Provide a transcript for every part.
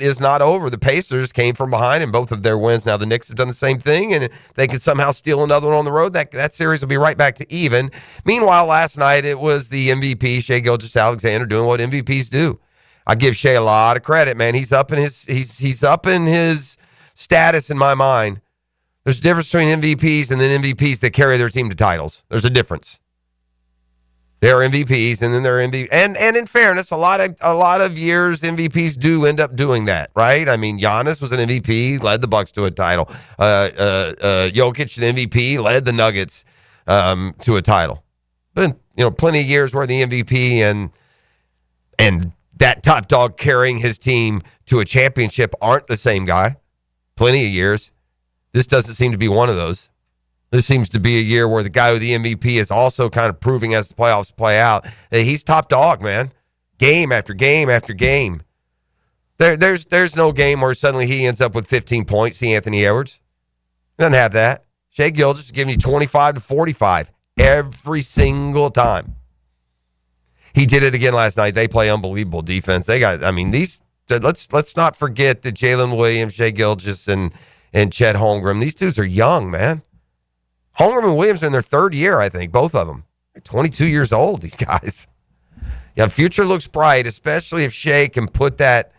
is not over. The Pacers came from behind in both of their wins. Now the Knicks have done the same thing, and they could somehow steal another one on the road. That series will be right back to even. Meanwhile, last night it was the MVP, Shai Gilgeous-Alexander, doing what MVPs do. I give Shai a lot of credit, man. He's up in his status in my mind. There's a difference between MVPs and then MVPs that carry their team to titles. There's a difference. There are MVPs, and then there are MVP. And in fairness, a lot of years MVPs do end up doing that, right? I mean, Giannis was an MVP, led the Bucks to a title. Jokic, an MVP, led the Nuggets to a title. But plenty of years where the MVP and that top dog carrying his team to a championship aren't the same guy. Plenty of years. This doesn't seem to be one of those. This seems to be a year where the guy with the MVP is also kind of proving as the playoffs play out that he's top dog, man. Game after game after game. There's no game where suddenly he ends up with 15 points, see Anthony Edwards. He doesn't have that. Shai Gilgeous is giving you 25 to 45 every single time. He did it again last night. They play unbelievable defense. Let's not forget that Jalen Williams, Shai Gilgeous, and Chet Holmgren, these dudes are young, man. Holmgren and Williams are in their third year, I think, both of them. They're 22 years old, these guys. Yeah, future looks bright, especially if Shai can put that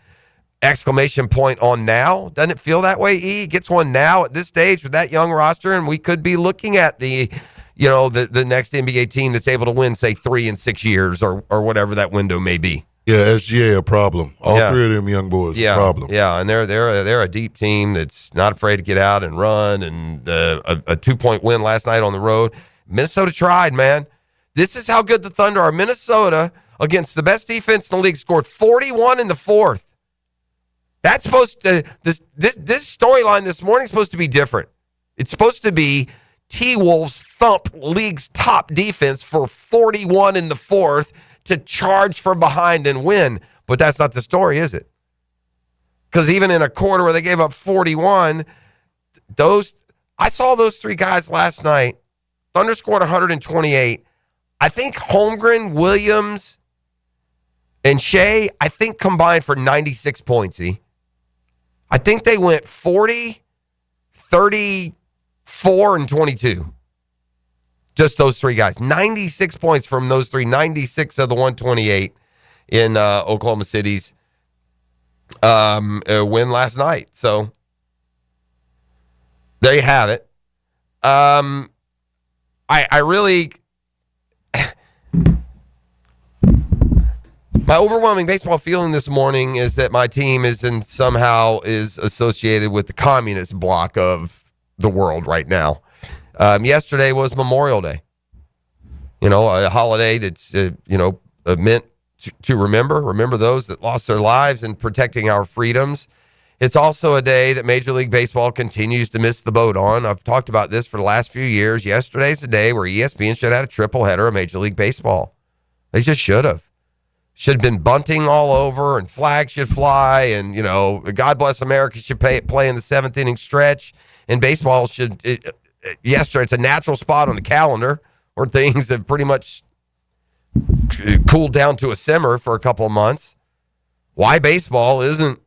exclamation point on now. Doesn't it feel that way, E? Gets one now at this stage with that young roster, and we could be looking at the next NBA team that's able to win, say, 3 in 6 years or whatever that window may be. Yeah, SGA a problem. All three of them young boys a problem. Yeah, and they're a deep team that's not afraid to get out and run, and a 2-point win last night on the road. Minnesota tried, man. This is how good the Thunder are. Minnesota, against the best defense in the league, scored 41 in the fourth. That's supposed to this storyline this morning is supposed to be different. It's supposed to be T-Wolves thump league's top defense for 41 in the fourth to charge from behind and win. But that's not the story, is it? Because even in a quarter where they gave up 41, I saw those three guys last night. Thunder scored 128. I think Holmgren, Williams, and Shai, I think combined for 96 points. I think they went 40, 34, and 22. Just those three guys. 96 points from those three. 96 of the 128 in Oklahoma City's win last night. So there you have it. I really... My overwhelming baseball feeling this morning is that my team somehow is associated with the communist bloc of the world right now. Yesterday was Memorial Day, a holiday that's, meant to remember those that lost their lives in protecting our freedoms. It's also a day that Major League Baseball continues to miss the boat on. I've talked about this for the last few years. Yesterday's a day where ESPN should have had a triple header of Major League Baseball. They just should have. Should have been bunting all over, and flags should fly, and, God Bless America should play in the seventh inning stretch, and baseball should... Yesterday, it's a natural spot on the calendar where things have pretty much cooled down to a simmer for a couple of months. Why baseball isn't,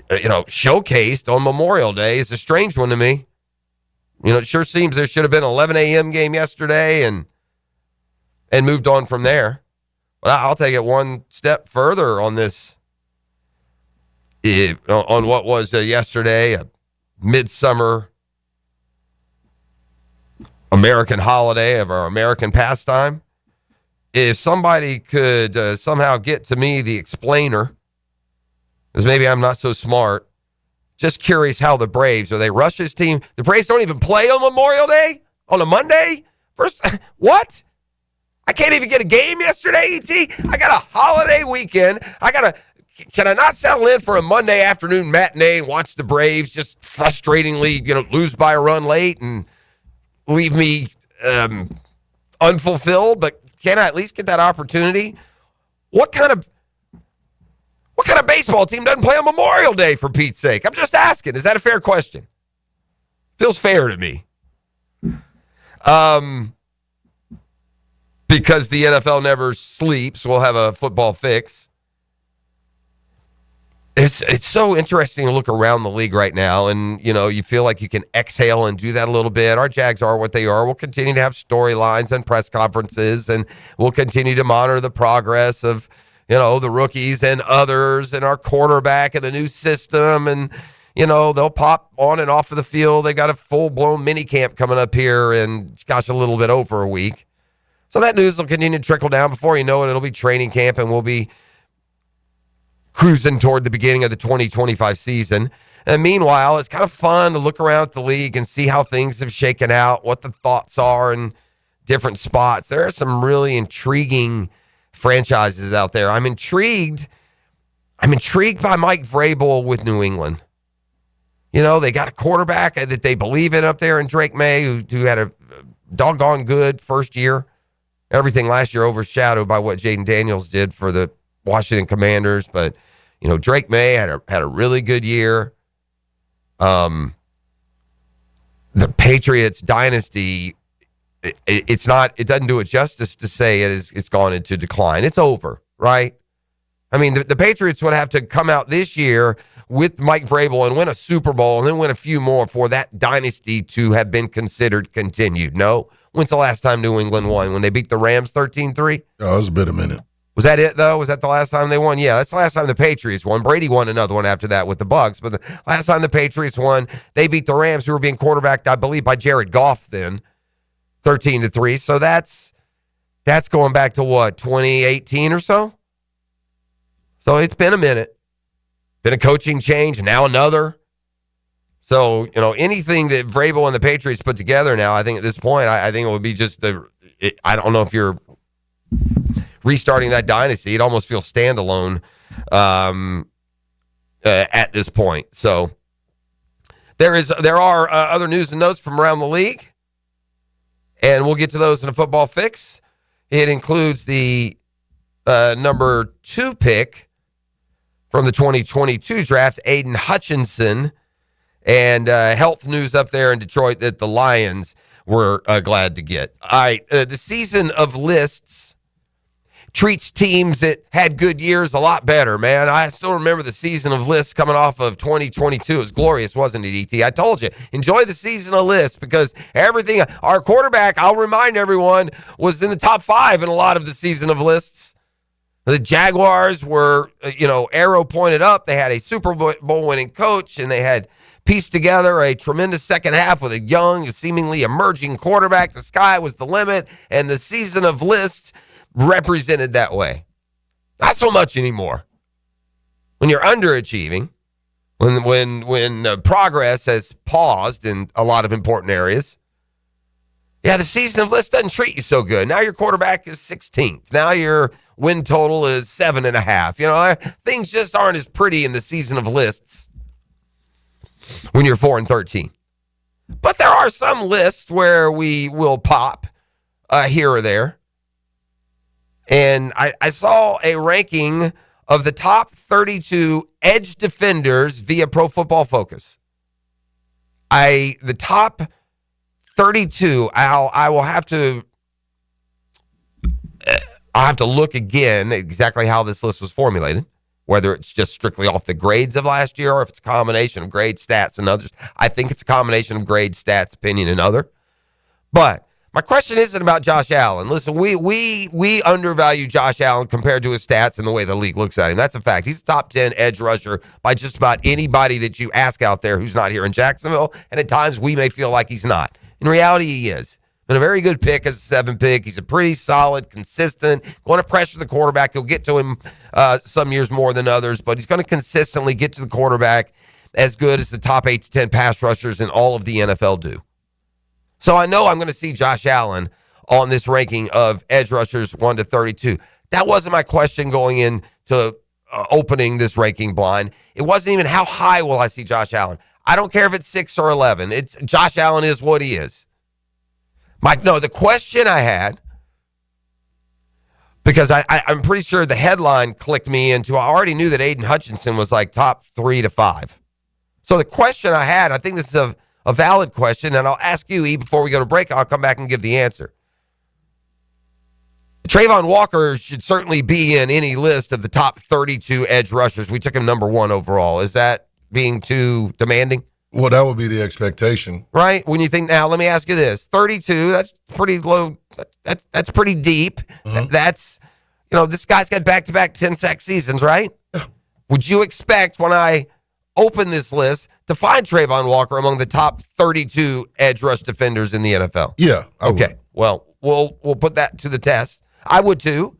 showcased on Memorial Day is a strange one to me. It sure seems there should have been an 11 a.m. game yesterday and moved on from there. But I'll take it one step further on this, on what was yesterday, a midsummer American holiday of our American pastime. If somebody could somehow get to me the explainer, because maybe I'm not so smart, just curious how the Braves, are they Russia's team? The Braves don't even play on Memorial Day? On a Monday? First, what? I can't even get a game yesterday, E.T.? I got a holiday weekend. Can I not settle in for a Monday afternoon matinee and watch the Braves just frustratingly, lose by a run late and leave me unfulfilled? But can I at least get that opportunity? What kind of baseball team doesn't play on Memorial Day, for Pete's sake? I'm just asking. Is that a fair question? Feels fair to me. Because the NFL never sleeps, we'll have a football fix. It's so interesting to look around the league right now, and you feel like you can exhale and do that a little bit. Our Jags are what they are. We'll continue to have storylines and press conferences, and we'll continue to monitor the progress of the rookies and others, and our quarterback and the new system, and they'll pop on and off of the field. They got a full-blown mini camp coming up here in, gosh, a little bit over a week. So that news will continue to trickle down. Before you know it, it'll be training camp, and we'll be cruising toward the beginning of the 2025 season. And meanwhile, it's kind of fun to look around at the league and see how things have shaken out, what the thoughts are in different spots. There are some really intriguing franchises out there. I'm intrigued by Mike Vrabel with New England. They got a quarterback that they believe in up there in Drake May, who had a doggone good first year. Everything last year overshadowed by what Jaden Daniels did for the Washington Commanders, but Drake May had a really good year. The Patriots dynasty, it doesn't do it justice to say it's gone into decline. It's over, right? I mean, the Patriots would have to come out this year with Mike Vrabel and win a Super Bowl and then win a few more for that dynasty to have been considered continued. No? When's the last time New England won? When they beat the Rams 13-3? Oh, it was been a minute. Was that it, though? Was that the last time they won? Yeah, that's the last time the Patriots won. Brady won another one after that with the Bucs. But the last time the Patriots won, they beat the Rams, who were being quarterbacked, I believe, by Jared Goff then, 13-3. So that's going back to what, 2018 or so? So it's been a minute. Been a coaching change, and now another. So, anything that Vrabel and the Patriots put together now, I think at this point, I think it would be just I don't know if you're restarting that dynasty. It almost feels standalone at this point. So there are other news and notes from around the league, and we'll get to those in a football fix. It includes the number 2 pick from the 2022 draft, Aiden Hutchinson, and health news up there in Detroit that the Lions were glad to get. All right, the season of lists treats teams that had good years a lot better, man. I still remember the season of lists coming off of 2022. It was glorious, wasn't it, E.T.? I told you, enjoy the season of lists because everything, our quarterback, I'll remind everyone, was in the top 5 in a lot of the season of lists. The Jaguars were, arrow pointed up. They had a Super Bowl winning coach, and they had pieced together a tremendous second half with a young, seemingly emerging quarterback. The sky was the limit, and the season of lists represented that way. Not so much anymore. When you're underachieving, when progress has paused in a lot of important areas, the season of lists doesn't treat you so good. Now your quarterback is 16th. Now your win total is 7.5. Things just aren't as pretty in the season of lists when you're 4-13. But there are some lists where we will pop here or there. And I saw a ranking of the top 32 edge defenders via Pro Football Focus. The top 32, I'll have to look again exactly how this list was formulated, whether it's just strictly off the grades of last year or if it's a combination of grade, stats, and others. I think it's a combination of grade, stats, opinion, and other. But my question isn't about Josh Allen. Listen, we undervalue Josh Allen compared to his stats and the way the league looks at him. That's a fact. He's a top 10 edge rusher by just about anybody that you ask out there who's not here in Jacksonville, and at times we may feel like he's not. In reality, he is. Been a very good pick as a 7th pick. He's a pretty solid, consistent, going to pressure the quarterback. He'll get to him some years more than others, but he's going to consistently get to the quarterback as good as the top 8 to 10 pass rushers in all of the NFL do. So I know I'm going to see Josh Allen on this ranking of edge rushers 1 to 32. That wasn't my question going into opening this ranking blind. It wasn't even how high will I see Josh Allen. I don't care if it's 6 or 11. It's Josh Allen is what he is. Mike, no, the question I had, because I'm pretty sure the headline clicked me into, I already knew that Aiden Hutchinson was like top 3 to 5. So the question I had, I think this is a valid question, and I'll ask you, E, before we go to break. I'll come back and give the answer. Trayvon Walker should certainly be in any list of the top 32 edge rushers. We took him number 1 overall. Is that being too demanding? Well, that would be the expectation. Right? When you think, now, let me ask you this. 32, that's pretty low. That's pretty deep. That's, this guy's got back-to-back 10-sack seasons, right? Yeah. Would you expect when I open this list to find Trayvon Walker among the top 32 edge rush defenders in the NFL? Yeah. Okay. Well, we'll put that to the test. I would too.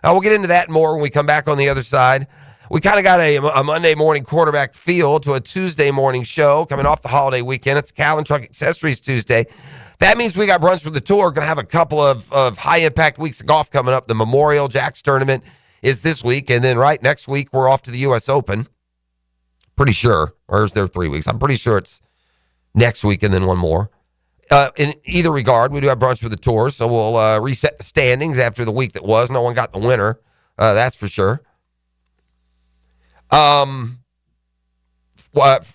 We'll get into that more when we come back on the other side. We kind of got a Monday morning quarterback feel to a Tuesday morning show coming off the holiday weekend. It's Cal and Truck Accessories Tuesday. That means we got brunch with the tour. Going to have a couple of high-impact weeks of golf coming up. The Memorial Jacks Tournament is this week, and then right next week we're off to the U.S. Open. Pretty sure. Or is there 3 weeks? I'm pretty sure it's next week and then one more. In either regard, we do have brunch with the tour, so we'll reset the standings after the week that was. No one got the winner. That's for sure.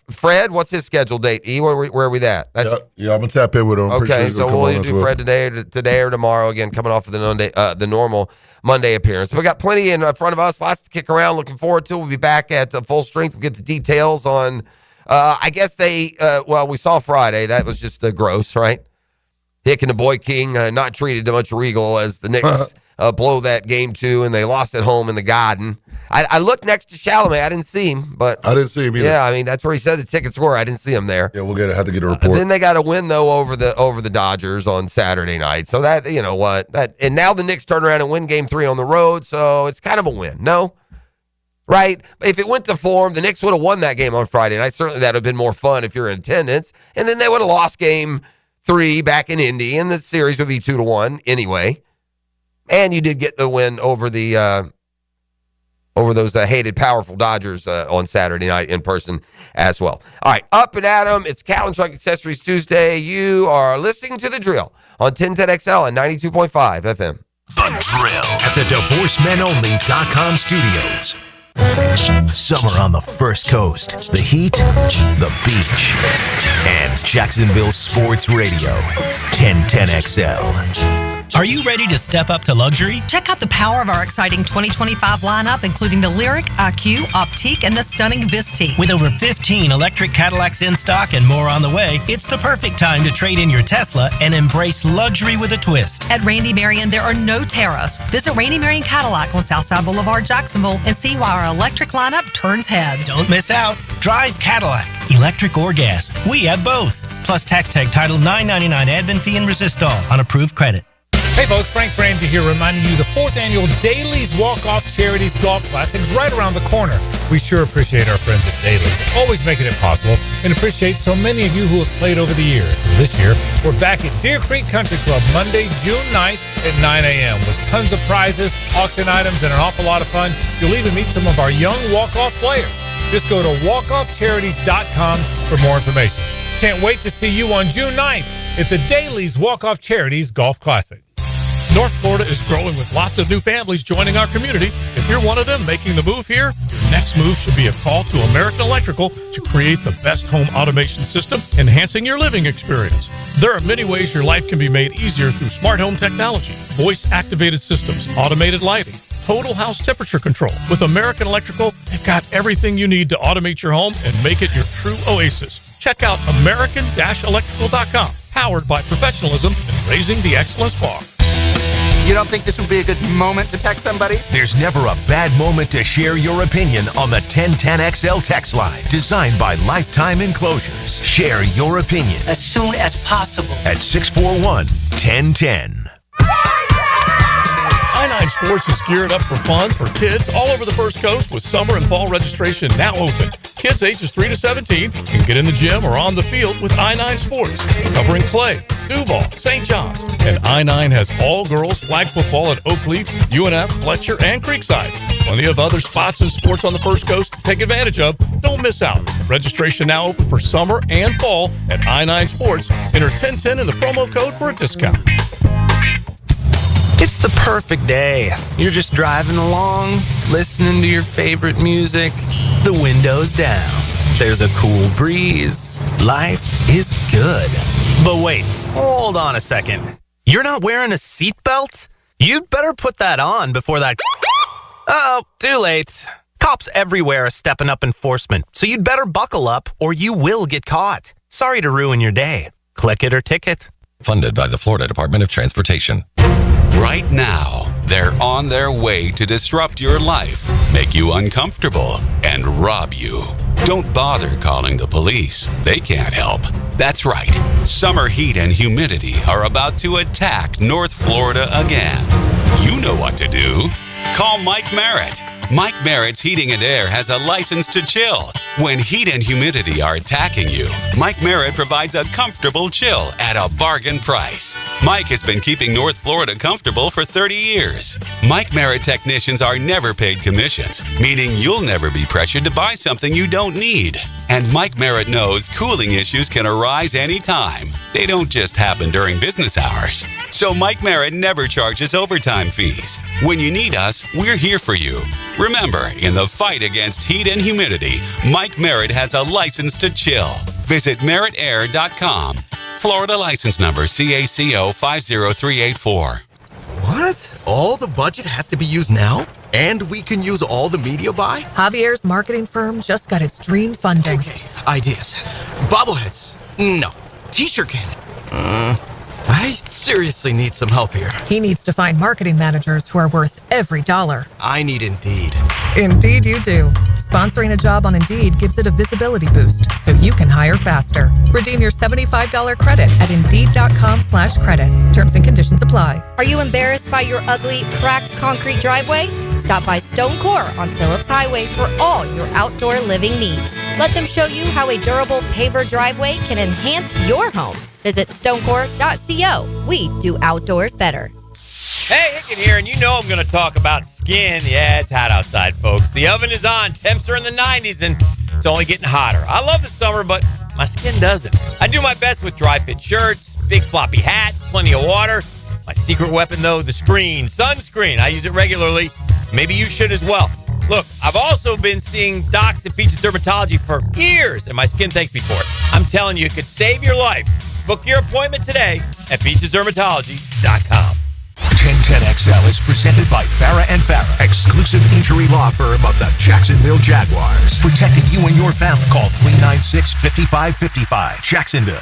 Fred, what's his scheduled date? E, where are we at? Yeah, I'm gonna tap in with him. Okay, so we'll do Fred today or tomorrow. Again, coming off of the normal Monday appearance. We got plenty in front of us. Lots to kick around. Looking forward to. We'll be back at full strength. We'll get the details on. I guess we saw Friday. That was just gross, right? Hick and the Boy King not treated much regal as the Knicks blow that game 2, and they lost at home in the Garden. I looked next to Chalamet. I didn't see him, but I didn't see him either. Yeah, I mean that's where he said the tickets were. I didn't see him there. Yeah, we'll have to get a report. Then they got a win though over the Dodgers on Saturday night. So that and now the Knicks turn around and win Game 3 on the road. So it's kind of a win. No. Right? If it went to form, the Knicks would have won that game on Friday night. Certainly that would have been more fun if you're in attendance. And then they would have lost Game 3 back in Indy, and the series would be 2-1 anyway. And you did get the win over those hated, powerful Dodgers on Saturday night in person as well. All right, up and at 'em. It's Cal and Truck Accessories Tuesday. You are listening to The Drill on 1010XL and 92.5 FM. The Drill at the DivorceMenOnly.com studios. Summer on the First Coast, the heat, the beach, and Jacksonville Sports Radio, 1010XL. Are you ready to step up to luxury? Check out the power of our exciting 2025 lineup, including the Lyric, IQ, Optique, and the stunning Visti. With over 15 electric Cadillacs in stock and more on the way, it's the perfect time to trade in your Tesla and embrace luxury with a twist. At Randy Marion, there are no tariffs. Visit Randy Marion Cadillac on Southside Boulevard, Jacksonville, and see why our electric lineup turns heads. Don't miss out. Drive Cadillac, electric or gas. We have both. Plus tax tag title $9.99 admin fee and resistol on approved credit. Hey folks, Frank Frangie here reminding you the 4th annual Dailies Walk-Off Charities Golf Classic is right around the corner. We sure appreciate our friends at Dailies, always making it possible, and appreciate so many of you who have played over the years. This year, we're back at Deer Creek Country Club Monday, June 9th at 9 a.m. with tons of prizes, auction items, and an awful lot of fun. You'll even meet some of our young walk-off players. Just go to walkoffcharities.com for more information. Can't wait to see you on June 9th at the Dailies Walk-Off Charities Golf Classic. North Florida is growing with lots of new families joining our community. If you're one of them making the move here, your next move should be a call to American Electrical to create the best home automation system, enhancing your living experience. There are many ways your life can be made easier through smart home technology, voice-activated systems, automated lighting, total house temperature control. With American Electrical, they've got everything you need to automate your home and make it your true oasis. Check out American-Electrical.com, powered by professionalism and raising the excellence bar. You don't think this would be a good moment to text somebody? There's never a bad moment to share your opinion on the 1010XL text line, designed by Lifetime Enclosures. Share your opinion as soon as possible at 641-1010. I-9 Sports is geared up for fun for kids all over the First Coast with summer and fall registration now open. Kids ages 3 to 17 can get in the gym or on the field with I-9 Sports, covering Clay, Duvall, St. John's. And I-9 has all-girls flag football at Oakley, UNF, Fletcher, and Creekside. Plenty of other spots and sports on the First Coast to take advantage of. Don't miss out. Registration now open for summer and fall at I-9 Sports. Enter 1010 in the promo code for a discount. It's the perfect day. You're just driving along, listening to your favorite music. The window's down. There's a cool breeze. Life is good. But wait, hold on a second. You're not wearing a seatbelt? You'd better put that on before that... Uh-oh, too late. Cops everywhere are stepping up enforcement, so you'd better buckle up or you will get caught. Sorry to ruin your day. Click it or ticket. Funded by the Florida Department of Transportation. Right now, they're on their way to disrupt your life, make you uncomfortable, and rob you. Don't bother calling the police. They can't help. That's right. Summer heat and humidity are about to attack North Florida again. You know what to do. Call Mike Merritt. Mike Merritt's Heating and Air has a license to chill. When heat and humidity are attacking you, Mike Merritt provides a comfortable chill at a bargain price. Mike has been keeping North Florida comfortable for 30 years. Mike Merritt technicians are never paid commissions, meaning you'll never be pressured to buy something you don't need. And Mike Merritt knows cooling issues can arise anytime. They don't just happen during business hours. So Mike Merritt never charges overtime fees. When you need us, we're here for you. Remember, in the fight against heat and humidity, Mike Merritt has a license to chill. Visit merrittair.com. Florida license number CACO 50384. What? All the budget has to be used now? And we can use all the media buy? Javier's marketing firm just got its dream funding. Okay, ideas. Bobbleheads. No. T-shirt cannon. I seriously need some help here. He needs to find marketing managers who are worth every dollar. I need Indeed. Indeed you do. Sponsoring a job on Indeed gives it a visibility boost so you can hire faster. Redeem your $75 credit at Indeed.com/credit. Terms and conditions apply. Are you embarrassed by your ugly, cracked concrete driveway? Stop by Stone Core on Phillips Highway for all your outdoor living needs. Let them show you how a durable paver driveway can enhance your home. Visit stonecore.co. We do outdoors better. Hey, Hicken here, and you know I'm going to talk about skin. Yeah, it's hot outside, folks. The oven is on. Temps are in the 90s, and it's only getting hotter. I love the summer, but my skin doesn't. I do my best with dry-fit shirts, big floppy hats, plenty of water. My secret weapon, though, the screen, sunscreen. I use it regularly. Maybe you should as well. Look, I've also been seeing docs at Beaches Dermatology for years, and my skin thanks me for it. I'm telling you, it could save your life. Book your appointment today at beachesdermatology.com. 1010XL is presented by Farah and Farah, exclusive injury law firm of the Jacksonville Jaguars. Protecting you and your family. Call 396-5555. Jacksonville.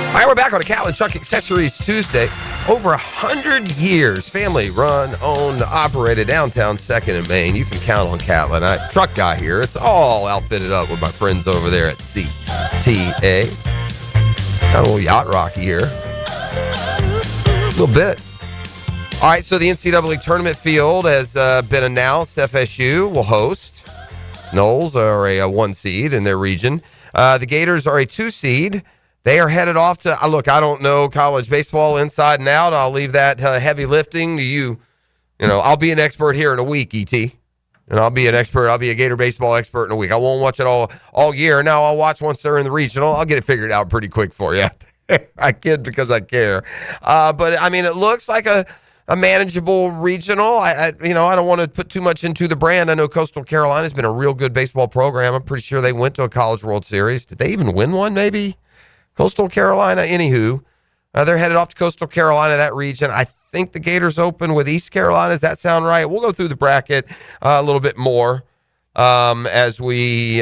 All right, we're back on a Cal and Chuck Accessories Tuesday. Over 100 years, family run, owned, operated downtown 2nd and Main. You can count on Catlin. Truck guy here. It's all outfitted up with my friends over there at CTA. Got a little yacht rocky here. A little bit. All right, so the NCAA tournament field has been announced. FSU will host. Knowles are a 1 seed in their region. The Gators are a 2 seed. They are headed off to, look, I don't know college baseball inside and out. I'll leave that heavy lifting to you. You know, I'll be an expert here in a week, ET. And I'll be an expert. I'll be a Gator baseball expert in a week. I won't watch it all year. Now I'll watch once they're in the regional. I'll get it figured out pretty quick for you. I kid because I care. But, I mean, it looks like a manageable regional. I don't want to put too much into the brand. I know Coastal Carolina's been a real good baseball program. I'm pretty sure they went to a College World Series. Did they even win one, maybe? Coastal Carolina, anywho. They're headed off to Coastal Carolina, that region. I think the Gators open with East Carolina. Does that sound right? We'll go through the bracket a little bit more as we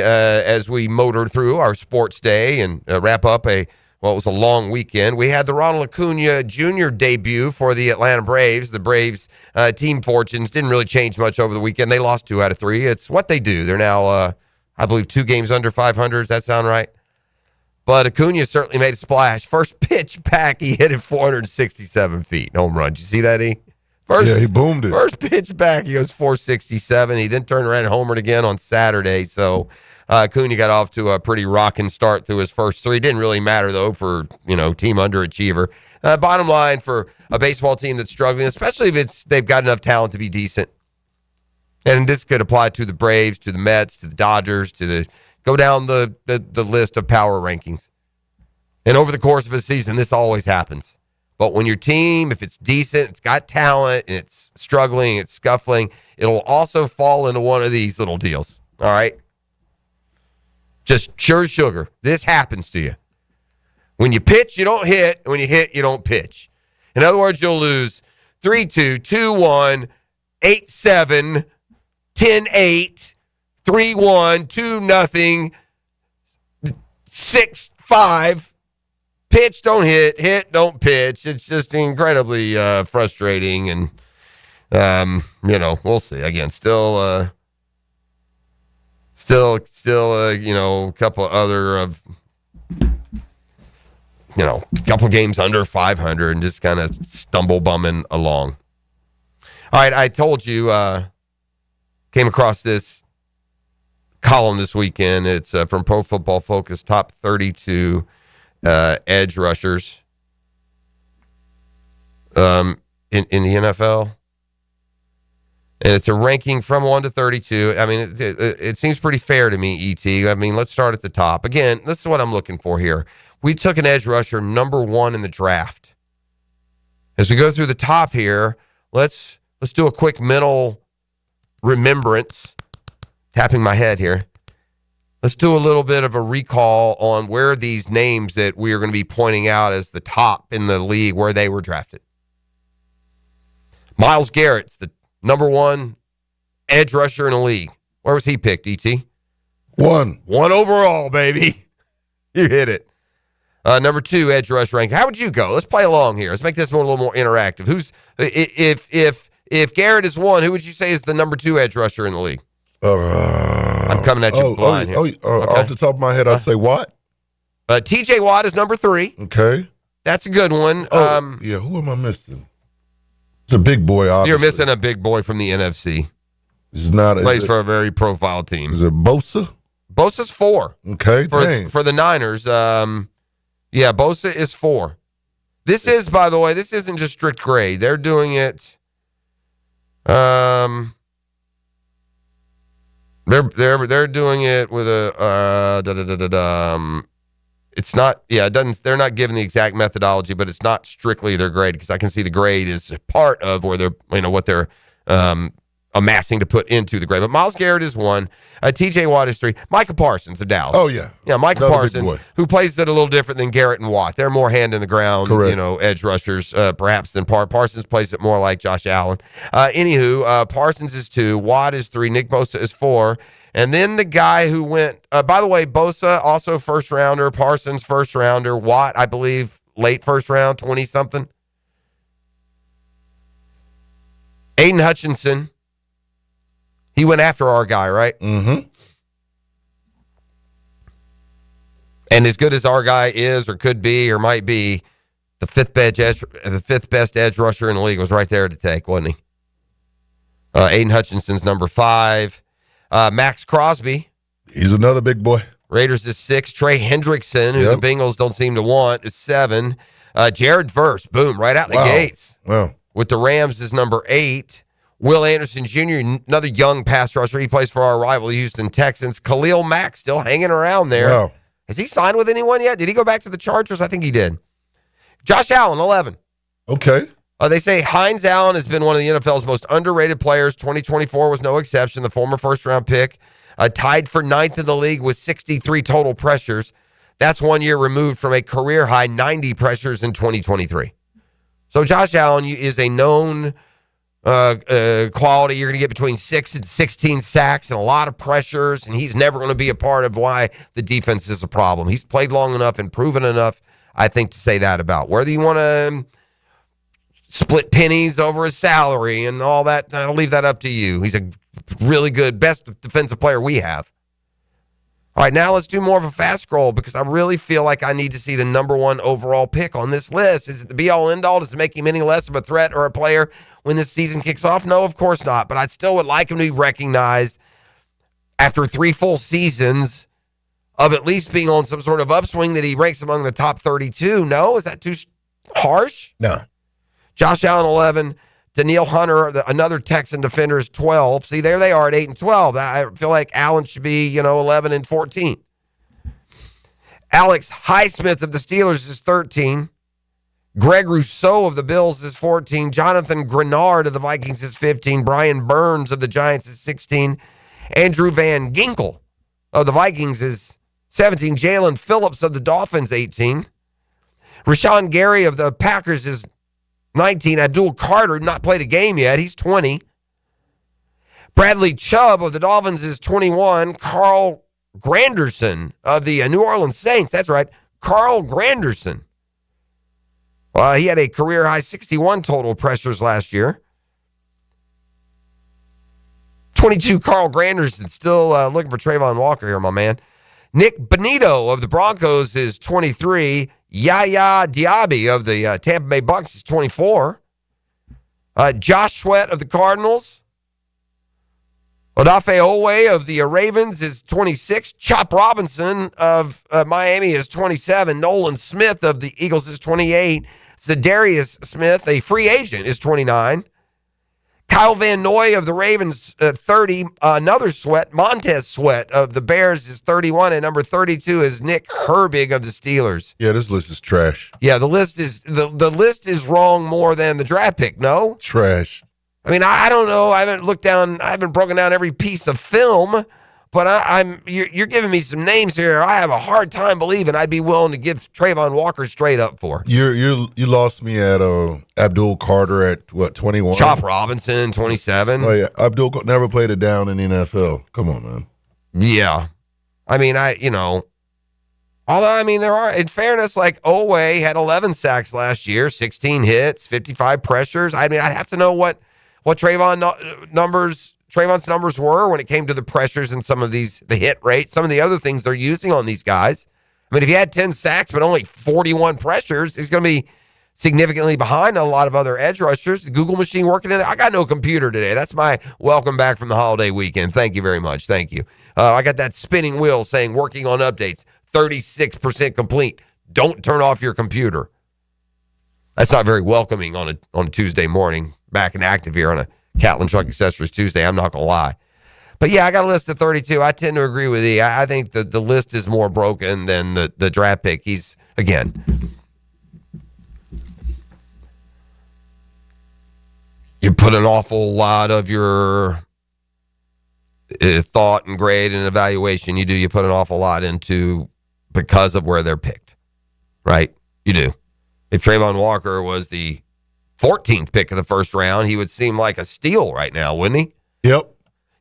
motor through our sports day and wrap up it was a long weekend. We had the Ronald Acuna Jr. debut for the Atlanta Braves. The Braves team fortunes didn't really change much over the weekend. They lost 2 out of 3. It's what they do. They're now, I believe, 2 games under 500. Does that sound right? But Acuna certainly made a splash. First pitch back, he hit it 467 feet. Home run. Did you see that, E? He boomed it. First pitch back, he goes 467. He then turned around and homered again on Saturday. So Acuna got off to a pretty rocking start through his first 3. Didn't really matter, though, for, team underachiever. Bottom line, for a baseball team that's struggling, especially if they've got enough talent to be decent. And this could apply to the Braves, to the Mets, to the Dodgers, go down the list of power rankings. And over the course of a season, this always happens. But when your team, if it's decent, it's got talent, and it's struggling, it's scuffling, it'll also fall into one of these little deals. All right? Just sure as sugar. This happens to you. When you pitch, you don't hit. When you hit, you don't pitch. In other words, you'll lose 3-2, 2-1, 8-7, 10-8, 3-1, 2-0, 6-5. Pitch, don't hit. Hit, don't pitch. It's just incredibly frustrating. And, we'll see. Again, still, a couple other of, a couple games under 500 and just kind of stumble bumming along. All right, I told you, came across this column this weekend. It's from Pro Football Focus, top 32 edge rushers in the NFL. And it's a ranking from 1 to 32. I mean, it seems pretty fair to me, E.T. I mean, let's start at the top. Again, this is what I'm looking for here. We took an edge rusher number 1 in the draft. As we go through the top here, let's do a quick mental remembrance. Tapping my head here. Let's do a little bit of a recall on where these names that we are going to be pointing out as the top in the league, where they were drafted. Myles Garrett's the number 1 edge rusher in the league. Where was he picked, E.T.? 1 overall, baby. You hit it. Number 2 edge rush rank. How would you go? Let's play along here. Let's make this a little more interactive. If Garrett is 1, who would you say is the number 2 edge rusher in the league? I'm coming at you blind here. Okay. Off the top of my head, I'd say Watt. T.J. Watt is number 3. Okay. That's a good one. Yeah, who am I missing? It's a big boy, obviously. You're missing a big boy from the NFC. Plays for a very profile team. Is it Bosa? Bosa's 4. Okay, for the Niners. Bosa is 4. This is, by the way, this isn't just strict grade. They're doing it. They're doing it with a it's not, it doesn't, they're not giving the exact methodology, but it's not strictly their grade, because I can see the grade is part of where they're, what they're amassing to put into the grade. But Myles Garrett is 1. T.J. Watt is 3. Micah Parsons of Dallas. Oh, yeah. Yeah, Micah Parsons, who plays it a little different than Garrett and Watt. They're more hand in the ground, correct, edge rushers, perhaps, than Parsons plays it more like Josh Allen. Parsons is 2. Watt is 3. Nick Bosa is 4. And then the guy who went, by the way, Bosa, also first rounder, Parsons, first rounder, Watt, I believe, late first round, 20-something. Aiden Hutchinson. He went after our guy, right? Mm-hmm. And as good as our guy is or could be or might be, the fifth best edge rusher in the league was right there to take, wasn't he? Aiden Hutchinson's number 5. Max Crosby. He's another big boy. Raiders is 6. Trey Hendrickson, who the Bengals don't seem to want, is 7. Jared Verse, boom, right out the gates. Wow. With the Rams is number 8. Will Anderson Jr., another young pass rusher. He plays for our rival, the Houston Texans. Khalil Mack still hanging around there. Wow. Has he signed with anyone yet? Did he go back to the Chargers? I think he did. Josh Allen, 11. Okay. They say Hines Allen has been one of the NFL's most underrated players. 2024 was no exception. The former first-round pick, tied for 9th in the league with 63 total pressures. That's 1 year removed from a career-high 90 pressures in 2023. So Josh Allen is a known quality. You're going to get between 6 and 16 sacks and a lot of pressures, and he's never going to be a part of why the defense is a problem. He's played long enough and proven enough, I think, to say that about. Whether you want to split pennies over his salary and all that, I'll leave that up to you. He's a really good, best defensive player we have. All right, now let's do more of a fast scroll, because I really feel like I need to see the number 1 overall pick on this list. Is it the be-all, end-all? Does it make him any less of a threat or a player when this season kicks off? No, of course not. But I still would like him to be recognized after 3 full seasons of at least being on some sort of upswing, that he ranks among the top 32. No? Is that too harsh? No. Josh Allen, 11. Danielle Hunter, another Texan defender, is 12. See, there they are at 8 and 12. I feel like Allen should be, 11 and 14. Alex Highsmith of the Steelers is 13. Greg Rousseau of the Bills is 14. Jonathan Grenard of the Vikings is 15. Brian Burns of the Giants is 16. Andrew Van Ginkel of the Vikings is 17. Jalen Phillips of the Dolphins, 18. Rashawn Gary of the Packers is 19. Abdul Carter, not played a game yet. He's 20. Bradley Chubb of the Dolphins is 21. Carl Granderson of the New Orleans Saints. That's right. Carl Granderson. He had a career-high 61 total pressures last year. 22, Carl Granderson. Still looking for Trayvon Walker here, my man. Nick Bonito of the Broncos is 23. Yaya Diaby of the Tampa Bay Bucks is 24. Josh Sweat of the Cardinals. Odafe Oweh of the Ravens is 26. Chop Robinson of Miami is 27. Nolan Smith of the Eagles is 28. Zadarius Smith, a free agent, is 29. Kyle Van Noy of the Ravens, 30. Another Sweat, Montez Sweat of the Bears is 31. And number 32 is Nick Herbig of the Steelers. Yeah, this list is trash. Yeah, the list is wrong more than the draft pick, no? Trash. I mean, I don't know. I haven't broken down every piece of film, but you're giving me some names here. I have a hard time believing I'd be willing to give Trayvon Walker straight up for. You lost me at Abdul Carter at what, 21? Chop Robinson, 27. Abdul never played it down in the NFL. Come on, man. Yeah, I mean, although there are, in fairness, like Oweh had 11 sacks last year, 16 hits, 55 pressures. I mean, I'd have to know what Trayvon's numbers were when it came to the pressures and some of the hit rates, some of the other things they're using on these guys. I mean, if he had 10 sacks but only 41 pressures, he's going to be significantly behind a lot of other edge rushers. The Google machine working in there. I got no computer today. That's my welcome back from the holiday weekend. Thank you very much. Thank you. I got that spinning wheel saying working on updates, 36% complete. Don't turn off your computer. That's not very welcoming on a Tuesday morning. Back and active here on a Catlin Truck Accessories Tuesday. I'm not going to lie. But yeah, I got a list of 32. I tend to agree with you. I think the list is more broken than the draft pick. He's, again, you put an awful lot of your thought and grade and evaluation. You put an awful lot into because of where they're picked, right? You do. If Trayvon Walker was the 14th pick of the first round, he would seem like a steal right now, wouldn't he? Yep.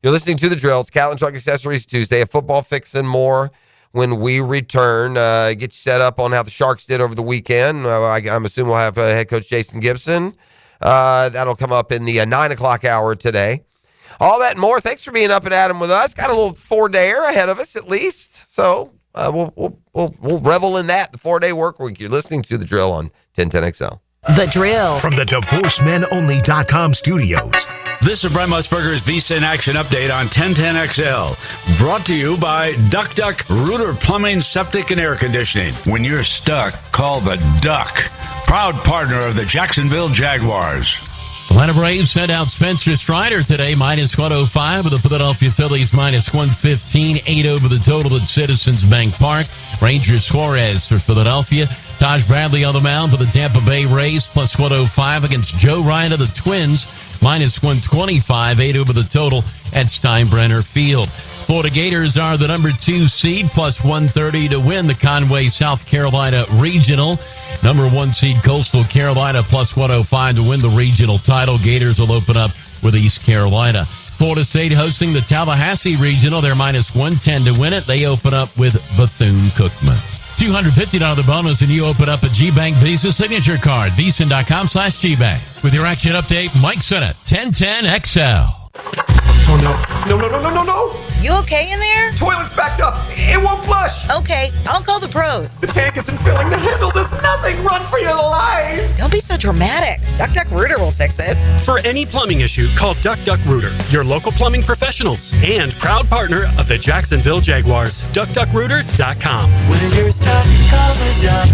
You're listening to The Drill. It's Catlin Truck Accessories Tuesday, a football fix and more. When we return, get you set up on how the Sharks did over the weekend. I'm assuming we'll have head coach Jason Gibson. That'll come up in the 9 o'clock hour today. All that and more. Thanks for being up and at 'em with us. Got a little 4-dayer ahead of us at least. So we'll revel in that, the 4-day work week. You're listening to The Drill on 1010XL. The Drill. From the DivorceMenOnly.com studios. This is Brent Musburger's Visa in Action update on 1010XL. Brought to you by Duck Duck Rooter Plumbing, Septic, and Air Conditioning. When you're stuck, call the Duck. Proud partner of the Jacksonville Jaguars. Atlanta Braves sent out Spencer Strider today, minus 105, with the Philadelphia Phillies minus 115, 8 over the total at Citizens Bank Park. Rangers Suarez for Philadelphia. Taj Bradley on the mound for the Tampa Bay Rays, plus 105 against Joe Ryan of the Twins, minus 125, 8 over the total at Steinbrenner Field. Florida Gators are the number 2 seed, plus 130 to win the Conway, South Carolina Regional. Number 1 seed Coastal Carolina, plus 105 to win the regional title. Gators will open up with East Carolina. Florida State hosting the Tallahassee Regional. They're minus 110 to win it. They open up with Bethune-Cookman. $250 bonus and you open up a G-Bank Visa signature card. Visa.com/GBank. With your action update, Mike Sennett, 1010XL. Oh, no. You okay in there? Toilet's backed up. It won't flush. Okay, I'll call the pros. The tank isn't filling. The handle does nothing. Run for your life. Don't be so dramatic. Duck Duck Rooter will fix it. For any plumbing issue, call Duck Duck Rooter, your local plumbing professionals, and proud partner of the Jacksonville Jaguars. DuckDuckRooter.com. When you're stuck, call the Duck.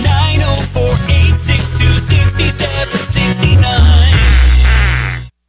904-862-6769.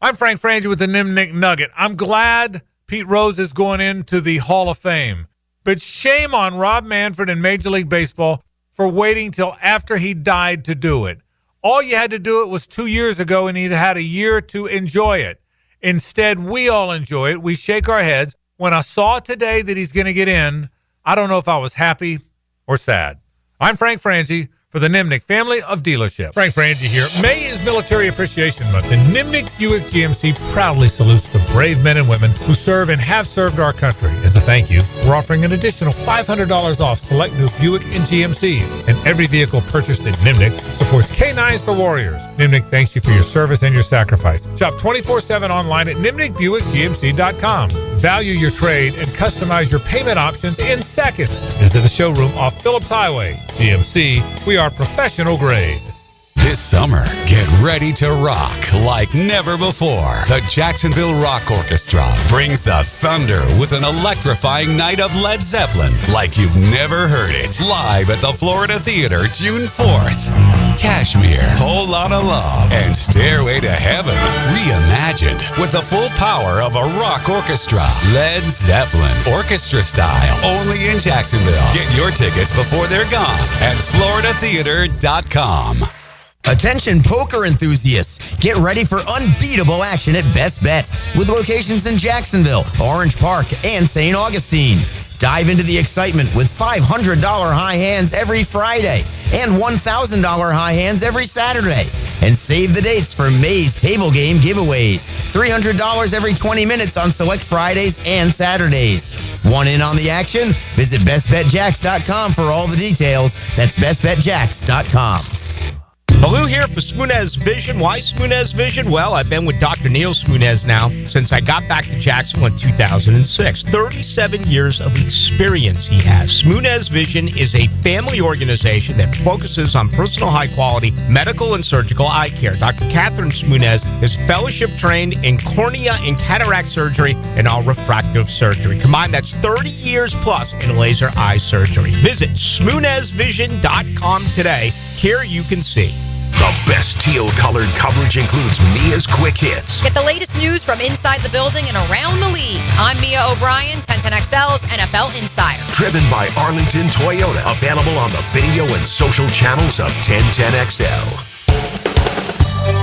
I'm Frank Frangie with the Nimnik Nugget. I'm glad Pete Rose is going into the Hall of Fame. But shame on Rob Manfred and Major League Baseball for waiting till after he died to do it. All you had to do it was 2 years ago, and he'd had a year to enjoy it. Instead, we all enjoy it. We shake our heads. When I saw today that he's going to get in, I don't know if I was happy or sad. I'm Frank Frangie for the Nimnick family of dealerships. Frank Frangie here. May is Military Appreciation Month, and Nimnick Buick GMC proudly salutes the brave men and women who serve and have served our country. As a thank you, we're offering an additional $500 off select new Buick and GMCs, and every vehicle purchased at Nimnick supports K9s for Warriors. Nimnick thanks you for your service and your sacrifice. Shop 24/7 online at NimnickBuickGMC.com. Value your trade and customize your payment options in seconds. Visit the showroom off Phillips Highway. GMC, we are professional grade. This summer, get ready to rock like never before. The Jacksonville Rock Orchestra brings the thunder with an electrifying night of Led Zeppelin like you've never heard it. Live at the Florida Theater, June 4th. Cashmere, Whole Lotta Love, and Stairway to Heaven reimagined with the full power of a rock orchestra. Led Zeppelin, orchestra style, only in Jacksonville. Get your tickets before they're gone at floridatheater.com. Attention poker enthusiasts, get ready for unbeatable action at Best Bet with locations in Jacksonville, Orange Park, and St. Augustine. Dive into the excitement with $500 high hands every Friday and $1,000 high hands every Saturday. And save the dates for May's table game giveaways. $300 every 20 minutes on select Fridays and Saturdays. Want in on the action? Visit bestbetjacks.com for all the details. That's bestbetjacks.com. Baloo here for Smoonez Vision. Why Smoonez Vision? Well, I've been with Dr. Neil Smoonez now since I got back to Jacksonville in 2006. 37 years of experience he has. Smoonez Vision is a family organization that focuses on personal high-quality medical and surgical eye care. Dr. Catherine Smoonez is fellowship trained in cornea and cataract surgery and all refractive surgery. Combined, that's 30 years plus in laser eye surgery. Visit SmoonezVision.com today. Here you can see. The best teal-colored coverage includes Mia's Quick Hits. Get the latest news from inside the building and around the league. I'm Mia O'Brien, 1010XL's NFL Insider. Driven by Arlington Toyota. Available on the video and social channels of 1010XL.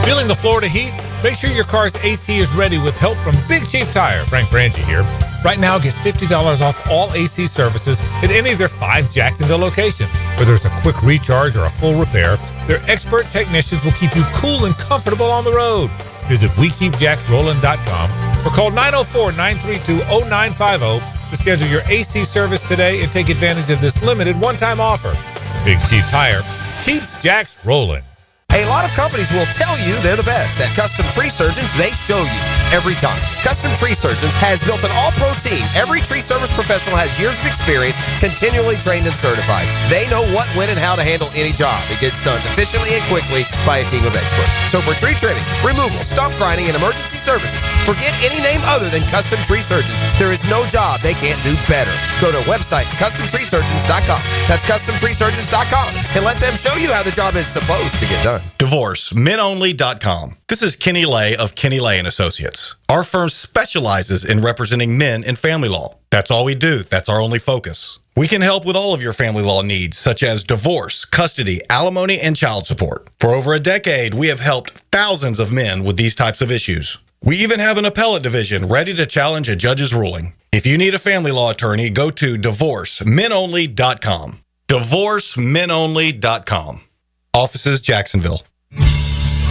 Feeling the Florida heat? Make sure your car's AC is ready with help from Big Chief Tire. Frank Frangie here. Right now, get $50 off all AC services at any of their 5 Jacksonville locations. Whether it's a quick recharge or a full repair, their expert technicians will keep you cool and comfortable on the road. Visit WeKeepJacksRollin.com or call 904-932-0950 to schedule your AC service today and take advantage of this limited one-time offer. Big Chief Tire keeps Jacks rolling. A lot of companies will tell you they're the best. At Custom Tree Surgeons, they show you every time. Custom Tree Surgeons has built an all-pro team. Every tree service professional has years of experience, continually trained and certified. They know what, when, and how to handle any job. It gets done efficiently and quickly by a team of experts. So for tree trimming, removal, stump grinding, and emergency services, forget any name other than Custom Tree Surgeons. There is no job they can't do better. Go to website CustomTreeSurgeons.com. That's CustomTreeSurgeons.com, and let them show you how the job is supposed to get done. DivorceMenOnly.com. This is Kenny Lay of Kenny Lay & Associates. Our firm specializes in representing men in family law. That's all we do. That's our only focus. We can help with all of your family law needs, such as divorce, custody, alimony, and child support. For over a decade, we have helped thousands of men with these types of issues. We even have an appellate division ready to challenge a judge's ruling. If you need a family law attorney, go to DivorceMenOnly.com. DivorceMenOnly.com. Offices, Jacksonville.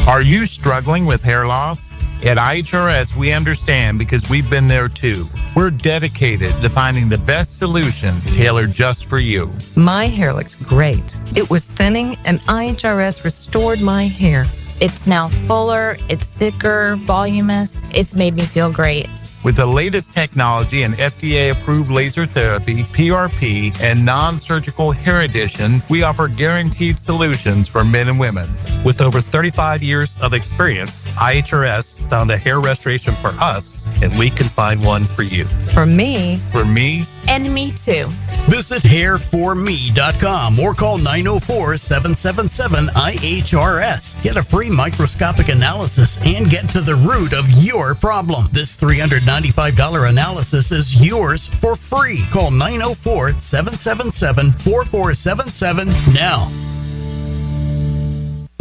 Are you struggling with hair loss? At IHRS, we understand because we've been there too. We're dedicated to finding the best solution tailored just for you. My hair looks great. It was thinning, and IHRS restored my hair. It's now fuller, it's thicker, voluminous. It's made me feel great. With the latest technology and FDA-approved laser therapy, PRP, and non-surgical hair addition, we offer guaranteed solutions for men and women. With over 35 years of experience, IHRS found a hair restoration for us, and we can find one for you. For me. For me. And me too. Visit hairforme.com or call 904-777-IHRS. Get a free microscopic analysis and get to the root of your problem. This $395 analysis is yours for free. Call 904-777-4477 now.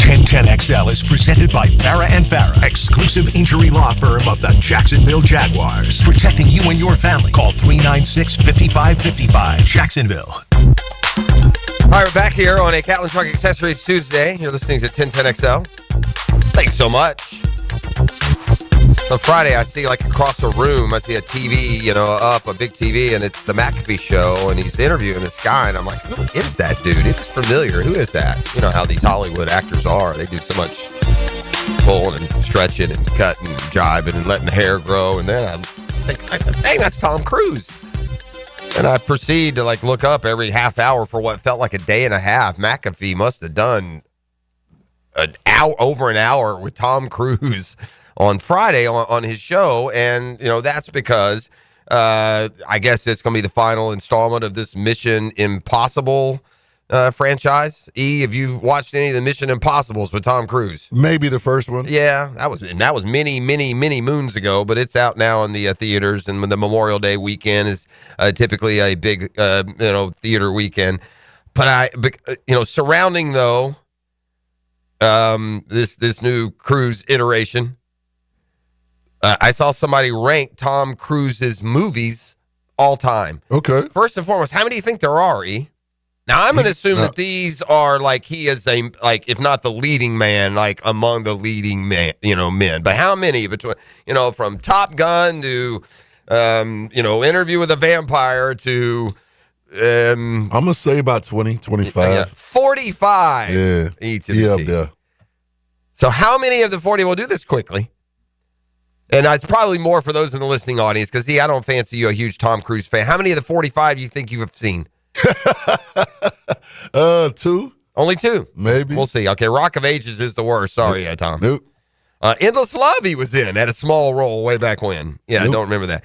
1010 1010XL is presented by Farah Farah, exclusive injury law firm of the Jacksonville Jaguars. Protecting you and your family. Call 396-5555. Jacksonville. All right, we're back here on a Catlin Truck Accessories Tuesday. You're listening to 1010XL. Thanks so much. On Friday, I see like across a room, I see a TV, up, a big TV, and it's the McAfee show, and he's interviewing this guy, and I'm like, who is that dude? It looks familiar. Who is that? You know how these Hollywood actors are. They do so much pulling and stretching and cutting and jiving and letting the hair grow, and then I said, dang, that's Tom Cruise. And I proceed to look up every half hour for what felt like a day and a half. McAfee must have done over an hour with Tom Cruise on Friday on his show, and that's because I guess it's going to be the final installment of this Mission Impossible franchise. Have you watched any of the Mission Impossibles with Tom Cruise? Maybe the first one. Yeah, that was many moons ago, but it's out now in the theaters, and the Memorial Day weekend is typically a big theater weekend. But surrounding though this new Cruise iteration, I saw somebody rank Tom Cruise's movies all time. Okay. First and foremost, how many do you think there are, E? Now, I'm going to assume that these are he is if not the leading man, among the leading men. But how many between, from Top Gun to, Interview with a Vampire to, I'm going to say about 20, 25. 45. Yeah. Each of the team. So how many of the 40, we'll do this quickly. And it's probably more for those in the listening audience, because, I don't fancy you a huge Tom Cruise fan. How many of the 45 you think you have seen? 2. Only 2? Maybe. We'll see. Okay, Rock of Ages is the worst. Sorry, Tom. Nope. Endless Love he was in, had a small role way back when. Yeah, nope. I don't remember that.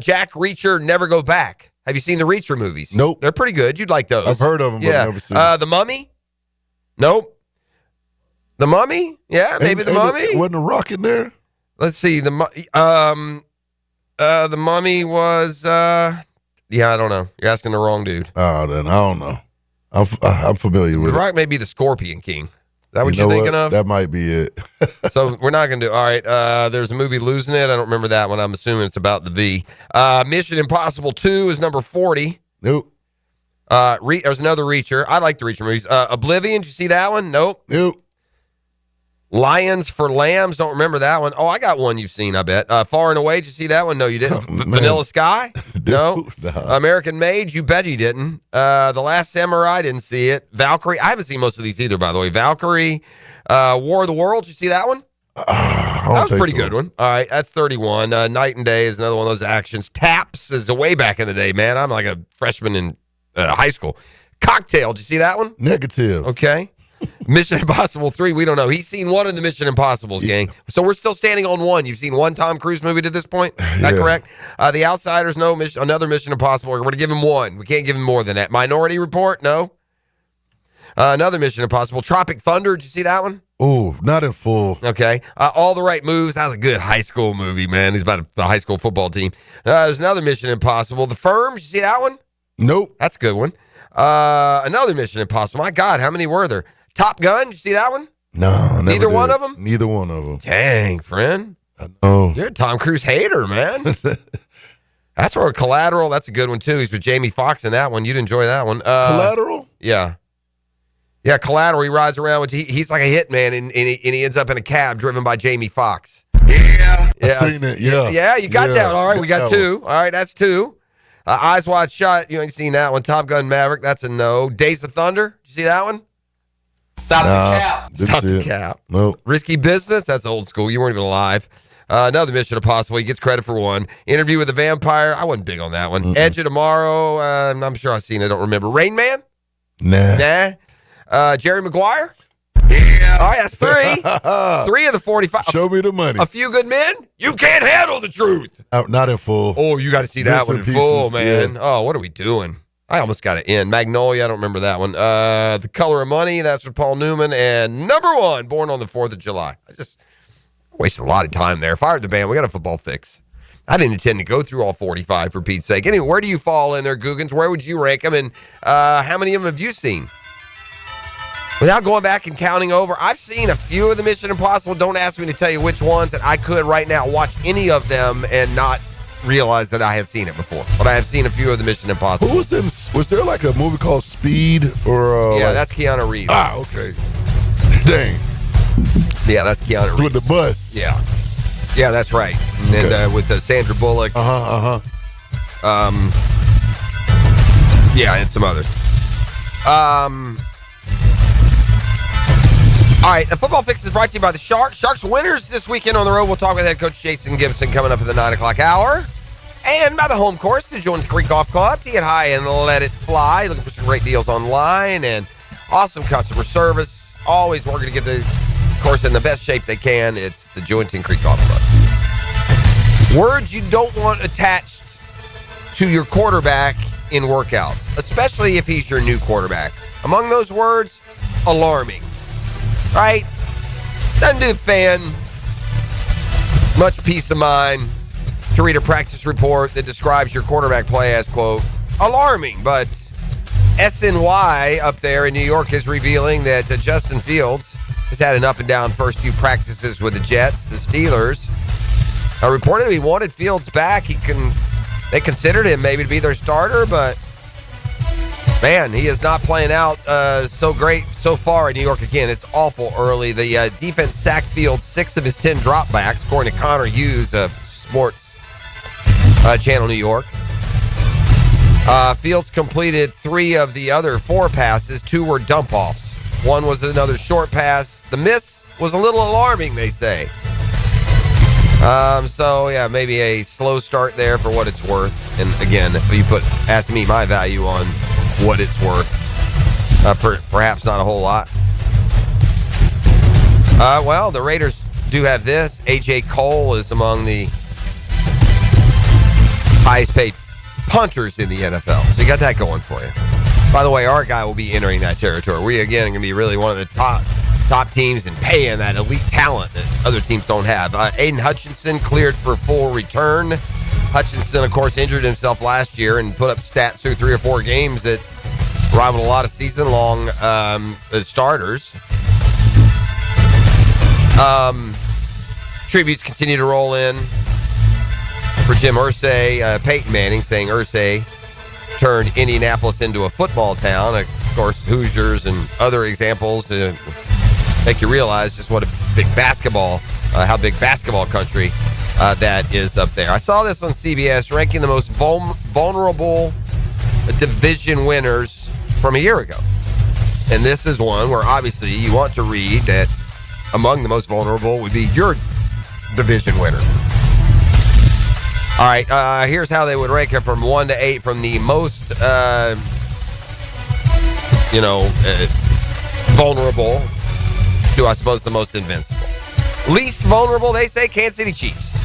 Jack Reacher, Never Go Back. Have you seen the Reacher movies? Nope. They're pretty good. You'd like those. I've heard of them, but I've never seen them. The Mummy? Nope. The Mummy? Yeah, maybe The Mummy. Wasn't The Rock in there? Let's see. The Mummy was I don't know. You're asking the wrong dude. Oh, then I don't know. I'm familiar with The Rock may be the Scorpion King. Is that what you're thinking of? That might be it. So we're not going to do. All right. There's a movie, Losing It. I don't remember that one. I'm assuming it's about the V. Mission Impossible 2 is number 40. Nope. There's another Reacher. I like the Reacher movies. Oblivion. Did you see that one? Nope. Nope. Lions for Lambs. Don't remember that one. Oh, I got one you've seen, I bet. Far and Away. Did you see that one? No, you didn't. Vanilla Sky? No. American Made. You bet you didn't. The Last Samurai. Didn't see it. Valkyrie. I haven't seen most of these either, by the way. Valkyrie. War of the Worlds. Did you see that one? That was a pretty good one. All right, that's 31. Night and Day is another one of those actions. Taps is way back in the day, man. I'm like a freshman in high school. Cocktail. Did you see that one? Negative. Okay. Mission Impossible 3, we don't know. He's seen one of the Mission Impossibles, gang. So we're still standing on one. You've seen one Tom Cruise movie to this point? Is that correct? The Outsiders, no. Another Mission Impossible. We're going to give him one. We can't give him more than that. Minority Report, no. Another Mission Impossible. Tropic Thunder, did you see that one? Oh, not in full. Okay. All the Right Moves. That was a good high school movie, man. He's about a high school football team. There's another Mission Impossible. The Firm, did you see that one? Nope. That's a good one. Another Mission Impossible. My God, how many were there? Top Gun, did you see that one? No, neither one of them? Neither one of them. Dang, friend. I know. You're a Tom Cruise hater, man. That's where Collateral, that's a good one, too. He's with Jamie Foxx in that one. You'd enjoy that one. Collateral? Yeah. Yeah, Collateral. He rides around with, he's like a hitman, and he ends up in a cab driven by Jamie Foxx. Yeah. I've seen it, yeah. Yeah, you got that. All right, we got 2. All right, that's 2. Eyes Wide Shut, you ain't seen that one. Top Gun Maverick, that's a no. Days of Thunder, did you see that one? Stop the Cap. Stop the Cap. Nope. Risky Business, that's old school. You weren't even alive. Another Mission Impossible. He gets credit for one. Interview with a Vampire. I wasn't big on that one. Edge of Tomorrow. I'm sure I've seen it. I don't remember. Rain Man? Nah. Jerry Maguire? Yeah. All right, that's 3. 3 of the 45. Show me the money. A Few Good Men? You can't handle the truth. Not in full. Oh, you got to see that one in full, man. Yeah. Oh, what are we doing? I almost got it in. Magnolia, I don't remember that one. The Color of Money, that's with Paul Newman. And number 1, Born on the 4th of July. I just wasted a lot of time there. Fired the band. We got a football fix. I didn't intend to go through all 45 for Pete's sake. Anyway, where do you fall in there, Googans? Where would you rank them? And how many of them have you seen? Without going back and counting over, I've seen a few of the Mission Impossible. Don't ask me to tell you which ones, and I could right now watch any of them and not realize that I had seen it before. But I have seen a few of the Mission Impossible. Who was in? Was there like a movie called Speed or? Yeah, like, that's Keanu Reeves. Ah, okay. Dang. Yeah, that's Keanu Reeves. With the bus. Yeah. Yeah, that's right. And Okay. with Sandra Bullock. Yeah, and some others. All right, the Football Fix is brought to you by the Sharks. Sharks winners this weekend on the road. We'll talk with head coach Jason Gibson coming up at the 9 o'clock hour. And by the home course to join the Creek Golf Club. Tee it high and let it fly. Looking for some great deals online and awesome customer service. Always working to get the course in the best shape they can. It's the Jointon Creek Golf Club. Words you don't want attached to your quarterback in workouts, especially if he's your new quarterback. Among those words, alarming. Right? Doesn't do the fan much peace of mind to read a practice report that describes your quarterback play as, quote, alarming. But SNY up there in New York is revealing that Justin Fields has had an up and down first few practices with the Jets. The Steelers reportedly wanted Fields back. They considered him maybe to be their starter, but man, he is not playing out so great so far in New York. Again, it's awful early. The defense sacked Fields 6 of his 10 dropbacks, according to Connor Hughes of Sports Channel New York. Fields completed 3 of the other 4 passes. 2 were dump-offs. 1 was another short pass. The miss was a little alarming, they say. So, yeah, maybe a slow start there for what it's worth. And, again, if you ask me my value on what it's worth, perhaps not a whole lot. Well, the Raiders do have this. A.J. Cole is among the highest paid punters in the NFL. So you got that going for you. By the way, our guy will be entering that territory. We, again, are going to be really one of the top teams in paying that elite talent that other teams don't have. Aiden Hutchinson cleared for full return. Hutchinson, of course, injured himself last year and put up stats through 3 or 4 games that rivaled a lot of season-long starters. Tributes continue to roll in for Jim Irsay. Peyton Manning saying Irsay turned Indianapolis into a football town. Of course, Hoosiers and other examples make you realize just what a big basketball, how big basketball country that is up there. I saw this on CBS, ranking the most vulnerable division winners from a year ago. And this is one where obviously you want to read that among the most vulnerable would be your division winner. All right, here's how they would rank it from 1 to 8, from the most, vulnerable to, I suppose, the most invincible. Least vulnerable, they say, Kansas City Chiefs.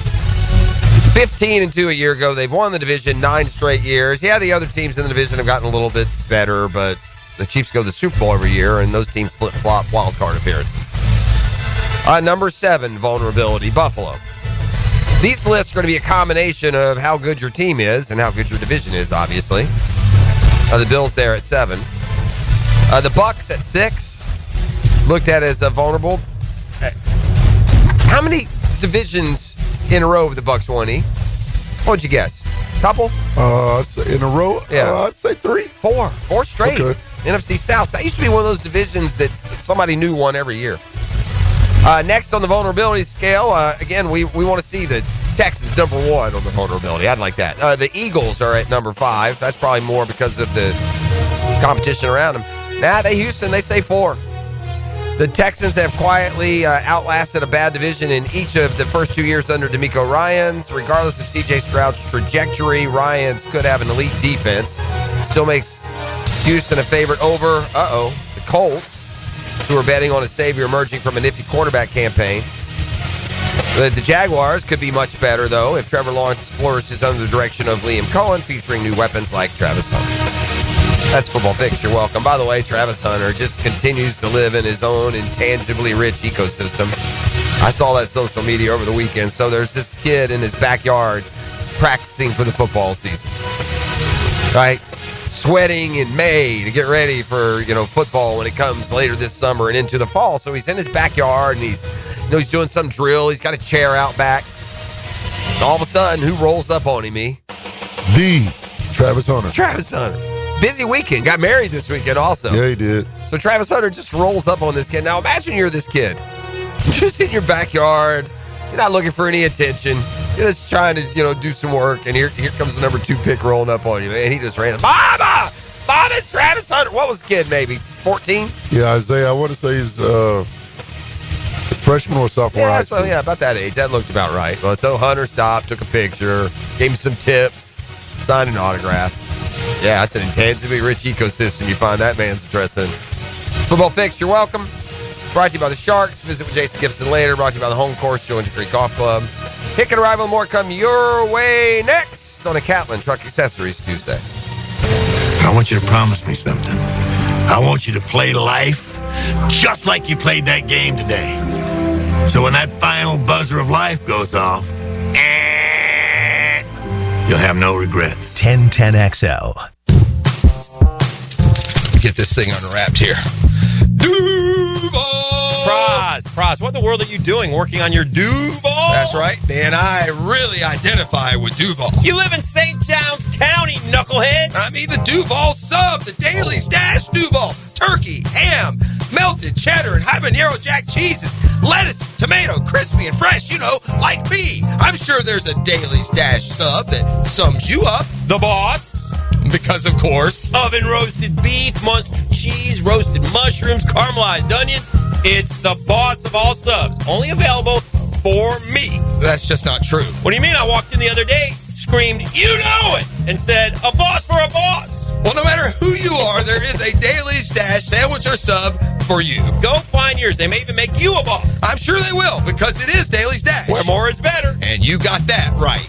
15-2 a year ago. They've won the division 9 straight years. Yeah, the other teams in the division have gotten a little bit better, but the Chiefs go to the Super Bowl every year, and those teams flip-flop wild card appearances. Number 7, vulnerability, Buffalo. These lists are going to be a combination of how good your team is and how good your division is, obviously. The Bills there at 7. The Bucs at 6, looked at as vulnerable. How many divisions in a row have the Bucs won, E? What would you guess? Couple? I'd say in a row? Yeah. I'd say 3. 4 straight. Okay. NFC South. That used to be one of those divisions that somebody new won every year. Next on the vulnerability scale, again, we want to see the Texans number 1 on the vulnerability. I'd like that. The Eagles are at number 5. That's probably more because of the competition around them. Houston, they say 4. The Texans have quietly outlasted a bad division in each of the first 2 years under DeMeco Ryans. Regardless of C.J. Stroud's trajectory, Ryans could have an elite defense. Still makes Houston a favorite over, the Colts, who are betting on a savior emerging from a nifty quarterback campaign. The Jaguars could be much better, though, if Trevor Lawrence flourishes under the direction of Liam Cohen, featuring new weapons like Travis Hunter. That's Football Fix. You're welcome. By the way, Travis Hunter just continues to live in his own intangibly rich ecosystem. I saw that social media over the weekend. So there's this kid in his backyard practicing for the football season. Right? sweating in May to get ready for, football when it comes later this summer and into the fall. So he's in his backyard and he's doing some drill. He's got a chair out back. And all of a sudden, who rolls up on him? Travis Hunter. Travis Hunter. Busy weekend. Got married this weekend also. Yeah, he did. So Travis Hunter just rolls up on this kid. Now imagine you're this kid. You're just in your backyard. You're not looking for any attention. You're just trying to, do some work. And here comes the number 2 pick rolling up on you. And he just ran. Mama, it's Travis Hunter. What was the kid, maybe 14? Yeah, Isaiah, I want to say he's freshman or sophomore. Yeah, so about that age. That looked about right. Well, so Hunter stopped, took a picture, gave him some tips, signed an autograph. Yeah, that's an intensively rich ecosystem you find that man's address in. It's Football Fix. You're welcome. Brought to you by the Sharks. Visit with Jason Gibson later. Brought to you by the Home Course, Joint Creek Golf Club. Pick and arrival and more come your way next on a Catlin Truck Accessories Tuesday. I want you to promise me something. I want you to play life just like you played that game today. So when that final buzzer of life goes off, you'll have no regrets. 1010XL. Get this thing unwrapped here. Duvall! Praz, what in the world are you doing working on your Duvall? That's right, man. I really identify with Duvall. You live in St. John's County, knucklehead. I mean the Duvall sub, the Dailies Dash Duvall. Turkey, ham, melted cheddar, and habanero jack cheeses. Lettuce, tomato, crispy and fresh, like me. I'm sure there's a Dailies Dash sub that sums you up. The boss. Because, of course. Oven roasted beef, Munster cheese, roasted mushrooms, caramelized onions. It's the boss of all subs. Only available for me. That's just not true. What do you mean? I walked in the other day, screamed, "You know it!" and said, "A boss for a boss." Well, no matter who you are, there is a Dailies Dash sandwich or sub for you. Go find yours. They may even make you a boss. I'm sure they will, because it is Dailies Dash. Where more is better. And you got that right.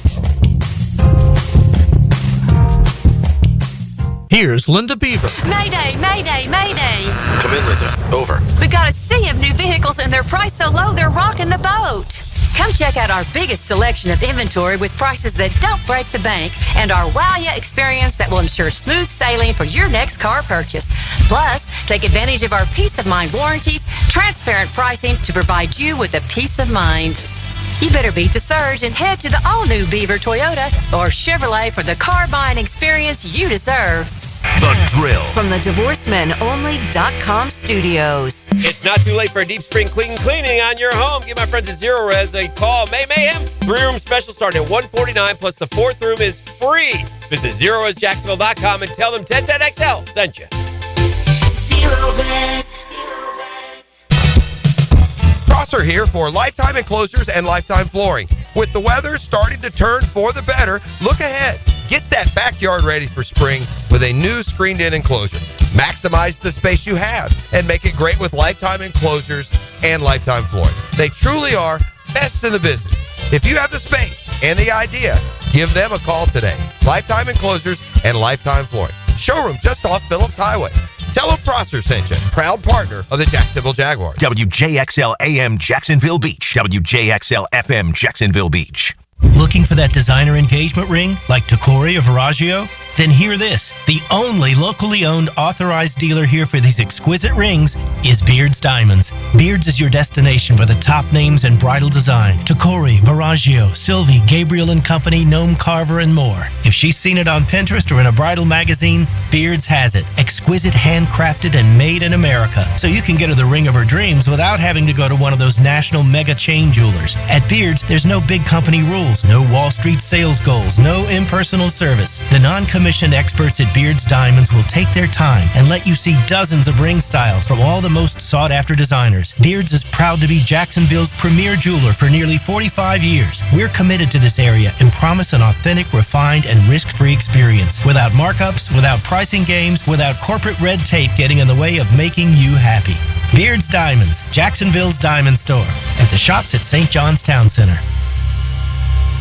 Here's Linda Beaver. Mayday, mayday, mayday. Come in, Linda. Over. We've got a sea of new vehicles and they're priced so low they're rocking the boat. Come check out our biggest selection of inventory with prices that don't break the bank and our wow ya experience that will ensure smooth sailing for your next car purchase. Plus, take advantage of our peace of mind warranties, transparent pricing to provide you with a peace of mind. You better beat the surge and head to the all-new Beaver Toyota or Chevrolet for the car buying experience you deserve. The Drill. From the DivorceMenOnly.com studios. It's not too late for a deep spring cleaning on your home. Give my friends at Zero Res a call. Mayhem. 3-room special starting at $149, plus the 4th room is free. Visit ZeroResJacksonville.com and tell them 1010XL sent you. Zero Res. Prosser here for Lifetime Enclosures and Lifetime Flooring. With the weather starting to turn for the better, look ahead. Get that backyard ready for spring with a new screened-in enclosure. Maximize the space you have and make it great with Lifetime Enclosures and Lifetime Flooring. They truly are best in the business. If you have the space and the idea, give them a call today. Lifetime Enclosures and Lifetime Flooring. Showroom just off Phillips Highway. Tell them Prosser sent you. Proud partner of the Jacksonville Jaguars. WJXL AM Jacksonville Beach. WJXL FM Jacksonville Beach. Looking for that designer engagement ring like Tacori or Verragio? Then hear this. The only locally owned authorized dealer here for these exquisite rings is Beard's Diamonds. Beard's is your destination for the top names in bridal design. Tacori, Verragio, Sylvie, Gabriel & Company, Gnome Carver, and more. If she's seen it on Pinterest or in a bridal magazine, Beard's has it. Exquisite, handcrafted, and made in America. So you can get her the ring of her dreams without having to go to one of those national mega chain jewelers. At Beard's, there's no big company rules, no Wall Street sales goals, no impersonal service. The non-commissioned experts at Beard's Diamonds will take their time and let you see dozens of ring styles from all the most sought-after designers. Beard's is proud to be Jacksonville's premier jeweler for nearly 45 years. We're committed to this area and promise an authentic, refined, and risk-free experience without markups, without pricing games, without corporate red tape getting in the way of making you happy. Beard's Diamonds, Jacksonville's diamond store, at the shops at St. John's Town Center.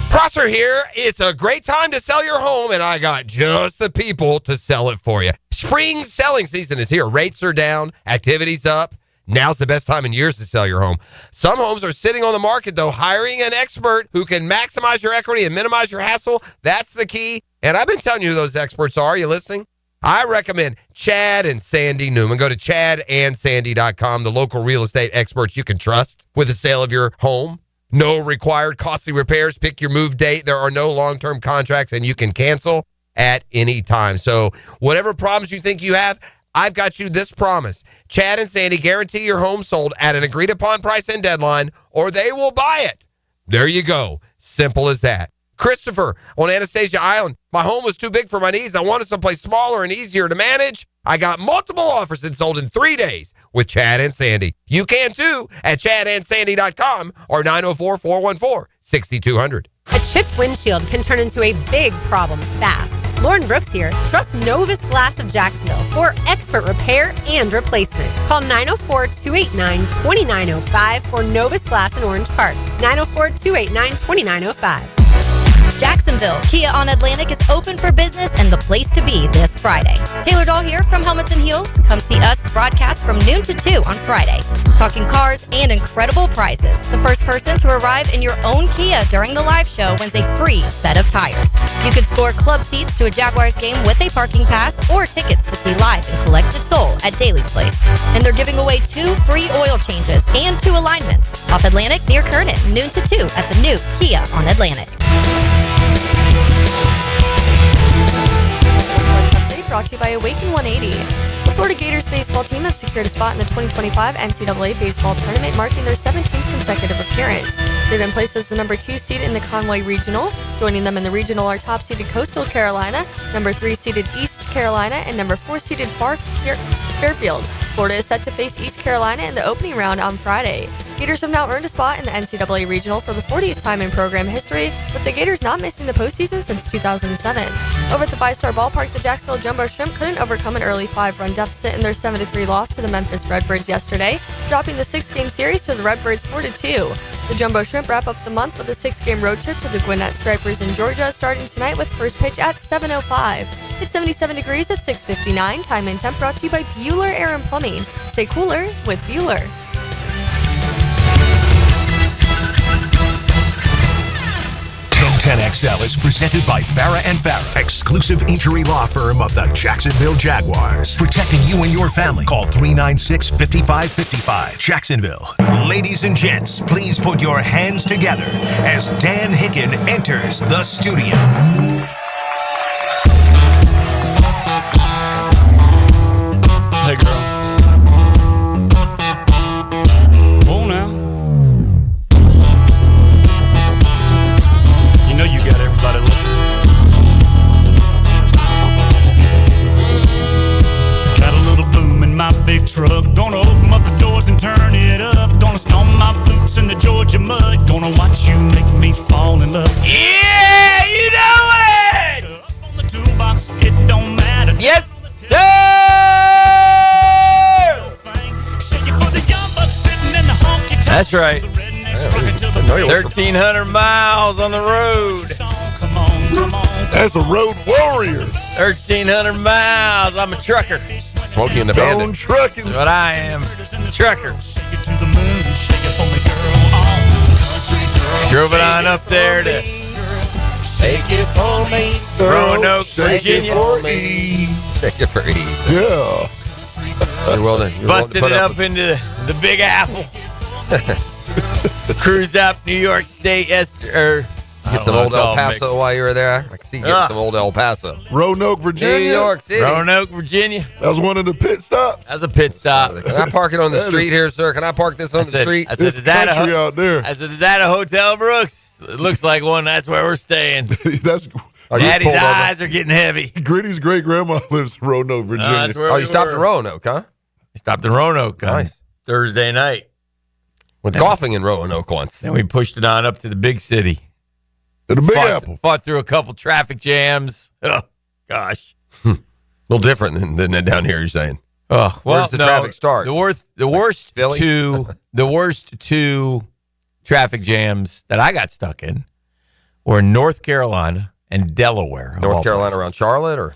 Prosser here. It's a great time to sell your home, and I got just the people to sell it for you. Spring selling season is here. Rates are down, activity's up. Now's the best time in years to sell your home. Some homes are sitting on the market, though. Hiring an expert who can maximize your equity and minimize your hassle, that's the key. And I've been telling you who those experts are. Are you listening? I recommend Chad and Sandy Newman. Go to chadandsandy.com, the local real estate experts you can trust with the sale of your home. No required costly repairs. Pick your move date. There are no long-term contracts, and you can cancel at any time. So whatever problems you think you have, I've got you this promise. Chad and Sandy guarantee your home sold at an agreed-upon price and deadline, or they will buy it. There you go. Simple as that. Christopher on Anastasia Island. My home was too big for my needs. I wanted someplace smaller and easier to manage. I got multiple offers and sold in 3 days with Chad and Sandy. You can too at chadandsandy.com or 904-414-6200. A chipped windshield can turn into a big problem fast. Lauren Brooks here. Trust Novus Glass of Jacksonville for expert repair and replacement. Call 904-289-2905 for Novus Glass in Orange Park. 904-289-2905. Jacksonville, Kia on Atlantic is open for business and the place to be this Friday. Taylor Dahl here from Helmets and Heels. Come see us broadcast from noon to 2 on Friday. Talking cars and incredible prizes. The first person to arrive in your own Kia during the live show wins a free set of tires. You could score club seats to a Jaguars game with a parking pass or tickets to see Live and Collective Soul at Daly's Place. And they're giving away 2 free oil changes and 2 alignments. Off Atlantic near Kernan, noon to 2 at the new Kia on Atlantic. Brought to you by Awaken 180. The Florida Gators baseball team have secured a spot in the 2025 NCAA baseball tournament, marking their 17th consecutive appearance. They've been placed as the number 2 seed in the Conway Regional. Joining them in the regional are top-seeded Coastal Carolina, number 3-seeded East Carolina, and number 4-seeded Fairfield. Florida is set to face East Carolina in the opening round on Friday. Gators have now earned a spot in the NCAA Regional for the 40th time in program history, with the Gators not missing the postseason since 2007. Over at the Five Star Ballpark, the Jacksonville Jumbo Shrimp couldn't overcome an early 5-run deficit in their 7-3 loss to the Memphis Redbirds yesterday, dropping the 6-game series to the Redbirds 4-2. The Jumbo Shrimp wrap up the month with a 6-game road trip to the Gwinnett Stripers in Georgia, starting tonight with first pitch at 7:05. It's 77 degrees at 6:59. Time and temp brought to you by Bueller Air and Plumbing. Stay cooler with Bueller. XL is presented by Farah Farah, exclusive injury law firm of the Jacksonville Jaguars. Protecting you and your family. Call 396-5555. Jacksonville. Ladies and gents, please put your hands together as Dan Hicken enters the studio. Hey, girl. Oh, now. You know you got everybody looking. Got a little boom in my big truck. Gonna open up the doors and turn it up. Gonna stomp my boots in the Georgia mud. Gonna watch you make me fall in love. Yeah, you know it! On the toolbox, it don't matter. Yes, sir! That's right. 1,300 miles on the road. That's a road warrior. 1,300 miles. I'm a trucker. Smokey and the Bandit. Don't trucking. That's what I am. Trucker. Drove it on up there to Shake it for me, Roanoke, Virginia. Shake it for E. Yeah. Busted it up into the Big Apple. Cruised up New York State Get some old El Paso while you were there. I can see you getting some old El Paso. Roanoke, Virginia. New York City. Roanoke, Virginia. That was one of the pit stops. That's a pit stop. Can I park it on the street here, sir? Can I park this on the street? I said, It's country out there. I said, is that a Hotel Brooks? It looks like one. That's where we're staying. That's Daddy's eyes are getting heavy. Gritty's great grandma lives in Roanoke, Virginia. That's where you stopped in Roanoke, huh? We stopped in Roanoke on Thursday night. Went golfing in Roanoke once. Then we pushed it on up to the big city. To the Big Apple. Fought through a couple traffic jams. Oh, gosh. A little different than down here, you're saying. Oh, well, where's the traffic start? The worst two traffic jams that I got stuck in were in North Carolina and Delaware. North Carolina around Charlotte, or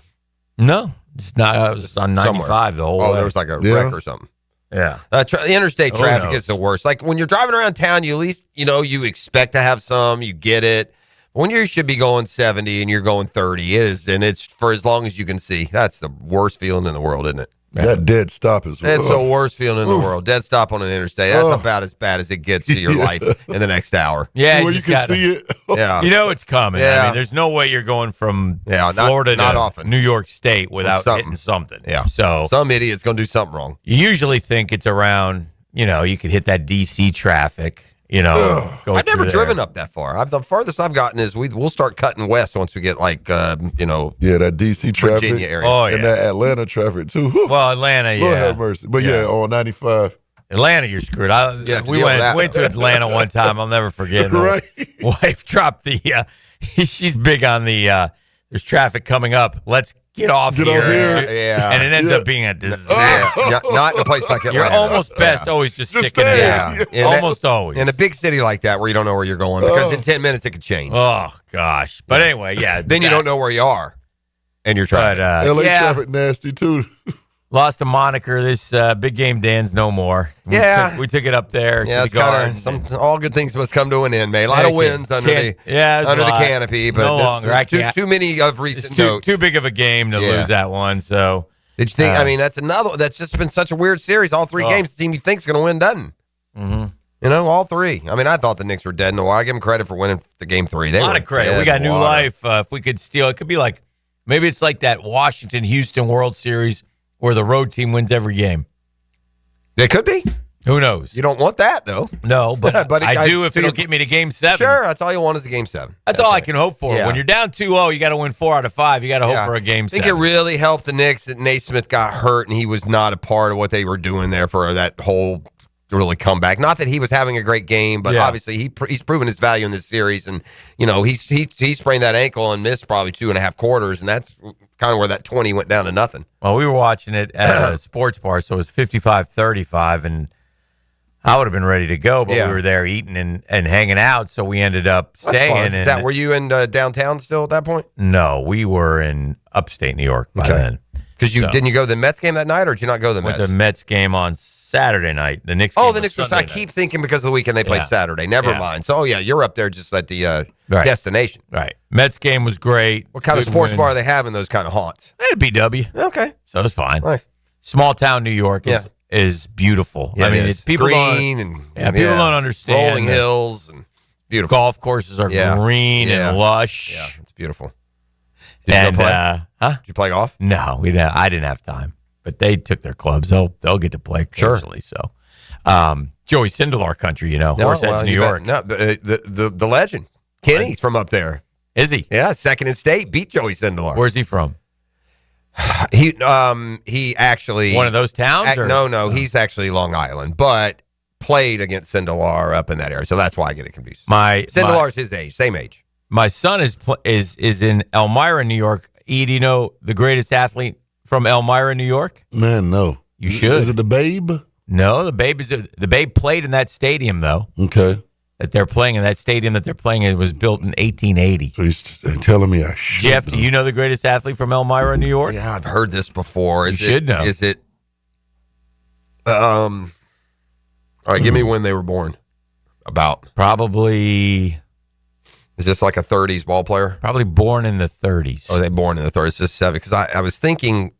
no? Just not. I was on 95 the whole way. There was like a wreck or something. Yeah. The interstate traffic is the worst. Like when you're driving around town, you at least, you expect to have some, you get it. When you should be going 70 and you're going 30, it is, and it's for as long as you can see. That's the worst feeling in the world, isn't it? That dead stop is. It's the worst feeling in the world. Dead stop on an interstate. That's about as bad as it gets to your life in the next hour. Yeah, you can see it. Yeah, you know it's coming. Yeah. I mean, there's no way you're going from not Florida not to often. New York State without hitting something. Yeah. So some idiot's going to do something wrong. You usually think it's around, you could hit that DC traffic, go I've never through driven there. up that far. The farthest I've gotten is we'll start cutting west once we get like, Yeah, that DC traffic. Virginia area. Oh, And yeah. that Atlanta traffic, too. Well, Atlanta, Lord yeah. have mercy. But yeah, on 95. Atlanta, you're screwed. have to We deal with that. went to Atlanta one time. I'll never forget. Right. Wife dropped the. She's big on the. There's traffic coming up. Let's get off Get here. off here. Yeah. And it ends up being a disaster. Not in a place like Atlanta. You're almost best always just sticking stay. it Yeah. out. In Almost always. In a big city like that where you don't know where you're going because in 10 minutes it could change. Oh gosh. But anyway, yeah. Then you don't know where you are and you're trying. But LA yeah, traffic nasty, too. lost a moniker. This big game Dan's no more. We took it up there Yeah, to it's the garden. all good things must come to an end, man. A lot of wins under the canopy, but no longer. I too, can't. too many of recent It's too, notes. too big of a game to lose that one. So Did you think? I mean, that's another. That's just been such a weird series. All three games, the team you think's going to win doesn't. Mm-hmm. All three. I mean, I thought the Knicks were dead in the water. I give them credit for winning the game 3. They a lot were of credit. dead We got in new the water. life. If we could steal, it could be like maybe it's like that Washington-Houston World Series where the road team wins every game. It could be. Who knows? You don't want that though. No, but, But I do if it'll get me to game 7. Sure, that's all you want is a game 7. That's all I can hope for. Yeah. When you're down 2-0, you got to win 4 out of 5. You got to hope for a game I think 7. it really helped the Knicks that Naismith got hurt and he was not a part of what they were doing there for that whole really comeback. Not that he was having a great game, but obviously he's proven his value in this series. And he sprained that ankle and missed probably 2.5 quarters, and that's kind of where that 20 went down to nothing. Well, we were watching it at a sports bar, so it was 55-35, and I would have been ready to go, but we were there eating and hanging out, so we ended up staying. And were you in downtown still at that point? No, we were in upstate New York by then. Because didn't you go to the Mets game that night, or did you not go to the Mets? Went to the Mets game on Saturday night. The Knicks. Oh, game the Knicks. Sunday I night. keep thinking because of the weekend they played Saturday. Never mind. So, you're up there just at the destination. Right. Mets game was great. What kind of sports bar they have in those kind of haunts? They had a BW. Okay. So it was fine. Nice. Small town New York is beautiful. Yeah, I mean, it's people green people don't understand. Rolling hills and beautiful. Golf courses are green and lush. Yeah, it's beautiful. Did you go play? Did you play golf? No, we didn't. I didn't have time, but they took their clubs. They'll get to play occasionally. So, Joey Sindelar country, Horseheads, New York. No, the legend Kenny's from up there. Is he? Yeah, second in state, beat Joey Sindelar. Where's he from? He actually one of those towns. No, he's actually Long Island, but played against Sindelar up in that area, so that's why I get it confused. Sindelar's his age, same age. My son is in Elmira, New York. E, do you know the greatest athlete from Elmira, New York? Man, no. You should. Is it the Babe? No, the Babe played in that stadium though. Okay. That they're playing in that stadium that they're playing in was built in 1880. So he's telling me I should. Jeff, do you know the greatest athlete from Elmira, New York? Yeah, I've heard this before. You should know. Is it? All right, give me when they were born. About probably. Is this like a 30s ball player? Probably born in the 30s. Oh, they born in the 30s. It's just 7 because I was thinking,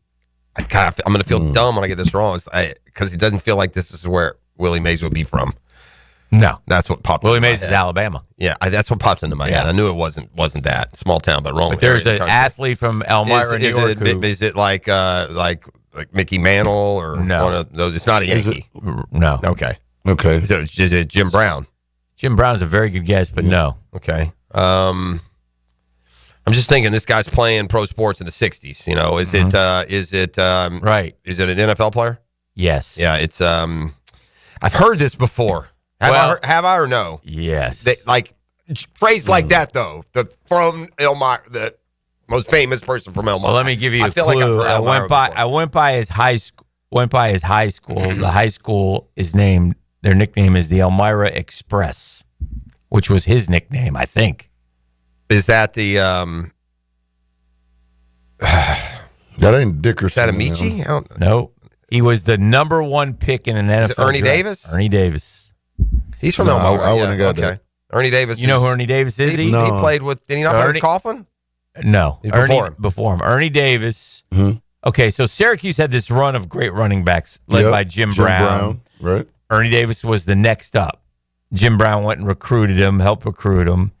I'm going to feel dumb when I get this wrong because it doesn't feel like this is where Willie Mays would be from. No, that's what popped. Willie Mays is Alabama. Yeah, that's what popped into my head. I knew it wasn't that small town, but wrong. But there's an athlete from Elmira, New York. Is it like Mickey Mantle or no? One of those? It's not a Yankee. No. Okay. Is it Jim Brown? Jim Brown's a very good guess, but no. Okay. I'm just thinking this guy's playing pro sports in the 60s. Is it right? Is it an NFL player? Yes. Yeah. It's I've heard this before. Have I or no? Yes. Phrase like that though. From Elmira, the most famous person from Elmira. Well, let me give you a feel clue. like I've heard Elmira I went by his high school. The high school is named. Their nickname is the Elmira Express, which was his nickname, I think. Is that the that ain't Dickerson? Is that Amici? No. He was the number 1 pick in an NFL. Is it Ernie draft. Davis? Ernie Davis. He's from Elmira. I wouldn't have got that. Ernie Davis. You know who Ernie Davis is? He played with. Did he not play with Coughlin? No, Before him. Ernie Davis. Mm-hmm. Okay, so Syracuse had this run of great running backs led by Jim Brown. Right. Ernie Davis was the next up. Jim Brown went and recruited him, helped recruit him.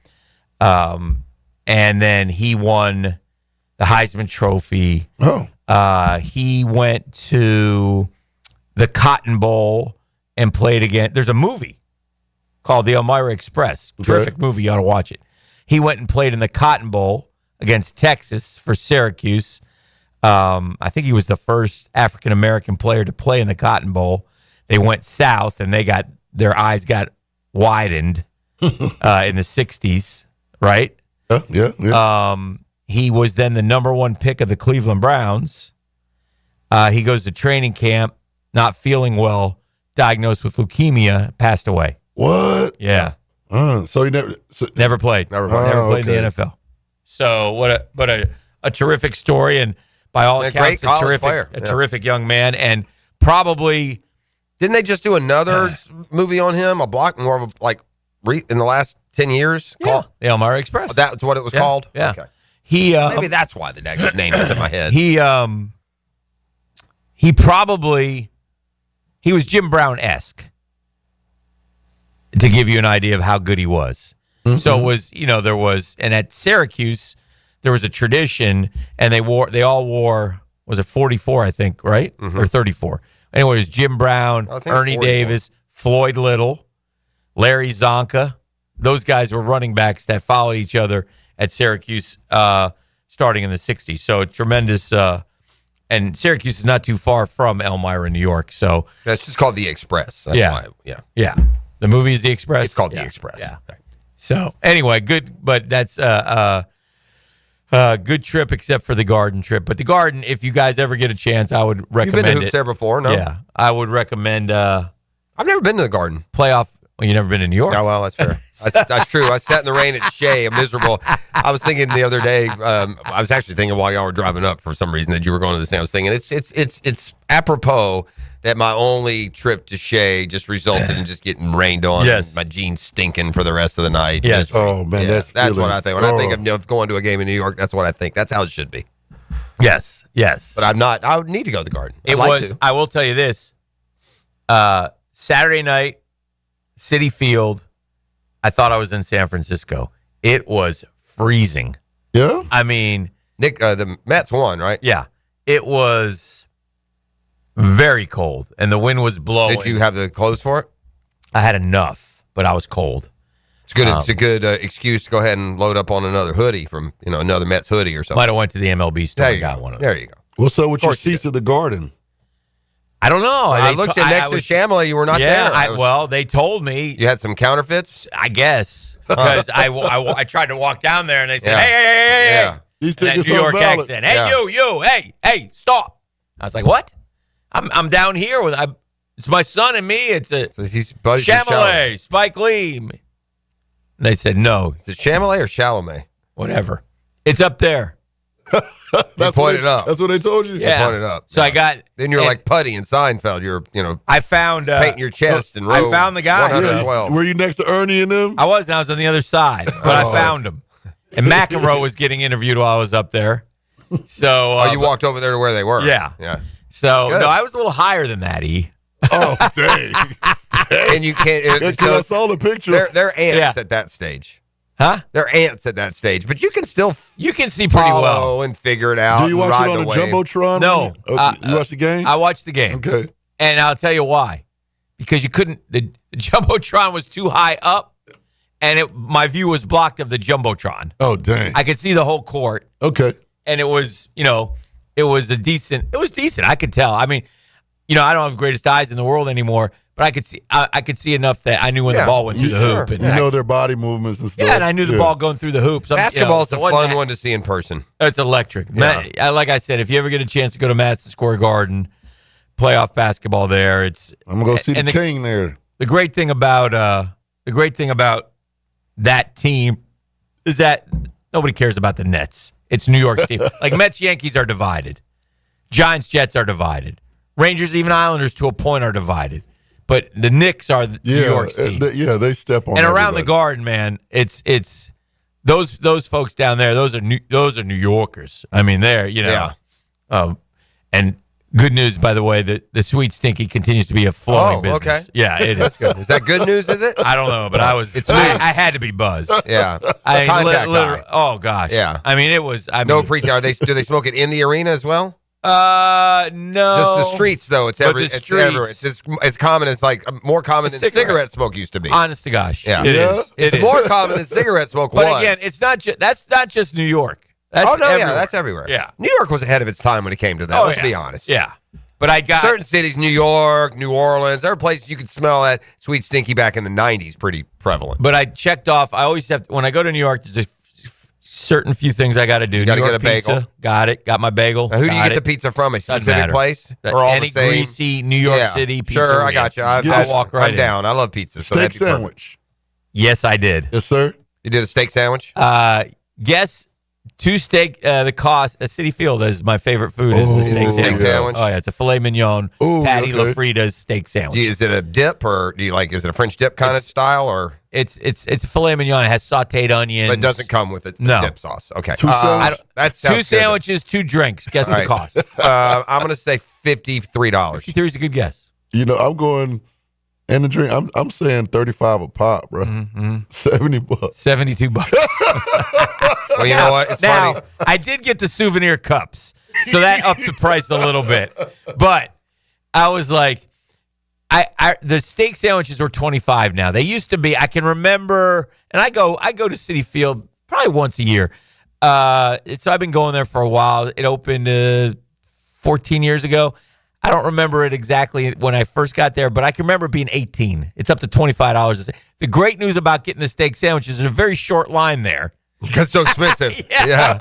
And then he won the Heisman Trophy. He went to the Cotton Bowl and played again. There's a movie called The Elmira Express. Terrific movie. You ought to watch it. He went and played in the Cotton Bowl against Texas for Syracuse. I think he was the first African-American player to play in the Cotton Bowl. They went south, and their eyes got widened in the 60s, right? Yeah. He was then the number 1 pick of the Cleveland Browns. He goes to training camp, not feeling well, diagnosed with leukemia, passed away. What? Yeah. So he never played. Never played in the NFL. So what a terrific story, and by all accounts, a terrific young man, and probably didn't they just do another movie on him? A block more of in the last 10 years? Called The Elmira Express. That's what it was called. Yeah. Okay. Maybe that's why the name is in my head. He was Jim Brown-esque, to give you an idea of how good he was. Mm-hmm. So it was, and at Syracuse, there was a tradition, and they all wore, was it 44, I think, right? Mm-hmm. Or 34. Anyway, it was Jim Brown, Ernie Davis, Floyd Little, Larry Zonka. Those guys were running backs that followed each other at Syracuse starting in the 60s. So tremendous, and Syracuse is not too far from Elmira, New York. So that's just called The Express. That's why, the movie is The Express. It's called The Express. Yeah. So anyway, good, but that's good trip except for the Garden trip. But the Garden, if you guys ever get a chance, I would recommend it. You've been to hoops there before, no? Yeah, I would recommend. I've never been to the Garden. Playoff. Well, you never been to New York? Oh, well, that's fair. That's true. I sat in the rain at Shea. I'm miserable. I was thinking the other day, I was actually thinking while y'all were driving up for some reason that you were going to this thing. I was thinking it's apropos that my only trip to Shea just resulted in just getting rained on. Yes. And my jeans stinking for the rest of the night. Yes. Oh, man, that's what I think. When I think of going to a game in New York, that's what I think. That's how it should be. Yes. But I'm not. I would need to go to the Garden. I will tell you this. Saturday night, Citi Field, I thought I was in San Francisco. It was freezing. Yeah? I mean, Nick, the Mets won, right? Yeah. It was very cold, and the wind was blowing. Did you have the clothes for it? I had enough, but I was cold. It's good. It's a good excuse to go ahead and load up on another hoodie from another Mets hoodie or something. Might have went to the MLB store and got one of them. There you go. What's up with your seats at the Garden? I don't know. I looked at next to Shamley. You were not there. They told me you had some counterfeits. I guess because I tried to walk down there and they said, "Hey, these tickets New York valid. accent. Hey, you, hey, stop." I was like, "What? I'm down here with it's my son and me. It's Chalamet, Spike Lee." And they said, "No, is it Chalamet or Chalamet? Whatever. It's up there." They pointed up. That's what they told you? Yeah. They pointed up. So I got... Then you're like Putty in Seinfeld. You're, I found... painting your chest and row I found the guy. 112. Were you next to Ernie and them? I was on the other side, but I found him. And McEnroe was getting interviewed while I was up there. So... you walked over there to where they were. Yeah. So, Good. no, I was a little higher than that, E. Oh, dang. And you can't... I saw the picture. They're ants at that stage. Huh? They're ants at that stage, but you can still see pretty well and figure it out. Do you watch it on the Jumbotron? No. You watched the game? I watched the game. Okay. And I'll tell you why. Because you couldn't, the Jumbotron was too high up, and my view was blocked of the Jumbotron. Oh, dang. I could see the whole court. Okay. And it was, it was decent. I could tell. I mean, I don't have the greatest eyes in the world anymore, but I could see enough that I knew when the ball went through the hoop. And you know their body movements and stuff. Yeah, and I knew the ball going through the hoops. Basketball's a fun one to see in person. It's electric. Yeah. Like I said, if you ever get a chance to go to Madison Square Garden, playoff basketball there, I'm gonna go see the King there. The great thing about that team is that nobody cares about the Nets. It's New York's team. Like Mets, Yankees are divided. Giants, Jets are divided. Rangers, even Islanders to a point are divided. But the Knicks are New York's team. They step on. And around everybody. the Garden, man, it's those folks down there. Those are New Yorkers. I mean, they're and good news, by the way, that the Sweet Stinky continues to be a flowing business. Okay. Yeah, it is. Is that good news? Is it? I don't know, but I had to be buzzed. Yeah. I mean, Contact literally. high. Oh gosh. Yeah. I mean, it was. No preaching. Do they smoke it in the arena as well? No. Just the streets, though. It's everywhere. streets. It's as common as more common than cigarette smoke used to be. Honest to gosh. Yeah. It is. It's more common than cigarette smoke was. But again, it's not. That's not just New York. That's everywhere. that's everywhere. Yeah. New York was ahead of its time when it came to that. Let's be honest. Yeah. But I got certain cities, New York, New Orleans, there are places you could smell that Sweet Stinky back in the 90s, pretty prevalent. But I checked off. I always have when I go to New York. There's a certain few things I got to do. You got to New get York a bagel. Pizza, got it. Got my bagel. Now, who do you get the pizza from? A specific place? Or all Any the same? greasy New York City pizza. Sure, I got you. I'll walk right I'm down. I love pizza. So Steak sandwich. Yes, I did. Yes, sir. You did a steak sandwich? Guess 2 steak. The cost. City Field is my favorite food. Is the steak sandwich. Oh yeah, it's a filet mignon, Patty LaFrida's steak sandwich. Is it a dip or do you like? Is it a French dip kind of style or? It's a filet mignon. It has sautéed onions. But it doesn't come with the dip sauce. Okay. That sounds 2 sandwiches, 2 drinks. Guess the cost. I'm going to say $53. 53 is a good guess. I'm going, and the drink. I'm saying 35 a pop, bro. Mm-hmm. $70. $72. Well, you know what? It's funny. I did get the souvenir cups, so that upped the price a little bit. But I was like, the steak sandwiches are $25 now. They used to be. I can remember, and I go to Citi Field probably once a year. So I've been going there for a while. It opened 14 years ago. I don't remember it exactly when I first got there, but I can remember it being $18. It's up to $25. The great news about getting the steak sandwiches is there's a very short line there. Because it's so expensive. Yeah.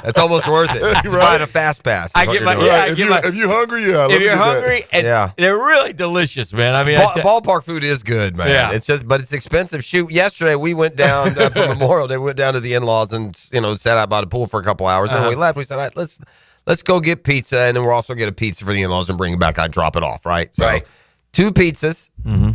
It's almost worth it. It's buying a fast pass. If you're hungry, if you're hungry, and they're really delicious, man. I mean, ballpark food is good, man. Yeah. But it's expensive. Shoot, yesterday we went down for Memorial Day. We went down to the in-laws and sat out by the pool for a couple hours. Then when we left, we said, all right, let's go get pizza, and then we'll also get a pizza for the in-laws and bring it back. I'd drop it off, right? So 2 pizzas. Mm-hmm.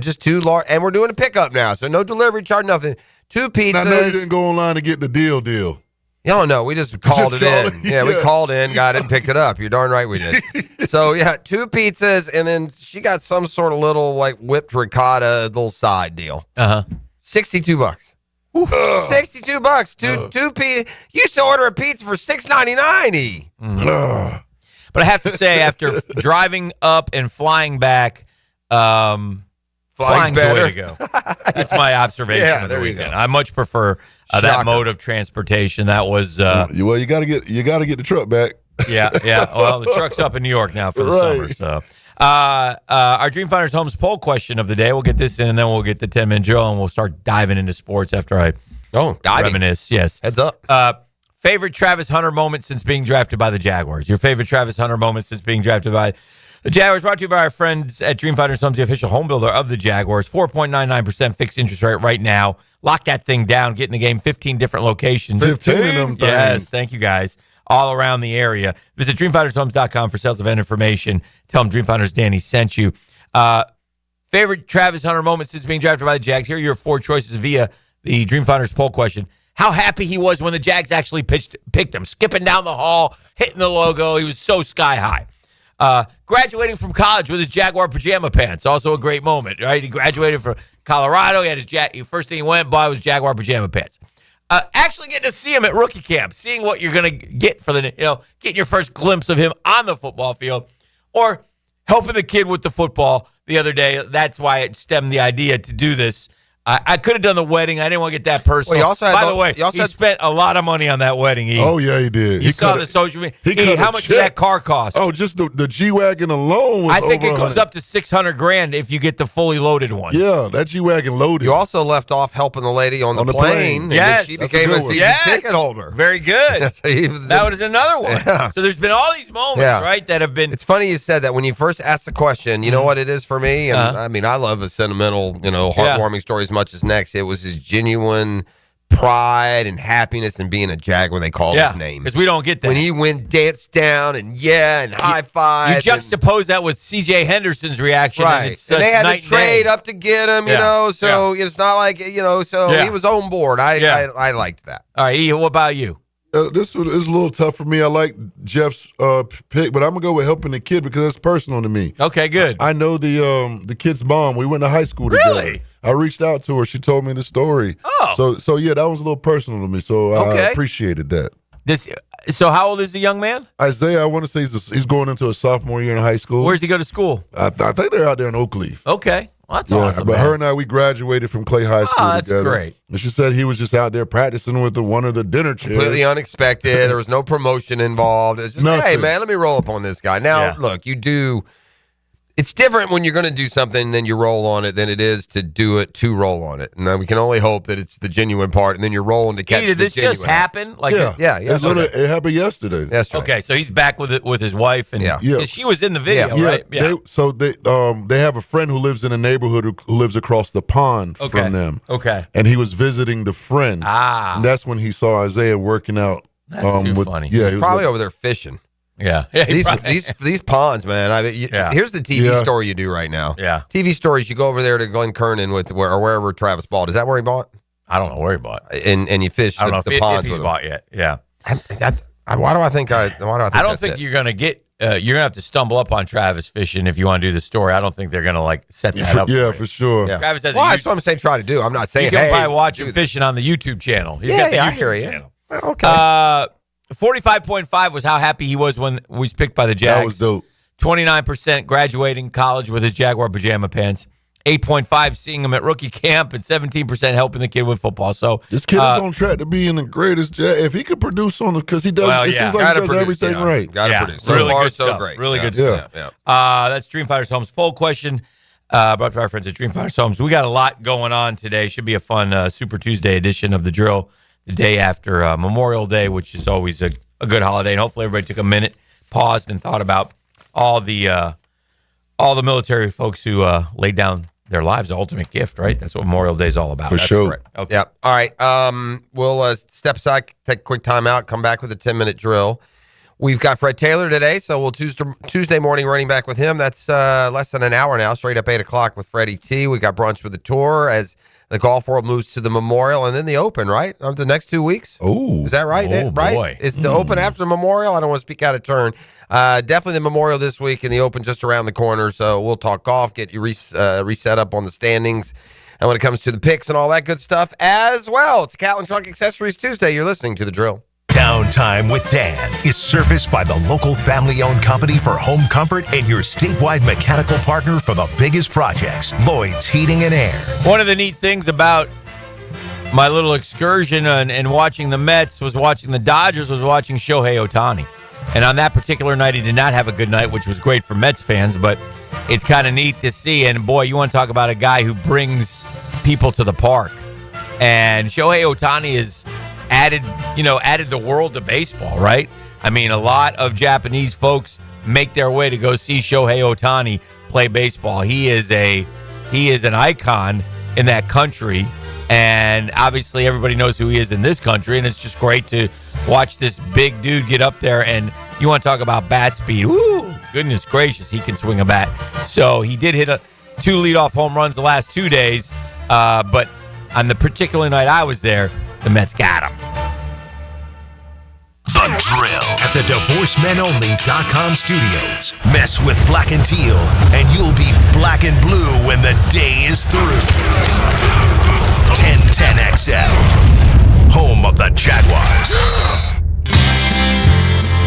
Just 2 large, and we're doing a pickup now, so no delivery charge, nothing. 2 pizzas. I know you didn't go online to get the deal. Oh, no, we just called it in. Yeah, we called in, got it, and picked it up. You're darn right we did. So, 2 pizzas, and then she got some sort of little, whipped ricotta little side deal. $62. $62. Two pizzas. You used to order a pizza for $6.99. But I have to say, after driving up and flying back, flying's the way to go. That's my observation of the weekend. I much prefer that mode of transportation. That was well, you gotta get the truck back. Yeah. Well, the truck's up in New York now for the summer. So our Dreamfinders Homes poll question of the day. We'll get this in, and then we'll get the 10-minute drill, and we'll start diving into sports after I reminisce. Yes, heads up. Favorite Travis Hunter moment since being drafted by the Jaguars. Your favorite Travis Hunter moment since being drafted by the Jaguars, brought to you by our friends at Dreamfinders Homes, the official home builder of the Jaguars. 4.99% fixed interest rate right now. Lock that thing down. Get in the game. 15 different locations. 15 of them things. Yes, thank you guys. All around the area. Visit DreamFindersHomes.com for sales event information. Tell them Dreamfinders Danny sent you. Favorite Travis Hunter moment since being drafted by the Jags. Here are your 4 choices via the Dreamfinders poll question. How happy he was when the Jags actually picked him. Skipping down the hall, hitting the logo. He was so sky high. Graduating from college with his Jaguar pajama pants. Also a great moment, right? He graduated from Colorado. He had his first thing he went and bought was Jaguar pajama pants. Actually getting to see him at rookie camp, seeing what you're going to get for getting your first glimpse of him on the football field, or helping the kid with the football the other day. That's why it stemmed the idea to do this. I could have done the wedding. I didn't want to get that personal. Well, by the way, he spent a lot of money on that wedding. Oh, yeah, he did. You saw the social media. How much did that car cost? Oh, just the G-Wagon alone was I think over it goes up to $600,000 if you get the fully loaded one. Yeah, that G-Wagon loaded. You also left off helping the lady on the plane. Yes. She became a season ticket holder. Very good. That was another one. Yeah. So there's been all these moments, right, that have been. It's funny you said that when you first asked the question. You know what it is for me? And I mean, I love a sentimental, heartwarming story as much as next. It was his genuine pride and happiness in being a Jaguar. They call his name because we don't get that. When he went dance down and high five. You juxtapose that with C.J. Henderson's reaction, right? And it's and they had night to trade up to get him, you know. So it's not like he was on board. I liked that. All right, E, what about you? This is a little tough for me. I like Jeff's pick, but I'm gonna go with helping the kid because it's personal to me. Okay, good. I know the kid's mom. We went to high school together. Really? I reached out to her. She told me the story. Oh, so yeah, that was a little personal to me. So I appreciated that. So how old is the young man? Isaiah, I want to say he's going into a sophomore year in high school. Where's he go to school? I think they're out there in Oakleaf. Okay. Well, that's awesome. But man. her and I, we graduated from Clay High School that's together. great. And she said he was just out there practicing with one of the dinner chairs. Completely unexpected. There was no promotion involved. It's just, hey, man, let me roll up on this guy. Now, look, you do. It's different when you're going to do something, then you roll on it, than it is to do it to roll on it. And then we can only hope that it's the genuine part, and then you're rolling to catch the Did this just happen? Like, it happened yesterday. That's right. Okay, so he's back with his wife, and 'cause she was in the video, right? Yeah. They have a friend who lives in a neighborhood who lives across the pond from them. Okay. And he was visiting the friend. And that's when he saw Isaiah working out. That's too funny. Yeah, he was probably over there fishing. Yeah. These ponds, man. Here's the TV story you do right now. Yeah. TV stories, you go over there to Glen Kernan or wherever Travis bought. Is that where he bought? I don't know where he bought. And you fish I don't know the if ponds he's with bought yet. Yeah. Why do I think I don't think you're gonna get. You're gonna have to stumble up on Travis fishing if you want to do the story. I don't think they're gonna set that up. Yeah, for sure. Yeah. Travis has. That's what I'm saying. Try to do. I'm not saying. You can hey, probably watch him fishing on the YouTube channel. He's got the I YouTube hear you. channel. Okay. 45.5 was how happy he was when we was picked by the Jags. That was dope. 29% graduating college with his Jaguar pajama pants. 8.5 seeing him at rookie camp, and 17% helping the kid with football. So this kid is on track to being the greatest. If he could produce on it, because he does, it seems like he does everything right. Got to produce. So really far, good so stuff. great. Really good stuff. Yeah. That's Dreamfighters Homes poll question. Brought to our friends at Dreamfighters Homes. We got a lot going on today. Should be a fun Super Tuesday edition of the drill. The day after Memorial Day, which is always a good holiday, and hopefully everybody took a minute, paused, and thought about all the military folks who laid down their lives, the ultimate gift, right? That's what Memorial Day is all about. That's sure. Correct. Okay. Yep. All right. We'll step aside, take a quick time out, come back with a 10-minute drill. We've got Fred Taylor today, so we'll Tuesday morning running back with him. That's less than an hour now, straight up 8 o'clock with Freddie T. We got brunch with the tour as the golf world moves to the Memorial and then the Open, right? Of the next 2 weeks. Oh, is that right? Oh, right? boy. It's the Open after Memorial. I don't want to speak out of turn. Definitely the Memorial this week and the Open just around the corner. So we'll talk golf, get you reset up on the standings, and when it comes to the picks and all that good stuff as well. It's Catlin Trunk Accessories Tuesday. You're listening to The Drill. Downtime with Dan is serviced by the local family-owned company for home comfort and your statewide mechanical partner for the biggest projects, Lloyd's Heating and Air. One of the neat things about my little excursion and watching the Mets was watching the Dodgers, was watching Shohei Ohtani. And on that particular night, he did not have a good night, which was great for Mets fans, but it's kind of neat to see. And boy, you want to talk about a guy who brings people to the park. And Shohei Ohtani is added the world to baseball, right? I mean, a lot of Japanese folks make their way to go see Shohei Ohtani play baseball. He is an icon in that country, and obviously everybody knows who he is in this country, and it's just great to watch this big dude get up there. And you want to talk about bat speed. Woo! Goodness gracious, he can swing a bat. So he did hit 2 leadoff home runs the last 2 days, but on the particular night I was there, the Mets got him. The Drill at the DivorceMenOnly.com studios. Mess with black and teal, and you'll be black and blue when the day is through. 1010XL, home of the Jaguars.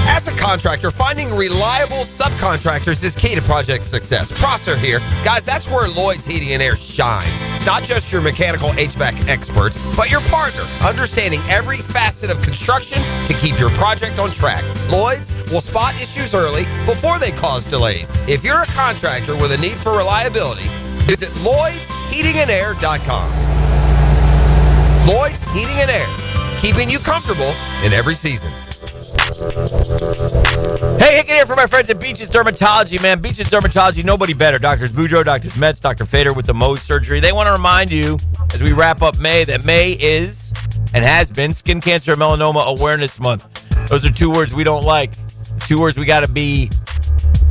As a contractor, finding reliable subcontractors is key to project success. Prosser here. Guys, that's where Lloyd's Heating and Air shines. Not just your mechanical HVAC experts, but your partner, understanding every facet of construction to keep your project on track. Lloyd's will spot issues early before they cause delays. If you're a contractor with a need for reliability, visit LloydsHeatingandAir.com. Lloyd's Heating and Air, keeping you comfortable in every season. Hey, Hicken here from my friends at Beaches Dermatology, man. Beaches Dermatology, nobody better. Doctors Boudreaux, Doctors Metz, Dr. Fader with the Mohs surgery. They want to remind you, as we wrap up May, that May is and has been Skin Cancer and Melanoma Awareness Month. Those are 2 words we don't like. 2 words we got to be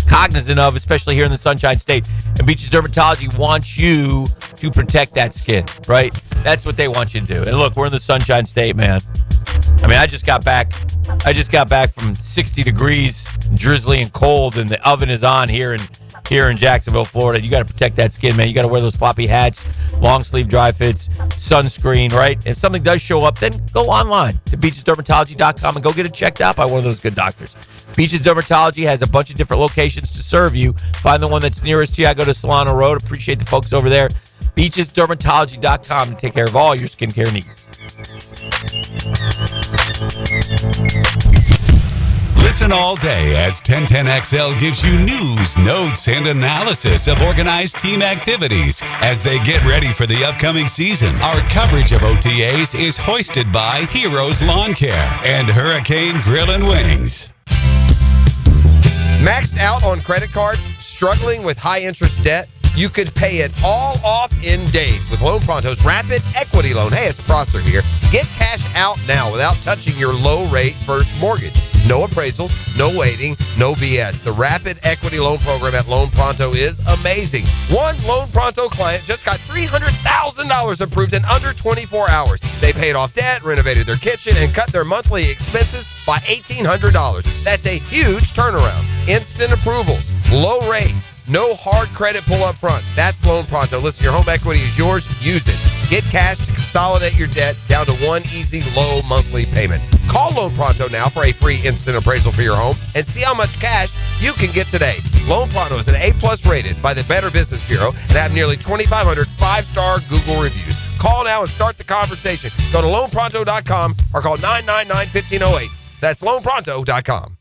cognizant of, especially here in the Sunshine State. And Beaches Dermatology wants you to protect that skin, right? That's what they want you to do. And look, we're in the Sunshine State, man. I mean, I just got back from 60 degrees, drizzly and cold, and the oven is on here in Jacksonville, Florida. You got to protect that skin, man. You got to wear those floppy hats, long sleeve dry fits, sunscreen, right? If something does show up, then go online to beachesdermatology.com and go get it checked out by one of those good doctors. Beaches Dermatology has a bunch of different locations to serve you. Find the one that's nearest to you. I go to Solano Road. Appreciate the folks over there. beachesdermatology.com to take care of all your skincare needs. Listen all day as 1010XL gives you news, notes, and analysis of organized team activities as they get ready for the upcoming season. Our coverage of OTAs is hoisted by Heroes Lawn Care and Hurricane Grill and Wings. Maxed out on credit cards, struggling with high interest debt? You could pay it all off in days with Loan Pronto's Rapid Equity Loan. Hey, it's Prosser here. Get cash out now without touching your low-rate first mortgage. No appraisals, no waiting, no BS. The Rapid Equity Loan Program at Loan Pronto is amazing. One Loan Pronto client just got $300,000 approved in under 24 hours. They paid off debt, renovated their kitchen, and cut their monthly expenses by $1,800. That's a huge turnaround. Instant approvals, low rates, no hard credit pull up front. That's Loan Pronto. Listen, your home equity is yours. Use it. Get cash to consolidate your debt down to one easy, low monthly payment. Call Loan Pronto now for a free instant appraisal for your home and see how much cash you can get today. Loan Pronto is an A+ rated by the Better Business Bureau and have nearly 2,500 5-star Google reviews. Call now and start the conversation. Go to loanpronto.com or call 999-1508. That's loanpronto.com.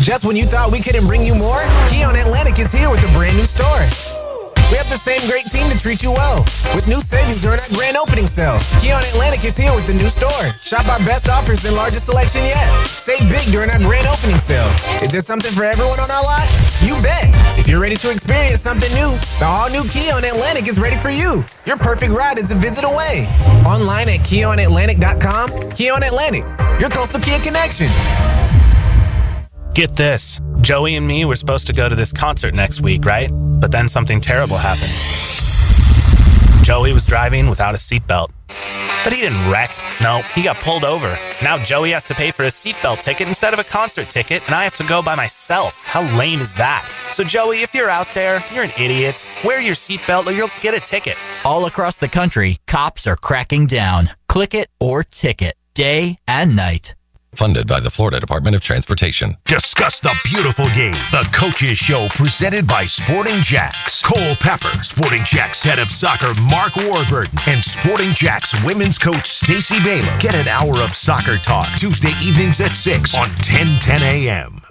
Just when you thought we couldn't bring you more, Keon Atlantic is here with a brand new store. We have the same great team to treat you well. With new savings during our grand opening sale. Keon Atlantic is here with the new store. Shop our best offers and largest selection yet. Save big during our grand opening sale. Is there something for everyone on our lot? You bet. If you're ready to experience something new, the all-new Keon Atlantic is ready for you. Your perfect ride is a visit away. Online at KeonAtlantic.com. Keon Atlantic, your coastal Kia connection. Get this. Joey and me were supposed to go to this concert next week, right? But then something terrible happened. Joey was driving without a seatbelt. But he didn't wreck. No, he got pulled over. Now Joey has to pay for a seatbelt ticket instead of a concert ticket, and I have to go by myself. How lame is that? So Joey, if you're out there, you're an idiot. Wear your seatbelt or you'll get a ticket. All across the country, cops are cracking down. Click it or ticket, day and night. Funded by the Florida Department of Transportation. Discuss the beautiful game. The Coaches Show presented by Sporting Jacks. Cole Pepper, Sporting Jacks head of soccer Mark Warburton, and Sporting Jacks women's coach Stacey Baylor. Get an hour of soccer talk Tuesday evenings at 6 on 1010 a.m.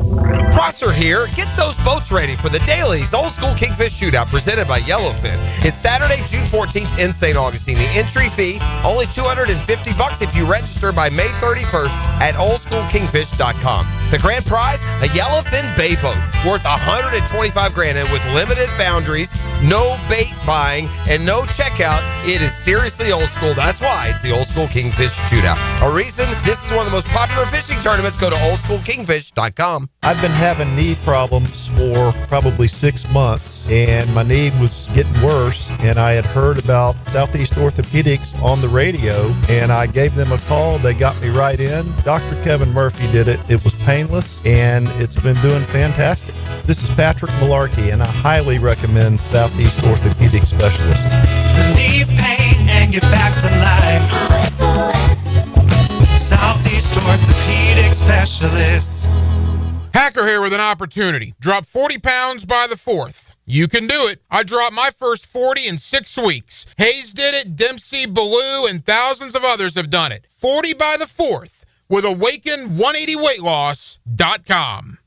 Prosser here. Get those boats ready for the Dailies Old School Kingfish Shootout presented by Yellowfin. It's Saturday, June 14th in St. Augustine. The entry fee, only $250 if you register by May 31st at oldschoolkingfish.com. The grand prize, a Yellowfin Bay boat worth $125,000 and with limited boundaries, no bait buying, and no checkout. It is seriously old school. That's why it's the Old School Kingfish Shootout. A reason this is one of the most popular fishing tournaments. Go to oldschoolkingfish.com. I've been having knee problems for probably 6 months, and my knee was getting worse, and I had heard about Southeast Orthopedics on the radio, and I gave them a call. They got me right in. Dr. Kevin Murphy did it. It was painless, and it's been doing fantastic. This is Patrick Malarkey, and I highly recommend Southeast Orthopedic Specialists. Relieve pain and get back to life. Southeast Orthopedic Specialists. Hacker here with an opportunity. Drop 40 pounds by the 4th. You can do it. I dropped my first 40 in 6 weeks. Hayes did it, Dempsey, Ballou, and thousands of others have done it. 40 by the 4th with Awaken180weightloss.com.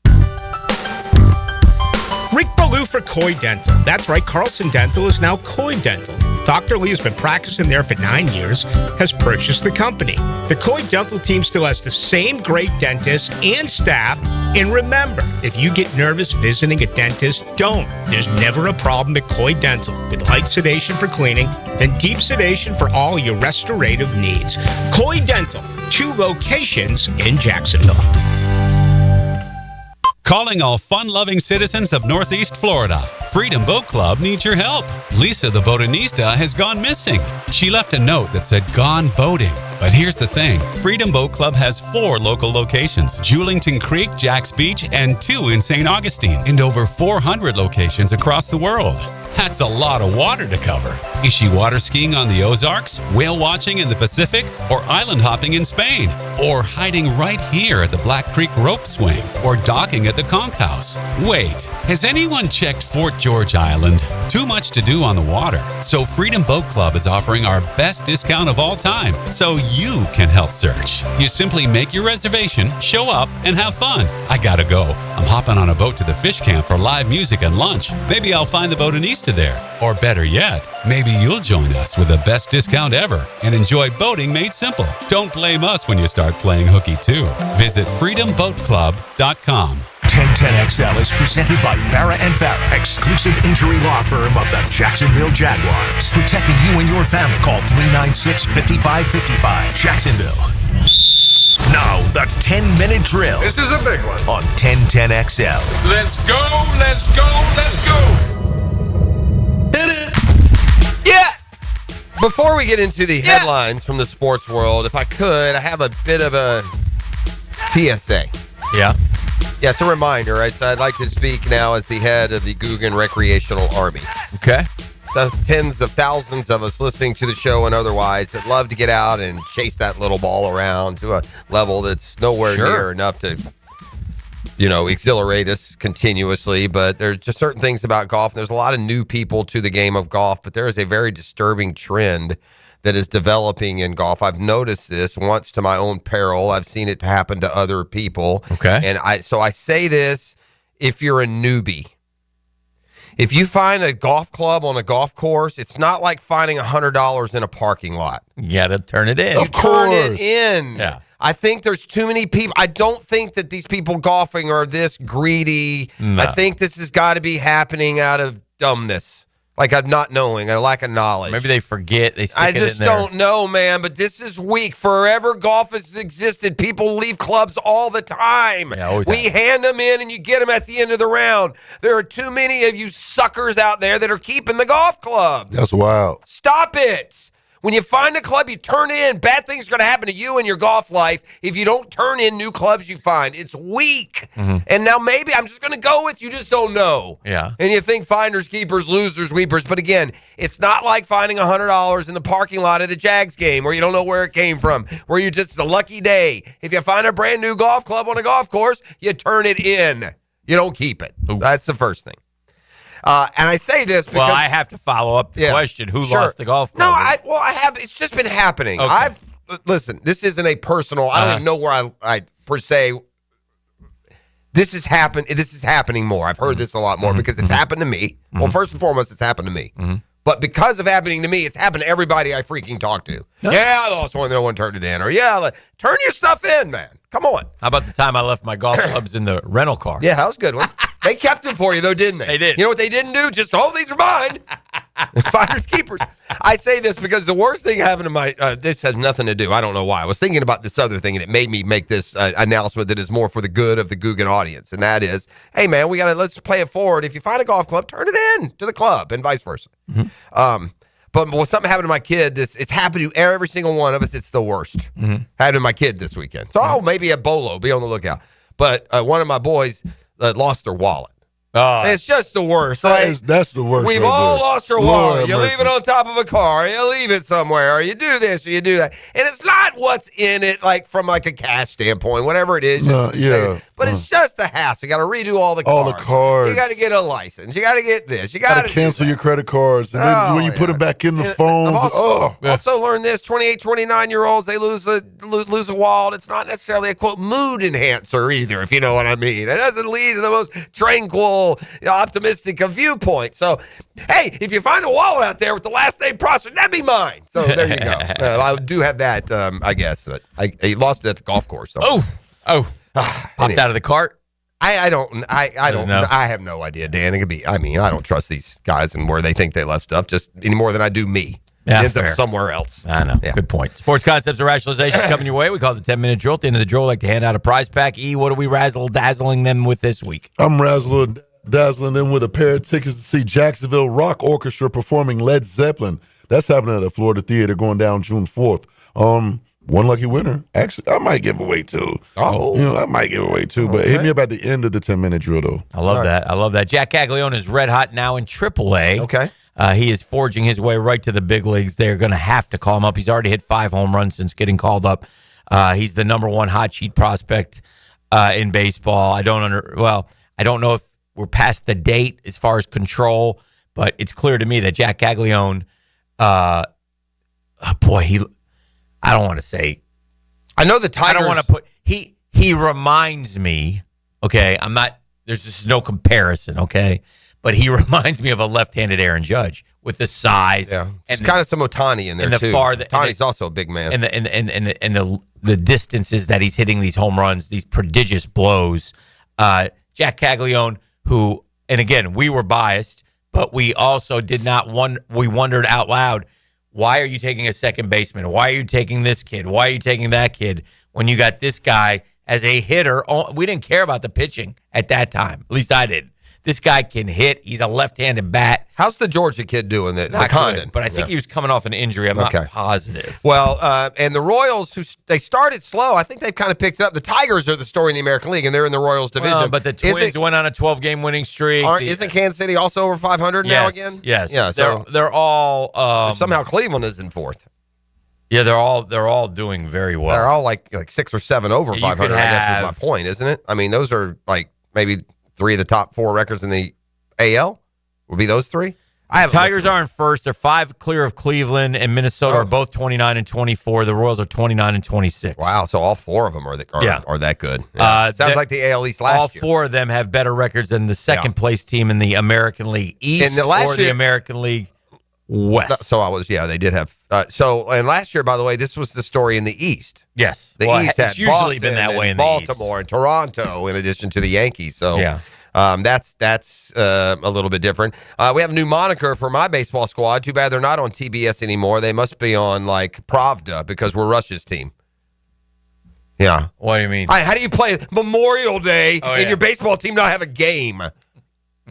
Rick Ballou for Coy Dental. That's right, Carlson Dental is now Coy Dental. Dr. Lee has been practicing there for 9 years, has purchased the company. The Coy Dental team still has the same great dentists and staff, And remember, if you get nervous visiting a dentist, don't. There's never a problem at Coy Dental with light sedation for cleaning and deep sedation for all your restorative needs. Coy Dental, 2 locations in Jacksonville. Calling all fun-loving citizens of Northeast Florida. Freedom Boat Club needs your help. Lisa the Botanista has gone missing. She left a note that said gone boating. But here's the thing. Freedom Boat Club has 4 local locations. Julington Creek, Jack's Beach, and 2 in St. Augustine. And over 400 locations across the world. That's a lot of water to cover. Is she water skiing on the Ozarks, whale watching in the Pacific, or island hopping in Spain? Or hiding right here at the Black Creek Rope Swing? Or docking at the Conch House? Wait, has anyone checked Fort George Island? Too much to do on the water. So Freedom Boat Club is offering our best discount of all time, so you can help search. You simply make your reservation, show up, and have fun. I gotta go. I'm hopping on a boat to the fish camp for live music and lunch. Maybe I'll find the Botanista there. Or better yet, maybe you'll join us with the best discount ever and enjoy boating made simple. Don't blame us when you start playing hooky too. Visit freedomboatclub.com. 1010XL is presented by Farah Farah, exclusive injury law firm of the Jacksonville Jaguars. Protecting you and your family. Call 396-5555. Jacksonville. Now, the 10-minute drill. This is a big one. On 1010XL. Let's go, let's go, let's go. Hit it. Yeah. Before we get into the headlines from the sports world, if I could, I have a bit of a PSA. Yeah. Yeah, it's a reminder, right? So I'd like to speak now as the head of the Guggen Recreational Army. Okay. The tens of thousands of us listening to the show and otherwise that love to get out and chase that little ball around to a level that's nowhere near enough to, exhilarate us continuously. But there's just certain things about golf. There's a lot of new people to the game of golf, but there is a very disturbing trend that is developing in golf. I've noticed this once to my own peril. I've seen it happen to other people. Okay. And I say this, if you're a newbie, if you find a golf club on a golf course, it's not like finding $100 in a parking lot. You got to turn it in. You turn it in. Yeah. I think there's too many people. I don't think that these people golfing are this greedy. No. I think this has got to be happening out of dumbness. Like I'm not knowing, a lack of knowledge. Maybe they forget. They stick I it in just there. don't know, man. But this is weak. Forever golf has existed. People leave clubs all the time. Yeah, always we hand them in and you get them at the end of the round. There are too many of you suckers out there that are keeping the golf club. That's wild. Stop it. When you find a club, you turn it in. Bad things are going to happen to you in your golf life if you don't turn in new clubs you find. It's weak. Mm-hmm. And now maybe I'm just going to go with you just don't know. Yeah. And you think finders, keepers, losers, weepers. But again, it's not like finding $100 in the parking lot at a Jags game where you don't know where it came from, where you just a lucky day. If you find a brand new golf club on a golf course, you turn it in. You don't keep it. Ooh. That's the first thing. And I say this because... Well, I have to follow up the question. Who lost the golf club? No, I have. It's just been happening. Okay. Listen, this isn't a personal... I don't even know where I per se... This is happening more. I've heard this a lot more because it's happened to me. Well, first and foremost, it's happened to me. But because of happening to me, it's happened to everybody I freaking talk to. Yeah, I lost one. No one turned it in. Or turn your stuff in, man. Come on. How about the time I left my golf clubs in the rental car? Yeah, that was a good one. They kept them for you, though, didn't they? They did. You know what they didn't do? Just, these are mine. Finders keepers. I say this because the worst thing happened to my, this has nothing to do. I don't know why. I was thinking about this other thing, and it made me make this announcement that is more for the good of the Guggen audience. And that is, hey, man, let's play it forward. If you find a golf club, turn it in to the club and vice versa. But when something happened to my kid, it's happened to every single one of us. It's the worst. Happened to my kid this weekend. So, maybe a bolo. Be on the lookout. But one of my boys lost their wallet. Oh, it's just the worst, right? That's the worst. We've right all there. lost our Lord wallet. have You mercy. leave it on top of a car. You leave it somewhere, or you do this, or you do that. And it's not what's in it, from a cash standpoint, whatever it is. No, yeah. But it's just the hassle. You got to redo all the cards. All the cards. You got to get a license. You got to get this. You got Gotta cancel your credit cards, and then when you put them back in the phones, also learned this: 28, 29-year-olds, they lose a wallet. It's not necessarily a quote mood enhancer either, if you know what I mean. It doesn't lead to the most tranquil, optimistic of viewpoint. So, hey, if you find a wallet out there with the last name Prosser, that'd be mine. So there you go. I do have that, I guess. I lost it at the golf course. So. Popped out of the cart? I don't. I have no idea, Dan. It could be. I mean, I don't trust these guys and where they think they left stuff just any more than I do me. Yeah, it ends fair. up somewhere else. I know. Yeah. Good point. Sports concepts and rationalizations coming your way. We call it the 10-minute drill. At the end of the drill, I like to hand out a prize pack. E, what are we razzle-dazzling them with this week? I'm razzle-dazzling them with a pair of tickets to see Jacksonville Rock Orchestra performing Led Zeppelin. That's happening at the Florida Theater going down June 4th. One lucky winner. Actually, I might give away two. I might give away two, but hit me up at the end of the 10-minute drill, though. I love that. I love that. Jack Caglione is red hot now in AAA. Okay. He is forging his way right to the big leagues. They're going to have to call him up. He's already hit 5 home runs since getting called up. He's the number 1 hot sheet prospect in baseball. I don't know if we're past the date as far as control, but it's clear to me that Jack Caglione, I don't want to say. I know the Tigers. I don't want to put. He reminds me. Okay, I'm not. There's just no comparison. Okay, but he reminds me of a left-handed Aaron Judge with the size. Yeah, and kind of some Otani in there too. Otani's also a big man. And the distances that he's hitting these home runs, these prodigious blows. Jack Caglione, who, and again, we were biased, but we also did not. We wondered out loud. Why are you taking a second baseman? Why are you taking this kid? Why are you taking that kid when you got this guy as a hitter? We didn't care about the pitching at that time. At least I didn't. This guy can hit. He's a left-handed bat. How's the Georgia kid doing? The Condon, but I think he was coming off an injury. I'm not positive. Well, and the Royals, they started slow. I think they've kind of picked it up. The Tigers are the story in the American League, and they're in the Royals division. Well, but the Twins went on a 12-game winning streak. Isn't Kansas City also over 500 now again? Yes. Yeah. So they're all somehow Cleveland is in 4th. Yeah, they're all doing very well. They're all like 6 or 7 over 500. I guess is my point, isn't it? I mean, those are like maybe 3 of the top 4 records in the AL. Would be those 3. Tigers are in first. They're 5 clear of Cleveland, and Minnesota are both 29 and 24. The Royals are 29 and 26. Wow, so all 4 of them are that good. Yeah. Sounds like the AL East last year. All 4 of them have better records than the second place team in the American League East the American League West. So they did have. And last year, by the way, this was the story in the East. Yes, the East had usually Boston been that way in Baltimore and Toronto, in addition to the Yankees. So yeah. That's a little bit different. We have a new moniker for my baseball squad. Too bad they're not on TBS anymore. They must be on like Pravda because we're Russia's team. Yeah. What do you mean? How do you play Memorial Day and your baseball team not have a game?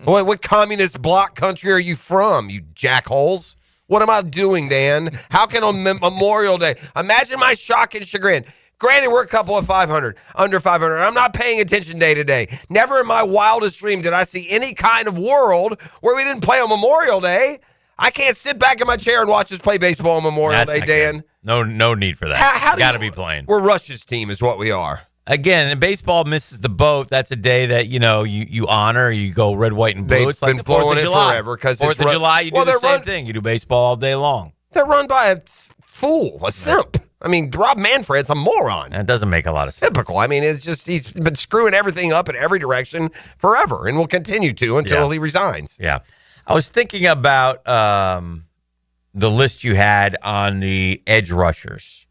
What communist bloc country are you from, you jackholes? What am I doing, Dan? How can on Memorial Day? Imagine my shock and chagrin. Granted, we're a couple of 500, under 500. I'm not paying attention day to day. Never in my wildest dream did I see any kind of world where we didn't play on Memorial Day. I can't sit back in my chair and watch us play baseball on Memorial Day, Dan. No need for that. You got to be playing. We're Russia's team is what we are. Again, baseball misses the boat. That's a day that, you honor. You go red, white, and blue. It's like the 4th of July. Forever 4th of July, you do the same thing. You do baseball all day long. They're run by a fool, a simp. I mean, Rob Manfred's a moron. That doesn't make a lot of sense. Typical. I mean, it's just he's been screwing everything up in every direction forever and will continue to until he resigns. Yeah. I was thinking about the list you had on the edge rushers.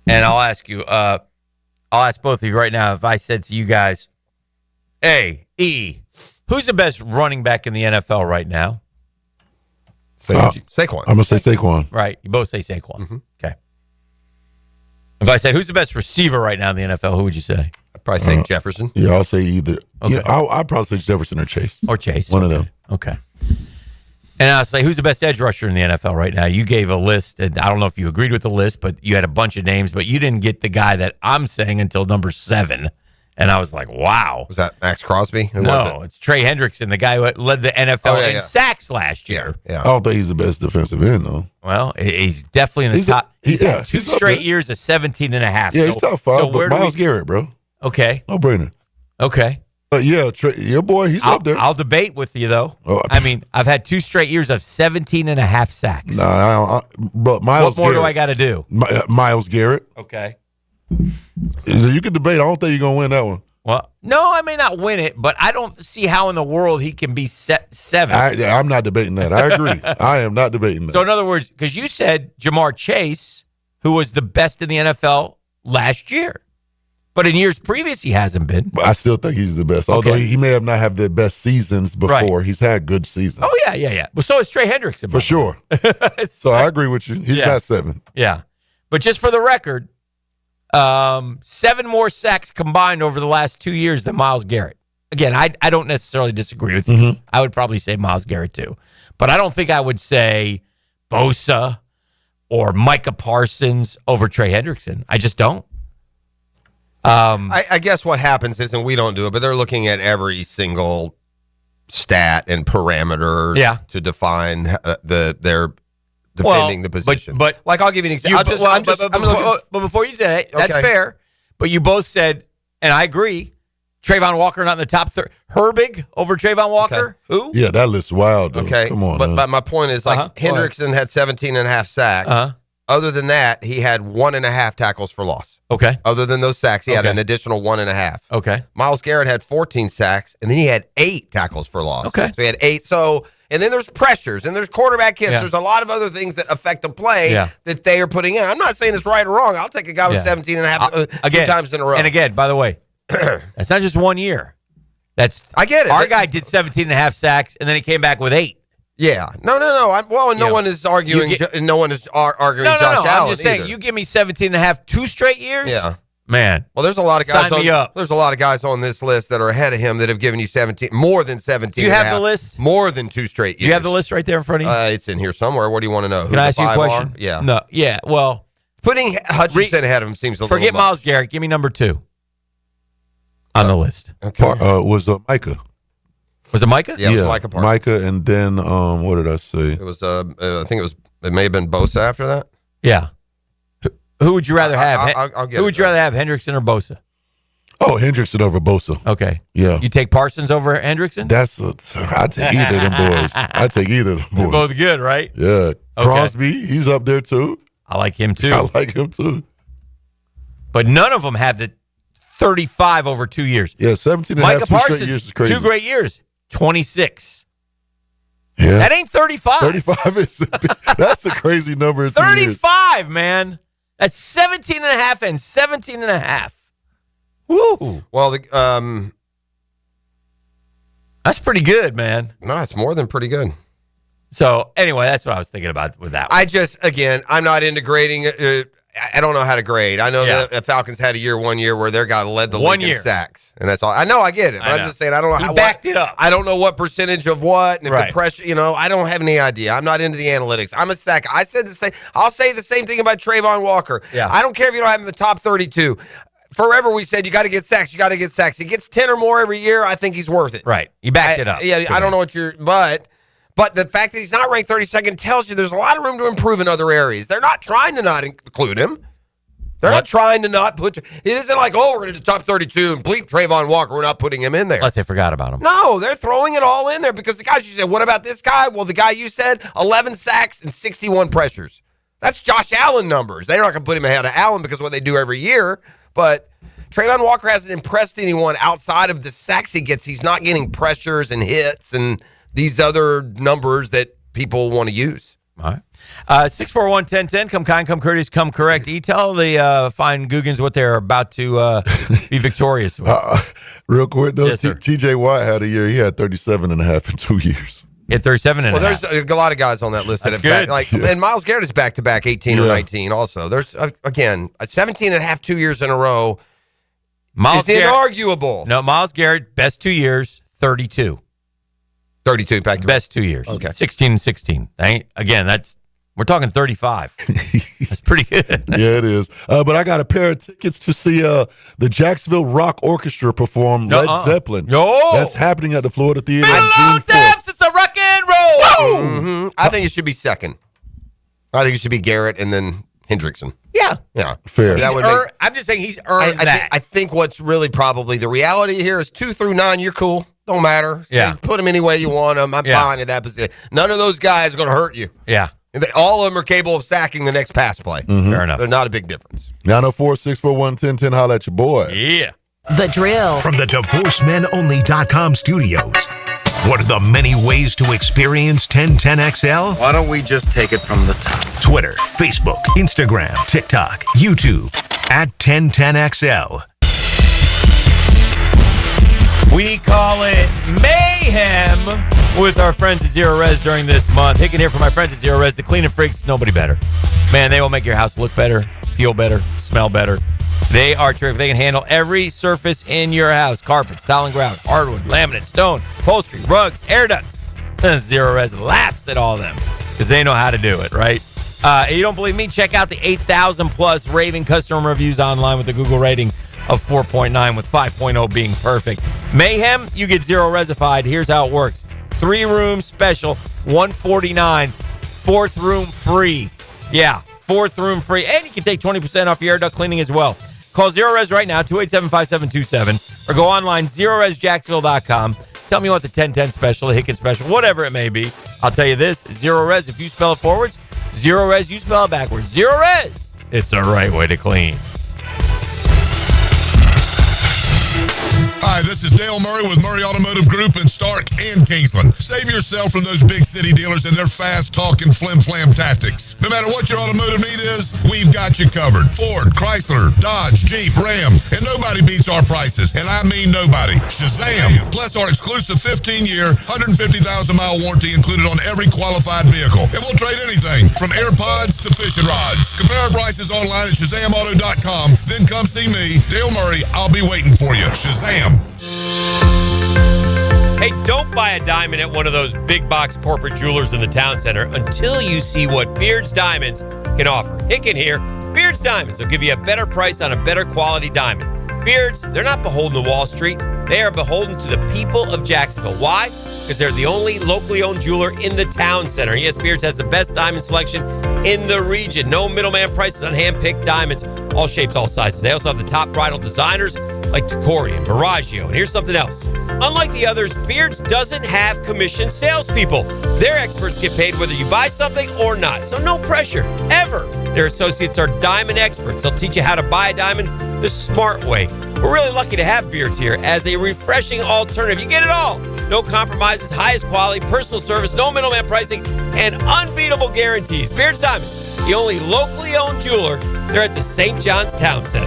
And I'll ask you, I'll ask both of you right now, if I said to you guys, A, E, who's the best running back in the NFL right now? Saquon. I'm going to say Saquon. Right. You both say Saquon. Mm-hmm. Okay. If I say, who's the best receiver right now in the NFL, who would you say? I'd probably say Jefferson. Yeah, I'll say either. Okay. I'd probably say Jefferson or Chase. One of them. Okay. And I'll say, who's the best edge rusher in the NFL right now? You gave a list, and I don't know if you agreed with the list, but you had a bunch of names, but you didn't get the guy that I'm saying until number 7. And I was like, wow. Was that Max Crosby? Who no, was it? It's Trey Hendrickson, the guy who led the NFL in sacks last year. Yeah. I don't think he's the best defensive end, though. Well, he's definitely in the top. He's had 2 straight years of 17 and a half. Yeah, he's top 5, but Myles Garrett, bro. Okay. No-brainer. Okay. But yeah, your boy, he's up there. I'll debate with you, though. I mean, I've had 2 straight years of 17 and a half sacks. But Myles What more Garrett, do I got to do? Myles Garrett. Okay. You can debate. I don't think you're going to win that one. Well, no, I may not win it, but I don't see how in the world he can be 7. I'm not debating that. I agree. I am not debating that. So, in other words, because you said Jamar Chase, who was the best in the NFL last year. But in years previous, he hasn't been. But I still think he's the best. Although he may have not had the best seasons before. He's had good seasons. Oh, yeah. Well, so is Trey Hendrickson. For sure. So I agree with you. He's not 7. Yeah. But just for the record, 7 more sacks combined over the last 2 years than Myles Garrett. Again, I don't necessarily disagree with you. I would probably say Myles Garrett too. But I don't think I would say Bosa or Micah Parsons over Trey Hendrickson. I just don't. I guess what happens is, and we don't do it, but they're looking at every single stat and parameter to define their defending the position. But like, I'll give you an example. But before you say it, that's fair. But you both said, and I agree, Trayvon Walker not in the top 30. Herbig over Trayvon Walker? Who? Yeah, that list's wild, though. Okay. Come on. But my point is, like, Hendrickson had 17.5 sacks. Other than that, he had 1.5 tackles for loss. Okay. Other than those sacks, he had an additional 1.5. Okay. Myles Garrett had 14 sacks, and then he had 8 tackles for loss. Okay. So he had 8. So, and then there's pressures, and there's quarterback hits. There's a lot of other things that affect the play that they are putting in. I'm not saying it's right or wrong. I'll take a guy with 17.5 2 times in a row. And again, by the way, that's not just 1 year. I get it. Our guy did 17.5 sacks, and then he came back with 8. Yeah. No. No one is arguing. No one is arguing Josh Allen. I'm just saying, either. you give me 17.5 2 straight years? Yeah. Man. Well, there's a lot of guys. Sign me up. There's a lot of guys on this list that are ahead of him that have given you 17, more than 17. Do you have the list? More than 2 straight years. Do you have the list right there in front of you? It's in here somewhere. What do you want to know? Can I ask you a question? Yeah. No. Yeah. Well, putting Hutchinson ahead of him seems a little. Forget Myles Garrett. Give me number 2 on the list. Okay. Was Micah. Was it Micah? Yeah, it was Micah Parsons. Micah, and then what did I say? It was. I think it may have been Bosa after that. Yeah. Who would you rather have? I'll get Who would you rather have, Hendrickson or Bosa? Oh, Hendrickson over Bosa. Okay. Yeah. You take Parsons over Hendrickson? I take either of them boys. I take either of them boys. They're both good, right? Yeah. Okay. Crosby, he's up there too. I like him too. I like him too. But none of them have the 35 over 2 years. Yeah, 17 and Micah a half, 2 Parsons, straight years is crazy. 2 great years. 26. Yeah. That ain't 35. 35 is that's a crazy number. 35, man. That's 17 and a half and 17 and a half. Woo. Well, that's pretty good, man. No, it's more than pretty good. So, anyway, that's what I was thinking about with that one. I just, again, I'm not into grading. I don't know how to grade. I know that the Falcons had 1 year where their guy led the league in sacks, and that's all. I know, I get it, but I'm just saying I don't know how. He backed it up. I don't know what percentage of what, and if the pressure. I don't have any idea. I'm not into the analytics. I'm a sack. I said the same. I'll say the same thing about Trayvon Walker. Yeah. I don't care if you don't have him in the top 32. Forever we said you got to get sacks. You got to get sacks. He gets 10 or more every year. I think he's worth it. Right. You backed it up. Yeah. I don't know what you're, but the fact that he's not ranked 32nd tells you there's a lot of room to improve in other areas. They're not trying to not include him. They're not trying to not put. It isn't like, we're going to the top 32 and bleep Trayvon Walker. We're not putting him in there. Unless they forgot about him. No, they're throwing it all in there because the guys you said, what about this guy? Well, the guy you said, 11 sacks and 61 pressures. That's Josh Allen numbers. They're not going to put him ahead of Allen because of what they do every year. But Trayvon Walker hasn't impressed anyone outside of the sacks he gets. He's not getting pressures and hits and these other numbers that people want to use. All right. 641-1010. Come kind, come courteous, come correct. Tell the fine Googans what they're about to be victorious with. Real quick, though, Yes, sir. TJ Watt had a year. He had 37 and a half in 2 years. Yeah, 37 and Well, a half. there's a lot of guys on that list that That's have good. and Myles Garrett is back-to-back 18 or 19 also. There's, again, 17 and a half 2 years in a row is inarguable. No, Myles Garrett, best 2 years, 32. 32 back to best 2 years. Okay. 16 and 16. We're talking 35. That's pretty good. Yeah, it is. But I got a pair of tickets to see the Jacksonville Rock Orchestra perform Led Zeppelin. That's happening at the Florida Theater on June 4th. It's a rock and roll. Mm-hmm. I think it should be second. I think it should be Garrett and then Hendrickson. Yeah. Yeah. Fair. I'm just saying he's earned that. I think what's really probably the reality here is 2 through 9, you're cool. Don't matter. Yeah. So put them any way you want them. I'm fine at that position. None of those guys are going to hurt you. Yeah. All of them are capable of sacking the next pass play. Fair enough. They're not a big difference. 904-641-1010. Holla at your boy. Yeah. The Drill. From the DivorceMenOnly.com studios. What are the many ways to experience 1010XL? Why don't we just take it from the top? Twitter, Facebook, Instagram, TikTok, YouTube at 1010XL. We call it mayhem with our friends at Zero Res during this month. Hicken here for my friends at Zero Res, the cleaning freaks, nobody better. Man, they will make your house look better, feel better, smell better. They are terrific. They can handle every surface in your house. Carpets, tile and grout, hardwood, laminate, stone, upholstery, rugs, air ducts. Zero Res laughs at all of them because they know how to do it, right? You don't believe me? Check out the 8,000 plus raving customer reviews online with a Google rating of 4.9 with 5.0 being perfect. Mayhem, you get Zero Resified. Here's how it works. 3-room special, $149. 4th room free. Yeah, 4th room free. And you can take 20% off your air duct cleaning as well. Call Zero Res right now, 287-5727, or go online, ZeroResJacksonville.com. Tell me what the 1010 special, the Hicken special, whatever it may be. I'll tell you this, Zero Res, if you spell it forwards, Zero Res, you spell it backwards. Zero Res, it's the right way to clean. Hi, this is Dale Murray with Murray Automotive Group in Stark and Kingsland. Save yourself from those big city dealers and their fast-talking flim-flam tactics. No matter what your automotive need is, we've got you covered. Ford, Chrysler, Dodge, Jeep, Ram, and nobody beats our prices, and I mean nobody. Shazam! Plus our exclusive 15-year, 150,000-mile warranty included on every qualified vehicle. And we'll trade anything from AirPods to fishing rods. Compare our prices online at ShazamAuto.com. Then come see me, Dale Murray. I'll be waiting for you. Shazam! Hey, don't buy a diamond at one of those big box corporate jewelers in the town center until you see what Beard's Diamonds can offer. Hicken here. Beard's Diamonds will give you a better price on a better quality diamond. Beards, they're not beholden to Wall Street. They are beholden to the people of Jacksonville. Why? Because they're the only locally owned jeweler in the town center. Yes, Beards has the best diamond selection in the region. No middleman prices on hand-picked diamonds. All shapes, all sizes. They also have the top bridal designers like Tacori and Verragio. And here's something else. Unlike the others, Beards doesn't have commissioned salespeople. Their experts get paid whether you buy something or not. So no pressure, ever. Their associates are diamond experts. They'll teach you how to buy a diamond the smart way. We're really lucky to have Beards here as a refreshing alternative. You get it all. No compromises, highest quality, personal service, no middleman pricing, and unbeatable guarantees. Beards Diamonds, the only locally owned jeweler. They're at the St. John's Town Center.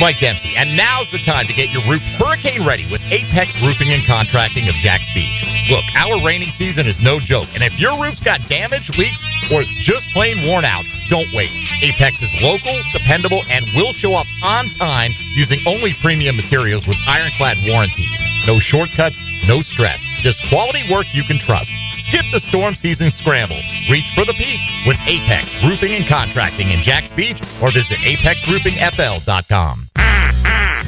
Mike Dempsey, and now's the time to get your roof hurricane ready with Apex Roofing and Contracting of Jacks Beach. Look, our rainy season is no joke, and if your roof's got damage, leaks, or it's just plain worn out, don't wait. Apex is local, dependable, and will show up on time using only premium materials with ironclad warranties. No shortcuts, no stress, just quality work you can trust. Skip the storm season scramble. Reach for the peak with Apex Roofing and Contracting in Jacks Beach or visit apexroofingfl.com.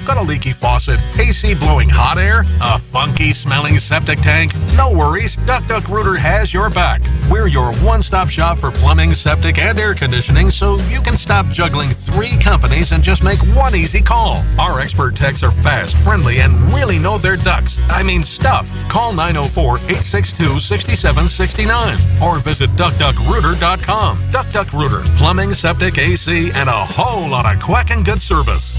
Got a leaky faucet, AC blowing hot air, a funky smelling septic tank? No worries, Duck Rooter has your back. We're your one-stop shop for plumbing, septic, and air conditioning, so you can stop juggling 3 companies and just make one easy call. Our expert techs are fast, friendly, and really know their ducks. I mean stuff. Call 904-862-6769 or visit duckduckrooter.com. Duck Rooter, plumbing, septic, AC, and a whole lot of quacking good service.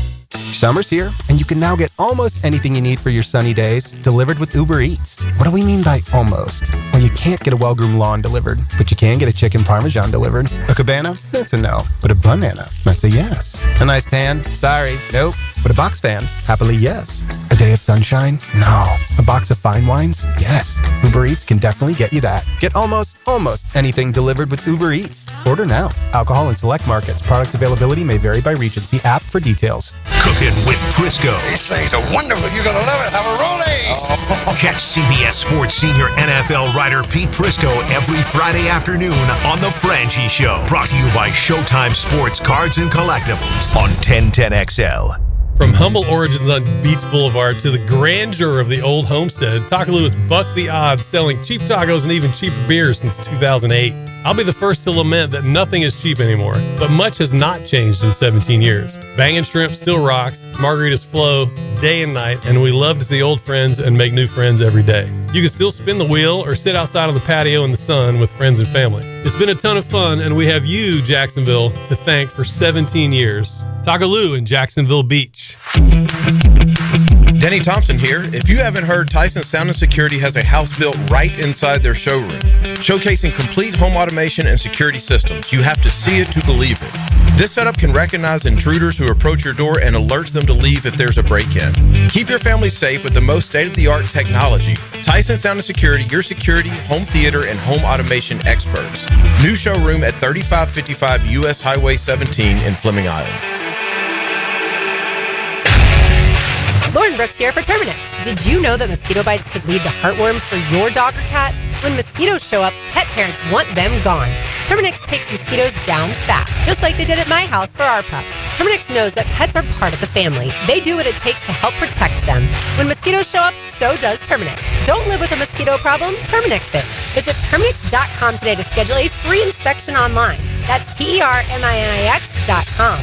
Summer's here, and you can now get almost anything you need for your sunny days delivered with Uber Eats. What do we mean by almost? Well, you can't get a well-groomed lawn delivered, but you can get a chicken parmesan delivered. A cabana? That's a no. But a banana? That's a yes. A nice tan? Sorry, nope. But a box fan? Happily yes. A day of sunshine? No. A box of fine wines? Yes. Uber Eats can definitely get you that. Get almost anything delivered with Uber Eats. Order now. Alcohol in select markets. Product availability may vary by region. See app for details. Cooking with Crisco. These things are wonderful. You're going to love it. Have a rolling. Catch CBS Sports senior NFL writer Pete Prisco every Friday afternoon on The Franchi Show. Brought to you by Showtime Sports Cards and Collectibles on 1010XL. From humble origins on Beach Boulevard to the grandeur of the old homestead, Taco Lou has bucked the odds, selling cheap tacos and even cheaper beers since 2008. I'll be the first to lament that nothing is cheap anymore, but much has not changed in 17 years. Bangin' Shrimp still rocks, margaritas flow day and night, and we love to see old friends and make new friends every day. You can still spin the wheel or sit outside on the patio in the sun with friends and family. It's been a ton of fun, and we have you, Jacksonville, to thank for 17 years. Taco Lou in Jacksonville Beach. Denny Thompson here. If you haven't heard, Tyson Sound & Security has a house built right inside their showroom, showcasing complete home automation and security systems. You have to see it to believe it. This setup can recognize intruders who approach your door and alerts them to leave if there's a break-in. Keep your family safe with the most state-of-the-art technology. Tyson Sound and Security, your security, home theater, and home automation experts. New showroom at 3555 U.S. Highway 17 in Fleming Island. Lauren Brooks here for Terminix. Did you know that mosquito bites could lead to heartworm for your dog or cat? When mosquitoes show up, pet parents want them gone. Terminix takes mosquitoes down fast, just like they did at my house for our pup. Terminix knows that pets are part of the family. They do what it takes to help protect them. When mosquitoes show up, so does Terminix. Don't live with a mosquito problem, Terminix it. Visit Terminix.com today to schedule a free inspection online. That's TERMINIX.com.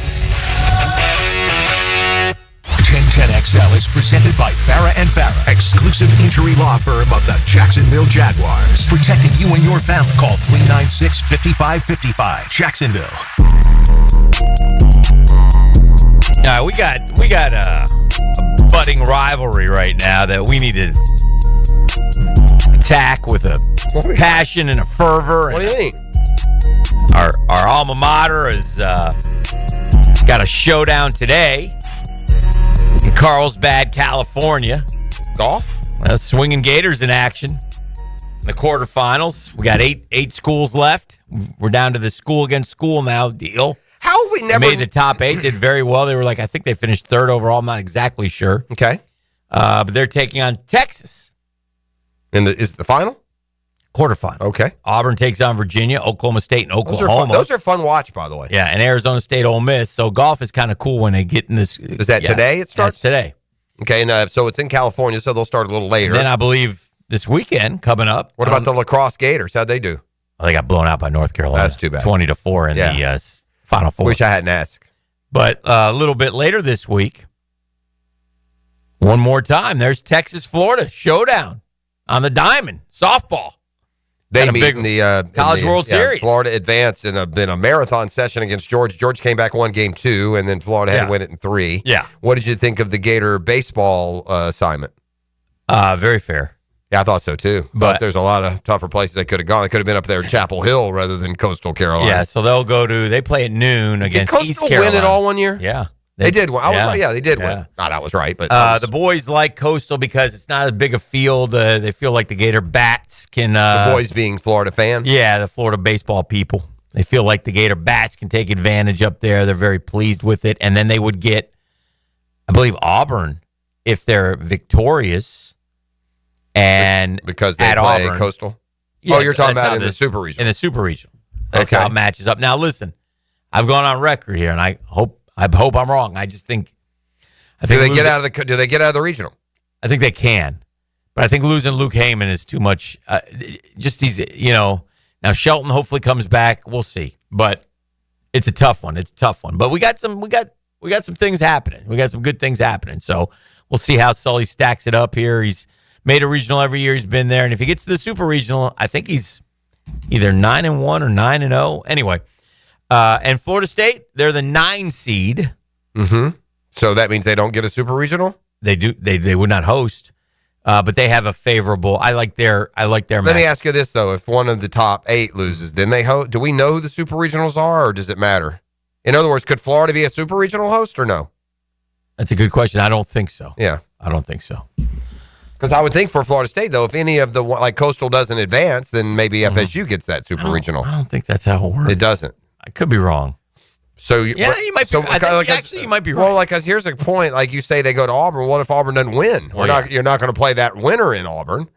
1010XL is presented by Farah Farah, exclusive injury law firm of the Jacksonville Jaguars. Protecting you and your family. Call 396-5555. Jacksonville. We got a budding rivalry right now that we need to attack with a passion and a fervor. What do you mean? Our alma mater has got a showdown today in Carlsbad, California. Golf? Well, swinging Gators in action in the quarterfinals. We got eight schools left. We're down to the school against school now deal. How have we never made the top 8? Did very well. They were I think they finished third overall. I'm not exactly sure. Okay. But they're taking on Texas. Is it the final? Quarterfinal. Okay. Auburn takes on Virginia, Oklahoma State, and Oklahoma. Those are fun watch, by the way. Yeah, and Arizona State, Ole Miss. So golf is kind of cool when they get in this. Is that today it starts? That's today. Okay, and so it's in California, so they'll start a little later. And then I believe this weekend coming up. What about the lacrosse Gators? How'd they do? Well, they got blown out by North Carolina. That's too bad. 20-4 in the Final Four. Wish I hadn't asked. But a little bit later this week, one more time, there's Texas-Florida showdown on the Diamond softball. They meet in the College World Series. Florida advanced in a marathon session against Georgia. Georgia came back, won game 2, and then Florida had to win it in 3. Yeah. What did you think of the Gator baseball assignment? Very fair. Yeah, I thought so too. But there's a lot of tougher places they could have gone. They could have been up there in Chapel Hill rather than Coastal Carolina. Yeah, so they play at noon against East Carolina. Did Coastal win it all one year? Yeah. They did win. I was right. Yeah, they did win. Not I was right, but the boys like Coastal because it's not as big a field. They feel like the Gator Bats can. The boys being Florida fans. Yeah, the Florida baseball people. They feel like the Gator Bats can take advantage up there. They're very pleased with it, and then they would get, I believe, Auburn if they're victorious, and because they at play Auburn, Coastal. Yeah, you're talking about in the Super Regional. In the Super Regional, that's how it matches up. Now, listen, I've gone on record here, and I hope I'm wrong. I just think. Do they get out of the regional? I think they can, but I think losing Luke Heyman is too much. Just these, Now Shelton hopefully comes back. We'll see, but it's a tough one. But we got some things happening. We got some good things happening. So we'll see how Sully stacks it up here. He's made a regional every year he's been there, and if he gets to the Super Regional, I think he's either 9-1 or 9-0. Anyway. And Florida State, they're the 9 seed. Mm-hmm. So that means they don't get a Super Regional? They do. They would not host, but they have a favorable. I like their. Let me ask you this though: if one of the top 8 loses, then they host. Do we know who the Super Regionals are, or does it matter? In other words, could Florida be a Super Regional host or no? That's a good question. I don't think so. Yeah, I don't think so. Because I would think for Florida State though, if any of the Coastal doesn't advance, then maybe FSU gets that Super Regional. I don't think that's how it works. It doesn't. I could be wrong. So you might be. Actually, you might be right. Well, because here's a point. Like you say, they go to Auburn. What if Auburn doesn't win? You're not going to play that winner in Auburn.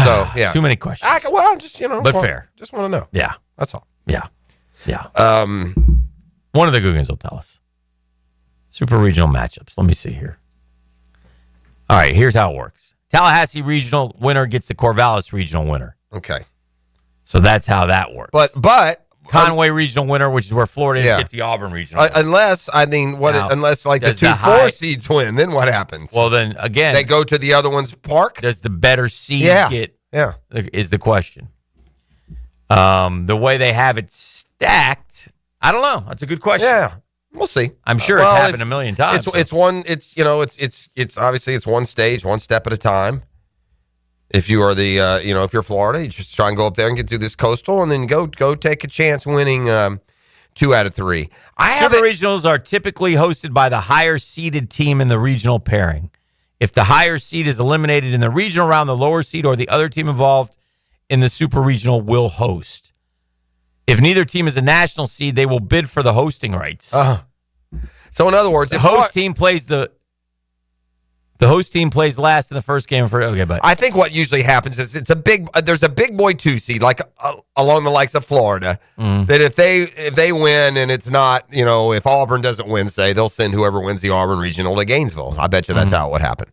So yeah, too many questions. But fair. Just want to know. Yeah, that's all. Yeah. One of the Googans will tell us. Super regional matchups. Let me see here. All right, here's how it works. Tallahassee regional winner gets the Corvallis regional winner. Okay. So that's how that works. But Conway regional winner, which is where Florida is, gets the Auburn regional. Unless the 2-4 seeds win, then what happens? Well, then again, they go to the other one's park. Does the better seed get? Yeah, is the question. The way they have it stacked, I don't know. That's a good question. Yeah, we'll see. I'm sure it's happened a million times. It's obviously one stage, one step at a time. If you are if you're Florida, you just try and go up there and get through this Coastal, and then go take a chance winning 2 out of 3. Super regionals are typically hosted by the higher seeded team in the regional pairing. If the higher seed is eliminated in the regional round, the lower seed or the other team involved in the super regional will host. If neither team is a national seed, they will bid for the hosting rights. So in other words, the host team plays the host team plays last in the first game. But I think what usually happens is there's a big boy 2 seed, like along the likes of Florida, that if they win and it's not, if Auburn doesn't win, say, they'll send whoever wins the Auburn regional to Gainesville. I bet you that's how it would happen.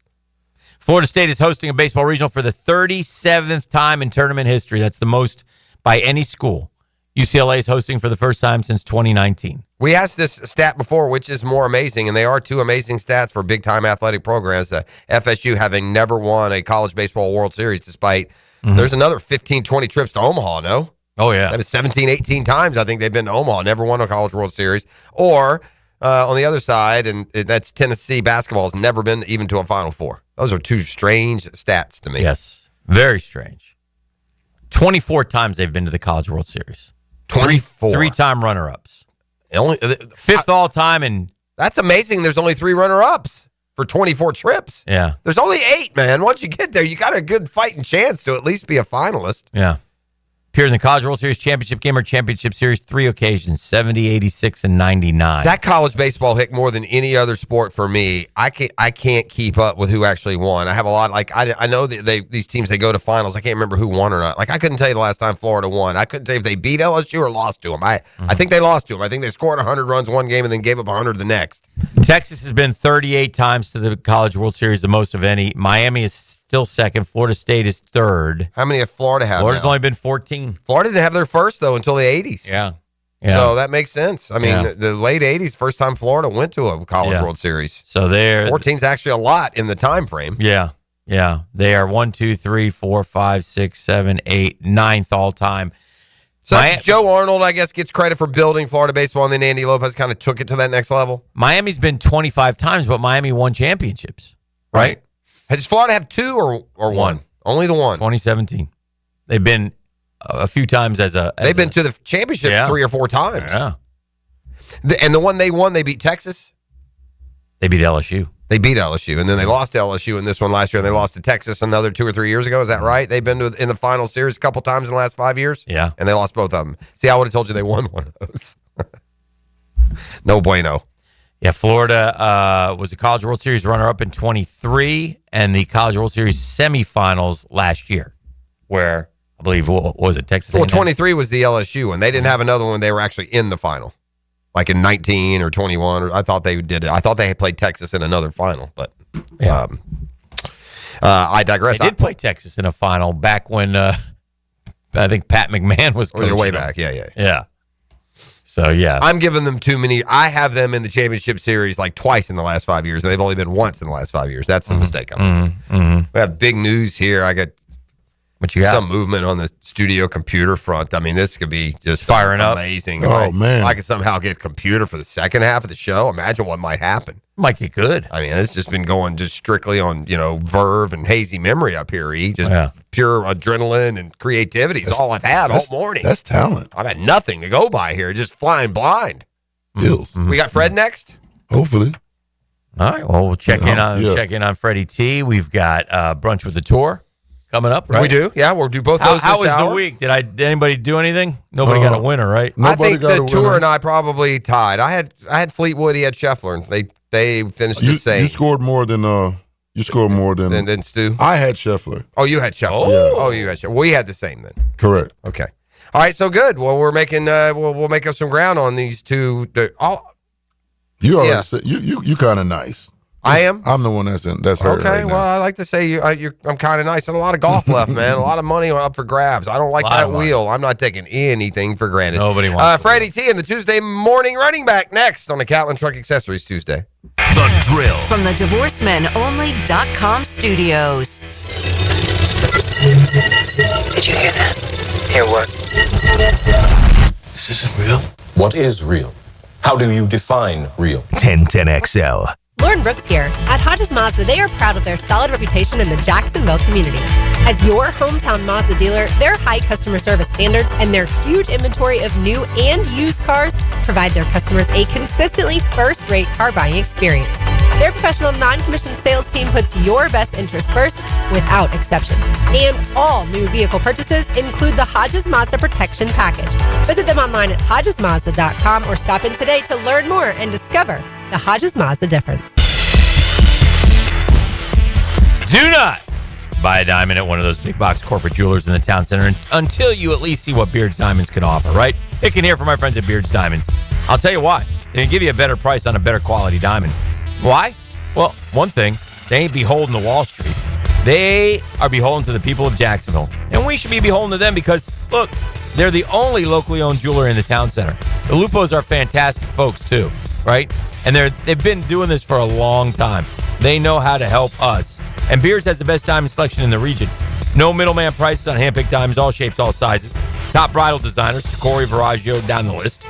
Florida State is hosting a baseball regional for the 37th time in tournament history. That's the most by any school. UCLA is hosting for the first time since 2019. We asked this stat before, which is more amazing, and they are 2 amazing stats for big-time athletic programs. FSU having never won a college baseball World Series, despite there's another 15, 20 trips to Omaha, no? Oh, yeah. That was 17, 18 times I think they've been to Omaha, never won a college World Series. Or on the other side, and that's Tennessee basketball has never been even to a Final Four. Those are 2 strange stats to me. Yes, very strange. 24 times they've been to the College World Series. 24. 3-time runner-ups. Only 5th all-time, and that's amazing. There's only 3 runner-ups for 24 trips. Yeah. There's only 8, man. Once you get there, you got a good fighting chance to at least be a finalist. Yeah. Appeared in the College World Series championship game or championship series 3 occasions, 70, 86, and 99. That college baseball hit more than any other sport for me. I can't keep up with who actually won. I have a lot, I know that these teams, they go to finals. I can't remember who won or not. I couldn't tell you the last time Florida won. I couldn't tell you if they beat LSU or lost to them. I think they lost to them. I think they scored 100 runs one game and then gave up 100 the next. Texas has been 38 times to the College World Series, the most of any. Miami is still second. Florida State is third. How many have Florida had? Florida's only been 14. Florida didn't have their first, though, until the 80s. Yeah. So that makes sense. I mean, the late 80s, first time Florida went to a College World Series. So they're 14 is actually a lot in the time frame. Yeah. They are 1, 2, 3, 4, 5, 6, 7, 8, 9th all time. So Joe Arnold, I guess, gets credit for building Florida baseball, and then Andy Lopez kind of took it to that next level. Miami's been 25 times, but Miami won championships. Right? Does Florida have 2 or 1? Only the 1. 2017. They've been a few times they've been to the championship 3 or 4 times. Yeah. And the one they won, they beat Texas? They beat LSU. They beat LSU, and then they lost to LSU in this one last year, and they lost to Texas another 2 or 3 years ago. Is that right? They've been in the final series a couple times in the last 5 years? Yeah. And they lost both of them. See, I would have told you they won one of those. No bueno. Yeah, Florida was the College World Series runner-up in 23 and the College World Series semifinals last year, where I believe, what was it, Texas? Well, 23 was the LSU one. They didn't have another one. They were actually in the final, like in 19 or 21. Or I thought they did it. I thought they had played Texas in another final, but I digress. They did play Texas in a final back when I think Pat McMahon was coaching. Way back, yeah. So, yeah. I'm giving them too many. I have them in the championship series like twice in the last 5 years, and they've only been once in the last 5 years. That's the mistake I'm making. We have big news here. I got some movement on the studio computer front. I mean, this could be just firing up. Amazing. Man. If I could somehow get computer for the second half of the show, imagine what might happen. Might get good. I mean, it's just been going just strictly on, verve and hazy memory up here. Just pure adrenaline and creativity is all I've had all morning. That's talent. I've had nothing to go by here, just flying blind. Bills. We got Fred next? Hopefully. All right. Well, we'll check in on Freddie T. We've got Brunch with the Tour coming up, right? We do. Yeah, we'll do both those How this was hour. the week? Did anybody do anything? Nobody got a winner, right? I think the Tour and I probably tied. I had Fleetwood, he had Scheffler, and they finished the same. You scored more than than Stu. I had Scheffler. Oh, you had Scheffler. Oh, you had Scheffler. We had the same then. Correct. Okay. All right. So good. Well, we're making we'll make up some ground on these two. You already said you kind of nice. I am. I'm the one that's hurt. Okay. Right well, I like to say I'm kind of nice. And a lot of golf left, man. A lot of money up for grabs. I don't like that wheel. I'm not taking anything for granted. Nobody wants. Freddie T and the Tuesday morning running back next on the Catlin Truck Accessories Tuesday. The Drill from the DivorceMenOnly.com studios. Did you hear that? Hear what? This isn't real. What is real? How do you define real? 1010XL. Lauren Brooks here. At Hodges Mazda, they are proud of their solid reputation in the Jacksonville community. As your hometown Mazda dealer, their high customer service standards and their huge inventory of new and used cars provide their customers a consistently first-rate car buying experience. Their professional non-commissioned sales team puts your best interest first without exception. And all new vehicle purchases include the Hodges Mazda Protection Package. Visit them online at HodgesMazda.com or stop in today to learn more and discover the Hodges Mazda difference. Do not buy a diamond at one of those big box corporate jewelers in the town center until you at least see what Beard's Diamonds can offer, right? It can hear from my friends at Beard's Diamonds. I'll tell you why. They can give you a better price on a better quality diamond. Why? Well, one thing, they ain't beholden to Wall Street. They are beholden to the people of Jacksonville. And we should be beholden to them because, look, they're the only locally owned jeweler in the town center. The Lupos are fantastic folks, too, right? And they've been doing this for a long time. They know how to help us. And Beards has the best diamond selection in the region. No middleman prices on hand-picked diamonds, all shapes, all sizes. Top bridal designers, Corey Viraggio down the list.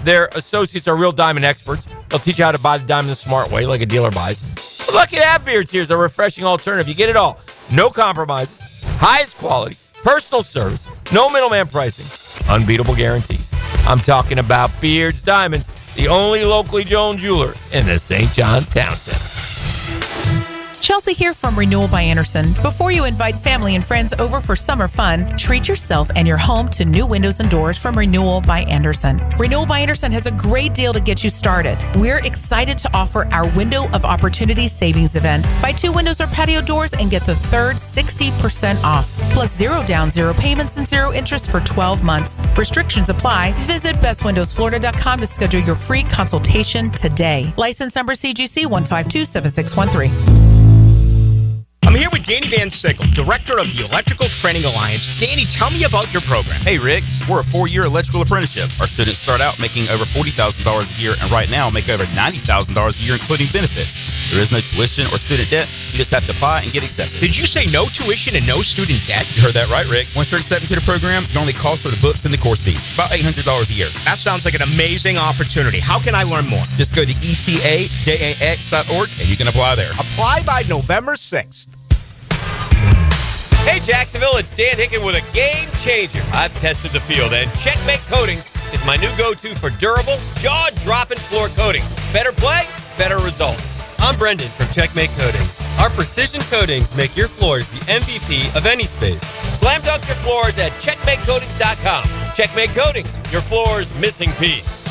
Their associates are real diamond experts. They'll teach you how to buy the diamond the smart way, like a dealer buys. But lucky to have Beards here is a refreshing alternative. You get it all. No compromises, highest quality, personal service, no middleman pricing, unbeatable guarantees. I'm talking about Beards Diamonds, the only locally owned jeweler in the St. John's Town Center. Chelsea here from Renewal by Anderson. Before you invite family and friends over for summer fun, treat yourself and your home to new windows and doors from Renewal by Anderson. Renewal by Anderson has a great deal to get you started. We're excited to offer our Window of Opportunity Savings Event. Buy 2 windows or patio doors and get the third 60% off. Plus 0 down, 0 payments, and 0 interest for 12 months. Restrictions apply. Visit bestwindowsflorida.com to schedule your free consultation today. License number CGC 1527613. I'm here with Danny Van Sickle, Director of the Electrical Training Alliance. Danny, tell me about your program. Hey, Rick. We're a 4-year electrical apprenticeship. Our students start out making over $40,000 a year, and right now make over $90,000 a year, including benefits. There is no tuition or student debt. You just have to apply and get accepted. Did you say no tuition and no student debt? You heard that right, Rick. Once you're accepted to the program, it only costs for the books and the course fees. About $800 a year. That sounds like an amazing opportunity. How can I learn more? Just go to etajax.org, and you can apply there. Apply by November 6th. Hey, Jacksonville, it's Dan Hicken with a game changer. I've tested the field, and Checkmate Coating is my new go-to for durable, jaw-dropping floor coatings. Better play, better results. I'm Brendan from Checkmate Coatings. Our precision coatings make your floors the MVP of any space. Slam dunk your floors at checkmatecoatings.com. Checkmate Coatings, your floor's missing piece.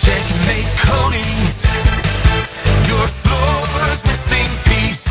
Checkmate Coatings, your floor's missing piece.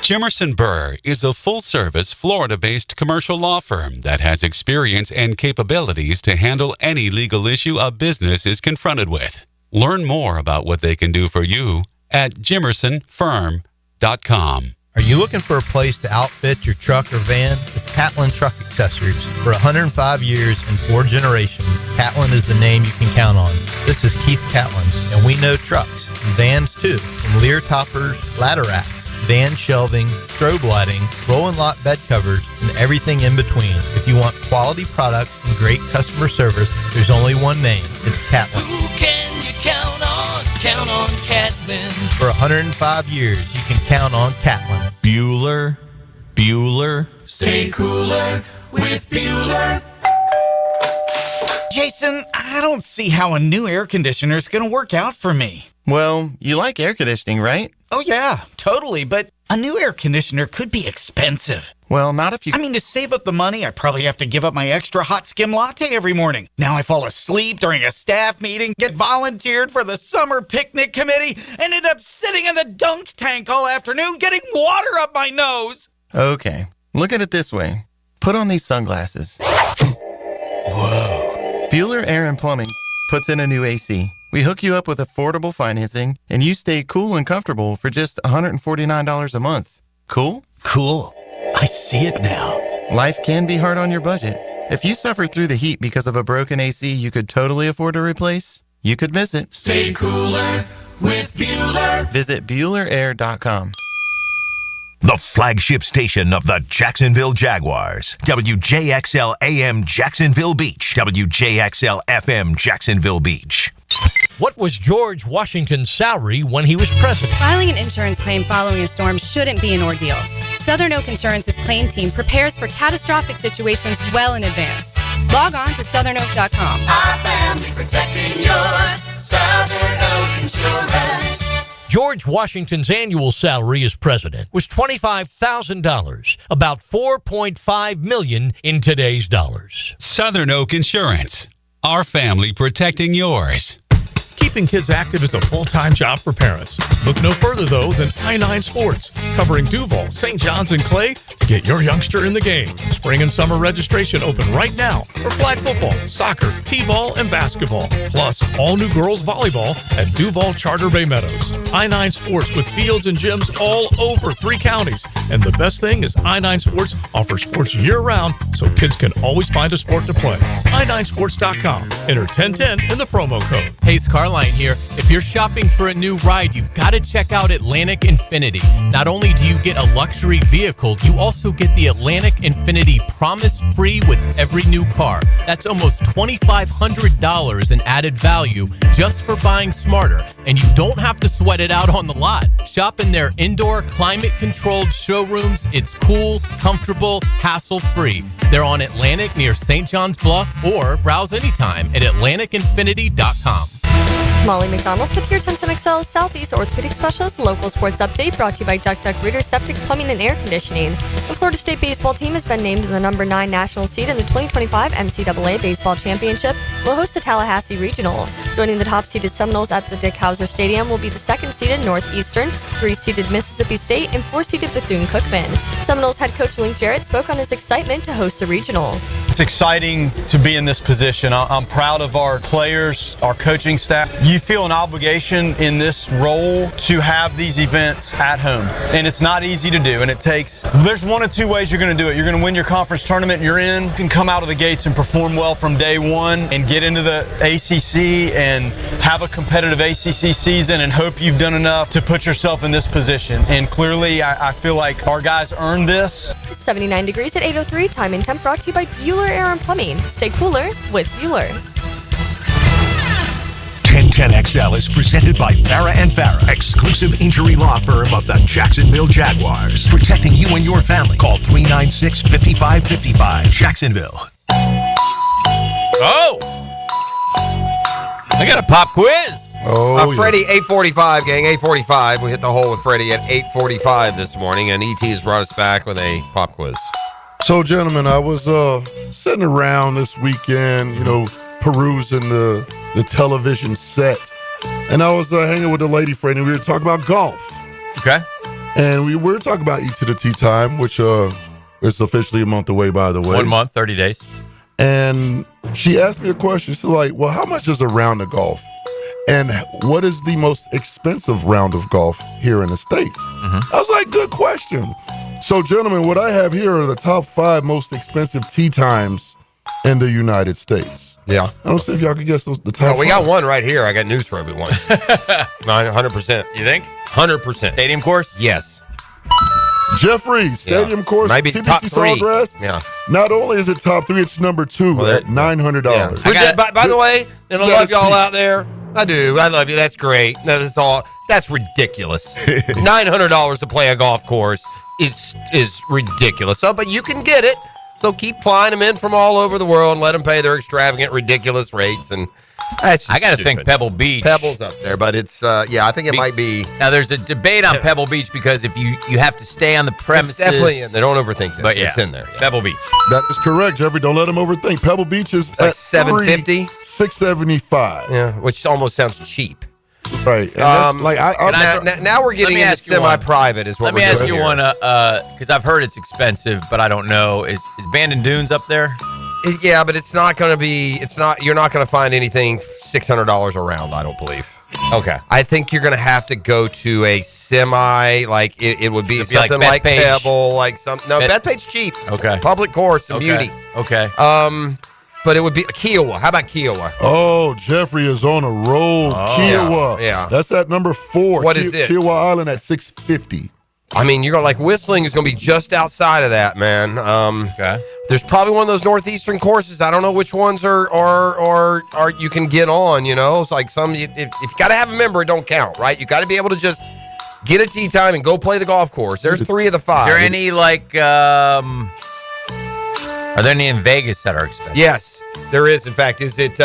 Jimerson Burr is a full-service, Florida-based commercial law firm that has experience and capabilities to handle any legal issue a business is confronted with. Learn more about what they can do for you at jimersonfirm.com. Are you looking for a place to outfit your truck or van? It's Catlin Truck Accessories. For 105 years and 4 generations, Catlin is the name you can count on. This is Keith Catlin, and we know trucks and vans too, from Lear toppers, ladder racks, van shelving, strobe lighting, roll and lock bed covers, and everything in between. If you want quality products and great customer service, there's only one name. It's Catlin. Who can you count on? Count on Catlin. For 105 years, you can count on Catlin. Bueller. Stay cooler with Bueller. Jason, I don't see how a new air conditioner is going to work out for me. Well, you like air conditioning, right? Oh, yeah, totally. But a new air conditioner could be expensive. Well, not if you... I mean, to save up the money, I probably have to give up my extra hot skim latte every morning. Now I fall asleep during a staff meeting, get volunteered for the summer picnic committee, and end up sitting in the dunk tank all afternoon getting water up my nose. Okay, look at it this way. Put on these sunglasses. Whoa. Bueller Air and Plumbing puts in a new AC. We hook you up with affordable financing, and you stay cool and comfortable for just $149 a month. Cool? Cool. I see it now. Life can be hard on your budget. If you suffer through the heat because of a broken AC you could totally afford to replace, you could miss it. Stay cooler with Bueller. Visit BuellerAir.com. The flagship station of the Jacksonville Jaguars. WJXL AM Jacksonville Beach. WJXL FM Jacksonville Beach. What was George Washington's salary when he was president? Filing an insurance claim following a storm shouldn't be an ordeal. Southern Oak Insurance's claim team prepares for catastrophic situations well in advance. Log on to southernoak.com. Our family protecting yours. Southern Oak Insurance. George Washington's annual salary as president was $25,000, about $4.5 million in today's dollars. Southern Oak Insurance. Our family protecting yours. Keeping kids active is a full-time job for parents. Look no further, though, than I-9 Sports, covering Duvall, St. John's, and Clay to get your youngster in the game. Spring and summer registration open right now for flag football, soccer, t-ball, and basketball. Plus, all new girls volleyball at Duvall Charter Bay Meadows. I-9 Sports with fields and gyms all over 3 counties. And the best thing is I-9 Sports offers sports year-round so kids can always find a sport to play. i9sports.com. Enter 1010 in the promo code. Hey, it's Carline here. If you're shopping for a new ride, you've got to check out Atlantic Infinity. Not only do you get a luxury vehicle, you also get the Atlantic Infinity Promise Free with every new car. That's almost $2,500 in added value just for buying smarter. And you don't have to sweat it out on the lot. Shop in their indoor climate-controlled showrooms. It's cool, comfortable, hassle-free. They're on Atlantic near St. John's Bluff, or browse anytime at atlanticinfinity.com. Molly McDonald with your 1010XL Southeast Orthopedic Specialist local sports update brought to you by Duck Duck Rooter Septic Plumbing and Air Conditioning. The Florida State baseball team has been named the number 9 national seed in the 2025 NCAA Baseball Championship. Will host the Tallahassee Regional. Joining the top-seeded Seminoles at the Dick Howser Stadium will be the 2nd-seeded Northeastern, 3-seeded Mississippi State, and 4-seeded Bethune-Cookman. Seminoles head coach Link Jarrett spoke on his excitement to host the regional. It's exciting to be in this position. I'm proud of our players, our coaching staff. You feel an obligation in this role to have these events at home. And it's not easy to do. And there's one of 2 ways you're going to do it. You're going to win your conference tournament, you're in. You can come out of the gates and perform well from day one and get into the ACC and have a competitive ACC season and hope you've done enough to put yourself in this position. And clearly, I feel like our guys earned this. It's 79 degrees at 8:03. Time and temp brought to you by Bueller Air and Plumbing. Stay cooler with Bueller. 1010XL is presented by Farah and Farah, exclusive injury law firm of the Jacksonville Jaguars. Protecting you and your family. Call 396-5555. Jacksonville. Oh! I got a pop quiz. Freddie, 8:45, gang, 8:45. We hit the hole with Freddie at 8:45 this morning, and ET has brought us back with a pop quiz. So, gentlemen, I was sitting around this weekend, perusing the television set, and I was hanging with a lady friend, and we were talking about golf. Okay. And we were talking about E to the Tee time, which is officially a month away, by the way. 1 month, 30 days. And she asked me a question. She's like, well, how much is a round of golf? And what is the most expensive round of golf here in the States? I was like, good question. So, gentlemen, what I have here are the top 5 most expensive tee times in the United States. Yeah. I don't see if y'all can guess the top 5. We got one right here. I got news for everyone. 100%. You think? 100%. Stadium course? Yes. Jeffrey, Stadium Course, Maybe TBC top 3. Sawgrass. Yeah. Not only is it top 3, it's number 2 at $900. Yeah. By the way, and I love y'all out there. I do. I love you. That's great. No, that's all. That's ridiculous. $900 to play a golf course is ridiculous. So, but you can get it. So keep flying them in from all over the world and let them pay their extravagant, ridiculous rates. And that's just I got to think Pebble Beach. Pebble's up there, but it's I think it might be. Now there's a debate on Pebble Beach because if you have to stay on the premises, it's definitely in there. Don't overthink this. But it's in there. Yeah. Pebble Beach. That is correct, Jeffrey. Don't let them overthink. Pebble Beach is it's like $750, $675. Yeah, which almost sounds cheap. Right. Now we're getting into semi-private. Is what Let me ask you one, because I've heard it's expensive, but I don't know. Is Bandon Dunes up there? Yeah, but it's not going to be. It's not. You're not going to find anything $600 a round. I don't believe. Okay. I think you're going to have to go to a semi. Like it would be something like Pebble, like some. No, Bethpage's cheap. Okay. Public course and beauty. Okay. But it would be Kiowa. How about Kiowa? Oh, Jeffrey is on a roll. Kiowa. Yeah. That's at number 4. What is it? Kiowa Island at $650. I mean, you're like Whistling is going to be just outside of that, man. Okay. There's probably one of those northeastern courses. I don't know which ones are you can get on. It's like some. If you got to have a member, it don't count, right? You got to be able to just Get a tee time and go play the golf course. There's 3 of the 5. Is there any are there any in Vegas that are expensive? Yes, there is. In fact, is it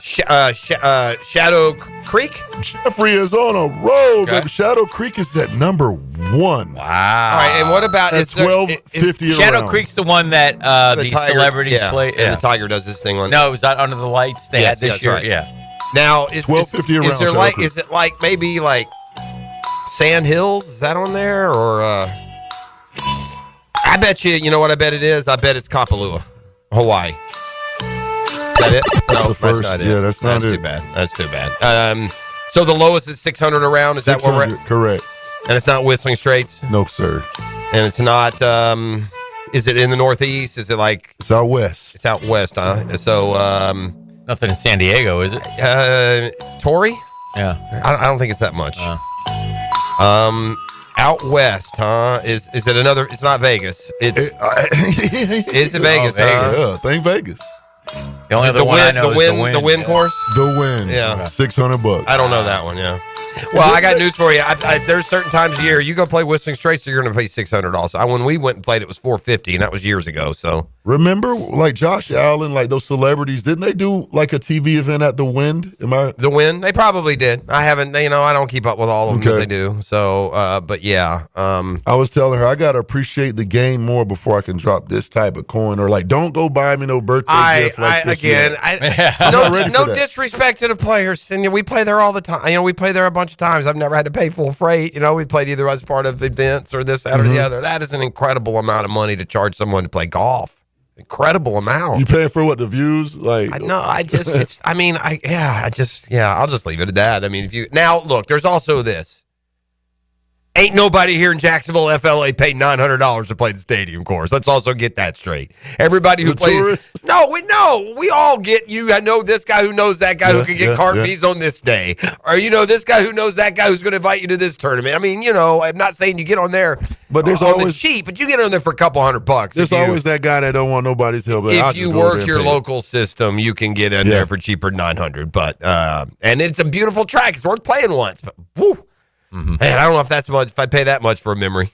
Shadow Creek? Jeffrey is on a roll, Okay. baby. Shadow Creek is at number 1. Wow. All right, and what about That's is there- $12.50 Shadow around. Creek's the one that the Tiger- celebrities yeah, play. and the Tiger does this thing on. No, it was under the lights they Yes, had this yes, year. right. Yeah. Now is $12.50 around is there Shadow like Creek. is it like maybe like Sand Hills? Is that on there or? I bet you. You know what I bet it is. I bet it's Kapalua, Hawaii. Is that it? That's the first. That's not it. Yeah, that's not That's it. too bad. That's too bad. So the lowest is 600 around. Is that what we're? 600, correct. And it's not Whistling Straits. No, sir. And it's not. Is it in the Northeast? Is it like? It's out west. It's out west, huh? So nothing in San Diego, is it? Torrey? Yeah. I don't think it's that much. Out west, huh? Is it another? It's not Vegas. It's is it Vegas? Vegas. Huh? Yeah, think Vegas. The only other one I know is the Wind course. The Wind. Yeah. $600. I don't know that one. Yeah. Well, I got news for you. There's certain times a year you go play Whistling Straits, so you're going to pay $600. Also, when we went and played, it was $450, and that was years ago. So remember, like Josh Allen, like those celebrities, didn't they do like a TV event at the Wind? The Wind, they probably did. I haven't. I don't keep up with all of them that Okay. they do. So, but yeah. I was telling her I gotta appreciate the game more before I can drop this type of coin, or like don't go buy me no birthday gift like this yet. I'm not ready for no that. disrespect to the players. And we play there all the time. We play there a bunch of times. I've never had to pay full freight. We played either as part of events or this, that, or the other. That is an incredible amount of money to charge someone to play golf. Incredible amount. You paying for what, the views? Like I'll just leave it at that. I mean, look, there's also this. Ain't nobody here in Jacksonville, FLA paid $900 to play the stadium course. Let's also get that straight. Everybody who plays, tourists? we all get you. I know this guy who knows that guy who can get cart fees on this day, or this guy who knows that guy who's going to invite you to this tournament. I mean, I'm not saying you get on there, but there's on always the cheap, but you get on there for a couple $100. There's always that guy that don't want nobody's help. If you work your local system, you can get in there for cheaper than $900. But and it's a beautiful track. It's worth playing once. But woo. Man, I don't know if that's much. If I'd pay that much for a memory,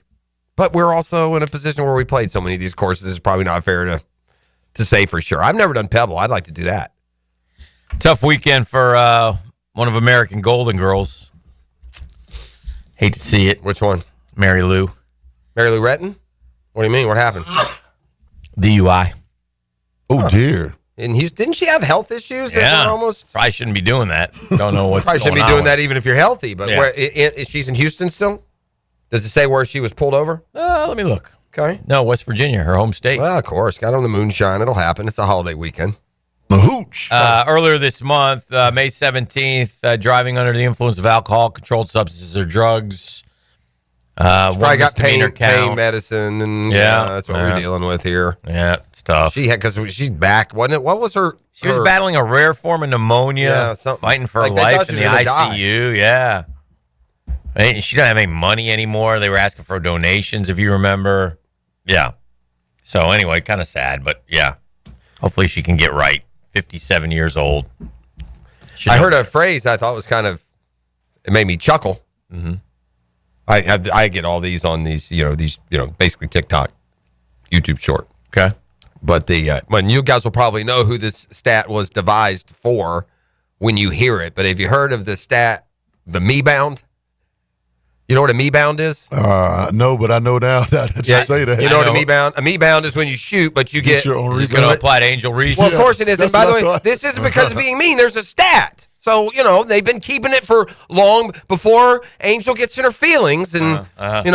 but we're also in a position where we played so many of these courses. It's probably not fair to say for sure. I've never done Pebble. I'd like to do that. Tough weekend for one of American Golden Girls. Hate to see it. Which one? Mary Lou. Mary Lou Retton? What do you mean? What happened? DUI. Oh dear. And didn't she have health issues? That Yeah. were almost. Probably shouldn't be doing that. Don't know what's Probably going shouldn't be on doing with that even if you're healthy. But Yeah. is she's in Houston still? Does it say where she was pulled over? Let me look. Okay. No, West Virginia, her home state. Well, of course. Got on the moonshine. It'll happen. It's a holiday weekend. Hooch. Earlier this month, May 17th, driving under the influence of alcohol, controlled substances, or drugs. Probably got pain count. medicine, and Yeah. that's what Yeah. we're dealing with here. Yeah, it's tough. She had, because she's back, wasn't it? What was her? She was battling a rare form of pneumonia, Yeah, something- fighting for like her they thought life she in the was gonna ICU. Yeah. Right, she doesn't have any money anymore. They were asking for donations, if you remember. Yeah. So anyway, kind of sad, but yeah. Hopefully she can get right. 57 years old. I heard a phrase I thought was it made me chuckle. Mm-hmm. I get all these on these basically TikTok, YouTube short. Okay. But when you guys will probably know who this stat was devised for when you hear it. But have you heard of the stat, the me bound? You know what a me bound is? No, but I know now that you say that. You know what a me bound? A me bound is when you shoot, but you get. your own Is this going to apply to Angel Reese? Well, of course it is. And that's by the what I way, thought. this isn't because of being mean. There's a stat. So, they've been keeping it for long before Angel gets in her feelings and,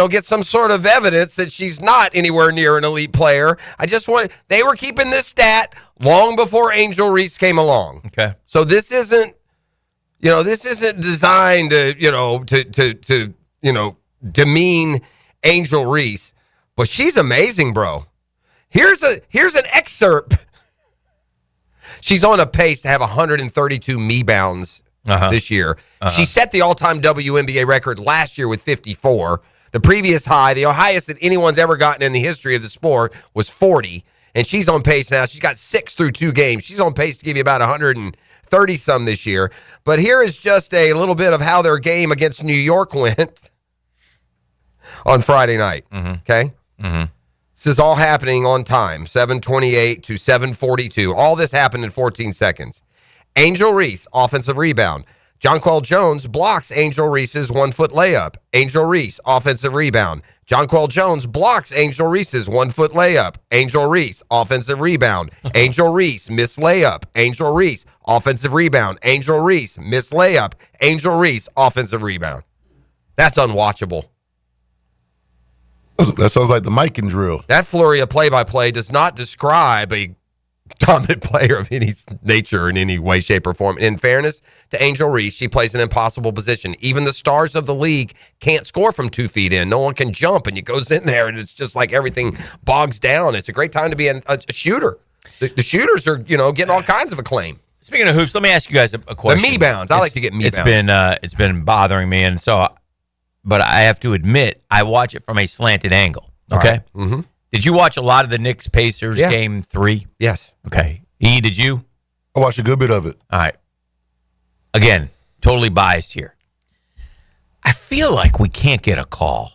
gets some sort of evidence that she's not anywhere near an elite player. They were keeping this stat long before Angel Reese came along. Okay. So this isn't designed to demean Angel Reese, but she's amazing, bro. Here's an excerpt. She's on a pace to have 132 me bounds this year. She set the all-time WNBA record last year with 54. The previous high, the highest that anyone's ever gotten in the history of the sport, was 40. And she's on pace now. She's got 6 through 2 games. She's on pace to give you about 130-some this year. But here is just a little bit of how their game against New York went. on Friday night. Okay? Mm-hmm. This is all happening on time, 7:28 to 7:42. All this happened in 14 seconds. Angel Reese, offensive rebound. Jonquel Jones blocks Angel Reese's 1-foot layup. Angel Reese, offensive rebound. Jonquel Jones blocks Angel Reese's 1-foot layup. Angel Reese, offensive rebound. Angel Reese, missed layup. Angel Reese, offensive rebound. Angel Reese, missed layup. Angel Reese, offensive rebound. That's unwatchable. That sounds like the Mikan drill. That flurry of play-by-play does not describe a dominant player of any nature in any way, shape, or form. In fairness to Angel Reese, she plays an impossible position. Even the stars of the league can't score from 2 feet in. No one can jump, and it goes in there, and it's just like everything bogs down. It's a great time to be a shooter. The shooters are, getting all kinds of acclaim. Speaking of hoops, let me ask you guys a question. The me-bounds. I like to get me-bounds. It's been bothering me, and so, but I have to admit, I watch it from a slanted angle. Okay? Right. Mm-hmm. Did you watch a lot of the Knicks-Pacers game 3? Yes. Okay. E, did you? I watched a good bit of it. All right. Again, totally biased here. I feel like we can't get a call.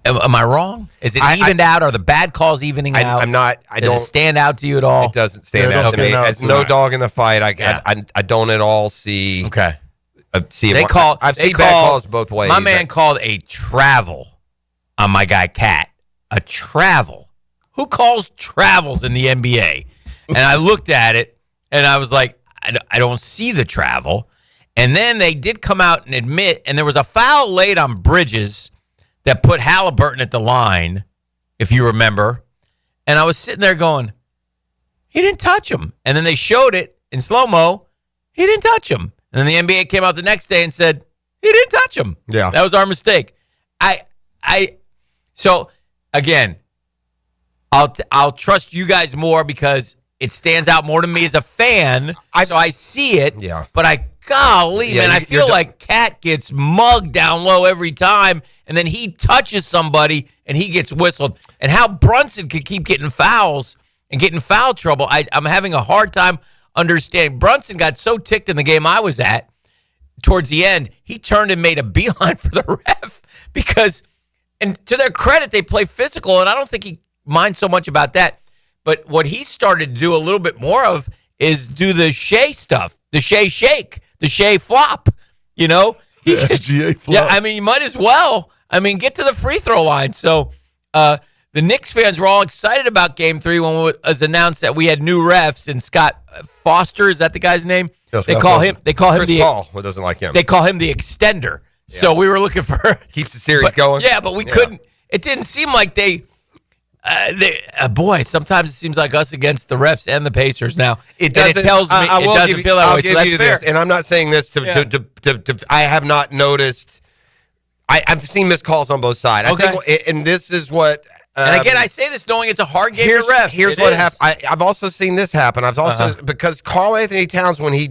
Am I wrong? Is it evened out? Are the bad calls evening out? I'm not. Does it stand out to you at all? It doesn't stand out to me. There's no dog in the fight. I don't at all see. Okay. I've seen bad calls both ways. My man called a travel on my guy Cat. A travel. Who calls travels in the NBA? And I looked at it, and I was like, I don't see the travel. And then they did come out and admit, and there was a foul laid on Bridges that put Halliburton at the line, if you remember. And I was sitting there going, he didn't touch him. And then they showed it in slow-mo. He didn't touch him. And then the NBA came out the next day and said, he didn't touch him. Yeah. That was our mistake. So again, I'll trust you guys more because it stands out more to me as a fan. So I see it. Yeah. But golly, man, I feel like Cat gets mugged down low every time, and then he touches somebody and he gets whistled. And how Brunson could keep getting fouls and getting foul trouble, I'm having a hard time understanding. Brunson got so ticked in the game I was at towards the end, he turned and made a beeline for the ref because, and to their credit, they play physical, and I don't think he minds so much about that. But what he started to do a little bit more of is do the Shea stuff, the Shea shake, the Shea flop, SGA flop. Yeah, I mean, you might as well. I mean, get to the free throw line. So the Knicks fans were all excited about Game 3 when it was announced that we had new refs, and Scott Foster, is that the guy's name? No, They call him Chris Paul, who doesn't like him. They call him the extender. Yeah. So we were looking for keeps the series going. Yeah, but we couldn't. It didn't seem like they boy, sometimes it seems like us against the refs and the Pacers now. It doesn't. It tells me it doesn't feel that way. So that's fair. This, and I'm not saying this to I have not noticed. I've seen missed calls on both sides. Okay. I think, and this is what. And again, I say this knowing it's a hard game to ref. Here's what happened. I've also seen this happen. I've also because Karl Anthony Towns when he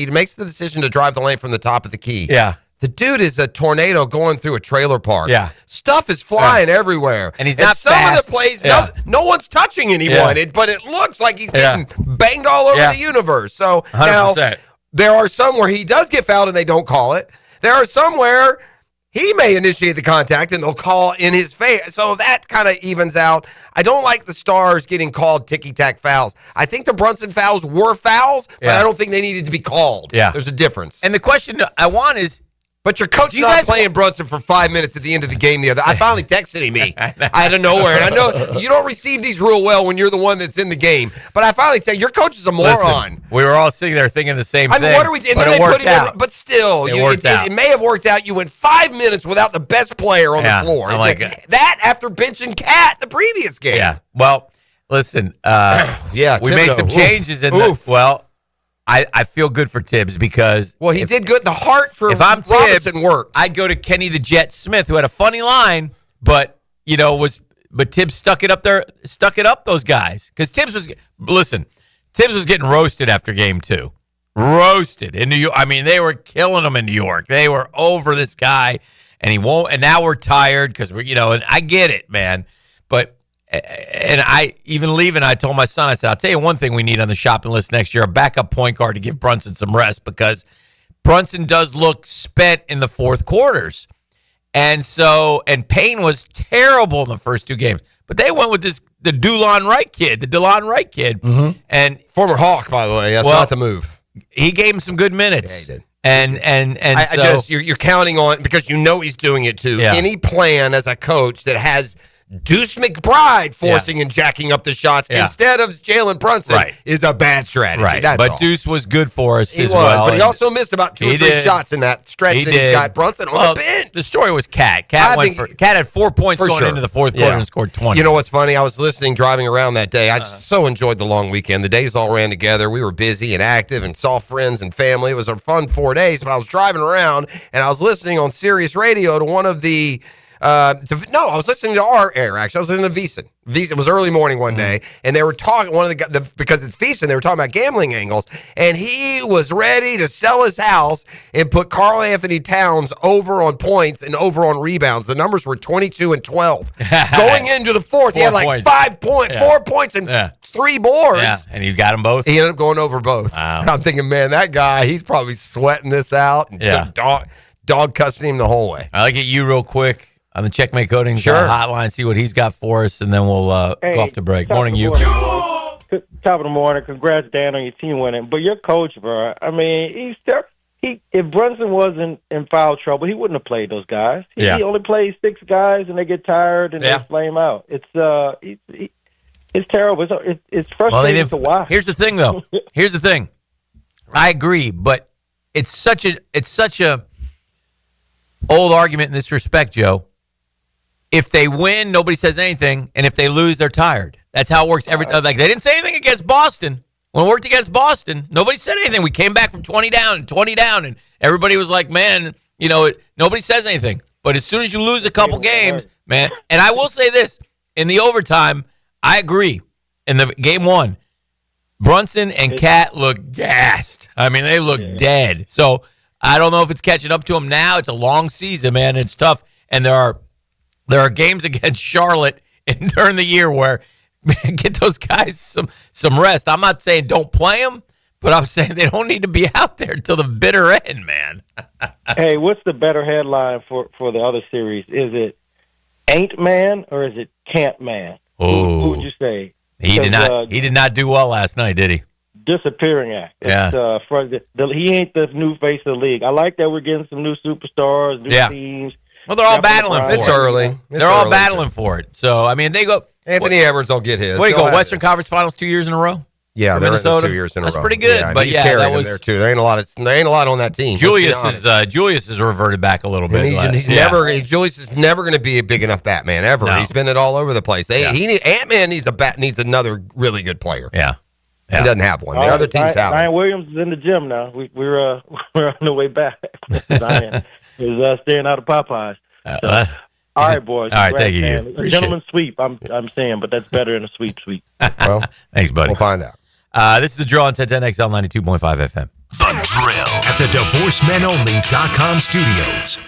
makes the decision to drive the lane from the top of the key. Yeah. The dude is a tornado going through a trailer park. Yeah. Stuff is flying everywhere. And he's not some fast. of the plays, no one's touching anyone, but it looks like he's getting banged all over the universe. So 100%. now, there are some where he does get fouled and they don't call it. There are some where he may initiate the contact and they'll call in his face. So that kind of evens out. I don't like the Stars getting called ticky-tack fouls. I think the Brunson fouls were fouls, but I don't think they needed to be called. Yeah. There's a difference. And the question I want is, but your coach not playing Brunson for 5 minutes at the end of the game the other. I finally texted him out of nowhere. And I know you don't receive these real well when you're the one that's in the game. But I finally texted your coach is a moron. Listen, we were all sitting there thinking the same thing. What are we? And but then it they worked put him out. in. But still, it may have worked out. You went 5 minutes without the best player on the floor. That after benching Cat the previous game. Yeah. Well, listen. We made some changes in the. Well. I feel good for Tibbs because he did good. The heart for if I'm Robinson Tibbs, worked. I'd go to Kenny the Jet Smith, who had a funny line, but Tibbs stuck it up there, those guys because Tibbs was getting roasted after Game 2, roasted in New York. I mean, they were killing him in New York. They were over this guy, and he won't. And now we're tired because and I get it, man, but. And I even leaving, I told my son, I said, I'll tell you one thing we need on the shopping list next year, a backup point guard to give Brunson some rest because Brunson does look spent in the fourth quarters. And Payne was terrible in the first 2 games. But they went with the DeLon Wright kid. Mm-hmm. And former Hawk, by the way. That's not the move. He gave him some good minutes. Yeah, he did. And you're counting on, because he's doing it too. Yeah. Any plan as a coach that has Deuce McBride forcing and jacking up the shots instead of Jalen Brunson is a bad strategy. Right. That's but all. Deuce was good for us He as was, well. but he also missed about 2 or 3 shots in that stretch that he's got Brunson on the bench. The story was Cat. Cat had 4 points going into the fourth quarter and scored 20. You know what's funny? I was listening, driving around that day. I just so enjoyed the long weekend. The days all ran together. We were busy and active and saw friends and family. It was a fun 4 days, but I was driving around and I was listening on Sirius Radio to one of the I was listening to our air, actually. I was listening to VEASAN. It was early morning one day, and they were talking, because it's VEASAN, they were talking about gambling angles, and he was ready to sell his house and put Karl Anthony Towns over on points and over on rebounds. The numbers were 22 and 12. Going into the fourth, he had like 4 points and 3 boards. Yeah, and you got them both? He ended up going over both. Wow. And I'm thinking, man, that guy, he's probably sweating this out. And dog cussing him the whole way. I'll get you real quick on the Checkmate Coatings hotline, see what he's got for us, and then we'll go off the break. Morning, you. Top of the morning. Congrats, Dan, on your team winning. But your coach, bro, I mean, if Brunson wasn't in foul trouble, he wouldn't have played those guys. He only plays 6 guys, and they get tired, and they flame out. It's terrible. It's frustrating to watch. Here's the thing, though. Here's the thing. I agree, but it's such a old argument in this respect, Joe. If they win, nobody says anything, and if they lose, they're tired. That's how it works. They didn't say anything against Boston. When it worked against Boston, nobody said anything. We came back from 20 down, and everybody was like, man, nobody says anything. But as soon as you lose a couple games, man, and I will say this, in the overtime, I agree. In the game 1, Brunson and Cat look gassed. I mean, they look dead. So I don't know if it's catching up to them now. It's a long season, man. It's tough, and there are games against Charlotte during the year where, man, get those guys some rest. I'm not saying don't play them, but I'm saying they don't need to be out there till the bitter end, man. Hey, what's the better headline for the other series? Is it Ain't Man or is it Can't Man? Who would you say? He did not do well last night, did he? Disappearing act. He ain't the new face of the league. I like that we're getting some new superstars, new teams. Well, they're all battling for it. It's early. They're all battling for it. So, I mean, they go. Anthony Edwards will get his. What do you go? Western Conference Finals 2 years in a row? Yeah, they're Minnesota. 2 years in a row. That's pretty good. Yeah, but he's carrying that was them there too. There ain't a lot on that team. Julius has reverted back a little bit. Julius is never going to be a big enough Batman ever. No. He's been it all over the place. Ant-Man needs another really good player. Yeah. He doesn't have one. The other teams have. Ryan Williams is in the gym now. We're on the way back. Ryan is staying out of Popeyes. All right, boys. All right, thank you. A gentleman's sweep, I'm saying, but that's better than a sweep. Well, thanks, buddy. We'll find out. This is the drill on 1010XL 92.5 FM. The Drill at the DivorceMenOnly.com studios.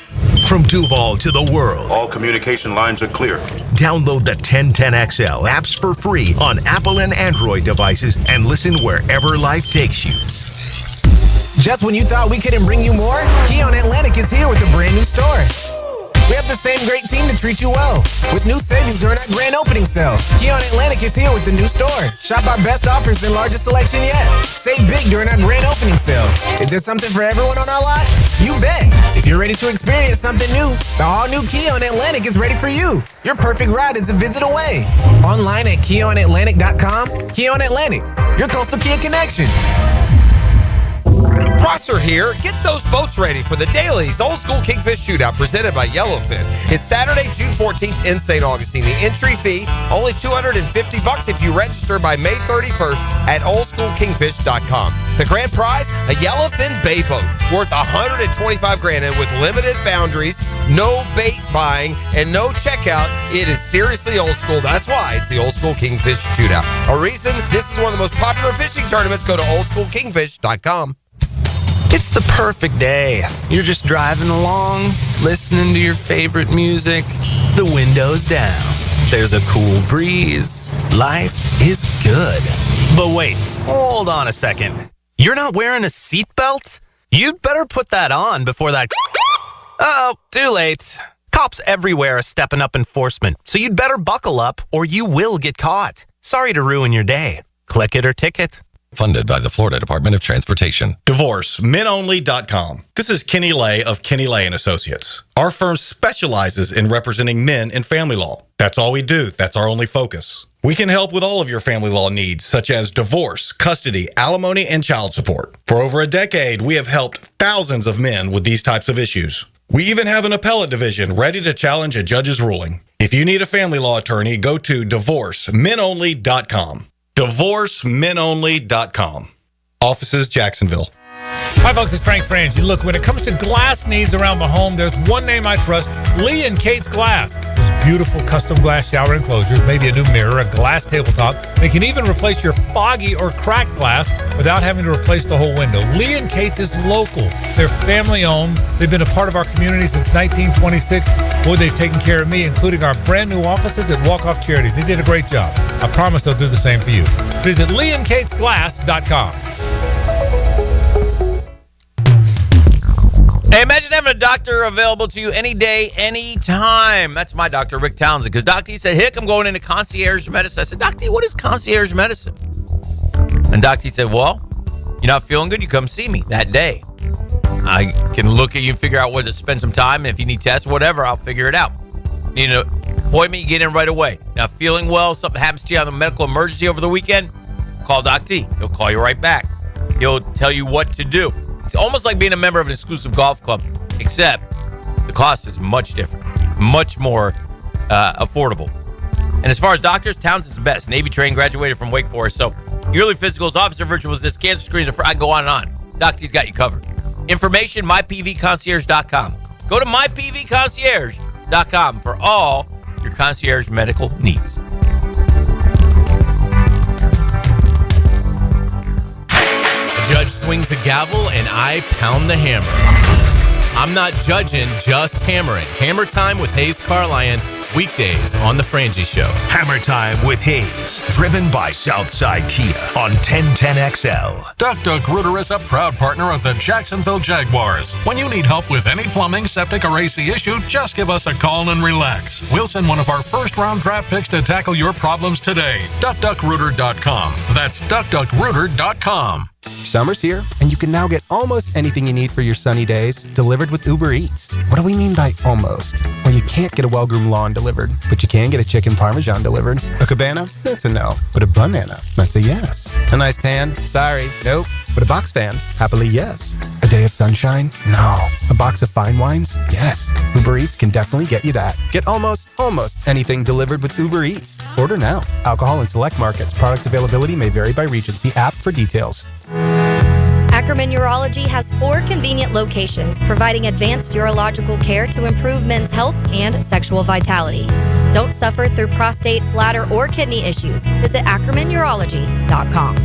From Duvall to the world. All communication lines are clear. Download the 1010XL apps for free on Apple and Android devices and listen wherever life takes you. Just when you thought we couldn't bring you more, Keon Atlantic is here with a brand new store. We have the same great team to treat you well. With new savings during our grand opening sale. Keon Atlantic is here with the new store. Shop our best offers and largest selection yet. Save big during our grand opening sale. Is there something for everyone on our lot? You bet. If you're ready to experience something new, the all-new Keon Atlantic is ready for you. Your perfect ride is a visit away. Online at KeonAtlantic.com. Keon Atlantic, your coastal Kia connection. Prosser here. Get those boats ready for the Dailies Old School Kingfish Shootout presented by Yellowfin. It's Saturday, June 14th in St. Augustine. The entry fee, only $250 if you register by May 31st at oldschoolkingfish.com. The grand prize, a Yellowfin Bay boat worth $125,000 and with limited boundaries, no bait buying, and no checkout. It is seriously old school. That's why it's the Old School Kingfish Shootout. A reason this is one of the most popular fishing tournaments. Go to oldschoolkingfish.com. It's the perfect day. You're just driving along, listening to your favorite music, the window's down. There's a cool breeze. Life is good. But wait, hold on a second. You're not wearing a seatbelt? You'd better put that on before that... Uh-oh, too late. Cops everywhere are stepping up enforcement, so you'd better buckle up or you will get caught. Sorry to ruin your day. Click it or ticket. Funded by the Florida Department of Transportation. DivorceMenOnly.com. This is Kenny Lay of Kenny Lay and Associates. Our firm specializes in representing men in family law. That's all we do. That's our only focus. We can help with all of your family law needs, such as divorce, custody, alimony, and child support. For over a decade, we have helped thousands of men with these types of issues. We even have an appellate division ready to challenge a judge's ruling. If you need a family law attorney, go to DivorceMenOnly.com. DivorceMenOnly.com. Offices, Jacksonville. Hi, folks. It's Frank Frangie. Look, when it comes to glass needs around the home, there's one name I trust, Lee and Kate's Glass. Those beautiful custom glass shower enclosures, maybe a new mirror, a glass tabletop. They can even replace your foggy or cracked glass without having to replace the whole window. Lee and Kate's is local. They're family-owned. They've been a part of our community since 1926. Boy, they've taken care of me, including our brand new offices at Walk Off Charities. They did a great job. I promise they'll do the same for you. Visit LeeandKatesGlass.com. Hey, imagine having a doctor available to you any day, any time. That's my doctor, Rick Townsend. Because Doc D said, Hick, I'm going into concierge medicine. I said, Doc D, what is concierge medicine? And Doc D said, well, you're not feeling good, you come see me that day. I can look at you and figure out where to spend some time. And if you need tests, whatever, I'll figure it out. Need an appointment, you get in right away. Now, feeling well, something happens to you on a medical emergency over the weekend, call Doc D. He'll call you right back. He'll tell you what to do. It's almost like being a member of an exclusive golf club, except the cost is much different, much more affordable. And as far as doctors, Townsend's the best. Navy trained, graduated from Wake Forest. So yearly physicals, officer virtual visits, cancer screens, I can go on and on. Doc D's got you covered. Information, mypvconcierge.com. Go to mypvconcierge.com for all your concierge medical needs. Judge swings the gavel and I pound the hammer. I'm not judging, just hammering. Hammer Time with Hayes Carlyon, weekdays on The Frangie Show. Hammer Time with Hayes, driven by Southside Kia on 1010XL. Duck Rooter is a proud partner of the Jacksonville Jaguars. When you need help with any plumbing, septic, or AC issue, just give us a call and relax. We'll send one of our first-round draft picks to tackle your problems today. DuckDuckRooter.com. That's DuckDuckRooter.com. Summer's here, and you can now get almost anything you need for your sunny days delivered with Uber Eats. What do we mean by almost? Well, you can't get a well-groomed lawn delivered, but you can get a chicken parmesan delivered. A cabana? That's a no. But a banana? That's a yes. A nice tan? Sorry, nope. But a box fan? Happily, yes. A day of sunshine? No. A box of fine wines? Yes. Uber Eats can definitely get you that. Get almost anything delivered with Uber Eats. Order now. Alcohol in select markets. Product availability may vary by region. See app for details. Ackerman Urology has 4 convenient locations providing advanced urological care to improve men's health and sexual vitality. Don't suffer through prostate, bladder, or kidney issues. Visit AckermanUrology.com.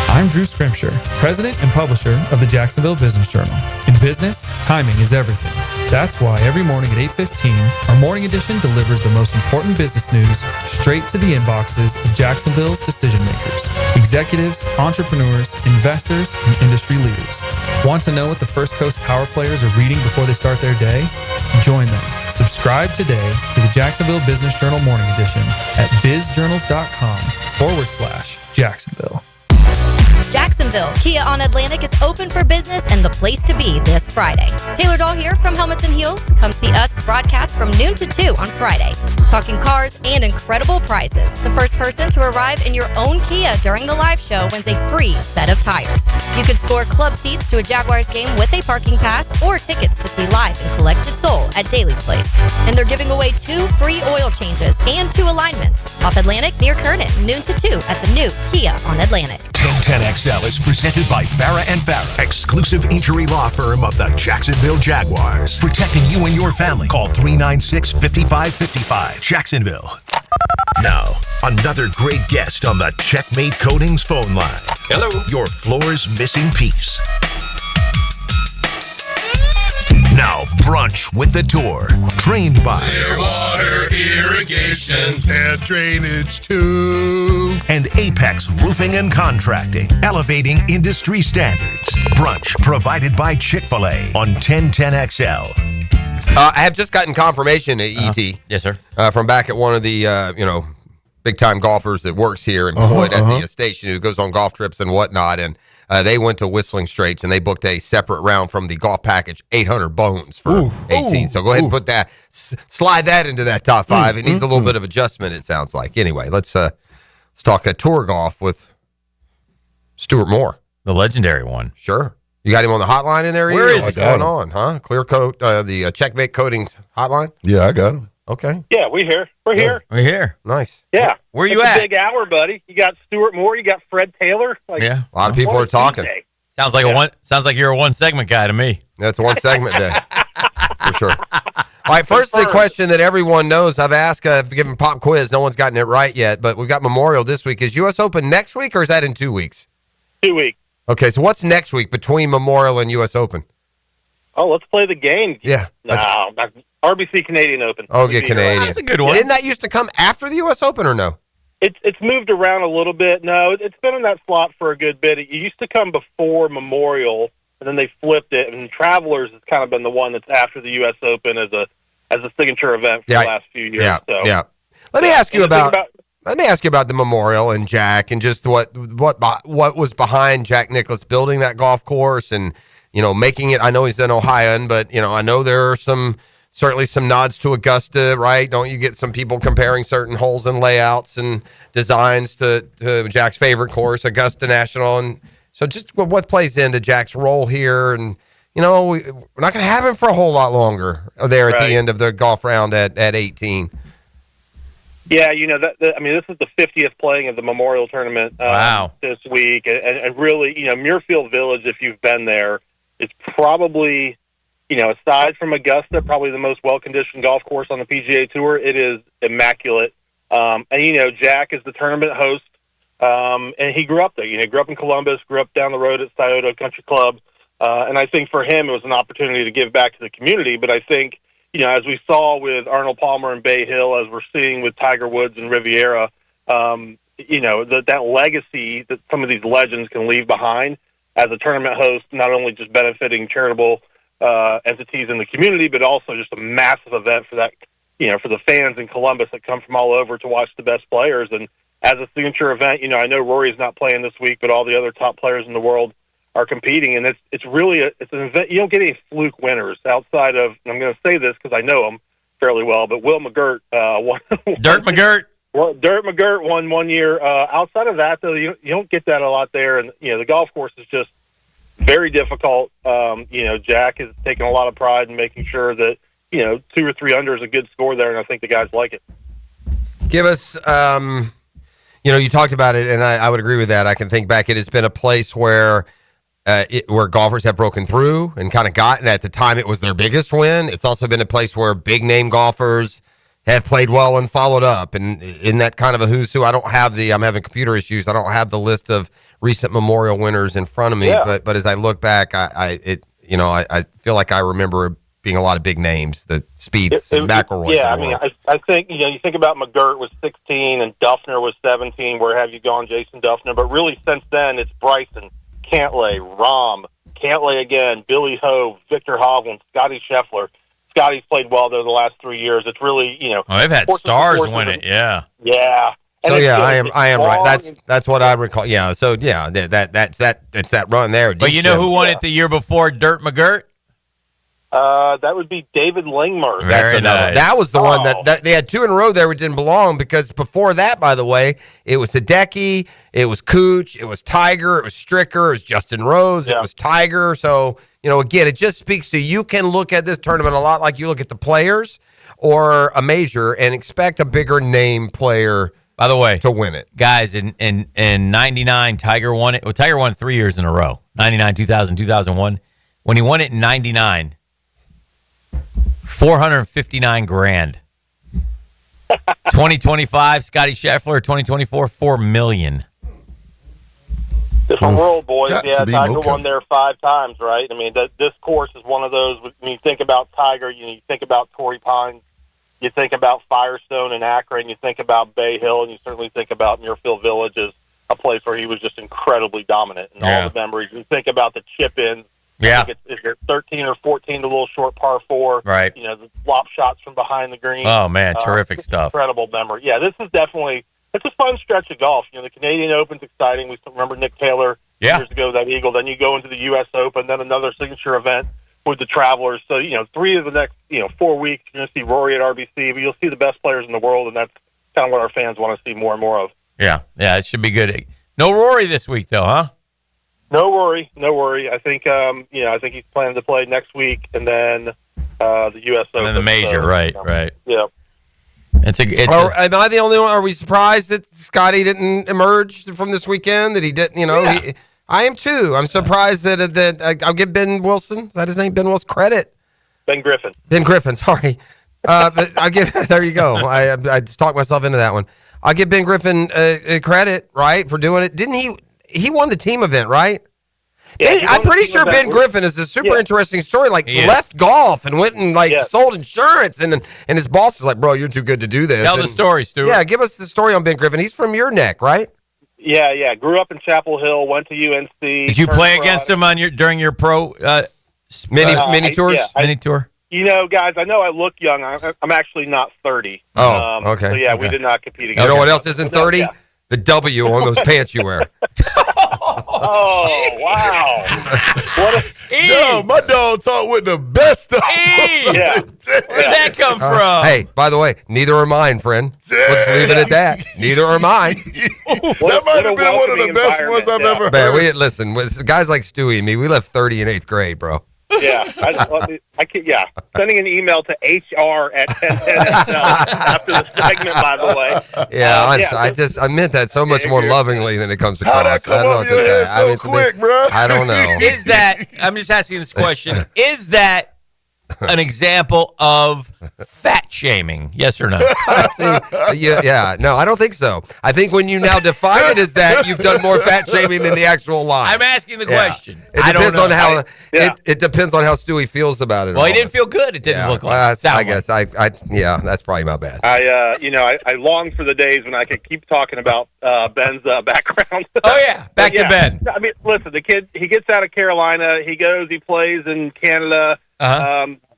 I'm Drew Scrimshire, president and publisher of the Jacksonville Business Journal. In business, timing is everything. That's why every morning at 8:15, our morning edition delivers the most important business news straight to the inboxes of Jacksonville's decision makers, executives, entrepreneurs, investors, and industry leaders. Want to know what the First Coast power players are reading before they start their day? Join them. Subscribe today to the Jacksonville Business Journal Morning Edition at bizjournals.com/Jacksonville. Jacksonville, Kia on Atlantic is open for business and the place to be this Friday. Taylor Dahl here from Helmets and Heels. Come see us broadcast from noon to 2 on Friday. Talking cars and incredible prizes. The first person to arrive in your own Kia during the live show wins a free set of tires. You could score club seats to a Jaguars game with a parking pass or tickets to see Live and Collective Soul at Daly's Place. And they're giving away 2 free oil changes and 2 alignments off Atlantic near Kernan, noon to 2 at the new Kia on Atlantic. 1010XL is presented by Farah Farah, exclusive injury law firm of the Jacksonville Jaguars. Protecting you and your family. Call 396-5555. Jacksonville. Now, another great guest on the Checkmate Coatings phone line. Hello. Your floor's missing piece. Now, Brunch with the Tour. Trained by Clearwater Irrigation and Drainage too. And Apex Roofing and Contracting, elevating industry standards. Brunch provided by Chick-fil-A on 1010XL. I have just gotten confirmation at ET. Yes, sir. From back at one of the, big time golfers that works here in Floyd at the station who goes on golf trips and whatnot. And they went to Whistling Straits and they booked a separate round from the golf package, 800 bones for 18. So go ahead and put that, slide that into that top five. It needs a little bit of adjustment, it sounds like. Anyway, let's talk tour golf with Stuart Moore. The legendary one. Sure. You got him on the hotline in there? Where is What's going on, huh? Clear Coat, the Checkmate Coatings hotline? Yeah, I got him. Okay. Yeah, we're here. We're here. We're here. Nice. Yeah. Where you it's at? A big hour, buddy. You got Stuart Moore. You got Fred Taylor. Yeah. A lot of people are talking. DJ? Sounds like you're a one segment guy to me. That's one segment day. For sure. All right, first the question that everyone knows. I've asked, given pop quiz. No one's gotten it right yet, but we've got Memorial this week. Is U.S. Open next week or is that in 2 weeks? 2 weeks. Okay, so what's next week between Memorial and U.S. Open? Oh, let's play the game. Yeah. No, that's RBC Canadian Open. Oh, get Canadian. That's a good one. Didn't that used to come after the U.S. Open or no? It's moved around a little bit. No, it's been in that slot for a good bit. It used to come before Memorial, and then they flipped it. And Travelers has kind of been the one that's after the U.S. Open as a signature event for the last few years. Yeah, so. yeah. Let me ask you about the Memorial and Jack and just what was behind Jack Nicklaus building that golf course and making it. I know he's an Ohioan, but I know there are certainly some nods to Augusta, right? Don't you get some people comparing certain holes and layouts and designs to Jack's favorite course, Augusta National, and so just what plays into Jack's role here, and we're not going to have him for a whole lot longer there at the end of the golf round at 18. Yeah, this is the 50th playing of the Memorial Tournament this week, and really, Muirfield Village, if you've been there, is probably, aside from Augusta, probably the most well-conditioned golf course on the PGA Tour. It is immaculate, and Jack is the tournament host, and he grew up there. He grew up in Columbus, grew up down the road at Scioto Country Club, and I think for him it was an opportunity to give back to the community. But I think, as we saw with Arnold Palmer and Bay Hill, as we're seeing with Tiger Woods and Riviera, that legacy that some of these legends can leave behind as a tournament host, not only just benefiting charitable entities in the community, but also just a massive event for that, for the fans in Columbus that come from all over to watch the best players. And as a signature event, I know Rory's not playing this week, but all the other top players in the world are competing, and it's really it's an event. You don't get any fluke winners outside of, and I'm going to say this because I know him fairly well, but Will McGirt won. Dirt McGirt. Well, Dirt McGirt won 1 year. Outside of that, though, you don't get that a lot there, and the golf course is just very difficult. Jack is taking a lot of pride in making sure that 2 or 3 under is a good score there, and I think the guys like it. Give us, you talked about it, and I would agree with that. I can think back; it has been a place where golfers have broken through and kind of gotten. At the time, it was their biggest win. It's also been a place where big name golfers have played well and followed up. And in that kind of a who's who, I'm having computer issues. I don't have the list of recent Memorial winners in front of me. Yeah. But as I look back, I feel like I remember being a lot of big names, the Spieths and McIlroys. Yeah, I think you think about McGirt was 16 and Duffner was 17. Where have you gone, Jason Duffner? But really, since then, it's Bryson, Cantlay, Rahm, Cantlay again, Billy Ho, Victor Hovland, Scotty Scheffler. Scotty's played well there the last 3 years. It's really, they've had stars win it. Yeah. Yeah. And so I am right. That's what I recall. Yeah. So yeah, that's that run there. But you know who won it the year before Dirt McGirt? That would be David Lingmer. That's another. Nice. That was the one that they had 2 in a row there, which didn't belong, because before that, by the way, it was Hideki, it was Cooch, it was Tiger, it was Stricker, it was Justin Rose, it was Tiger. So again, it just speaks to, you can look at this tournament a lot like you look at the players or a major and expect a bigger name player. By the way, to win it, guys, in 99, Tiger won it. Well, Tiger won 3 years in a row: 99, 2000, 2001. When he won it in 99. $459,000. 2025, Scotty Scheffler. 2024, $4 million. Different world, boys. Yeah, Tiger won there 5 times, right? This course is one of those. When you think about Tiger, you think about Torrey Pines, you think about Firestone and Akron, you think about Bay Hill, and you certainly think about Muirfield Village as a place where he was just incredibly dominant, and all the memories. You think about the chip-ins Yeah. I think it's 13 or 14, the little short par 4. Right. The flop shots from behind the green. Oh, man, terrific stuff. Incredible memory. Yeah, this is definitely, it's a fun stretch of golf. The Canadian Open's exciting. We still remember Nick Taylor years ago, that Eagle. Then you go into the U.S. Open, then another signature event with the Travelers. So, 3 of the next, 4 weeks, you're going to see Rory at RBC, but you'll see the best players in the world, and that's kind of what our fans want to see more and more of. Yeah, it should be good. No Rory this week, though, huh? No worry. I think, I think he's planning to play next week, and then the U.S. Open. And then the major, right. Yeah. Am I the only one? Are we surprised that Scotty didn't emerge from this weekend? That he didn't, I am too. I'm surprised that I'll give Ben Wilson, is that his name? Ben Wilson, credit. Ben Griffin. Ben Griffin, sorry. But I'll give, there you go. I just talked myself into that one. I'll give Ben Griffin credit, right, for doing it. Didn't he won the team event, right? Yeah, I'm pretty sure Ben Griffin is a super interesting story. Like, left golf and went and sold insurance, and his boss is like, "Bro, you're too good to do this." Tell the story, Stuart. Yeah, give us the story on Ben Griffin. He's from your neck, right? Yeah. Grew up in Chapel Hill, went to UNC. Did you play against him during your pro mini tours? Mini tour. Guys, I know I look young. I'm actually not 30. Oh, okay. So we did not compete against. You know what else isn't 30? Yeah. The W on those pants you wear. Oh, wow. No, my dog talk with the best of Yeah. Where'd that come from? Hey, by the way, neither are mine, friend. Let's leave it at that. Neither are mine. That might have been one of the best ones I've ever heard. Man, listen, with guys like Stewie and me, we left 30 in 8th grade, bro. Yeah, sending an email to HR at 1010 after the segment, by the way. Yeah, I meant that so much more lovingly than it comes to credit. Bro. I don't know. Is that, I'm just asking this question, is that an example of fat shaming? Yes or no? No, I don't think so. I think when you now define it as that, you've done more fat shaming than the actual line. I'm asking the question. It depends on how it depends on how Stewie feels about it. Well, he didn't feel good. It didn't look like. I guess that's probably my bad. I long for the days when I could keep talking about Ben's background. Oh yeah, back to Ben. I mean, listen, the kid, he gets out of Carolina, he plays in Canada.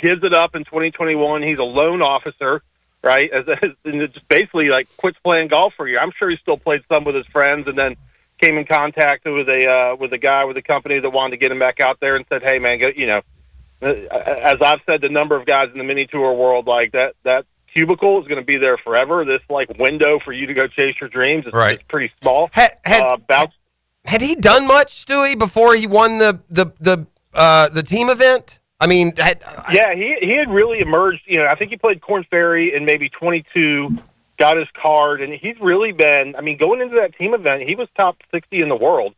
Gives it up in 2021. He's a loan officer, right? And just basically quits playing golf for a year. I'm sure he still played some with his friends, and then came in contact with a guy with a company that wanted to get him back out there and said, "Hey, man, as I've said, the number of guys in the mini tour world, like that cubicle is going to be there forever. This window for you to go chase your dreams is pretty small." Had he done much, Stewie, before he won the team event? I mean, he had really emerged. I think he played Korn Ferry in maybe 22, got his card, and he's really been. I mean, going into that team event, he was top 60 in the world.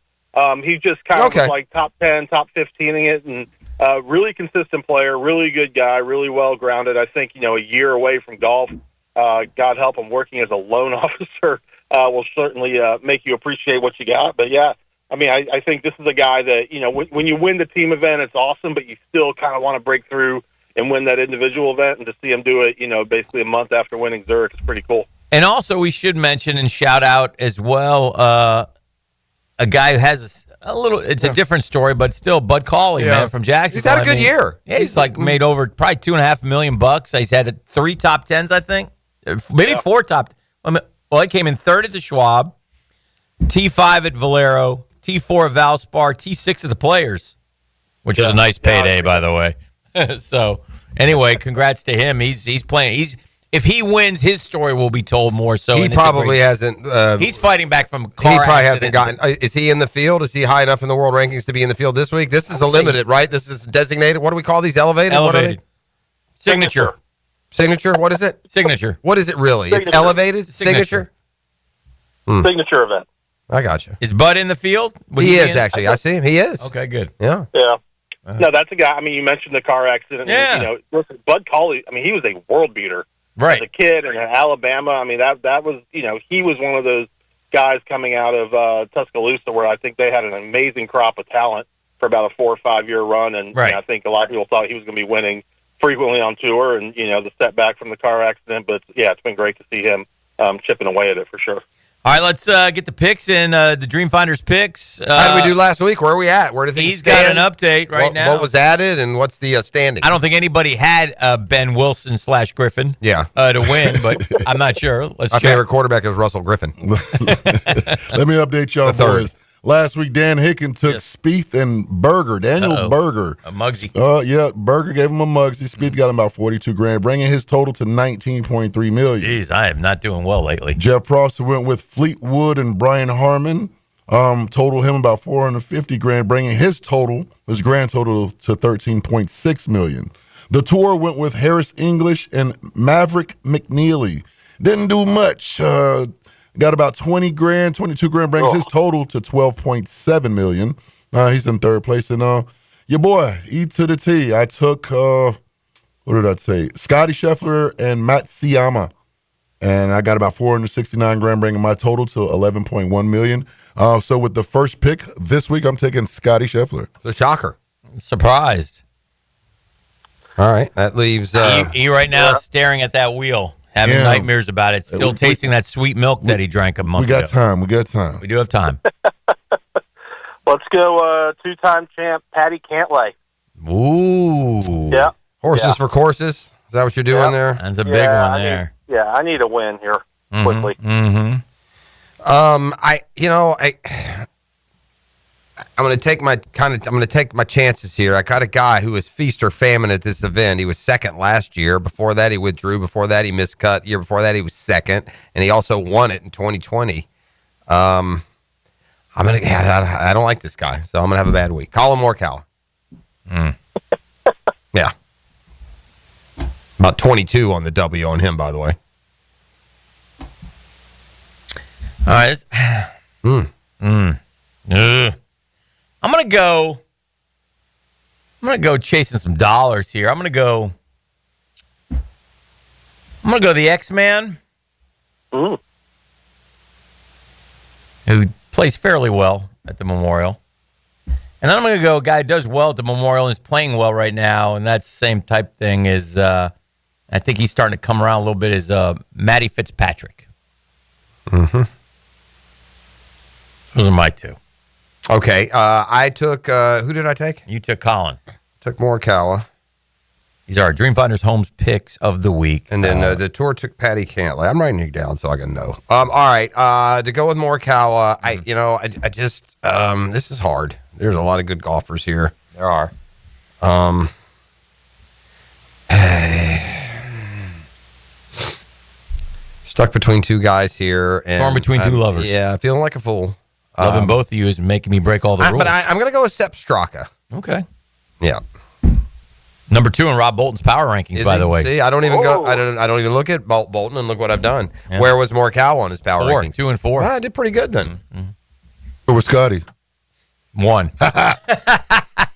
He just kind of was like top 10, top 15 in it, and really consistent player, really good guy, really well grounded. I think a year away from golf. God help him, working as a loan officer will certainly make you appreciate what you got. But yeah. I mean, I think this is a guy that, when you win the team event, it's awesome, but you still kind of want to break through and win that individual event, and to see him do it, basically a month after winning Zurich is pretty cool. And also, we should mention and shout out as well a guy who has it's a different story, but still Bud Cauley, man, from Jacksonville. He's had a good year. Yeah, he's made over probably $2.5 million. He's had 3 top 10s, I think. Maybe 4 top. Well, he came in 3rd at the Schwab, T5 at Valero, T4 at Valspar, T6 at the Players, which is a nice payday, by the way. So, anyway, congrats to him. He's playing. If he wins, his story will be told more. So he probably hasn't. He's fighting back from a car. He probably accident. hasn't gotten. Is he in the field? Is he high enough in the world rankings to be in the field this week? This is a limited, right? This is designated. What do we call these? Elevated. Elevated. Signature. What is it? Signature. What is it really? It's elevated. Signature. Signature event. I got you. Is Bud in the field? He is actually. I see him. He is. Okay, good. Yeah. Yeah. No, that's a guy. I mean, you mentioned the car accident. Yeah. And, listen, Bud Cauley. I mean, he was a world beater. Right. As a kid and in Alabama. I mean, that was he was one of those guys coming out of Tuscaloosa where I think they had an amazing crop of talent for about a 4 or 5 year run, and I think a lot of people thought he was going to be winning frequently on tour, and the setback from the car accident. But yeah, it's been great to see him chipping away at it for sure. All right, let's get the picks in the Dream Finders picks. How did we do last week? Where are we at? Where do things He's stand? got an update right now. What was added and what's the standing? I don't think anybody had Ben Wilson / Griffin to win, but I'm not sure. Let's My check. favorite quarterback is Russell Griffin. Let me update y'all, boys. Last week, Dan Hicken took Spieth and Berger. Daniel Berger. A Muggsy. Yeah, Berger gave him a Muggsy. Spieth got him about $42,000, bringing his total to $19.3 million. Jeez, I am not doing well lately. Jeff Prosser went with Fleetwood and Brian Harmon. Total him about $450,000, bringing his grand total to $13.6 million. The tour went with Harris English and Maverick McNeely. Didn't do much. Got about $20,000, $22,000, brings his total to $12.7 million. He's in third place. And your boy, E to the T. I took, what did I say? Scotty Scheffler and Matsuyama. And I got about $469,000, bringing my total to $11.1 million. So with the first pick this week, I'm taking Scotty Scheffler. So shocker. I'm surprised. All right, that leaves E right now is staring at that wheel, having nightmares about it, still tasting that sweet milk that he drank a month ago. We got time. We do have time. Let's go two-time champ Patty Cantlay. Ooh. Yeah. Horses for courses. Is that what you're doing there? That's a big one there. I need a win here quickly. Mm-hmm. I'm going to take my chances here. I got a guy who was feast or famine at this event. He was second last year. Before that, he withdrew. Before that, he miscut. The year before that, he was second, and he also won it in 2020. I don't like this guy, so I'm gonna have a bad week. Colin Morikawa. Yeah, about 22 on the W on him, by the way. All right. I'm gonna go chasing some dollars here. I'm gonna go the X-Man, who plays fairly well at the Memorial. And then I'm gonna go a guy who does well at the Memorial and is playing well right now, and that's the same type thing as I think he's starting to come around a little bit, is Matty Fitzpatrick. Mm-hmm. Those are my two. Okay, I took, who did I take? You took Colin. Took Morikawa. These are our Dream Finders Homes picks of the week. And then the tour took Patty Cantlay. I'm writing you down so I can know. All right, to go with Morikawa, I just, this is hard. There's a lot of good golfers here. There are. Stuck between two guys here. And torn between two lovers. Yeah, feeling like a fool. Loving both of you is making me break all the rules. But I'm going to go with Sepp Straka. Okay. Yeah. Number 2 in Rob Bolton's power rankings, by the way. See, I don't even go. I don't even look at Bolton and look what I've done. Yeah. Where was Morikawa on his power rankings? 2 and 4. I did pretty good then. Mm-hmm. Where was Scotty? 1.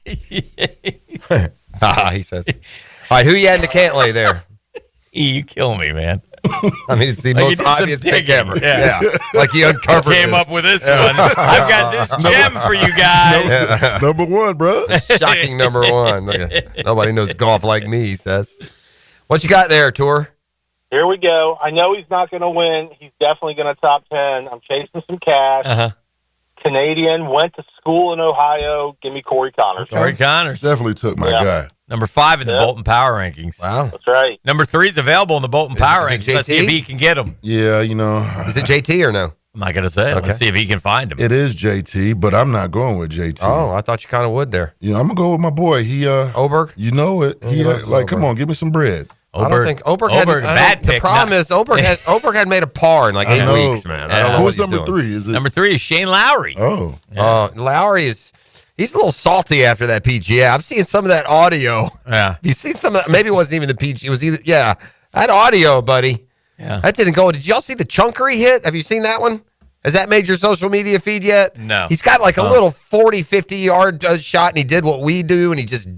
He says. All right, who you had in the Cantlay there? You kill me, man. I mean, it's the most obvious pick ever. Yeah. Like he uncovered Came up with this one. I've got this gem for you guys. Number 1, bro. Shocking number 1. Nobody knows golf like me, he says. What you got there, Tour? Here we go. I know he's not going to win. He's definitely going to top 10. I'm chasing some cash. Uh-huh. Canadian, went to school in Ohio. Give me Corey Connors. Corey Connors. Definitely took my guy. Number 5 in the Bolton Power Rankings. Wow. That's right. Number 3 is available in the Bolton Power Rankings. Let's see if he can get him. Yeah, Is it JT or no? I'm not going to say it. Okay. Let's see if he can find him. It is JT, but I'm not going with JT. Oh, I thought you kind of would there. I'm going to go with my boy. Oberg? You know it. Come on, give me some bread. I don't think Oberg had bad pick. The problem is Oberg had made a par in like 8 weeks, man. I don't know Who's what he's number doing. 3? Is it? Number 3 is Shane Lowry. Oh. Lowry he's a little salty after that PGA. I've seen some of that audio. Yeah. You seen some of that? Maybe it wasn't even the PGA. It was either, that audio, buddy. Yeah. That didn't go. Did y'all see the chunkery hit? Have you seen that one? Has that made your social media feed yet? No. He's got like a little 40, 50-yard shot, and he did what we do, and he just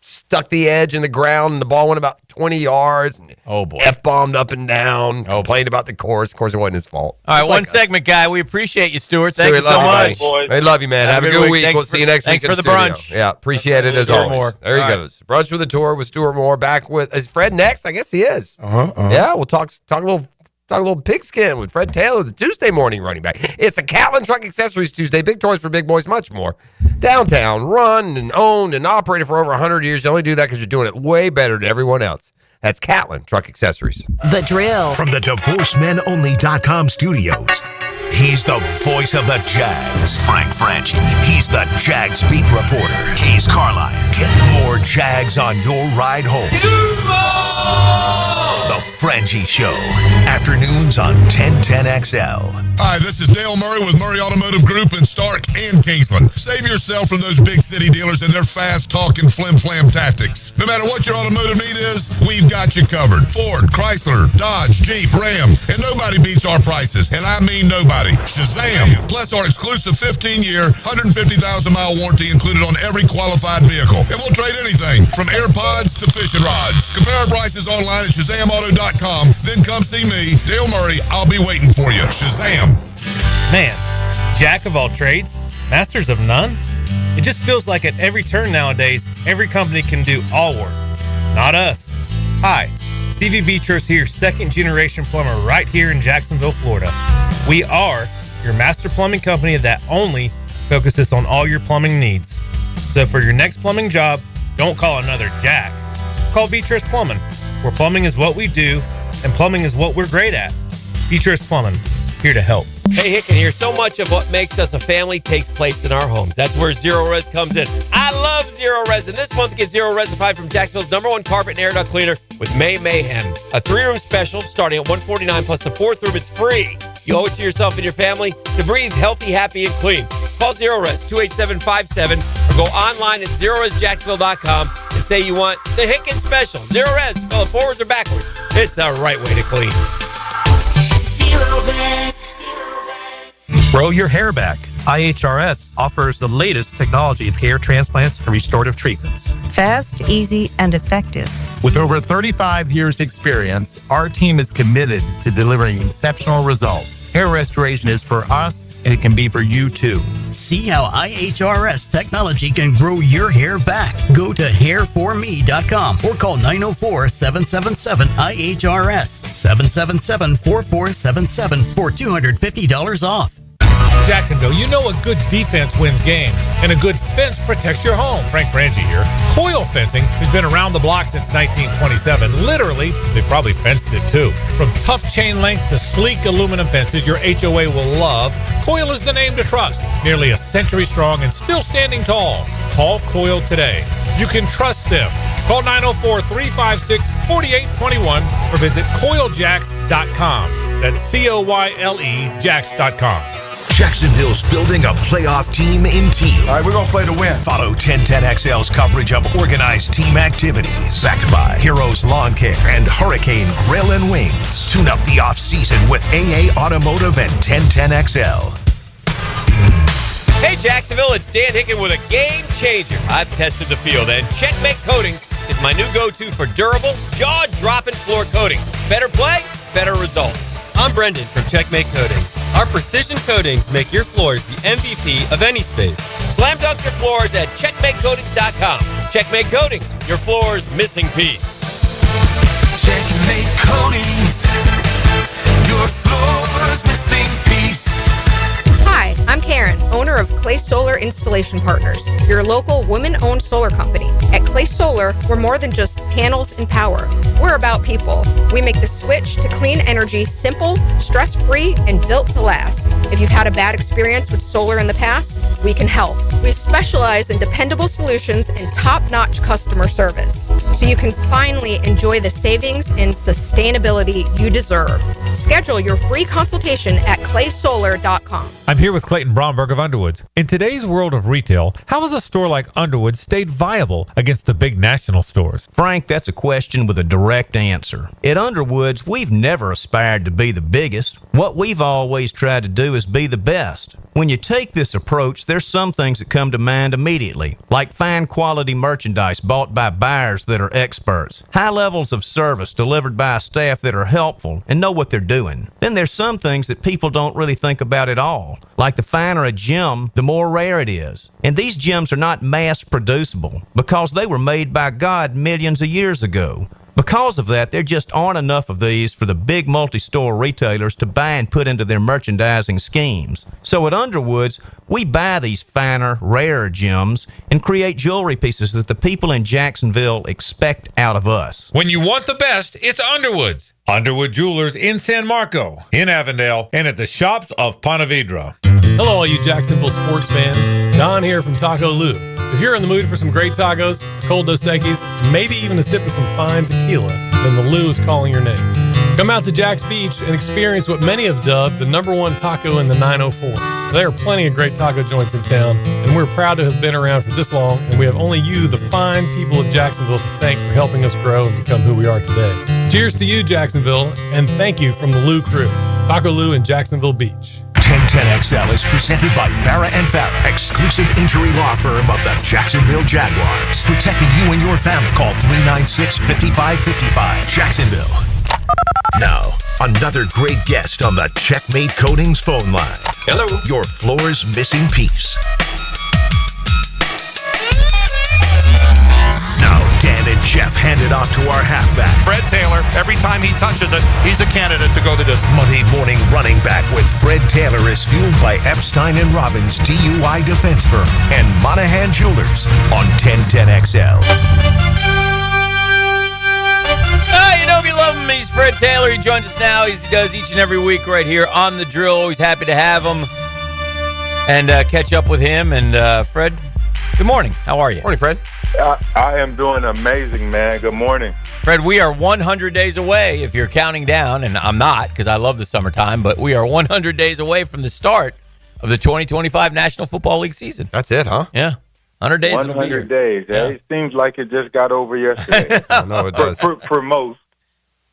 stuck the edge in the ground, and the ball went about 20 yards. And oh, boy. F-bombed up and down, complained about the course. Of course, it wasn't his fault. All right, Just one like segment, guy. We appreciate you, Stuart. Thank Stuart, you so much. I love you, man. Have a good week. We'll see you next week. Thanks for the brunch. Yeah, appreciate it as Stuart always. Moore. There he goes. Brunch with the Tour with Stuart Moore. Back with, is Fred next? I guess he is. Uh-huh. Yeah, we'll talk a little Talk a little pigskin with Fred Taylor, the Tuesday morning running back. It's a Catlin Truck Accessories Tuesday. Big toys for big boys, much more. Downtown, run and owned and operated for over 100 years. You only do that because you're doing it way better than everyone else. That's Catlin Truck Accessories. The Drill. From the DivorceMenOnly.com studios. He's the voice of the Jags, Frank Franchi. He's the Jags beat reporter. He's Carline. Get more Jags on your ride home. The Franchi Show. Afternoons on 1010XL. Hi, this is Dale Murray with Murray Automotive Group in Stark and Kingsland. Save yourself from those big city dealers and their fast-talking flim-flam tactics. No matter what your automotive need is, we've got you covered. Ford, Chrysler, Dodge, Jeep, Ram, and nobody beats our prices, and I mean nobody. Shazam! Plus our exclusive 15-year, 150,000-mile warranty included on every qualified vehicle. And we'll trade anything from AirPods to fishing rods. Compare our prices online at ShazamAuto.com. Then come see me, Dale Murray. I'll be waiting for you. Shazam! Man, jack of all trades, masters of none? It just feels like at every turn nowadays, every company can do all work. Not us. Hi, Stevie Beechurst here, second-generation plumber right here in Jacksonville, Florida. We are your master plumbing company that only focuses on all your plumbing needs. So for your next plumbing job, don't call another Jack. Call Beechurst Plumbing, where plumbing is what we do, and plumbing is what we're great at. Beechurst Plumbing, here to help. Hey, Hicken here. So much of what makes us a family takes place in our homes. That's where Zero Res comes in. I love Zero Res, and this month get Zero Resified from Jacksonville's #1 carpet and air duct cleaner with May Mayhem. A 3-room special starting at $149 plus the 4th room is free. You owe it to yourself and your family to breathe healthy, happy, and clean. Call Zero Res 28757 or go online at ZeroResJacksonville.com and say you want the Hicken special. Zero Res, spell it forwards or backwards. It's the right way to clean. Zero Res. Grow your hair back. IHRS offers the latest technology of hair transplants and restorative treatments. Fast, easy, and effective. With over 35 years' experience, our team is committed to delivering exceptional results. Hair restoration is for us, and it can be for you too. See how IHRS technology can grow your hair back. Go to hairforme.com or call 904-777-IHRS, 777-4477 for $250 off. Jacksonville, you know a good defense wins games, and a good fence protects your home. Frank Franchi here. Coil Fencing has been around the block since 1927. Literally, they probably fenced it too. From tough chain length to sleek aluminum fences your HOA will love, Coil is the name to trust. Nearly a century strong and still standing tall. Call Coil today. You can trust them. Call 904-356-4821 or visit coiljacks.com. That's COYLE Jacks.com. Jacksonville's building a playoff team in team. All right, we're going to play to win. Follow 1010XL's coverage of organized team activities. Backed by Heroes Lawn Care and Hurricane Grill and Wings. Tune up the off-season with AA Automotive and 1010XL. Hey, Jacksonville, it's Dan Hicken with a game changer. I've tested the field, and Checkmate Coating is my new go-to for durable, jaw-dropping floor coatings. Better play, better results. I'm Brendan from Checkmate Coatings. Our precision coatings make your floors the MVP of any space. Slam dunk your floors at checkmatecoatings.com. Checkmate Coatings, your floor's missing piece. Checkmate Coatings, your floor's missing piece. Hi, I'm Karen, owner of Clay Solar Installation Partners, your local women-owned solar company. At Clay Solar, we're more than just panels and power. We're about people. We make the switch to clean energy simple, stress-free, and built to last. If you've had a bad experience with solar in the past, we can help. We specialize in dependable solutions and top-notch customer service, so you can finally enjoy the savings and sustainability you deserve. Schedule your free consultation at claysolar.com. I'm here with Clayton Bromberg of Underwoods. In today's world of retail, how has a store like Underwoods stayed viable against the big national stores? Frank, that's a question with a direct answer. At Underwoods, we've never aspired to be the biggest. What we've always tried to do is be the best. When you take this approach, there's some things that come to mind immediately, like fine quality merchandise bought by buyers that are experts, high levels of service delivered by a staff that are helpful and know what they're doing. Then there's some things that people don't really think about at all, like the finer a gem, the more rare it is. And these gems are not mass producible because they were made by God millions of years ago. Because of that, there just aren't enough of these for the big multi-store retailers to buy and put into their merchandising schemes. So at Underwoods, we buy these finer, rarer gems and create jewelry pieces that the people in Jacksonville expect out of us. When you want the best, it's Underwoods. Underwood Jewelers in San Marco, in Avondale, and at the shops of Ponte Vedra. Hello, all you Jacksonville sports fans. Don here from Taco Lou. If you're in the mood for some great tacos, cold Dos Equis, maybe even a sip of some fine tequila, then the Lou is calling your name. Come out to Jack's Beach and experience what many have dubbed the #1 taco in the 904. There are plenty of great taco joints in town, and we're proud to have been around for this long, and we have only you, the fine people of Jacksonville, to thank for helping us grow and become who we are today. Cheers to you, Jacksonville, and thank you from the Lou crew. Taco Lou in Jacksonville Beach. 1010XL is presented by Farah Farah, exclusive injury law firm of the Jacksonville Jaguars. Protecting you and your family. Call 396-5555. Jacksonville. Now, another great guest on the Checkmate Coatings phone line. Hello. Your floor's missing piece. Now, Dan and Jeff hand it off to our halfback. Fred Taylor, every time he touches it, he's a candidate to go the distance. Monday morning running back with Fred Taylor is fueled by Epstein & Robbins DUI defense firm and Monahan Jewelers on 1010XL. You know, we love him. He's Fred Taylor. He joins us now. He does each and every week right here on The Drill. Always happy to have him and catch up with him. And Fred, good morning. How are you? Morning, Fred. I am doing amazing, man. Good morning. Fred, we are 100 days away, if you're counting down, and I'm not because I love the summertime, but we are 100 days away from the start of the 2025 National Football League season. That's it, huh? Yeah. 100 days. 100 days. Yeah. It seems like it just got over yesterday. I know it does. For most.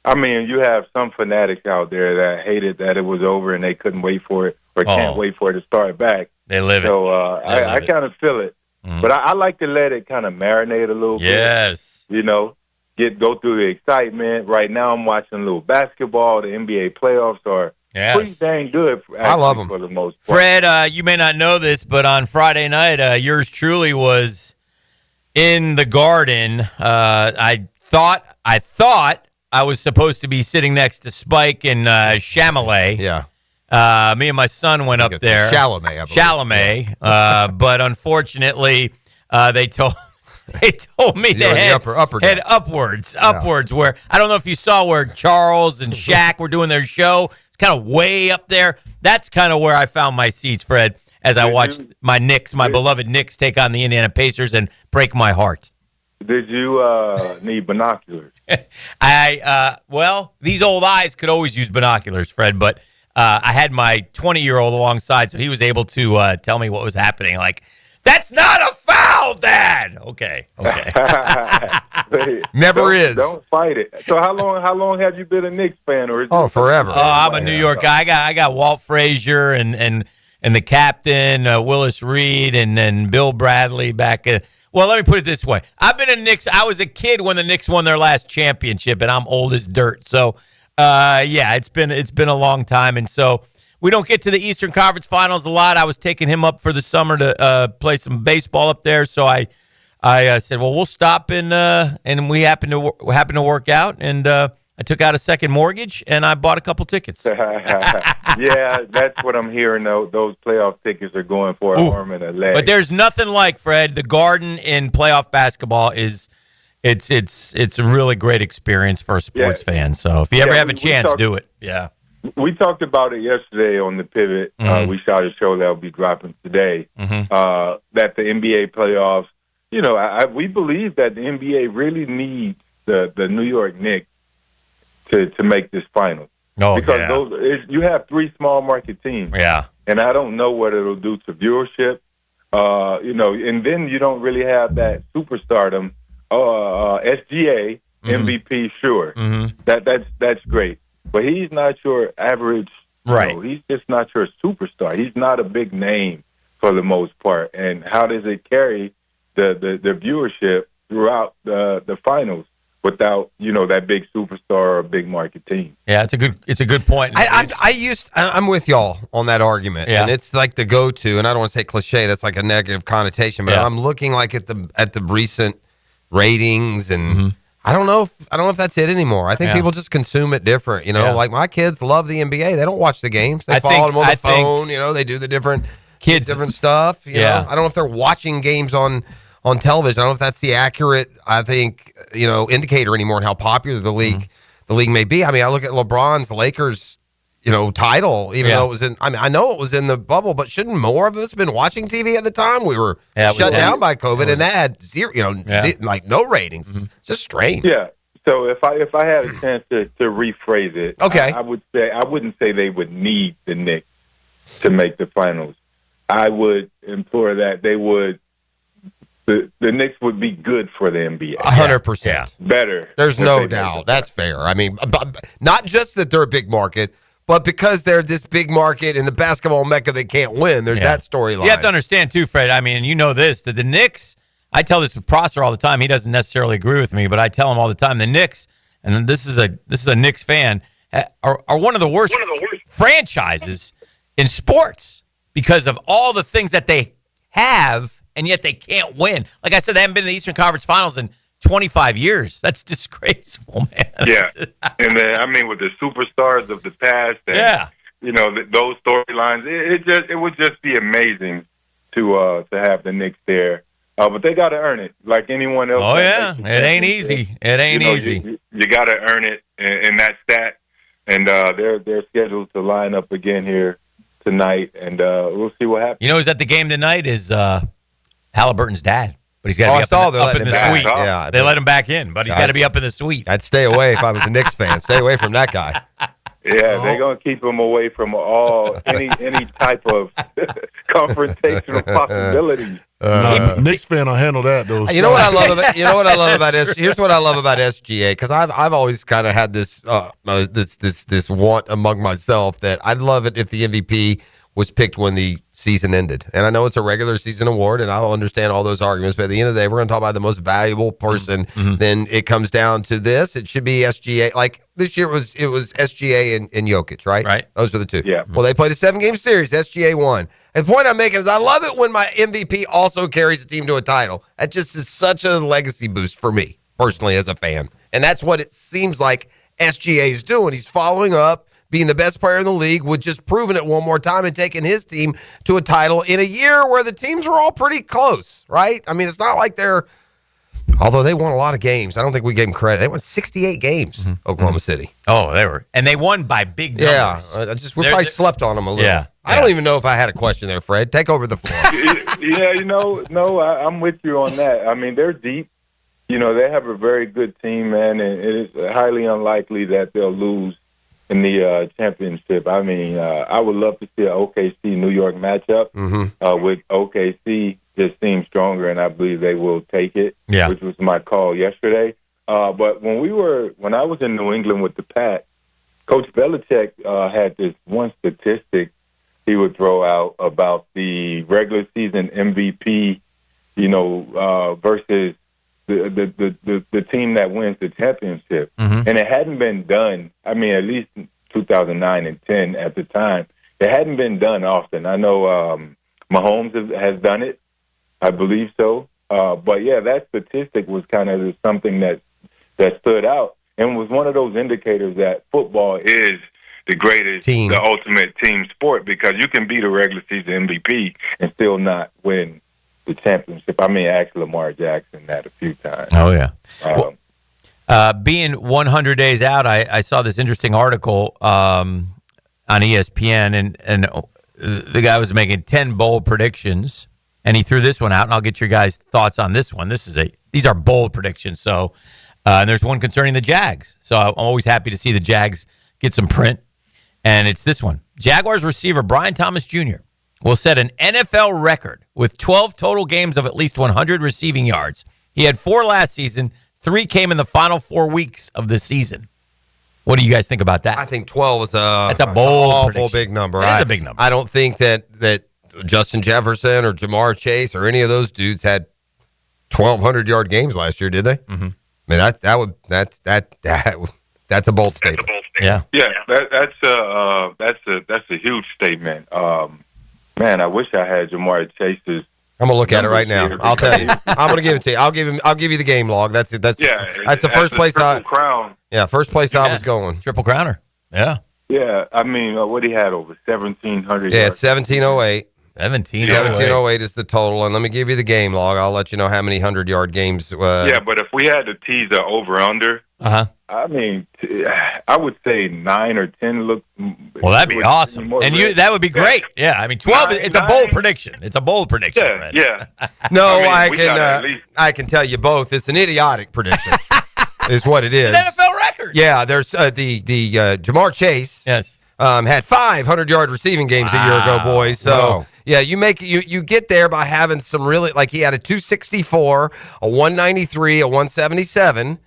I mean, you have some fanatics out there that hated that it was over and they couldn't wait for it or can't wait for it to start back. They live it. So I kind of feel it. But I like to let it kind of marinate a little bit. Yes. You know, go through the excitement. Right now I'm watching a little basketball. The NBA playoffs are pretty dang good. I love them. For the most part. Fred, you may not know this, but on Friday night, yours truly was in the Garden. I thought I was supposed to be sitting next to Spike and Chalamet. Yeah. Me and my son went up there. Chalamet, Chalamet. But unfortunately, they told me to head upwards. Where I don't know if you saw where Charles and Shaq were doing their show. It's kind of way up there. That's kind of where I found my seats, Fred, as I watched my beloved Knicks take on the Indiana Pacers and break my heart. Did you need binoculars? Well, these old eyes could always use binoculars, Fred, but I had my 20-year-old alongside, so he was able to tell me what was happening. Like, that's not a foul, Dad! Okay. Never is. Don't fight it. So how long have you been a Knicks fan? Or forever. Oh, I'm a New York guy. I got Walt Frazier and the captain, Willis Reed, and then Bill Bradley back. Well, let me put it this way. I've been a Knicks. I was a kid when the Knicks won their last championship, and I'm old as dirt. So, it's been a long time, and so we don't get to the Eastern Conference Finals a lot. I was taking him up for the summer to play some baseball up there, so I said, well, we'll stop and we happened to work out, and I took out a second mortgage, and I bought a couple tickets. Yeah, that's what I'm hearing. Those playoff tickets are going for an arm and a leg. But there's nothing like, Fred, the Garden in playoff basketball it's a really great experience for a sports fan. So if you ever have a chance, do it. Yeah. We talked about it yesterday on the Pivot. We shot a show that will be dropping today. That the NBA playoffs, we believe that the NBA really needs the New York Knicks to make this final. Because you have three small market teams. Yeah. And I don't know what it'll do to viewership. And then you don't really have that superstardom. SGA, MVP, sure. That's great. But he's not your average. Right. He's just not your superstar. He's not a big name for the most part. And how does it carry the viewership throughout the finals without that big superstar or a big market team? Yeah, it's a good point. I'm with y'all on that argument, and it's like the go-to. And I don't want to say cliche; that's like a negative connotation. But I'm looking like at the recent ratings and I don't know if that's it anymore. I think Yeah. people just consume it different. You know, Yeah. like my kids love the NBA. They don't watch the games. They I follow think- them on I the think phone. You know, they do the different kids- stuff. You Yeah. know? I don't know if they're watching games on television. I don't know if that's the accurate, I think, indicator anymore in how popular the league may be. I mean, I look at LeBron's Lakers, title, even Yeah. though it was in. I mean, I know it was in the bubble, but shouldn't more of us been watching TV at the time? We were Yeah, it was shut down. down by COVID, and that had zero. Yeah. Like no ratings. It's just strange. Yeah. So if I had a chance to rephrase it, Okay. I wouldn't say they would need the Knicks to make the finals. I would implore that they would. The Knicks would be good for the NBA. 100%. Better. There's if no they made doubt. That's fair. I mean, not just that they're a big market, but because they're this big market in the basketball mecca they can't win. There's that storyline. You have to understand too, Fred. I mean, you know this, that the Knicks, I tell this with Prosser all the time. He doesn't necessarily agree with me, but I tell him all the time, the Knicks, and this is a Knicks fan, are one of the worst franchises in sports because of all the things that they have, and yet they can't win. Like I said, they haven't been in the Eastern Conference Finals in 25 years. That's disgraceful, man. Yeah, and then I mean with the superstars of the past, and, those storylines, it would just be amazing to have the Knicks there. But they got to earn it, like anyone else. Oh yeah, it ain't easy. It ain't easy. You got to earn it in that stat, and they're scheduled to line up again here tonight, and we'll see what happens. You know who's at the game tonight is Halliburton's dad. But he's got to be up in the suite. Yeah, they let him back in, but he's got to be up in the suite. I'd stay away if I was a Knicks fan. Stay away from that guy. Yeah, they're gonna keep him away from any type of confrontational possibilities. Knicks fan will handle that though. You know what I love about here's what I love about SGA, because I've always kind of had this this want among myself that I'd love it if the MVP was picked when the season ended. And I know it's a regular season award, and I'll understand all those arguments, but at the end of the day, we're going to talk about the most valuable person. Then it comes down to this. It should be SGA. Like this year it was SGA and Jokic, right? Right. Those are the two. Yeah. Well, they played a 7-game series. SGA won. And the point I'm making is I love it when my MVP also carries a team to a title. That just is such a legacy boost for me, personally, as a fan. And that's what it seems like SGA is doing. He's following up, being the best player in the league, with just proving it one more time and taking his team to a title in a year where the teams were all pretty close, right? I mean, it's not like although they won a lot of games. I don't think we gave them credit. They won 68 games, Oklahoma City. Oh, and they won by big numbers. Yeah, we probably slept on them a little. Yeah. I don't even know if I had a question there, Fred. Take over the floor. Yeah, I'm with you on that. I mean, they're deep. They have a very good team, man, and it is highly unlikely that they'll lose in the championship. I mean, I would love to see an OKC-New York matchup with OKC just seems stronger, and I believe they will take it, which was my call yesterday. But when I was in New England with the Pats, Coach Belichick had this one statistic he would throw out about the regular season MVP, versus the team that wins the championship. And it hadn't been done, I mean, at least in 2009 and 10 at the time. It hadn't been done often. I know Mahomes has done it. I believe so. But, yeah, that statistic was kind of something that stood out and was one of those indicators that football is the greatest, the ultimate team sport, because you can beat a regular season MVP and still not win the championship. I mean, ask Lamar Jackson that a few times. Oh, yeah. Being 100 days out, I saw this interesting article on ESPN, and the guy was making 10 bold predictions, and he threw this one out, and I'll get your guys' thoughts on this one. These are bold predictions, so and there's one concerning the Jags. So I'm always happy to see the Jags get some print, and it's this one. Jaguars receiver Brian Thomas Jr. will set an NFL record with 12 total games of at least 100 receiving yards. He had 4 last season. 3 came in the final 4 weeks of the season. What do you guys think about that? I think 12 is that's a bold awful big number. It is a big number. I don't think that Justin Jefferson or Jamar Chase or any of those dudes had 1,200-yard games last year, did they? Mm-hmm. I mean, that's a bold statement. Yeah, that's a huge statement. Man, I wish I had Jamar Chase's I'm gonna look at it right now. I'll tell you. I'm gonna give it to you. I'll give you the game log. That's it. That's the first place crown. Yeah, first place I was going. Triple crowner. Yeah. Yeah, I mean, what he had over 1,700. Yeah, yards. 1708. 1708 is the total, and let me give you the game log. I'll let you know how many 100-yard games. Yeah, but if we had to tease the over/under, I mean, I would say 9 or 10 look. Well, that'd be awesome, and that would be great. Yeah, I mean, 12. It's a bold prediction. It's a bold prediction, Fred. Yeah. No, I mean, I can tell you both. It's an idiotic prediction. Is what it is. It's an NFL record. Yeah, there's the Jamar Chase. Yes. Had 500-yard receiving games a year ago, boys. So yeah, you get there by having some really, like, he had a 264, a 193, a 177.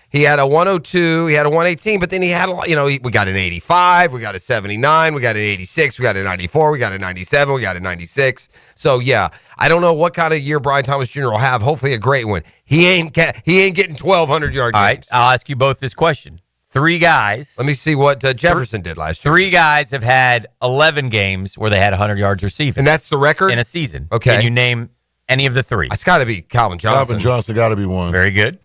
He had a 102, he had a 118, but then he had we got an 85, we got a 79, we got an 86, we got a 94, we got a 97, we got a 96. So yeah, I don't know what kind of year Brian Thomas Jr. will have. Hopefully a great one. He ain't getting 1,200 yard games. All right, I'll ask you both this question. 3 guys. Let me see what Jefferson did last year. 3 guys have had 11 games where they had 100 yards receiving. And that's the record? In a season. Okay. Can you name any of the 3? It's got to be Calvin Johnson. Calvin Johnson got to be one. Very good.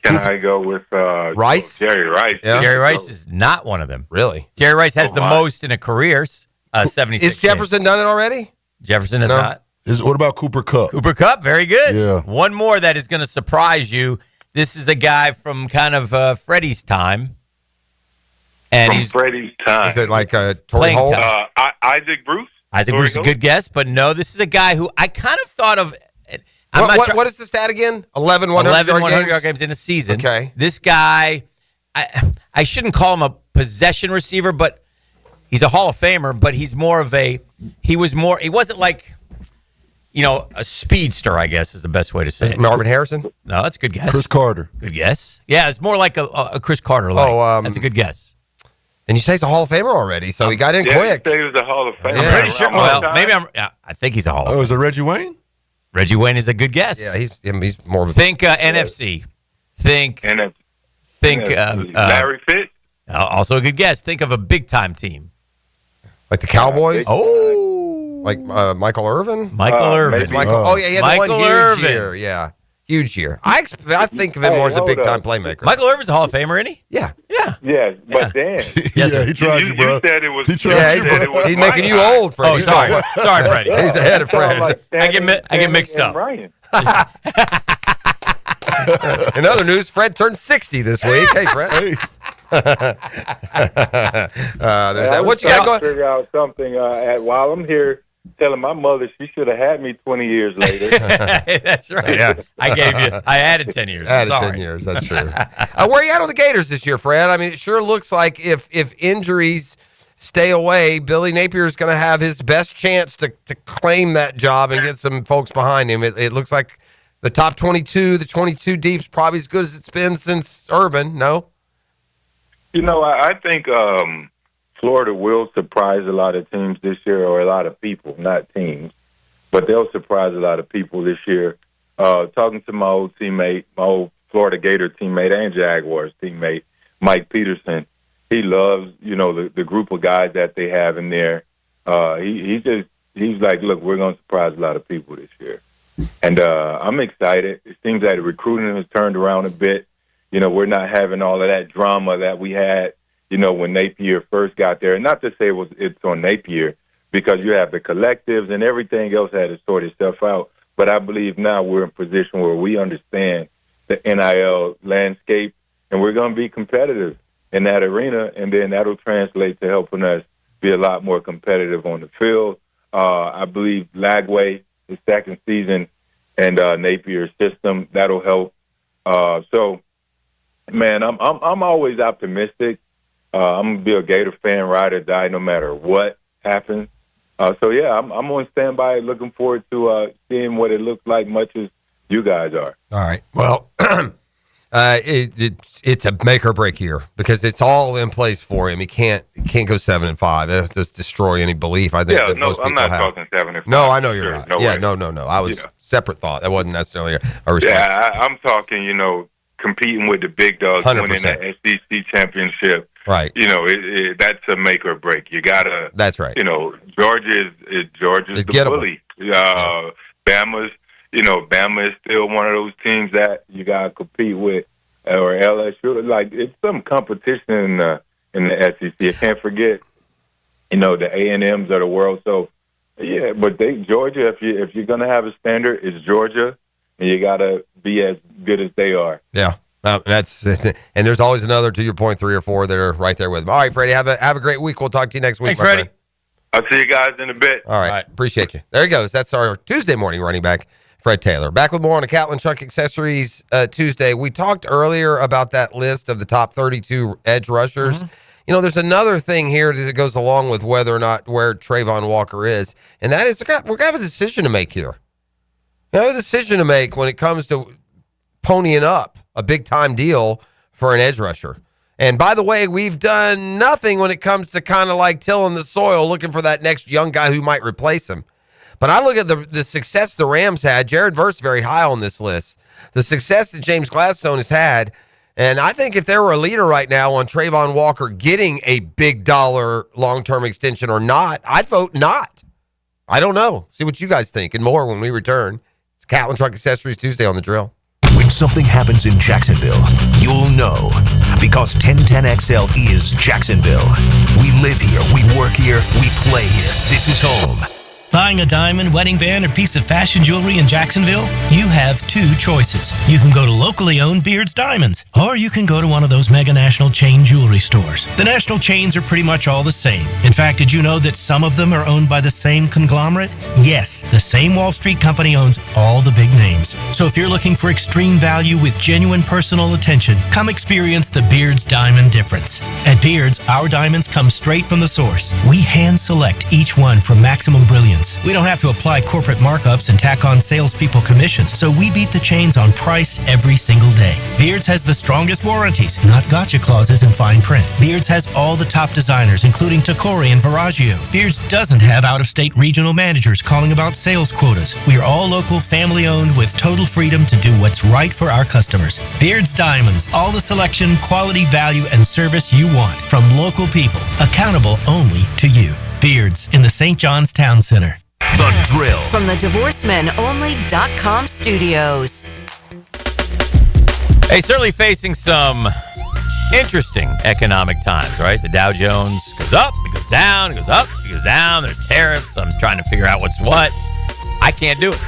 Can I go with Rice? Jerry Rice. Yeah. Jerry Rice is not one of them. Really? Jerry Rice has the most in a career, 76. Is Jefferson done it already? Jefferson has not. What about Cooper Kupp? Cooper Kupp, very good. Yeah. One more that is going to surprise you. This is a guy from kind of Freddie's time. And From Freddie's time. Is it like Torrey Playing Holt? time. Isaac Bruce? Isaac Torrey Bruce is a Holt? good guess, but no, this is a guy who I kind of thought of. What is the stat again? 11 100-yard games in a season. Okay. This guy, I shouldn't call him a possession receiver, but he's a Hall of Famer, but he wasn't like, a speedster, I guess is the best way to say it. Marvin Harrison? No, that's a good guess. Chris Carter. Good guess. Yeah, it's more like a Chris Carter. That's a good guess. And you say he's a Hall of Famer already, so he got in quick. He was a Hall of Famer. I'm pretty sure. Well, maybe I think he's a Hall of Famer. Oh, is it Reggie Wayne? Reggie Wayne is a good guess. Yeah, he's more of a... Think NFC. Think Larry Fitz. Also a good guess. Think of a big-time team. Like the Cowboys? Oh. Like Michael Irvin? Michael Irvin. He had Michael one huge Irvin. year. Yeah. Huge year. I think of him more as a big-time playmaker. Michael Irvin's a Hall of Famer, isn't he? Yeah. Yeah, but Dan. Yes, sir. He tried you, bro. You said it was. He tried you, bro. He's making you old, Freddie. Oh, sorry. Sorry, Freddie. He's ahead of Fred. I get mixed up. In other news, Fred turned 60 this week. Hey, Fred. Hey. There's that. What you got going? Figure out something while I'm here. Telling my mother she should have had me 20 years later. That's right. Yeah. I added 10 years. I'm Added sorry. 10 years. That's true. Where are you at on the Gators this year, Fred? I mean, it sure looks like if injuries stay away, Billy Napier is going to have his best chance to claim that job and get some folks behind him. It looks like the top 22, the 22 deep is probably as good as it's been since Urban. No? I think Florida will surprise a lot of teams this year, or a lot of people, not teams, but they'll surprise a lot of people this year. Talking to my old teammate, my old Florida Gator teammate and Jaguars teammate, Mike Peterson, he loves, the group of guys that they have in there. He's like, look, we're going to surprise a lot of people this year. And I'm excited. It seems like the recruiting has turned around a bit. We're not having all of that drama that we had, when Napier first got there. And not to say it's on Napier, because you have the collectives and everything else had to sort itself out. But I believe now we're in a position where we understand the NIL landscape, and we're going to be competitive in that arena, and then that'll translate to helping us be a lot more competitive on the field. I believe Lagway, his second season, and Napier's system, that'll help. So, man, I'm always optimistic. I'm gonna be a Gator fan, ride or die, no matter what happens. So yeah, I'm on standby, looking forward to seeing what it looks like, much as you guys are. All right. Well, it's a make or break year because it's all in place for him. He can't go 7-5. It'll just destroy any belief. I think that most people I'm not have. talking 7-5. No, I know you're Sure, not. no Yeah, way. no. I was separate thought. That wasn't necessarily a response. Yeah, I'm talking, competing with the big dogs, 100%. winning that SEC championship. Right. That's a make or break. You gotta. That's right. Georgia's Just the gettable. bully. Bama is still one of those teams that you gotta compete with, or LSU. Like, it's some competition in the SEC. I can't forget, the A&Ms of the world. So, yeah, but Georgia, if you're gonna have a standard, it's Georgia, and you gotta be as good as they are. Yeah. And there's always another, to your point, 3 or 4 that are right there with them. All right, Freddie, have a great week. We'll talk to you next week. Thanks, Freddie. Friend. I'll see you guys in a bit. All right. Appreciate you. There he goes. That's our Tuesday morning running back, Fred Taylor. Back with more on a Catlin Truck Accessories Tuesday. We talked earlier about that list of the top 32 edge rushers. Mm-hmm. There's another thing here that goes along with whether or not where Trayvon Walker is, and that is we're going to have a decision to make here. We have a decision to make when it comes to ponying up a big-time deal for an edge rusher. And by the way, we've done nothing when it comes to kind of like tilling the soil, looking for that next young guy who might replace him. But I look at the success the Rams had. Jared Verse very high on this list. The success that James Gladstone has had. And I think if there were a leader right now on Trayvon Walker getting a big dollar long-term extension or not, I'd vote not. I don't know. See what you guys think and more when we return. It's Catlin Truck Accessories Tuesday on The Drill. When something happens in Jacksonville, you'll know, because 1010XL is Jacksonville. We live here, we work here, we play here. This is home. Buying a diamond, wedding band, or piece of fashion jewelry in Jacksonville? You have 2 choices. You can go to locally owned Beard's Diamonds, or you can go to one of those mega national chain jewelry stores. The national chains are pretty much all the same. In fact, did you know that some of them are owned by the same conglomerate? Yes, the same Wall Street company owns all the big names. So if you're looking for extreme value with genuine personal attention, come experience the Beard's Diamond difference. At Beard's, our diamonds come straight from the source. We hand select each one for maximum brilliance. We don't have to apply corporate markups and tack on salespeople commissions, so we beat the chains on price every single day. Beards has the strongest warranties, not gotcha clauses in fine print. Beards has all the top designers, including Tacori and Viraggio. Beards doesn't have out-of-state regional managers calling about sales quotas. We are all local, family-owned, with total freedom to do what's right for our customers. Beards Diamonds, all the selection, quality, value, and service you want from local people, accountable only to you. Beards in the St. John's Town Center. The Drill. From the DivorceMenOnly.com studios. Hey, certainly facing some interesting economic times, right? The Dow Jones goes up, it goes down, it goes up, it goes down. There's tariffs. I'm trying to figure out what's what. I can't do it.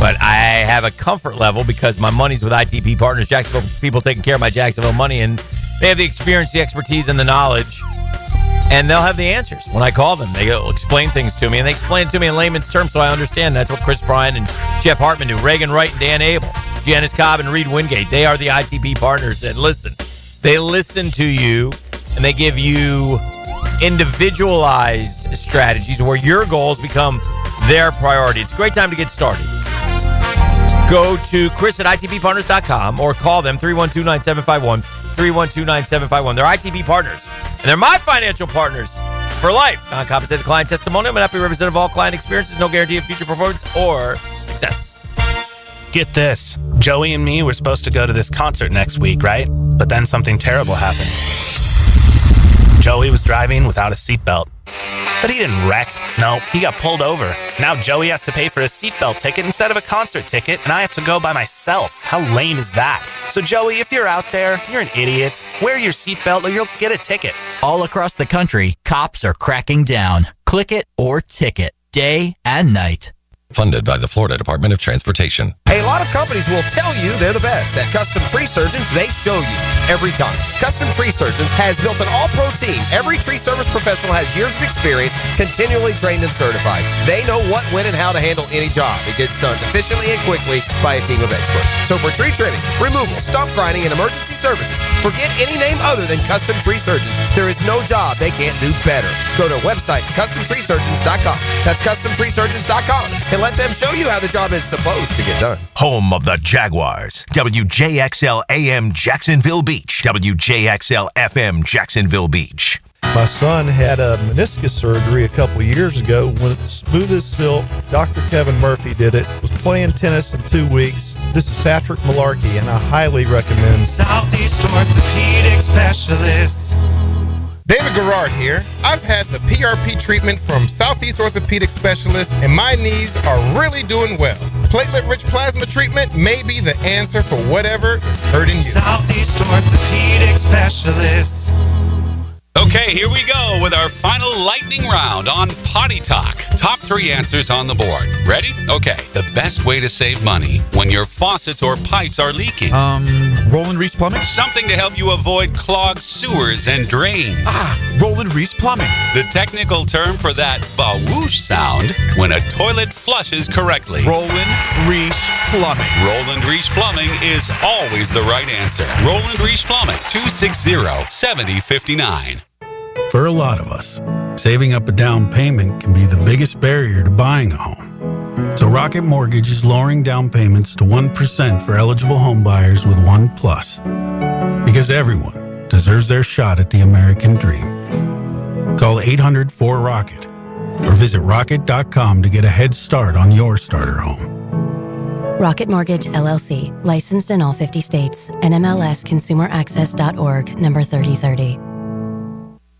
But I have a comfort level because my money's with ITP Partners, Jacksonville people taking care of my Jacksonville money, and they have the experience, the expertise, and the knowledge. And they'll have the answers when I call them. They'll explain things to me, and they explain it to me in layman's terms so I understand. That's what Chris Bryan and Jeff Hartman do. Reagan Wright and Dan Abel. Janice Cobb and Reed Wingate. They are the ITP partners. And listen, they listen to you, and they give you individualized strategies where your goals become their priority. It's a great time to get started. Go to Chris at ITPPartners.com or call them 312-9751, 312-9751. They're ITP partners. And they're my financial partners for life. Non-compensated client testimonial may not be representative of all client experiences. No guarantee of future performance or success. Get this. Joey and me were supposed to go to this concert next week, right? But then something terrible happened. Joey was driving without a seatbelt. But he didn't wreck. No, he got pulled over. Now Joey has to pay for a seatbelt ticket instead of a concert ticket, and I have to go by myself. How lame is that? So Joey, if you're out there, you're an idiot. Wear your seatbelt or you'll get a ticket. All across the country, cops are cracking down. Click it or ticket, day and night. Funded by the Florida Department of Transportation. Hey, a lot of companies will tell you they're the best. At Custom Tree Surgeons, they show you every time. Custom Tree Surgeons has built an all-pro team. Every tree service professional has years of experience, continually trained and certified. They know what, when, and how to handle any job. It gets done efficiently and quickly by a team of experts. So for tree trimming, removal, stump grinding, and emergency services, forget any name other than Custom Tree Surgeons. There is no job they can't do better. Go to website CustomTreeSurgeons.com. That's CustomTreeSurgeons.com. And let them show you how the job is supposed to get done. Home of the Jaguars. WJXL AM Jacksonville Beach. WJXL FM Jacksonville Beach. My son had a meniscus surgery a couple years ago. Went smooth as silk. Dr. Kevin Murphy did it. Was playing tennis in 2 weeks. This is Patrick Malarkey, and I highly recommend Southeast Orthopedic Specialists. David Garrard here. I've had the PRP treatment from Southeast Orthopedic Specialists, and my knees are really doing well. Platelet-rich plasma treatment may be the answer for whatever is hurting you. Southeast Orthopedic Specialists. Okay, here we go with our final lightning round on Potty Talk. Top 3 answers on the board. Ready? Okay. The best way to save money when your faucets or pipes are leaking. Roland Reese Plumbing? Something to help you avoid clogged sewers and drains. Roland Reese Plumbing. The technical term for that ba-whoosh sound when a toilet flushes correctly. Roland Reese Plumbing. Roland Reese Plumbing is always the right answer. Roland Reese Plumbing, 260-7059. For a lot of us, saving up a down payment can be the biggest barrier to buying a home. So Rocket Mortgage is lowering down payments to 1% for eligible home buyers with One Plus. Because everyone deserves their shot at the American dream. Call 800-4ROCKET or visit rocket.com to get a head start on your starter home. Rocket Mortgage, LLC. Licensed in all 50 states. NMLSConsumerAccess.org, number 3030.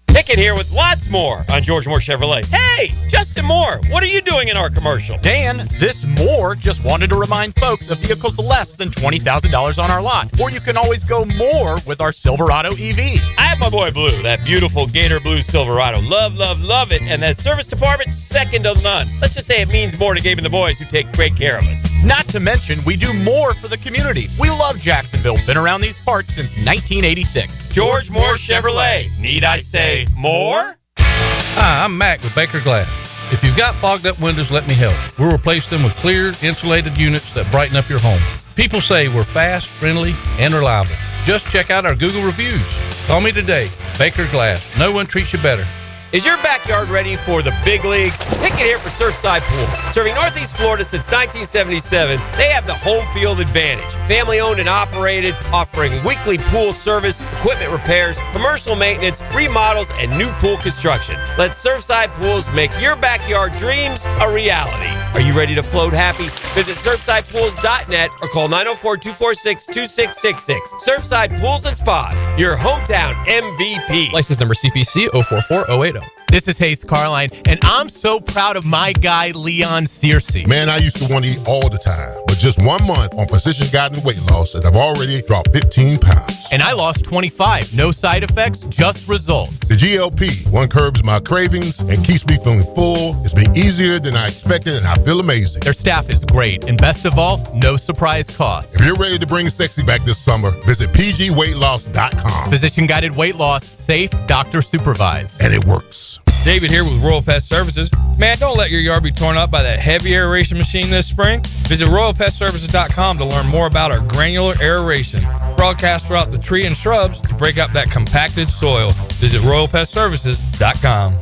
Pickett here with lots more on George Moore Chevrolet. Hey, Justin Moore, what are you doing in our commercial? Dan, this Moore just wanted to remind folks of vehicles less than $20,000 on our lot. Or you can always go more with our Silverado EV. I have my boy Blue, that beautiful Gator Blue Silverado. Love, love, love it. And that service department, second to none. Let's just say it means more to Gabe and the boys who take great care of us. Not to mention, we do more for the community. We love Jacksonville. Been around these parts since 1986. George Moore Chevrolet. Need I say more? Hi, I'm Mac with Baker Glass. If you've got fogged up windows, let me help. We'll replace them with clear, insulated units that brighten up your home. People say we're fast, friendly, and reliable. Just check out our Google reviews. Call me today. Baker Glass. No one treats you better. Is your backyard ready for the big leagues? Pickett here for Surfside Pools. Serving Northeast Florida since 1977, they have the home field advantage. Family owned and operated, offering weekly pool service, equipment repairs, commercial maintenance, remodels, and new pool construction. Let Surfside Pools make your backyard dreams a reality. Are you ready to float happy? Visit SurfsidePools.net or call 904-246-2666. Surfside Pools and Spas, your hometown MVP. License number CPC 044080. This is Hayes Carline, and I'm so proud of my guy, Leon Searcy. Man, I used to want to eat all the time, but just 1 month on Physicians Guided Weight Loss, and I've already dropped 15 pounds. And I lost 25. No side effects, just results. The GLP, one curbs my cravings and keeps me feeling full. It's been easier than I expected, and I feel amazing. Their staff is great, and best of all, no surprise costs. If you're ready to bring sexy back this summer, visit pgweightloss.com. Physician Guided Weight Loss, safe, doctor supervised. And it works. David here with Royal Pest Services. Man, don't let your yard be torn up by that heavy aeration machine this spring. Visit RoyalPestServices.com to learn more about our granular aeration. Broadcast throughout the tree and shrubs to break up that compacted soil. Visit RoyalPestServices.com.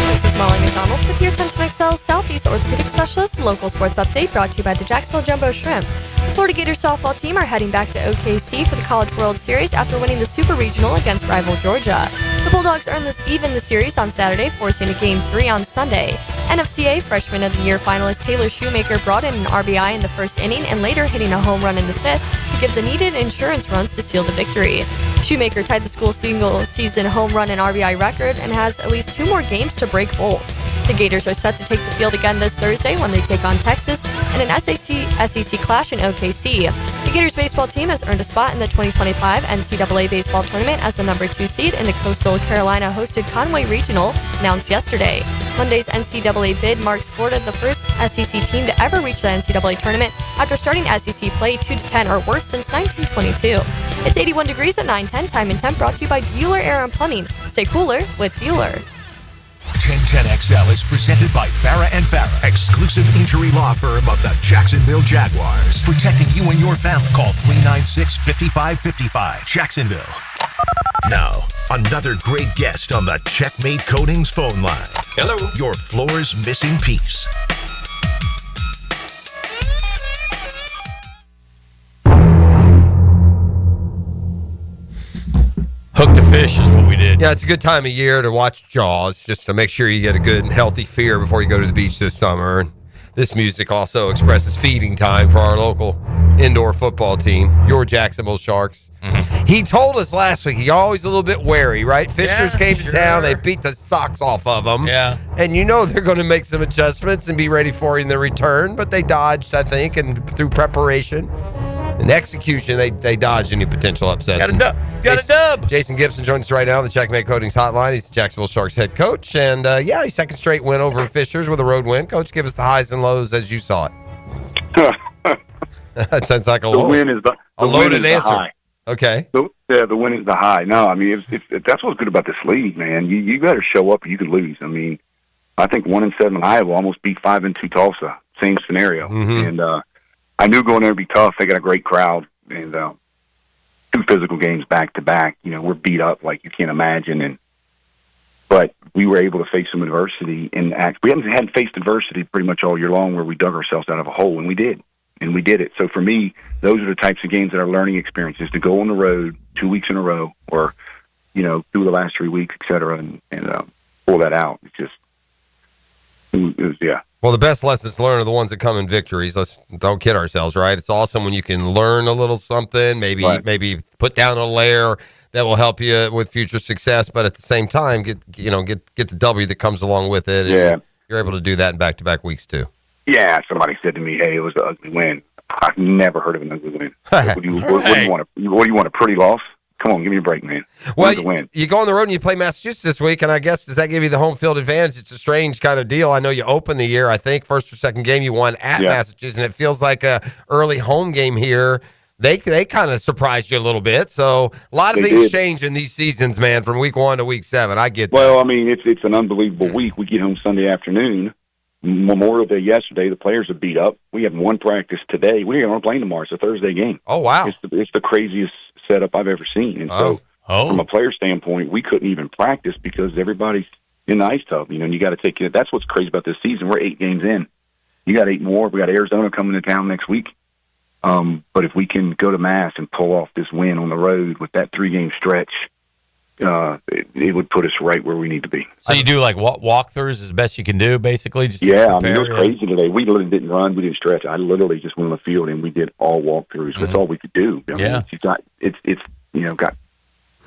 This is Molly McDonald with your Attention XL Southeast Orthopedic Specialist local sports update brought to you by the Jacksonville Jumbo Shrimp. The Florida Gators softball team are heading back to OKC for the College World Series after winning the Super Regional against rival Georgia. The Bulldogs earned the series on Saturday, forcing a Game 3 on Sunday. NFCA Freshman of the Year finalist Taylor Shoemaker brought in an RBI in the first inning and later hitting a home run in the fifth to give the needed insurance runs to seal the victory. Shoemaker tied the school's single-season home run and RBI record and has at least 2 more games to break both. The Gators are set to take the field again this Thursday when they take on Texas in an SEC clash in OKC. The Gators baseball team has earned a spot in the 2025 NCAA baseball tournament as the number 2 seed in the Coastal Carolina-hosted Conway Regional, announced yesterday. Monday's NCAA bid marks Florida the first SEC team to ever reach the NCAA tournament after starting SEC play 2-10 or worse since 1922. It's 81 degrees at 9:10. Time and Temp brought to you by Bueller Air and Plumbing. Stay cooler with Bueller. 1010XL is presented by Farah Farah, exclusive injury law firm of the Jacksonville Jaguars. Protecting you and your family. Call 396-5555. Jacksonville. Now, another great guest on the Checkmate Coatings phone line. Hello. Your floor's missing piece. Hook the fish is what we did. Yeah, it's a good time of year to watch Jaws, just to make sure you get a good and healthy fear before you go to the beach this summer. This music also expresses feeding time for our local indoor football team, your Jacksonville Sharks. He told us last week, he's always a little bit wary, right? Fishers came to town. They beat the socks off of them. Yeah. And you know they're going to make some adjustments and be ready for you in the return, but they dodged, I think, and through preparation and execution, they dodged any potential upsets. Got a dub. Jason Gibson joins us right now on the Checkmate Coatings Hotline. He's the Jacksonville Sharks head coach. And, he's second straight win over Fishers with a road win. Coach, give us the highs and lows as you saw it. That sounds like a loaded answer. High. Okay. The win is the high. No, I mean, if that's what's good about this league, man. You better show up or you could lose. I mean, I think 1-7 Iowa almost beat 5-2 Tulsa. Same scenario. And I knew going there would be tough. They got a great crowd. And 2 physical games back to back. You know, we're beat up like you can't imagine. But we were able to face some adversity and we hadn't faced adversity pretty much all year long where we dug ourselves out of a hole, and we did. And we did it. So for me, those are the types of games that are learning experiences, to go on the road 2 weeks in a row or, through the last 3 weeks, et cetera, and pull that out. Yeah. Well, the best lessons learned are the ones that come in victories. Let's don't kid ourselves, right? It's awesome when you can learn a little something, maybe put down a layer that will help you with future success, but at the same time, get the W that comes along with it. And you're able to do that in back-to-back weeks too. Yeah, somebody said to me, "Hey, it was an ugly win." I've never heard of an ugly win. What do you want? A pretty loss? Come on, give me a break, man. Well, you go on the road and you play Massachusetts this week, and I guess does that give you the home field advantage? It's a strange kind of deal. I know you opened the year, I think, first or second game you won at Massachusetts, and it feels like a early home game here. They kind of surprised you a little bit. So a lot of things change in these seasons, man, from week 1 to week 7. I get that. Well, I mean, it's an unbelievable week. We get home Sunday afternoon. Memorial Day yesterday, the players are beat up. We have one practice today. We aren't playing tomorrow. It's a Thursday game. Oh, wow. It's the craziest setup I've ever seen. And so from a player standpoint, we couldn't even practice because everybody's in the ice tub. And you got to take it. That's what's crazy about this season. We're 8 games in. You got 8 more. We got Arizona coming to town next week. But if we can go to Mass and pull off this win on the road with that 3-game stretch, it would put us right where we need to be. So you do like walkthroughs as best you can do, basically? Just it was crazy today. We literally didn't run, we didn't stretch. I literally just went on the field and we did all walkthroughs. That's all we could do. I mean,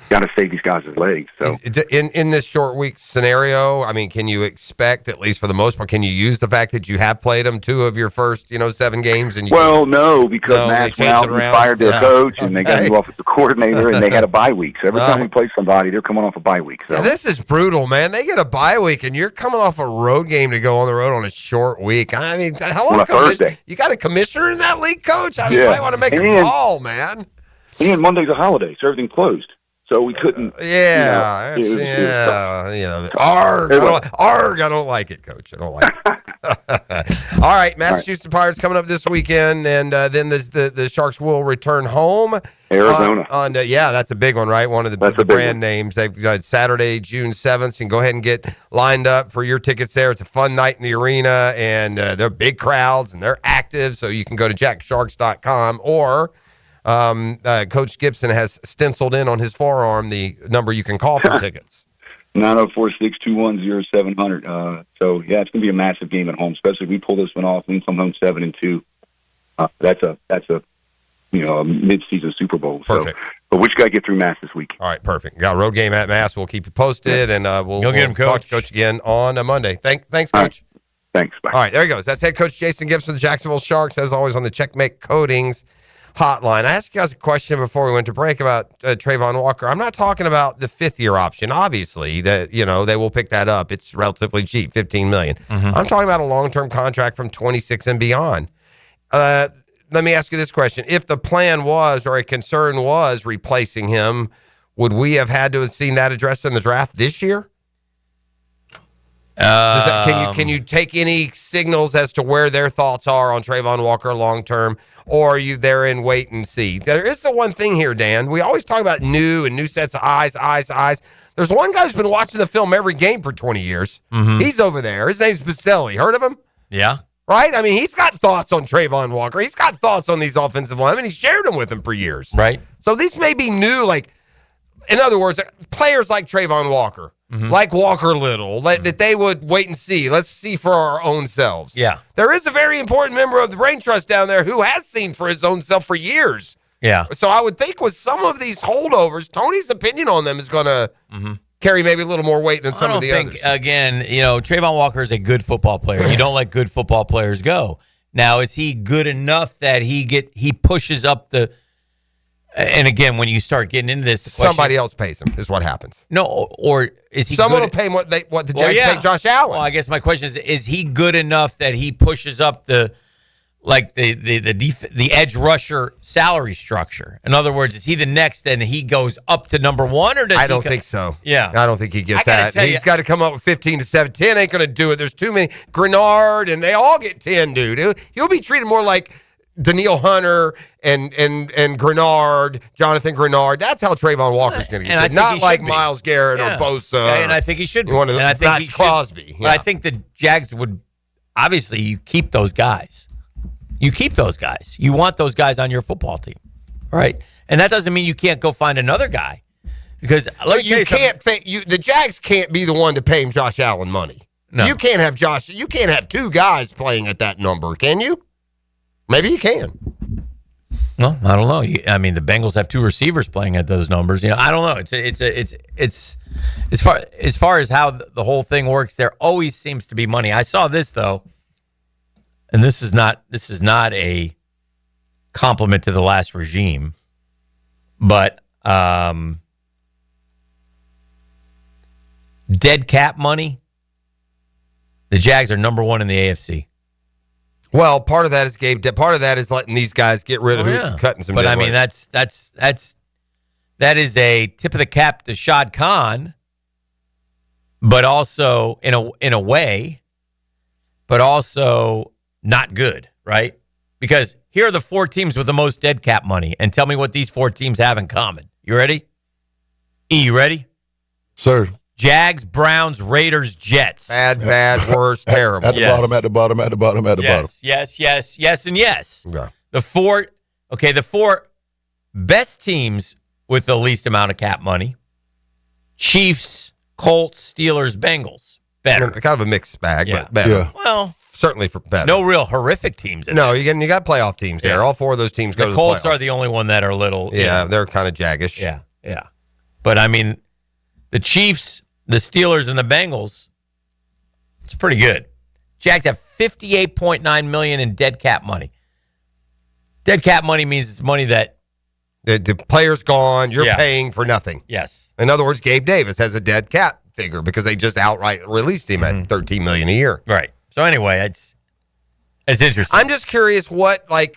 got to save these guys' legs. So in this short week scenario, I mean, can you expect, at least for the most part, can you use the fact that you have played them 2 of your first 7 games? And no, because Matt went out and fired their coach, and they got a new offensive coordinator, and they had a bye week. So every time we play somebody, they're coming off a bye week. So this is brutal, man. They get a bye week, and you're coming off a road game to go on the road on a short week. I mean, how long? Thursday. You got a commissioner in that league, coach? I mean, you might want to make a call, man. And Monday's a holiday, so everything closed. So we couldn't. Arg, I don't like it, Coach. I don't like it. All right, Massachusetts Pirates coming up this weekend, and then the Sharks will return home. Arizona. That's a big one, right? One of the brand names. They've got Saturday, June 7th, so you can go ahead and get lined up for your tickets there. It's a fun night in the arena, and they're big crowds, and they're active, so you can go to jacksharks.com or Coach Gibson has stenciled in on his forearm the number you can call for tickets. 904-621-0700. So it's going to be a massive game at home, especially if we pull this one off. We can come home 7-2. That's a mid-season Super Bowl. Perfect. But we just got to get through Mass this week. All right, perfect. Got a road game at Mass. We'll keep you posted, and we'll get him, talk to Coach again on a Monday. Thanks, Coach. Right. Thanks. Bye. All right, there he goes. That's head coach Jason Gibson of the Jacksonville Sharks, as always, on the Checkmate Coatings Hotline. I asked you guys a question before we went to break about Trayvon Walker. I'm not talking about the 5th-year option. Obviously, that they will pick that up. It's relatively cheap, $15 million. I'm talking about a long-term contract from 26 and beyond. Let me ask you this question: if the plan was, or a concern was, replacing him, would we have had to have seen that addressed in the draft this year? Can you take any signals as to where their thoughts are on Trayvon Walker long term, or are you there in wait and see? There is the one thing here, Dan. We always talk about new sets of eyes. There's one guy who's been watching the film every game for 20 years. He's over there. His name's Baselli. Heard of him? Yeah. Right? I mean, he's got thoughts on Trayvon Walker. He's got thoughts on these offensive linemen. He's shared them with him for years. Right. So these may be new, in other words, players like Trayvon Walker. like Walker Little, that they would wait and see. Let's see for our own selves. Yeah. There is a very important member of the Brain Trust down there who has seen for his own self for years. Yeah. So I would think with some of these holdovers, Tony's opinion on them is going to carry maybe a little more weight than some of the others. Again, Trayvon Walker is a good football player. You don't let good football players go. Now, is he good enough that he pushes up the? And again, when you start getting into this, somebody else pays him is what happens. No, or is he? Someone good will pay him what the Jags pay Josh Allen. Well, I guess my question is he good enough that he pushes up the edge rusher salary structure? In other words, is he the next and he goes up to number one, or does I don't think so. Yeah, I don't think he gets that. He's got to come up with 15 to 7. 10 ain't going to do it. There's too many. Grenard, and they all get 10, dude. He'll be treated more like Danielle Hunter and Grenard, Jonathan Grenard. That's how Trayvon Walker's going to get treated. Not like Myles Garrett or Bosa. And I think he should be. And I think he Crosby. But I think the Jags would, obviously, you keep those guys. You keep those guys. You want those guys on your football team, right? And that doesn't mean you can't go find another guy, because the Jags can't be the one to pay him Josh Allen money. No. You can't have You can't have two guys playing at that number, can you? Maybe you can. Well, I don't know. I mean, the Bengals have two receivers playing at those numbers. I don't know. It's as far as how the whole thing works. There always seems to be money. I saw this though. And this is not a compliment to the last regime, but dead cap money, the Jags are number one in the AFC. Well, part of that is Gabe. Part of that is letting these guys get rid of cutting some. But dead I mean, weight. that is a tip of the cap to Shad Khan, but also in a way, but also not good, right? Because here are the four teams with the most dead cap money, and tell me what these four teams have in common. You ready? You ready? Sir. Jags, Browns, Raiders, Jets. Bad, worse, terrible. At the bottom. Yes, and yes. Okay. The four best teams with the least amount of cap money: Chiefs, Colts, Steelers, Bengals. Better. Kind of a mixed bag, but better. Yeah. Well, certainly for better. No real horrific teams in there. you got playoff teams there. All four of those teams go to the Colts playoffs. are the only one that are little. Yeah, they're kind of jaggish. Yeah. But I mean, the Chiefs, the Steelers, and the Bengals, it's pretty good. Jags have $58.9 million in dead cap money. Dead cap money means it's money that the player's gone. You're paying for nothing. Yes. In other words, Gabe Davis has a dead cap figure because they just outright released him at $13 million a year. Right. So anyway, it's interesting. I'm just curious what I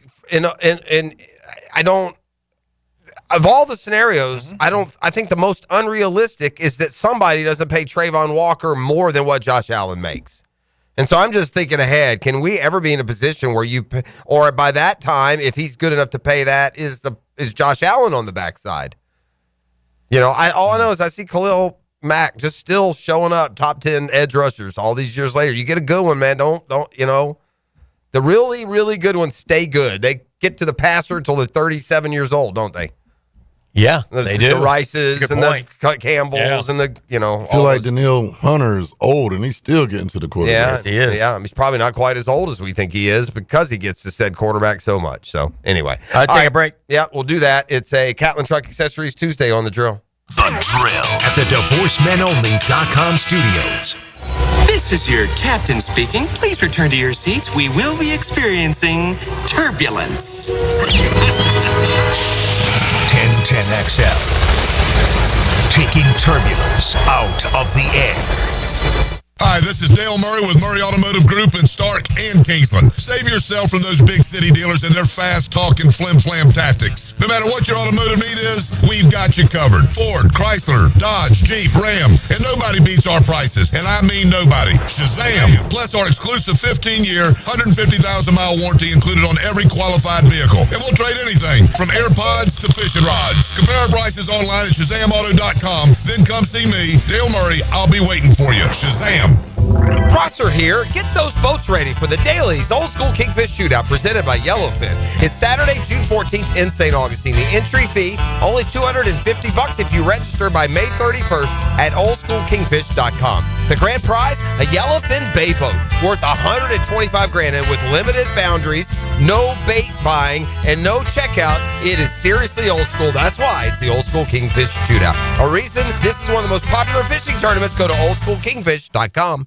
don't. Of all the scenarios, I think the most unrealistic is that somebody doesn't pay Trayvon Walker more than what Josh Allen makes. And so I'm just thinking ahead. Can we ever be in a position where or by that time, if he's good enough to pay that, is Josh Allen on the backside? All I know is I see Khalil Mack just still showing up, top 10 edge rushers all these years later. You get a good one, man. Don't the really, really good ones stay good. They get to the passer until they're 37 years old, don't they? Yeah, they do. The Rices and the Campbells and the, I feel like Danielle Hunter is old and he's still getting to the quarterback. Yeah, yes, he is. Yeah, he's probably not quite as old as we think he is because he gets to said quarterback so much. So anyway. Take a break. Yeah, we'll do that. It's a Catlin Truck Accessories Tuesday on The Drill. The Drill at the DivorceMenOnly.com studios. This is your captain speaking. Please return to your seats. We will be experiencing turbulence. 1010XL. Taking turbulence out of the air. Hi, this is Dale Murray with Murray Automotive Group in Stark and Kingsland. Save yourself from those big city dealers and their fast-talking flim-flam tactics. No matter what your automotive need is, we've got you covered. Ford, Chrysler, Dodge, Jeep, Ram, and nobody beats our prices, and I mean nobody. Shazam! Plus our exclusive 15-year, 150,000-mile warranty included on every qualified vehicle. And we'll trade anything from AirPods to fishing rods. Compare our prices online at ShazamAuto.com. Then come see me, Dale Murray. I'll be waiting for you. Shazam! Prosser here. Get those boats ready for the Dailies Old School Kingfish Shootout presented by Yellowfin. It's Saturday, June 14th in St. Augustine. The entry fee, only $250 if you register by May 31st at oldschoolkingfish.com. The grand prize, a Yellowfin bay boat worth $125,000 and with limited boundaries, no bait buying, and no checkout. It is seriously old school. That's why it's the Old School Kingfish Shootout. A reason this is one of the most popular fishing tournaments. Go to oldschoolkingfish.com.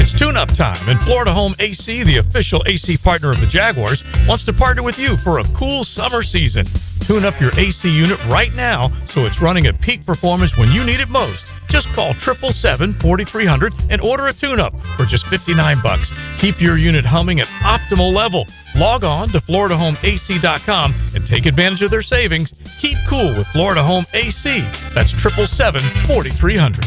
It's tune-up time, and Florida Home AC, the official AC partner of the Jaguars, wants to partner with you for a cool summer season. Tune up your AC unit right now so it's running at peak performance when you need it most. Just call 777-4300 and order a tune-up for just $59. Keep your unit humming at optimal level. Log on to FloridaHomeAC.com and take advantage of their savings. Keep cool with Florida Home AC. That's 777-4300.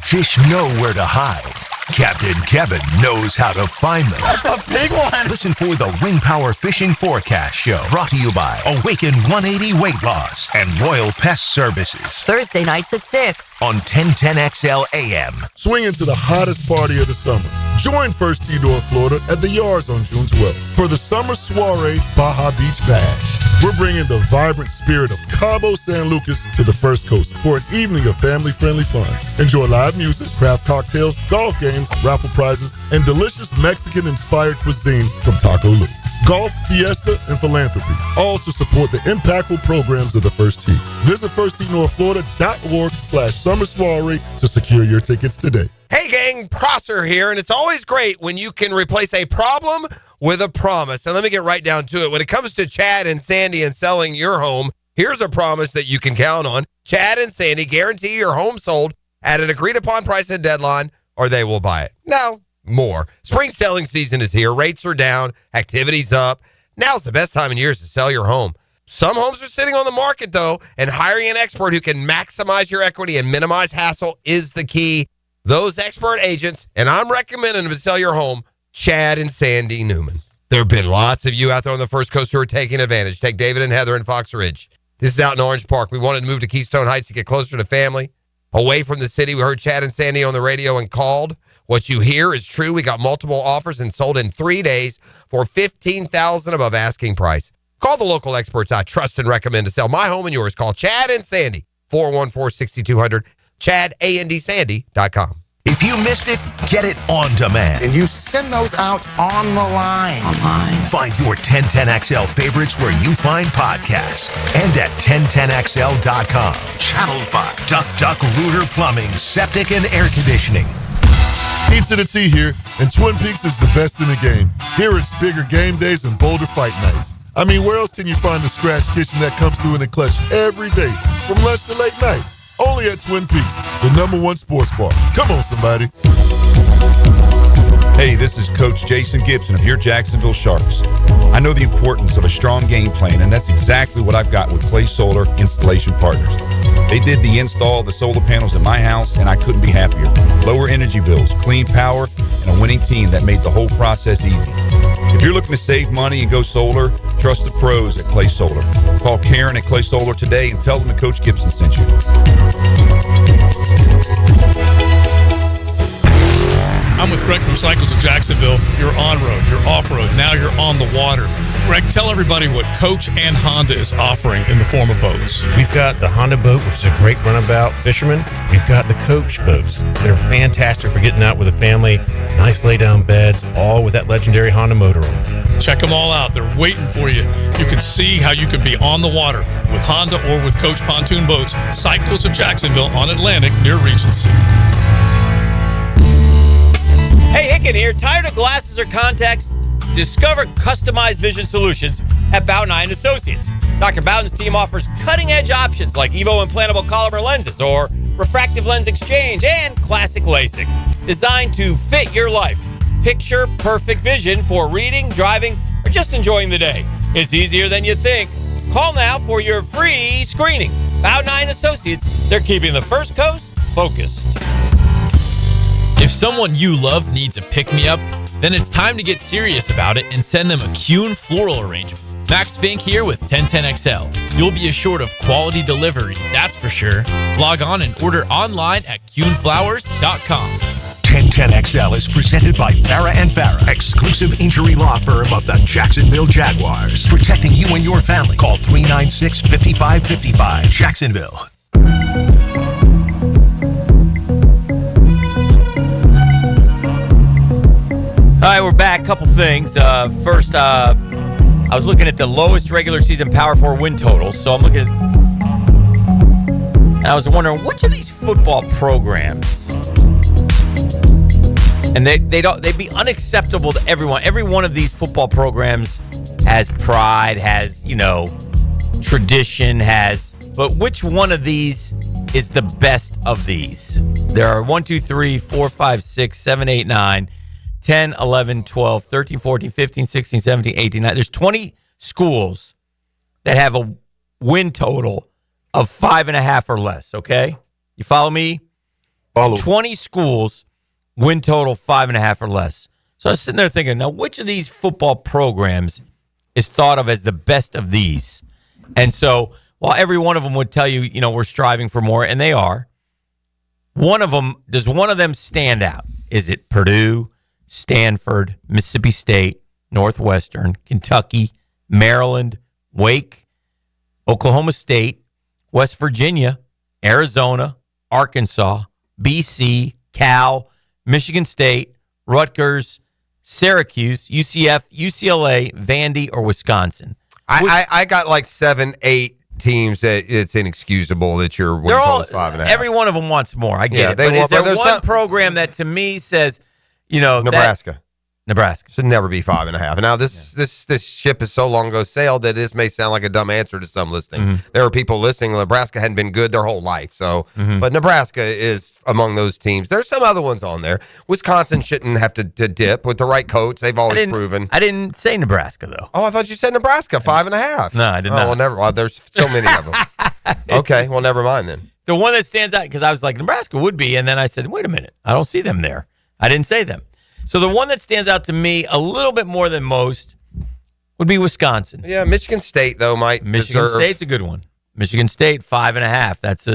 Fish know where to hide. Captain Kevin knows how to find them. That's a big one. Listen for the Wing Power Fishing Forecast Show, brought to you by Awaken 180 Weight Loss and Royal Pest Services. Thursday nights at 6 on 1010XL AM. Swing into the hottest party of the summer. Join First Tee North Florida at the Yards on June 12th for the Summer Soiree Baja Beach Bash. We're bringing the vibrant spirit of Cabo San Lucas to the First Coast for an evening of family-friendly fun. Enjoy live music, craft cocktails, golf games, raffle prizes, and delicious Mexican-inspired cuisine from Taco Lu. Golf, fiesta, and philanthropy, all to support the impactful programs of the First Tee. Visit firstteenorthflorida.org/summer soiree to secure your tickets today. Hey gang, Prosser here, and it's always great when you can replace a problem with a promise. And let me get right down to it. When it comes to Chad and Sandy and selling your home, here's a promise that you can count on. Chad and Sandy guarantee your home sold at an agreed-upon price and deadline, or they will buy it. Now, more. Spring selling season is here. Rates are down. Activity's up. Now's the best time in years to sell your home. Some homes are sitting on the market, though, and hiring an expert who can maximize your equity and minimize hassle is the key. Those expert agents, and I'm recommending them to sell your home, Chad and Sandy Newman. There have been lots of you out there on the First Coast who are taking advantage. Take David and Heather in Fox Ridge. This is out in Orange Park. We wanted to move to Keystone Heights to get closer to family, away from the city. We heard Chad and Sandy on the radio and called. What you hear is true. We got multiple offers and sold in 3 days for $15,000 above asking price. Call the local experts I trust and recommend to sell my home and yours. Call Chad and Sandy, 414-6200, ChadAndSandy.com. If you missed it, get it on demand. And you send those out on the line. Find your 1010XL favorites where you find podcasts and at 1010XL.com. Channel 5. Duck Rooter Plumbing, Septic and Air Conditioning. Pizza to Tea here, and Twin Peaks is the best in the game. Here it's bigger game days and bolder fight nights. I mean, where else can you find the scratch kitchen that comes through in the clutch every day, from lunch to late night? Only at Twin Peaks, the #1 sports bar. Come on, somebody. Hey, this is Coach Jason Gibson of your Jacksonville Sharks. I know the importance of a strong game plan, and that's exactly what I've got with Clay Solar Installation Partners. They did the install of the solar panels at my house, and I couldn't be happier. Lower energy bills, clean power, and a winning team that made the whole process easy. If you're looking to save money and go solar, trust the pros at Clay Solar. Call Karen at Clay Solar today and tell them that Coach Gibson sent you. I'm with Greg from Cycles of Jacksonville. You're on-road, you're off-road, now you're on the water. Greg, tell everybody what Coach and Honda is offering in the form of boats. We've got the Honda boat, which is a great runabout fisherman. We've got the Coach boats. They're fantastic for getting out with a family. Nice lay-down beds, all with that legendary Honda motor on them. Check them all out. They're waiting for you. You can see how you can be on the water with Honda or with Coach pontoon boats. Cycles of Jacksonville on Atlantic near Regency. Hey, Hicken here. Tired of glasses or contacts? Discover customized vision solutions at Bowden Eye & Associates. Dr. Bowden's team offers cutting-edge options like Evo implantable Collamer lenses or refractive lens exchange and classic LASIK, designed to fit your life. Picture perfect vision for reading, driving, or just enjoying the day. It's easier than you think. Call now for your free screening. Bowden Eye & Associates, they're keeping the First Coast focused. If someone you love needs a pick-me-up, then it's time to get serious about it and send them a Kuhn floral arrangement. Max Fink here with 1010XL. You'll be assured of quality delivery, that's for sure. Log on and order online at CuneFlowers.com. 1010XL is presented by Farah Farah, exclusive injury law firm of the Jacksonville Jaguars. Protecting you and your family. Call 396-5555. Jacksonville. All right, we're back. Couple things. First, I was looking at the lowest regular season Power 4 win totals. So I'm looking at... I was wondering, which of these football programs... And they'd be unacceptable to everyone. Every one of these football programs has pride, has, tradition, but which one of these is the best of these? There are 1, 2, 3, 4, 5, 6, 7, 8, 9, 10, 11, 12, 13, 14, 15, 16, 17, 18, 19. There's 20 schools that have a win total of 5.5 or less, okay? You follow me? Follow. 20 schools... win total 5.5 or less. So I was sitting there thinking, now which of these football programs is thought of as the best of these? And so while every one of them would tell you, we're striving for more, and they are, does one of them stand out? Is it Purdue, Stanford, Mississippi State, Northwestern, Kentucky, Maryland, Wake, Oklahoma State, West Virginia, Arizona, Arkansas, BC, Cal, Michigan State, Rutgers, Syracuse, UCF, UCLA, Vandy, or Wisconsin? I got like 7, 8 teams that it's inexcusable that your win total is 5.5. Every one of them wants more. I get it. But Is there one program that to me says, Nebraska. Nebraska should never be 5.5. Now this ship is so long ago sailed that this may sound like a dumb answer to some listening. Mm-hmm. There are people listening. Nebraska hadn't been good their whole life, but Nebraska is among those teams. There's some other ones on there. Wisconsin shouldn't have to dip with the right coach. They've always proven. I didn't say Nebraska though. Oh, I thought you said Nebraska 5.5. No, I did not. Well, never. Well, there's so many of them. Okay, well, never mind then. The one that stands out, because I was like, Nebraska would be, and then I said, wait a minute, I don't see them there. I didn't say them. So the one that stands out to me a little bit more than most would be Wisconsin. Yeah, Michigan State though might. Michigan State's a good one. Michigan State 5.5. That's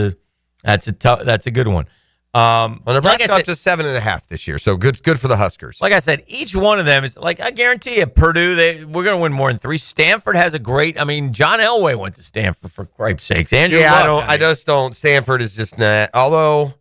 a good one. Well, Nebraska up to 7.5 this year, so good for the Huskers. Like I said, each one of them is like, I guarantee you, Purdue, we're going to win more than 3. Stanford has a great. I mean, John Elway went to Stanford for Christ's sakes. Andrew, I just don't. Stanford is just not. Although.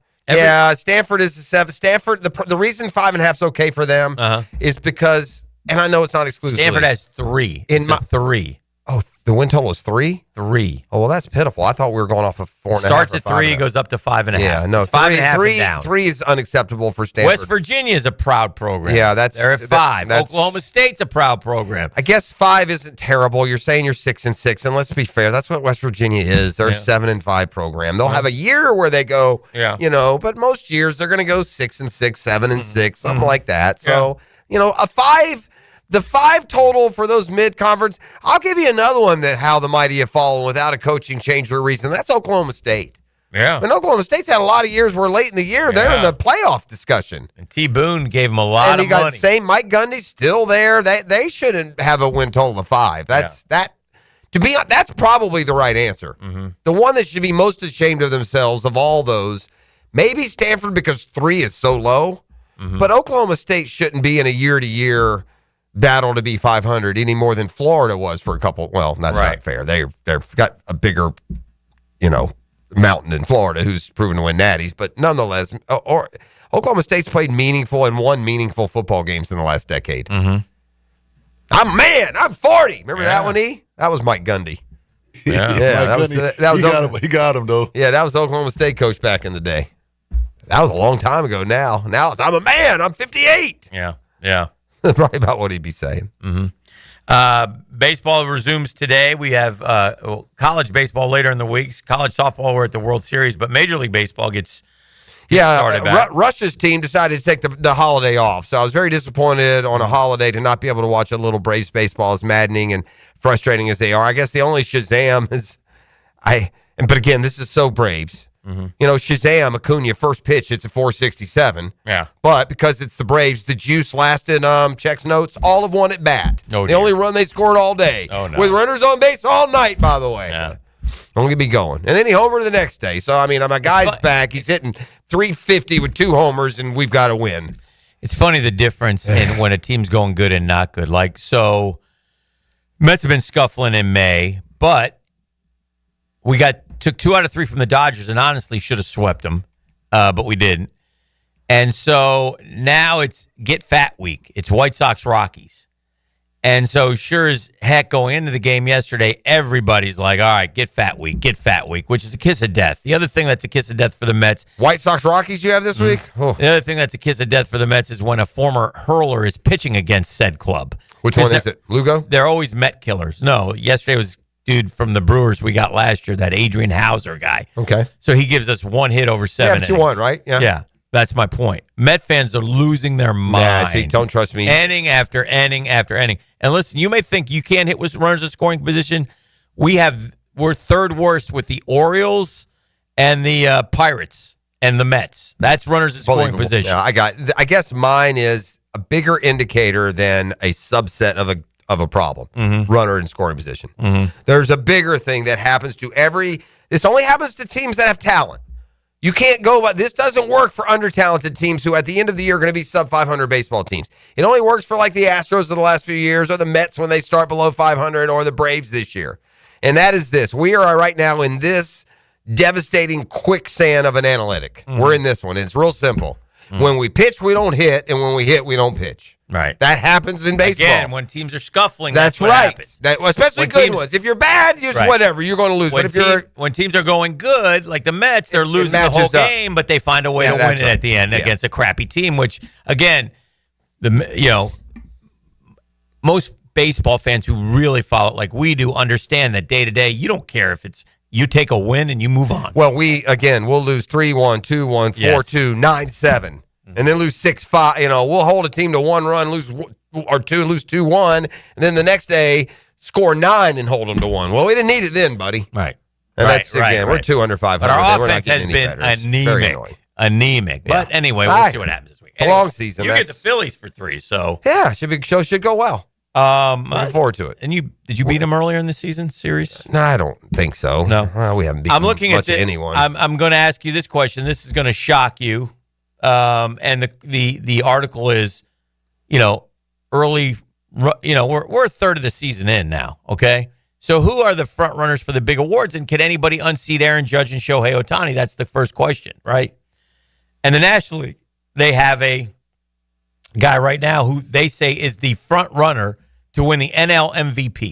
Stanford is a 7. Stanford, the reason 5.5 is okay for them is because, and I know it's not exclusive. Stanford has 3. It's a 3. Oh, the win total is 3? 3. Oh, well, that's pitiful. I thought we were going off of 4.5. Starts at 3, goes up to 5.5. Yeah, no, 5.5 down. 3 is unacceptable for Stanford. West Virginia is a proud program. Yeah, they're at 5. Oklahoma State's a proud program. I guess 5 isn't terrible. You're saying you're 6-6, and let's be fair, that's what West Virginia is. They're a 7-5 program. They'll have a year where they go, but most years they're going to go 6-6, 7-6, something like that. So, a 5. The 5 total for those mid-conference, I'll give you another one that how the mighty have fallen without a coaching change or reason. That's Oklahoma State. Yeah. And Oklahoma State's had a lot of years where late in the year they're in the playoff discussion. And T. Boone gave them a lot of money. Same Mike Gundy's still there. They shouldn't have a win total of 5. That's probably the right answer. Mm-hmm. The one that should be most ashamed of themselves of all those, maybe Stanford because 3 is so low, but Oklahoma State shouldn't be in a year-to-year battle to be 500 any more than Florida was for a couple. Well, that's not fair. They've got a bigger, mountain in Florida who's proven to win natties, but nonetheless, Oklahoma State's played meaningful and won meaningful football games in the last decade. Mm-hmm. I'm 40. Remember that one, E? That was Mike Gundy. He got him though. Yeah, that was the Oklahoma State coach back in the day. That was a long time ago now. Now it's, I'm a man. I'm 58. Yeah. Yeah. Probably about what he'd be saying. Mm-hmm. Baseball resumes today. We have college baseball later in the week. College softball, we're at the World Series, but Major League Baseball gets started back. Russia's team decided to take the holiday off, so I was very disappointed on a holiday to not be able to watch a little Braves baseball, as maddening and frustrating as they are. I guess the only Shazam is but again, this is so Braves. Shazam, Acuna, first pitch, it's a 467. Yeah. But because it's the Braves, the juice lasted, checks notes, all of one at bat. Oh, the only run they scored all day. Oh, no. With runners on base all night, by the way. Yeah. I'm going to be going. And then he homered the next day. So, I mean, my guy's back. He's hitting 350 with 2 homers, and we've got to win. It's funny the difference in when a team's going good and not good. Like, so Mets have been scuffling in May, but we took 2 out of 3 from the Dodgers and honestly should have swept them, but we didn't. And so now it's get fat week. It's White Sox Rockies. And so sure as heck going into the game yesterday, everybody's like, all right, get fat week, which is a kiss of death. The other thing that's a kiss of death for the Mets. White Sox Rockies you have this week? Oh. The other thing that's a kiss of death for the Mets is when a former hurler is pitching against said club. Which one is it? Lugo? They're always Met killers. No, yesterday was dude from the Brewers we got last year, that Adrian Hauser guy. Okay. So he gives us 1 hit over 7 innings. 2-1, right? Yeah. That's my point. Met fans are losing their mind. Yeah, see, don't trust me. Inning after inning after inning. And listen, you may think you can't hit with runners in scoring position. We're third worst with the Orioles and the Pirates and the Mets. That's runners in scoring position. Yeah, I guess mine is a bigger indicator than a subset of a problem. Runner in scoring position. There's a bigger thing that happens to this only happens to teams that have talent. You can't go by this. Doesn't work for under-talented teams who at the end of the year are going to be sub-500 baseball teams. It only works for like the Astros of the last few years or the Mets when they start below 500 or the Braves this year. And that is this. We are right now in this devastating quicksand of an analytic. We're in this one. It's real simple. When we pitch, we don't hit, and when we hit, we don't pitch. Right. That happens in baseball. Again, when teams are scuffling, that's what right. happens. Especially When good teams- ones. If you're bad, just Right. whatever. You're going to lose. But When teams are going good, like the Mets, they're losing the whole matches up. game, but they find a way Yeah, to win that's it right. at the end Yeah. against a crappy team. Which, again, most baseball fans who really follow it like we do understand that day to day, you don't care if it's you take a win and you move on. Well, we'll lose 3-1, 2-1, 4-2, 9-7, and then lose 6-5. We'll hold a team to 1 run, lose 2-1, and then the next day score 9 and hold them to 1. Well, we didn't need it then, buddy. Right. And Right, that's again, we're right. 2 under 500. But our We're not offense has getting been any better. It's very annoying. anemic. Yeah. But anyway, we'll see what happens this week. It's a long season. You get the Phillies for 3, so yeah, should go well. Looking forward to it. And did you beat them earlier in the season series? No, I don't think so. No, we haven't beaten I'm looking much at of anyone. I'm going to ask you this question. This is going to shock you. And the article is, early. We're a third of the season in now. Okay, so who are the front runners for the big awards? And can anybody unseat Aaron Judge and Shohei Ohtani? That's the first question, right? And the National League, they have a guy right now who they say is the front runner to win the NL MVP.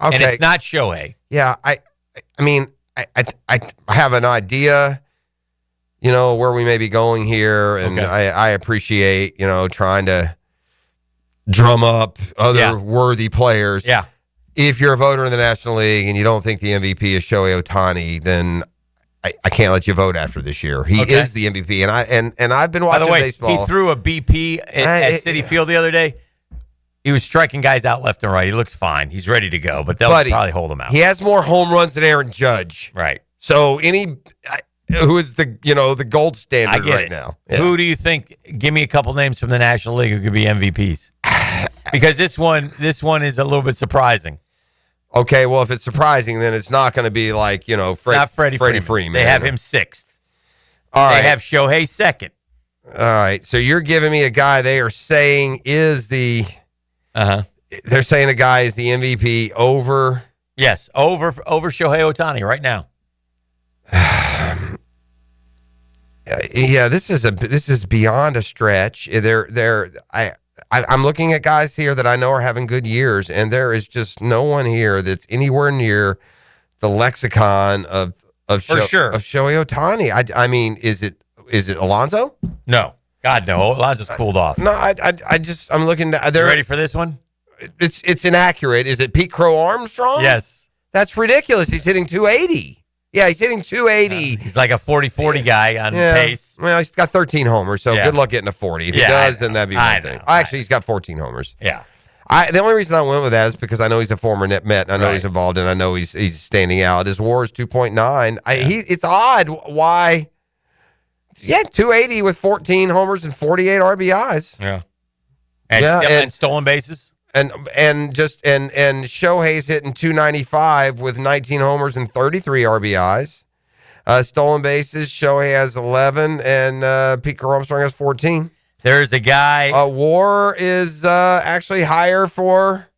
Okay. And it's not Shohei. Yeah, I mean, I have an idea, where we may be going here, and Okay. I appreciate, trying to drum up other worthy players. Yeah. If you're a voter in the National League and you don't think the MVP is Shohei Ohtani, then I can't let you vote after this year. He is the MVP, and I've been watching By the way, baseball. he threw a BP at Citi Field the other day. He was striking guys out left and right. He looks fine. He's ready to go, but they'll probably hold him out. He has more home runs than Aaron Judge. Right. So who is the gold standard right now? Yeah. Who do you think? Give me a couple names from the National League who could be MVPs. Because this one is a little bit surprising. Okay, well, if it's surprising, then it's not going to be like, It's not Freddie Freeman. They have him 6th. All right. They have Shohei 2nd. All right. So you're giving me a guy they are saying is the they're saying a guy is the MVP over. Yes, over Shohei Ohtani right now. Yeah, this is beyond a stretch. I'm looking at guys here that I know are having good years, and there is just no one here that's anywhere near the lexicon of Shohei Ohtani. I mean, is it Alonso? No, God no. Alonso's cooled off. No, I'm looking. You ready for this one? It's inaccurate. Is it Pete Crow Armstrong? Yes. That's ridiculous. He's hitting 280. Yeah, he's hitting 280. He's like a 40-40 guy on pace. Well, he's got 13 homers, so good luck getting a 40. If he does, then that'd be one thing. Actually, he's got 14 homers. Yeah. The only reason I went with that is because I know he's a former Met, and I know he's involved, and I know he's standing out. His WAR is 2.9. It's odd why. Yeah, 280 with 14 homers and 48 RBIs. Yeah, and stolen bases. And Shohei's hitting 295 with 19 homers and 33 RBIs. Stolen bases, Shohei has 11, and Pete Crow Armstrong has 14. There's a guy. WAR is actually higher for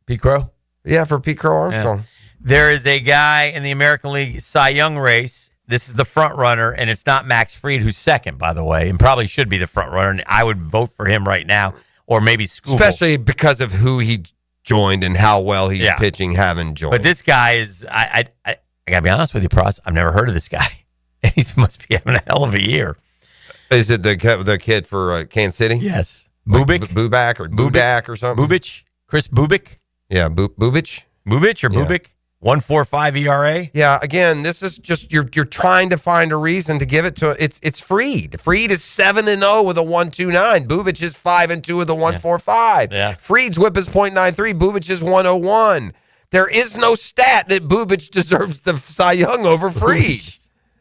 Pete Crow. Yeah, for Pete Crow Armstrong. Yeah. There is a guy in the American League Cy Young race. This is the front runner, and it's not Max Fried, who's second, by the way, and probably should be the front runner. And I would vote for him right now, or maybe Scooble. Especially because of who he joined and how well he's pitching, having joined. But this guy is, I got to be honest with you, Pross, I've never heard of this guy. And he must be having a hell of a year. Is it the kid for Kansas City? Yes. Bubik? Bubak or Budak or something? Bubich? Chris Bubik? Yeah, Bubich? Bubich or Bubik? 1.45 ERA? Yeah, again, this is just you're trying to find a reason to give it to it's Fried. Fried is 7-0 with a 1.29. Bubich is 5-2 with a 1.45. Yeah. Fried's whip is .93. Bubich is 1.01. There is no stat that Bubich deserves the Cy Young over Fried.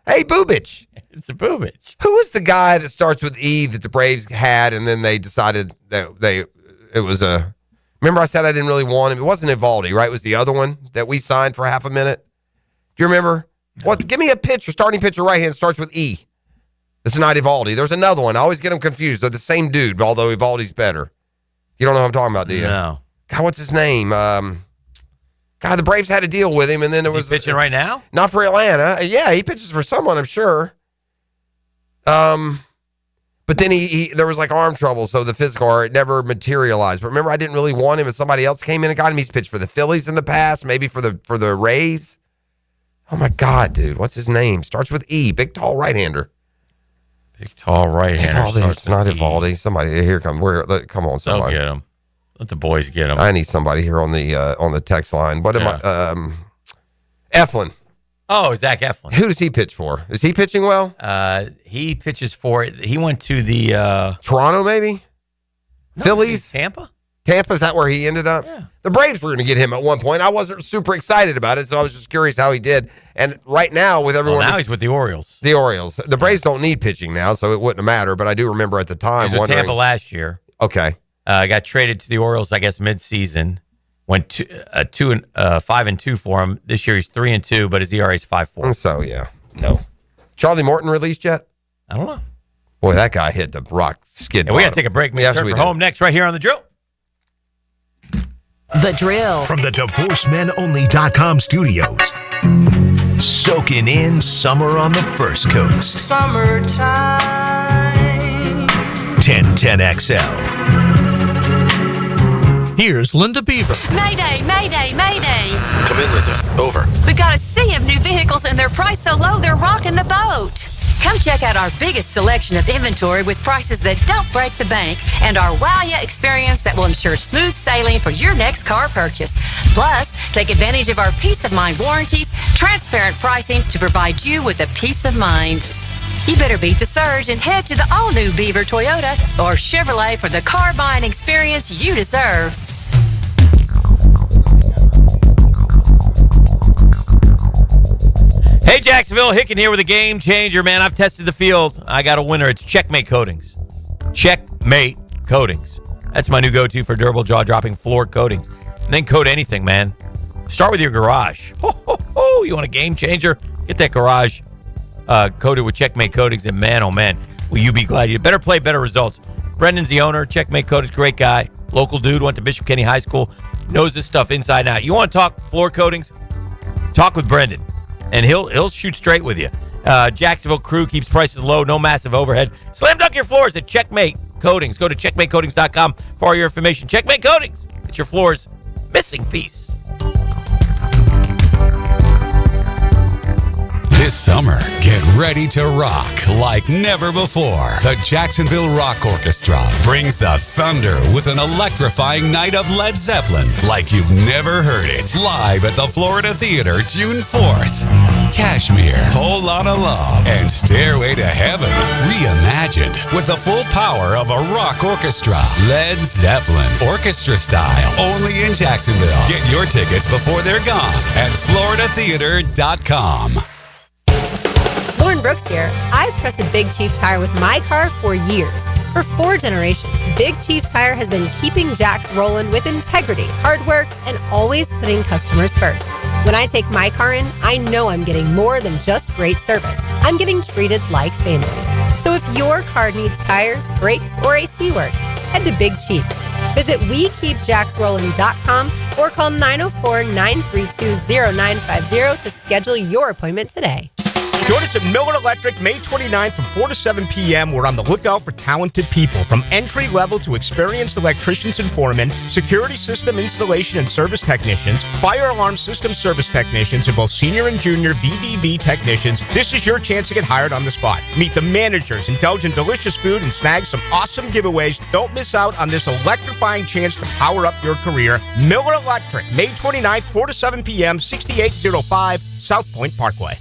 Hey, Bubich. It's a Bubich. Who was the guy that starts with E that the Braves had, and then they decided that it was a... Remember I said I didn't really want him? It wasn't Evaldi, right? It was the other one that we signed for half a minute. Do you remember? What? Give me a pitcher, starting pitcher right hand, starts with E. It's not Evaldi. There's another one. I always get them confused. They're the same dude, although Evaldi's better. You don't know what I'm talking about, do you? No. God, what's his name? God, the Braves had to deal with him, and then Is he pitching right now? Not for Atlanta. Yeah, he pitches for someone, I'm sure. But then he there was like arm trouble, so the physical, or it never materialized. But remember, I didn't really want him, and somebody else came in and got him. He's pitched for the Phillies in the past, maybe for the Rays. Oh my God, dude, what's his name? Starts with E. Big, tall right-hander. Big, tall right-hander. Evaldi. It's not Evaldi. Somebody here come. Come on, somebody. They'll get him. Let the boys get him. I need somebody here on the text line. What am I? Eflin. Oh, Zach Eflin. Who does he pitch for? Is he pitching well? He pitches for. He went to the Toronto, maybe. No, Phillies, Tampa. Tampa, is that where he ended up? Yeah. The Braves were going to get him at one point. I wasn't super excited about it, so I was just curious how he did. And right now, with everyone, now he's with the Orioles. The Orioles. The Braves don't need pitching now, so it wouldn't matter. But I do remember at the time He was with wondering. Tampa last year. Okay. Got traded to the Orioles, I guess, mid-season. Went 5-2 for him. This year he's 3-2, but his ERA is 5.4. So yeah, no. Charlie Morton released yet? I don't know. Boy, that guy hit the rock skid. And we got to take a break. Yes, Turn we for do. home next, right here on The Drill. The Drill. From the DivorceMenOnly.com studios. Soaking in summer on the First Coast. Summertime. 1010XL. Here's Linda Beaver. Mayday, mayday, mayday. Come in, Linda. Over. We've got a sea of new vehicles and they're priced so low they're rocking the boat. Come check out our biggest selection of inventory with prices that don't break the bank and our wow ya experience that will ensure smooth sailing for your next car purchase. Plus, take advantage of our peace of mind warranties, transparent pricing to provide you with a peace of mind. You better beat the surge and head to the all-new Beaver Toyota or Chevrolet for the car buying experience you deserve. Hey, Jacksonville, Hicken here with a game changer, man. I've tested the field. I got a winner. It's Checkmate Coatings. Checkmate Coatings. That's my new go-to for durable jaw-dropping floor coatings. And then coat anything, man. Start with your garage. You want a game changer? Get that garage coated with Checkmate Coatings, and man, oh man, will you be glad you better play, better results. Brendan's the owner. Checkmate Coatings, great guy. Local dude, went to Bishop Kenny High School. Knows this stuff inside and out. You want to talk floor coatings? Talk with Brendan. And he'll shoot straight with you. Jacksonville crew keeps prices low, no massive overhead. Slam dunk your floors at Checkmate Coatings. Go to checkmatecoatings.com for all your information. Checkmate Coatings. It's your floor's missing piece. This summer, get ready to rock like never before. The Jacksonville Rock Orchestra brings the thunder with an electrifying night of Led Zeppelin like you've never heard it. Live at the Florida Theater, June 4th. Cashmere, Whole Lotta Love, and Stairway to Heaven reimagined with the full power of a rock orchestra. Led Zeppelin, orchestra style, only in Jacksonville. Get your tickets before they're gone at floridatheater.com. Lauren Brooks here. I've trusted Big Chief Tire with my car for years. For 4 generations, Big Chief Tire has been keeping Jax rolling with integrity, hard work, and always putting customers first. When I take my car in, I know I'm getting more than just great service. I'm getting treated like family. So if your car needs tires, brakes, or AC work, head to Big Chief. Visit WeKeepJaxRollin.com or call 904-932-0950 to schedule your appointment today. Join us at Miller Electric May 29th from 4 to 7 p.m. We're on the lookout for talented people, from entry-level to experienced electricians and foremen, security system installation and service technicians, fire alarm system service technicians, and both senior and junior VDV technicians. This is your chance to get hired on the spot. Meet the managers, indulge in delicious food, and snag some awesome giveaways. Don't miss out on this electrifying chance to power up your career. Miller Electric, May 29th, 4 to 7 p.m., 6805 South Point Parkway.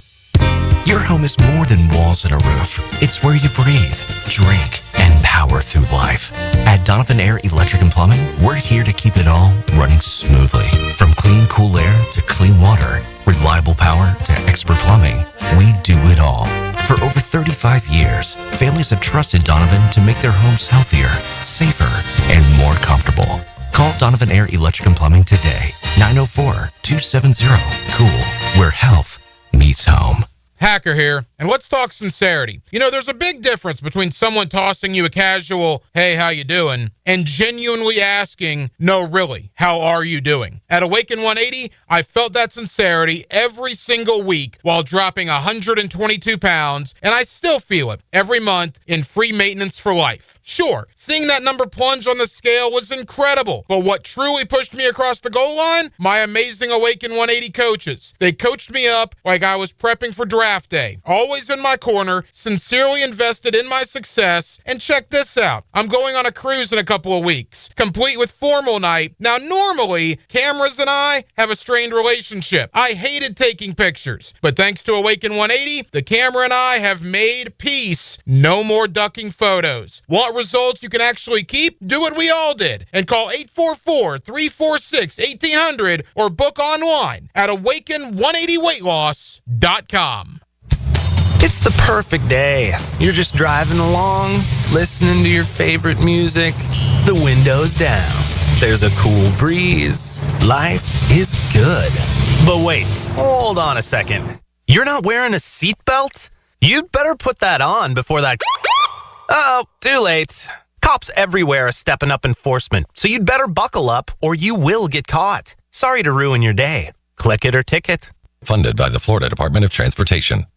Your home is more than walls and a roof. It's where you breathe, drink, and power through life. At Donovan Air Electric and Plumbing, we're here to keep it all running smoothly. From clean, cool air to clean water, reliable power to expert plumbing, we do it all. For over 35 years, families have trusted Donovan to make their homes healthier, safer, and more comfortable. Call Donovan Air Electric and Plumbing today. 904-270-COOL, where health meets home. Hacker here, and let's talk sincerity. You know, there's a big difference between someone tossing you a casual, hey, how you doing, and genuinely asking, no, really, how are you doing? At Awaken 180, I felt that sincerity every single week while dropping 122 pounds, and I still feel it every month in free maintenance for life. Sure, seeing that number plunge on the scale was incredible, but what truly pushed me across the goal line? My amazing Awaken 180 coaches. They coached me up like I was prepping for draft day, always in my corner, sincerely invested in my success, and check this out. I'm going on a cruise in a couple of weeks, complete with formal night. Now, normally, cameras and I have a strained relationship. I hated taking pictures, but thanks to Awaken 180, the camera and I have made peace. No more ducking photos. Want results you can actually keep? Do what we all did and call 844-346-1800 or book online at awaken180weightloss.com. It's the perfect day. You're just driving along, listening to your favorite music, the windows down. There's a cool breeze. Life is good. But wait, hold on a second. You're not wearing a seatbelt? You'd better put that on before that... Uh-oh, too late. Cops everywhere are stepping up enforcement, so you'd better buckle up or you will get caught. Sorry to ruin your day. Click it or ticket. Funded by the Florida Department of Transportation.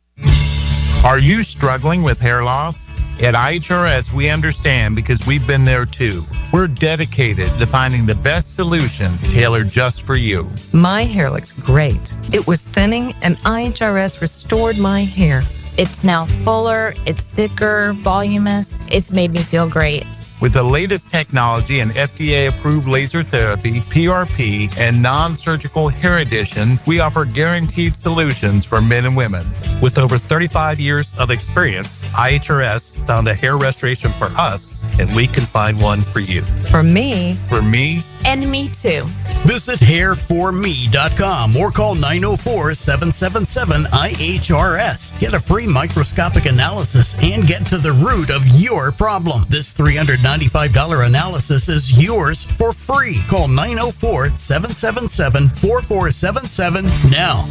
Are you struggling with hair loss? At IHRS, we understand because we've been there too. We're dedicated to finding the best solution tailored just for you. My hair looks great. It was thinning, and IHRS restored my hair. It's now fuller, it's thicker, voluminous. It's made me feel great. With the latest technology and FDA-approved laser therapy, PRP, and non-surgical hair addition, we offer guaranteed solutions for men and women. With over 35 years of experience, IHRS found a hair restoration for us, and we can find one for you. For me. For me. And me too. Visit hairforme.com or call 904-777-IHRS. Get a free microscopic analysis and get to the root of your problem. This $395 analysis is yours for free. Call 904-777-4477 now.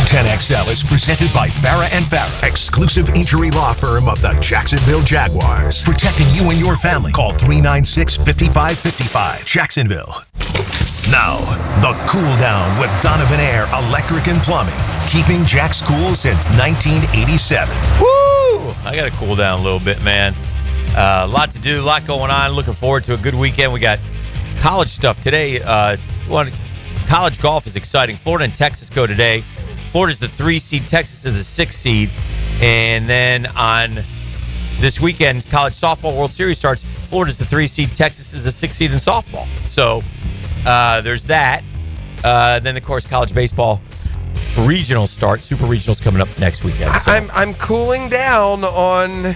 1010XL is presented by Farah Farah, exclusive injury law firm of the Jacksonville Jaguars. Protecting you and your family. Call 396-5555. Jacksonville. Now, the Cool Down with Donovan Air Electric and Plumbing. Keeping Jack's cool since 1987. Woo! I got to cool down a little bit, man. A lot to do, a lot going on. Looking forward to a good weekend. We got college stuff today. College golf is exciting. Florida and Texas go today. Florida's the 3 seed, Texas is the 6 seed. And then on this weekend, college softball World Series starts. Florida's the 3 seed, Texas is the 6 seed in softball. So there's that. Then, of course, college baseball regional start. Super regionals coming up next weekend. So. I'm cooling down on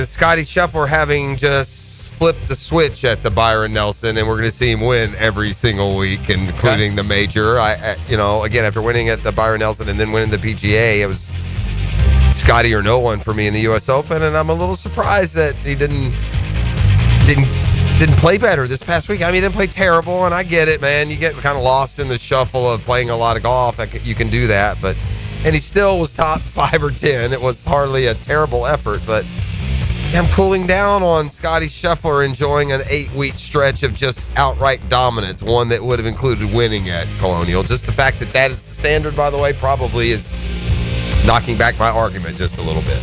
Scotty Scheffler having just flipped the switch at the Byron Nelson, and we're going to see him win every single week, including the major. Again, after winning at the Byron Nelson and then winning the PGA, it was Scotty or no one for me in the U.S. Open, and I'm a little surprised that he didn't play better this past week. I mean, he didn't play terrible, and I get it, man. You get kind of lost in the shuffle of playing a lot of golf. You can do that, and he still was top 5 or 10. It was hardly a terrible effort, but I'm cooling down on Scotty Scheffler enjoying an 8-week stretch of just outright dominance, one that would have included winning at Colonial. Just the fact that is the standard, by the way, probably is knocking back my argument just a little bit.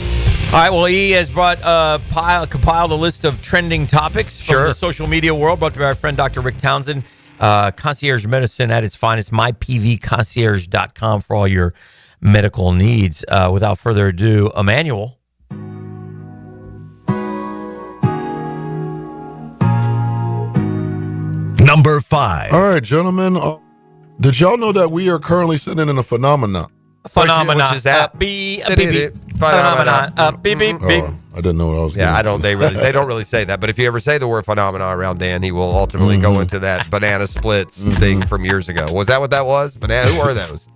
All right, well, he has compiled a list of trending topics from the social media world, brought to you by our friend Dr. Rick Townsend. Concierge medicine at its finest, mypvconcierge.com for all your medical needs. Without further ado, Emmanuel. Number 5. All right, gentlemen. Did y'all know that we are currently sitting in a phenomenon? Phenomenon. Which is that? Phenomenon. Beep, beep, beep. I didn't know what I was. Yeah, I don't. They don't really say that. But if you ever say the word phenomenon around Dan, he will ultimately go into that banana splits thing from years ago. Was that what that was? Banana. Who are those?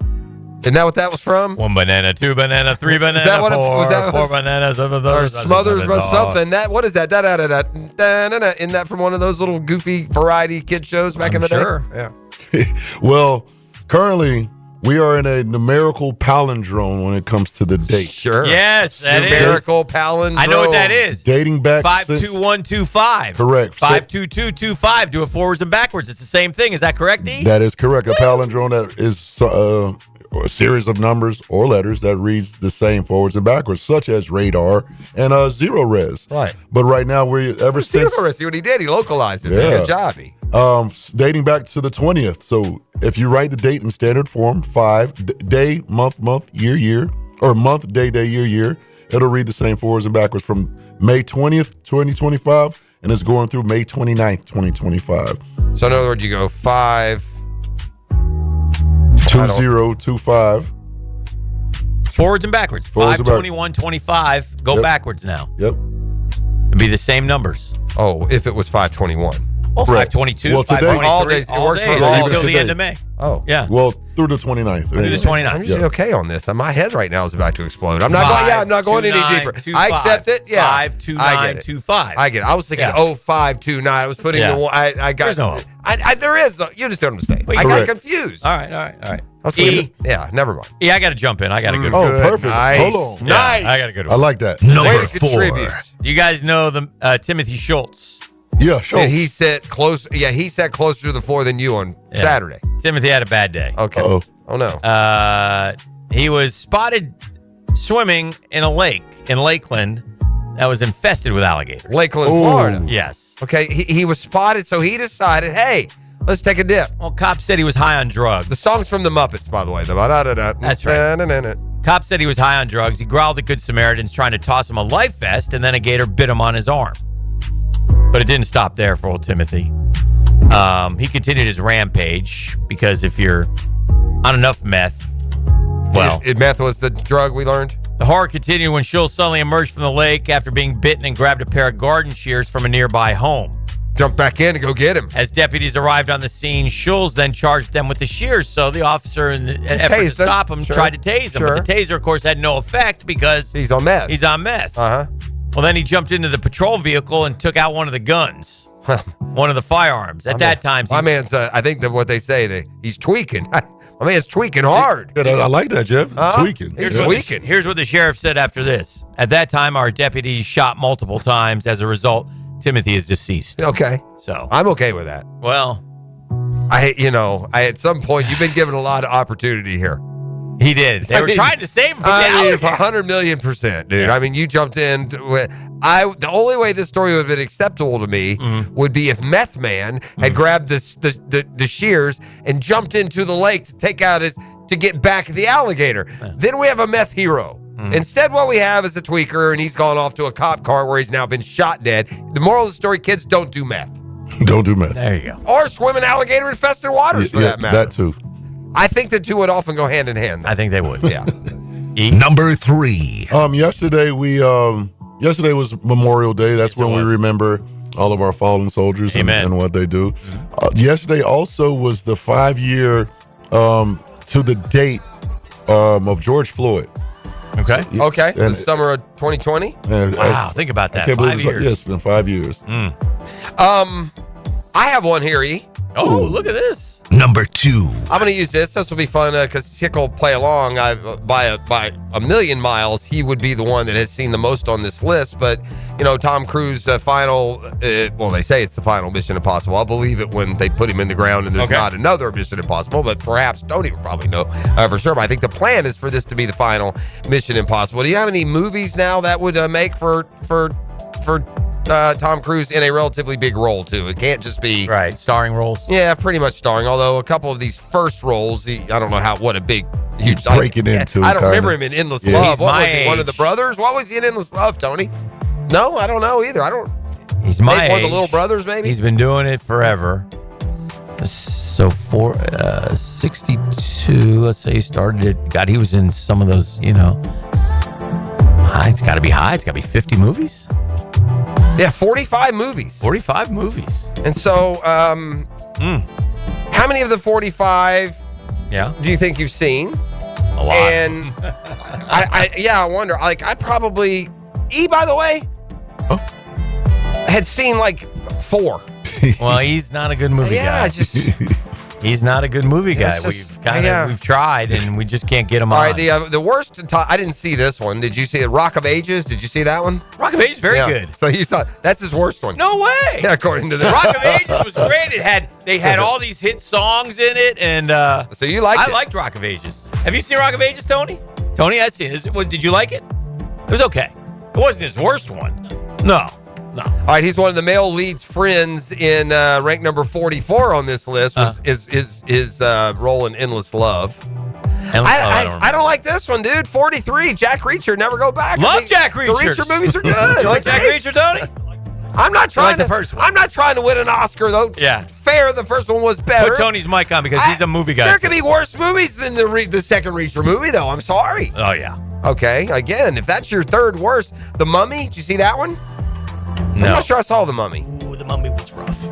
Isn't that what that was from? 1 banana, 2 banana, 3 banana, is that what 4, was that 4 bananas, or Smothers or something. That what is that? Isn't that from one of those little goofy variety kid shows back in the day? Yeah. Well, currently we are in a numerical palindrome when it comes to the date. Sure. Yes, that numerical is. palindrome. I know what that is. Dating back 52125. Correct. 52225. Do it forwards and backwards. It's the same thing. Is that correct, D? That is correct. A palindrome that is a series of numbers or letters that reads the same forwards and backwards, such as radar and zero res. Right. But right now since zero res. See what he did? He localized it. Yeah. Good job. Dating back to the 20th. So if you write the date in standard form, 5 day, month, year, or month, day, year, it'll read the same forwards and backwards from May 20th, 2025, and it's going through May 29th, 2025. So in other words, you go 5 2025. Forwards and backwards. 52125. Go backwards now. Yep. It'd be the same numbers. Oh, if it was 521. Well, 522, well, today, 523, all days. It works for until the end of May. Oh. Yeah. Well, through the 29th. Through the 29th. I'm usually okay on this. My head right now is about to explode. I'm not going any deeper. I accept it. Yeah. 52925. I get it. I was thinking 0529. I was putting the one. I got. There's no. There is. You just don't understand. I got confused. All right. I was thinking, never mind. I got to jump in. I got a good one. one. Perfect. Nice. Hold on. Nice. Yeah, I got a good one. I like that. Number 4. Do you guys know the Timothy Schultz? Yeah, sure. And he sat close. Yeah, he sat closer to the floor than you on Saturday. Timothy had a bad day. Okay. Uh-oh. Oh no. He was spotted swimming in a lake in Lakeland that was infested with alligators. Lakeland, Florida. Yes. Okay. He was spotted, so he decided, hey, let's take a dip. Well, cops said he was high on drugs. The song's from the Muppets, by the way. That's right. Cops said he was high on drugs. He growled at Good Samaritans trying to toss him a life vest, and then a gator bit him on his arm. But it didn't stop there for old Timothy. He continued his rampage because if you're on enough meth, well... Meth was the drug we learned? The horror continued when Schultz suddenly emerged from the lake after being bitten and grabbed a pair of garden shears from a nearby home. Jumped back in to go get him. As deputies arrived on the scene, Schultz then charged them with the shears. So the officer, in the effort to stop him, tried to tase him. But the taser, of course, had no effect because... He's on meth. Uh-huh. Well, then he jumped into the patrol vehicle and took out one of the guns. One of the firearms. At that time... My man's, I think that what they say, he's tweaking. My man's tweaking hard. Yeah, I like that, Jeff. Tweaking. He's tweaking. Here's what the sheriff said after this. At that time, our deputies shot multiple times. As a result, Timothy is deceased. Okay. So I'm okay with that. Well, I at some point, you've been given a lot of opportunity here. He did. They were trying to save him from the alligator. 100 million%, dude. Yeah. I mean, you jumped in. The only way this story would have been acceptable to me would be if Meth Man had grabbed the shears and jumped into the lake to take out to get back at the alligator. Then we have a meth hero. Instead, what we have is a tweaker, and he's gone off to a cop car where he's now been shot dead. The moral of the story, kids, don't do meth. Don't do meth. There you go. Or swim in alligator-infested waters, for that matter. That too. I think the two would often go hand in hand, though. I think they would. Yeah. Number 3. Yesterday was Memorial Day. That's when we remember all of our fallen soldiers and what they do. Yesterday also was the 5-year to the date of George Floyd. Okay. Okay. The summer of 2020. Wow. Think about that. 5 years. It's been 5 years. I have one here, E. Oh, look at this. Number 2. I'm going to use this. This will be fun because Hick will play along. By a million miles, he would be the one that has seen the most on this list. But, Tom Cruise final, they say it's the final Mission Impossible. I'll believe it when they put him in the ground and there's not another Mission Impossible. But perhaps Tony would probably know for sure. But I think the plan is for this to be the final Mission Impossible. Do you have any movies now that would make for Tom Cruise in a relatively big role too? It can't just be starring roles. Yeah, pretty much starring. Although a couple of these first roles, I don't know what a big, huge. Breaking into. I don't remember him in Endless Love. He's what my was he? One of age. the brothers? What was he in Endless Love, Tony? No, I don't know either. I don't. He's my maybe one of age. the little brothers, maybe. He's been doing it forever. So 62. Let's say he started it. God, he was in some of those. It's got to be high. It's got to be 50 movies. Yeah, 45 movies. 45 movies. And so, how many of the 45 do you think you've seen? A lot. And I wonder. Like, I probably, by the way, had seen like 4. Well, he's not a good movie guy. He's not a good movie guy. We've tried and we just can't get him on. All right, the worst. I didn't see this one. Did you see it? Rock of Ages? Did you see that one? Rock of Ages, very good. So you saw that's his worst one. No way. Yeah, according to this. Rock of Ages was great. They had all these hit songs in it, and so you liked it? I liked Rock of Ages. Have you seen Rock of Ages, Tony? Tony, I see it. Did you like it? It was okay. It wasn't his worst one. No. All right, he's one of the male lead's friends in rank number 44 on this list. Is his role in Endless Love. I don't like this one, dude. 43, Jack Reacher, Never Go Back. Love Jack Reacher. The Reacher movies are good. You like Jack Reacher, Tony? I'm not trying the first one. I'm not trying to win an Oscar though. Yeah. Fair, the first one was better. Put Tony's mic on because he's a movie guy. There could be worse movies than the second Reacher movie, though. I'm sorry. Oh yeah. Okay. Again, if that's your third worst, The Mummy. Did you see that one? No. I'm not sure I saw The Mummy. Ooh, The Mummy was rough.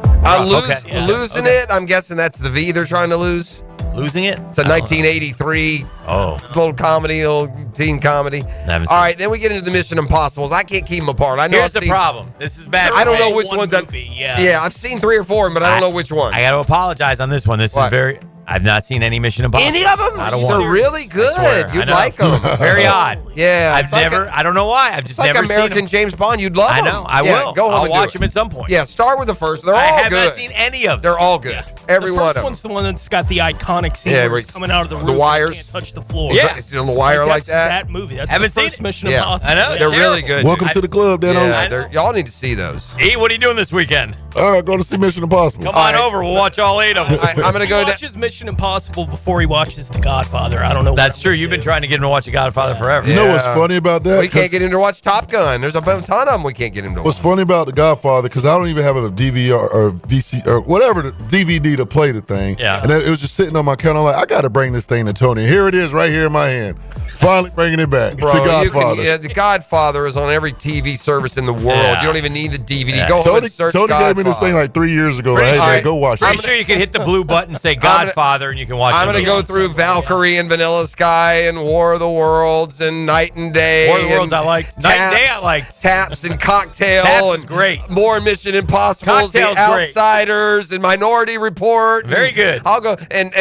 Losing it. I'm guessing that's the V they're trying to lose. Losing it? It's a 1983 little comedy, little teen comedy. All right, then we get into the Mission Impossibles. I can't keep them apart. I know Here's the problem. This is bad. I don't know which ones. I've seen 3 or 4, but I don't know which ones. I got to apologize on this one. This is very. I've not seen any Mission Impossible. Any of them? Not a one. They're really good. You'd like them. Very odd. Yeah. I've never. I don't know why. I've just never seen American James Bond. You'd love them. I know. I will. Go home I'll and watch do them at some point. Yeah. Start with the first. They're all good. I have not seen any of them. They're all good. Every the one first of them. one's the one that's got the iconic scene where he's coming out of the roof. The wires. And can't touch the floor. Yeah. It's on the wire like that. That movie. That's Haven't the first seen it. Mission Impossible. I know. They're really good. Welcome to the club, Dano. Yeah, y'all need to see those. E, what are you doing this weekend? Going to see Mission Impossible. Come on over. We'll watch all 8 of them. I'm going to go He watches Mission Impossible before he watches The Godfather. I don't know. That's true. You've been trying to get him to watch The Godfather forever. You know what's funny about that? We can't get him to watch Top Gun. There's a ton of them we can't get him to watch. What's funny about The Godfather, because I don't even have a DVR or VC or whatever the DVD to play the thing. Yeah. And it was just sitting on my counter. I'm like, I got to bring this thing to Tony. Here it is right here in my hand. Finally bringing it back. Bro, The Godfather. The Godfather is on every TV service in the world. Yeah. You don't even need the DVD. Yeah. Go home Tony and search gave Godfather. me this thing like 3 years ago. Pretty Hey, sure- man, go watch it. Pretty sure you can hit the blue button, say Godfather, and you can watch it. I'm going to go through Valkyrie and Vanilla Sky and War of the Worlds and Night and Day. War of the and Worlds I liked. Night and Day I liked. Taps and Cocktail. Taps and is great. More Mission Impossibles. Cocktail's The great. Outsiders and Minority Report. Very good. I'll go and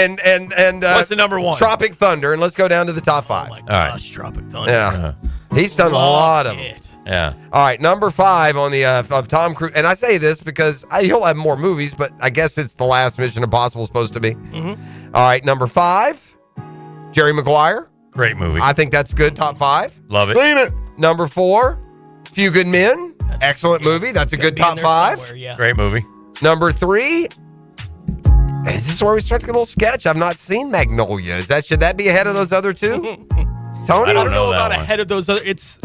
What's the number 1? Tropic Thunder, and let's go down to the top 5. Oh my gosh, Tropic Thunder. Yeah. He's done a lot of them. Yeah. All right, number 5 on the of Tom Cruise, and I say this because he'll have more movies, but I guess it's the last Mission Impossible supposed to be. Mm-hmm. All right, number 5, Jerry Maguire. Great movie. I think that's good. Top 5. Love it. Clean it. Number 4, Few Good Men. Excellent movie. That's a good top 5. Yeah. Great movie. Number 3. Is this where we start to get a little sketch? I've not seen Magnolia. Should that be ahead of those other 2? Tony? I don't know that about one. ahead of those other. It's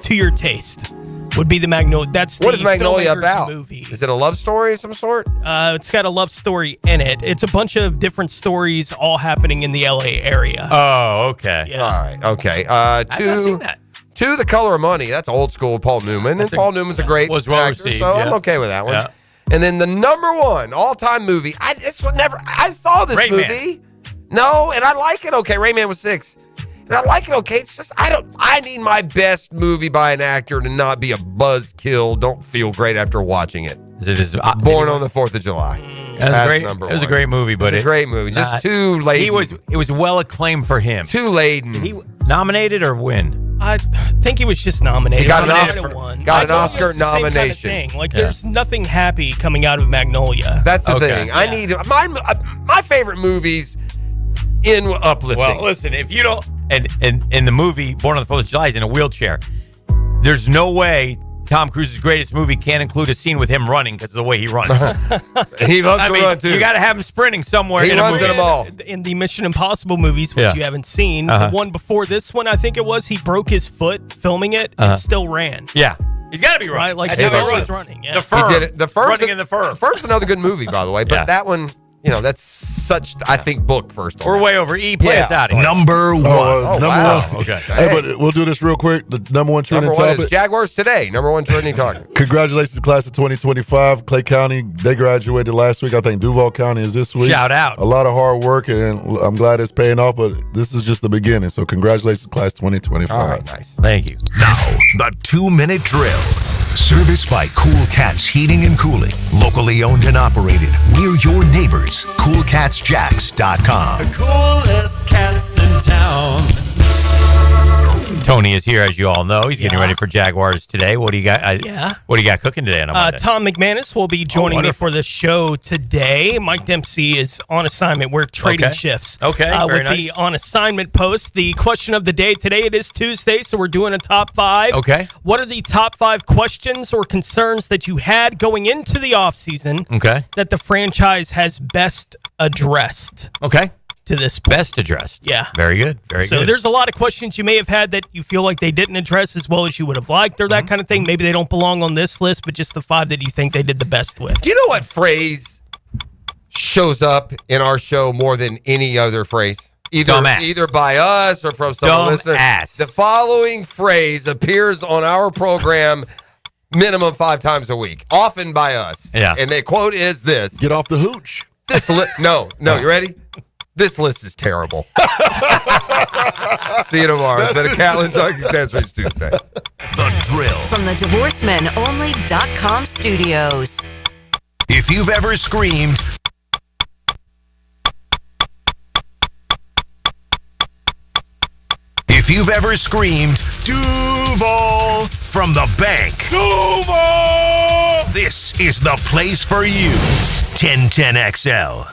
to your taste. would be the Magnolia. That's What is the Magnolia filmmaker's about? movie. Is it a love story of some sort? It's got a love story in it. It's a bunch of different stories all happening in the LA area. Oh, okay. Yeah. All right. Okay. I've not seen that. To The Color of Money. That's old school Paul Newman. And Paul Newman's a great was well actor, received, so yeah. I'm okay with that one. Yeah. And then the number one all-time movie. I saw this Rain Man. movie. No, and I like it. Okay, Rain Man was 6. And I like it. Okay, it's just I need my best movie by an actor to not be a buzzkill. Don't feel great after watching it. Born on the 4th of July. It was a great movie, but it's a great movie. Just too laden. It was well acclaimed for him. Too laden. Did he nominated or win? I think he was just nominated. He got an Nominated Oscar. one. Got an I Oscar suppose it's the same kind of nomination. thing. Like, there's nothing happy coming out of Magnolia. That's the thing. I need my favorite movies in uplifting. Well, listen, if you don't, and in the movie Born on the 4th of July, he's in a wheelchair. There's no way Tom Cruise's greatest movie can't include a scene with him running because of the way he runs. He loves to run too. You got to have him sprinting somewhere. He in runs a movie. in them all. In the Mission Impossible movies, which Yeah. you haven't seen, Uh-huh. the one before this one, I think it was, he broke his foot filming it and still ran. Yeah. He's got to be running. Right? Like, That's that's how how he he's runs. running. Yeah. The Firm. He did it. The Firm's Running in the Firm. Firm's another good movie, by the way. But Yeah. that one, that's such, I think, book first. We're way over. Play us out. Number one. Number wow. one. Okay. Hey, but we'll do this real quick. The number one trending Number one topic. is Jaguars today. Number one trending topic. Congratulations, class of 2025. Clay County, they graduated last week. I think Duvall County is this week. Shout out. A lot of hard work, and I'm glad it's paying off, but this is just the beginning. So congratulations, class 2025. All right, nice. Thank you. Now, the 2-minute drill. Serviced by Cool Cats Heating and Cooling. Locally owned and operated. We're your neighbors. CoolCatsJacks.com. Coolest cats in town. Tony is here, as you all know. He's getting ready for Jaguars today. What do you got? What do you got cooking today on a Monday? Tom McManus will be joining me wonderful. for the show today. Mike Dempsey is on assignment. We're trading Okay. shifts. Okay, very with nice. the on assignment post. The question of the day today, it is Tuesday, so we're doing a top 5. Okay. What are the top 5 questions or concerns that you had going into the offseason Okay. that the franchise has best addressed? Okay. To this point. Best addressed. Yeah. Very good. Very So good. there's a lot of questions you may have had that you feel like they didn't address as well as you would have liked or that kind of thing. Maybe they don't belong on this list, but just the 5 that you think they did the best with. Do you know what phrase shows up in our show more than any other phrase? Dumbass. Either by us or from some listener. Dumbass. The following phrase appears on our program minimum 5 times a week, often by us. Yeah. And the quote is this. Get off the hooch. No, you ready? This list is terrible. See you tomorrow. It's been a Catlin Junkie Sandwich Tuesday. The drill. From the DivorceMenOnly.com studios. If you've ever screamed, Duvall from the bank. Duvall! This is the place for you. 1010XL.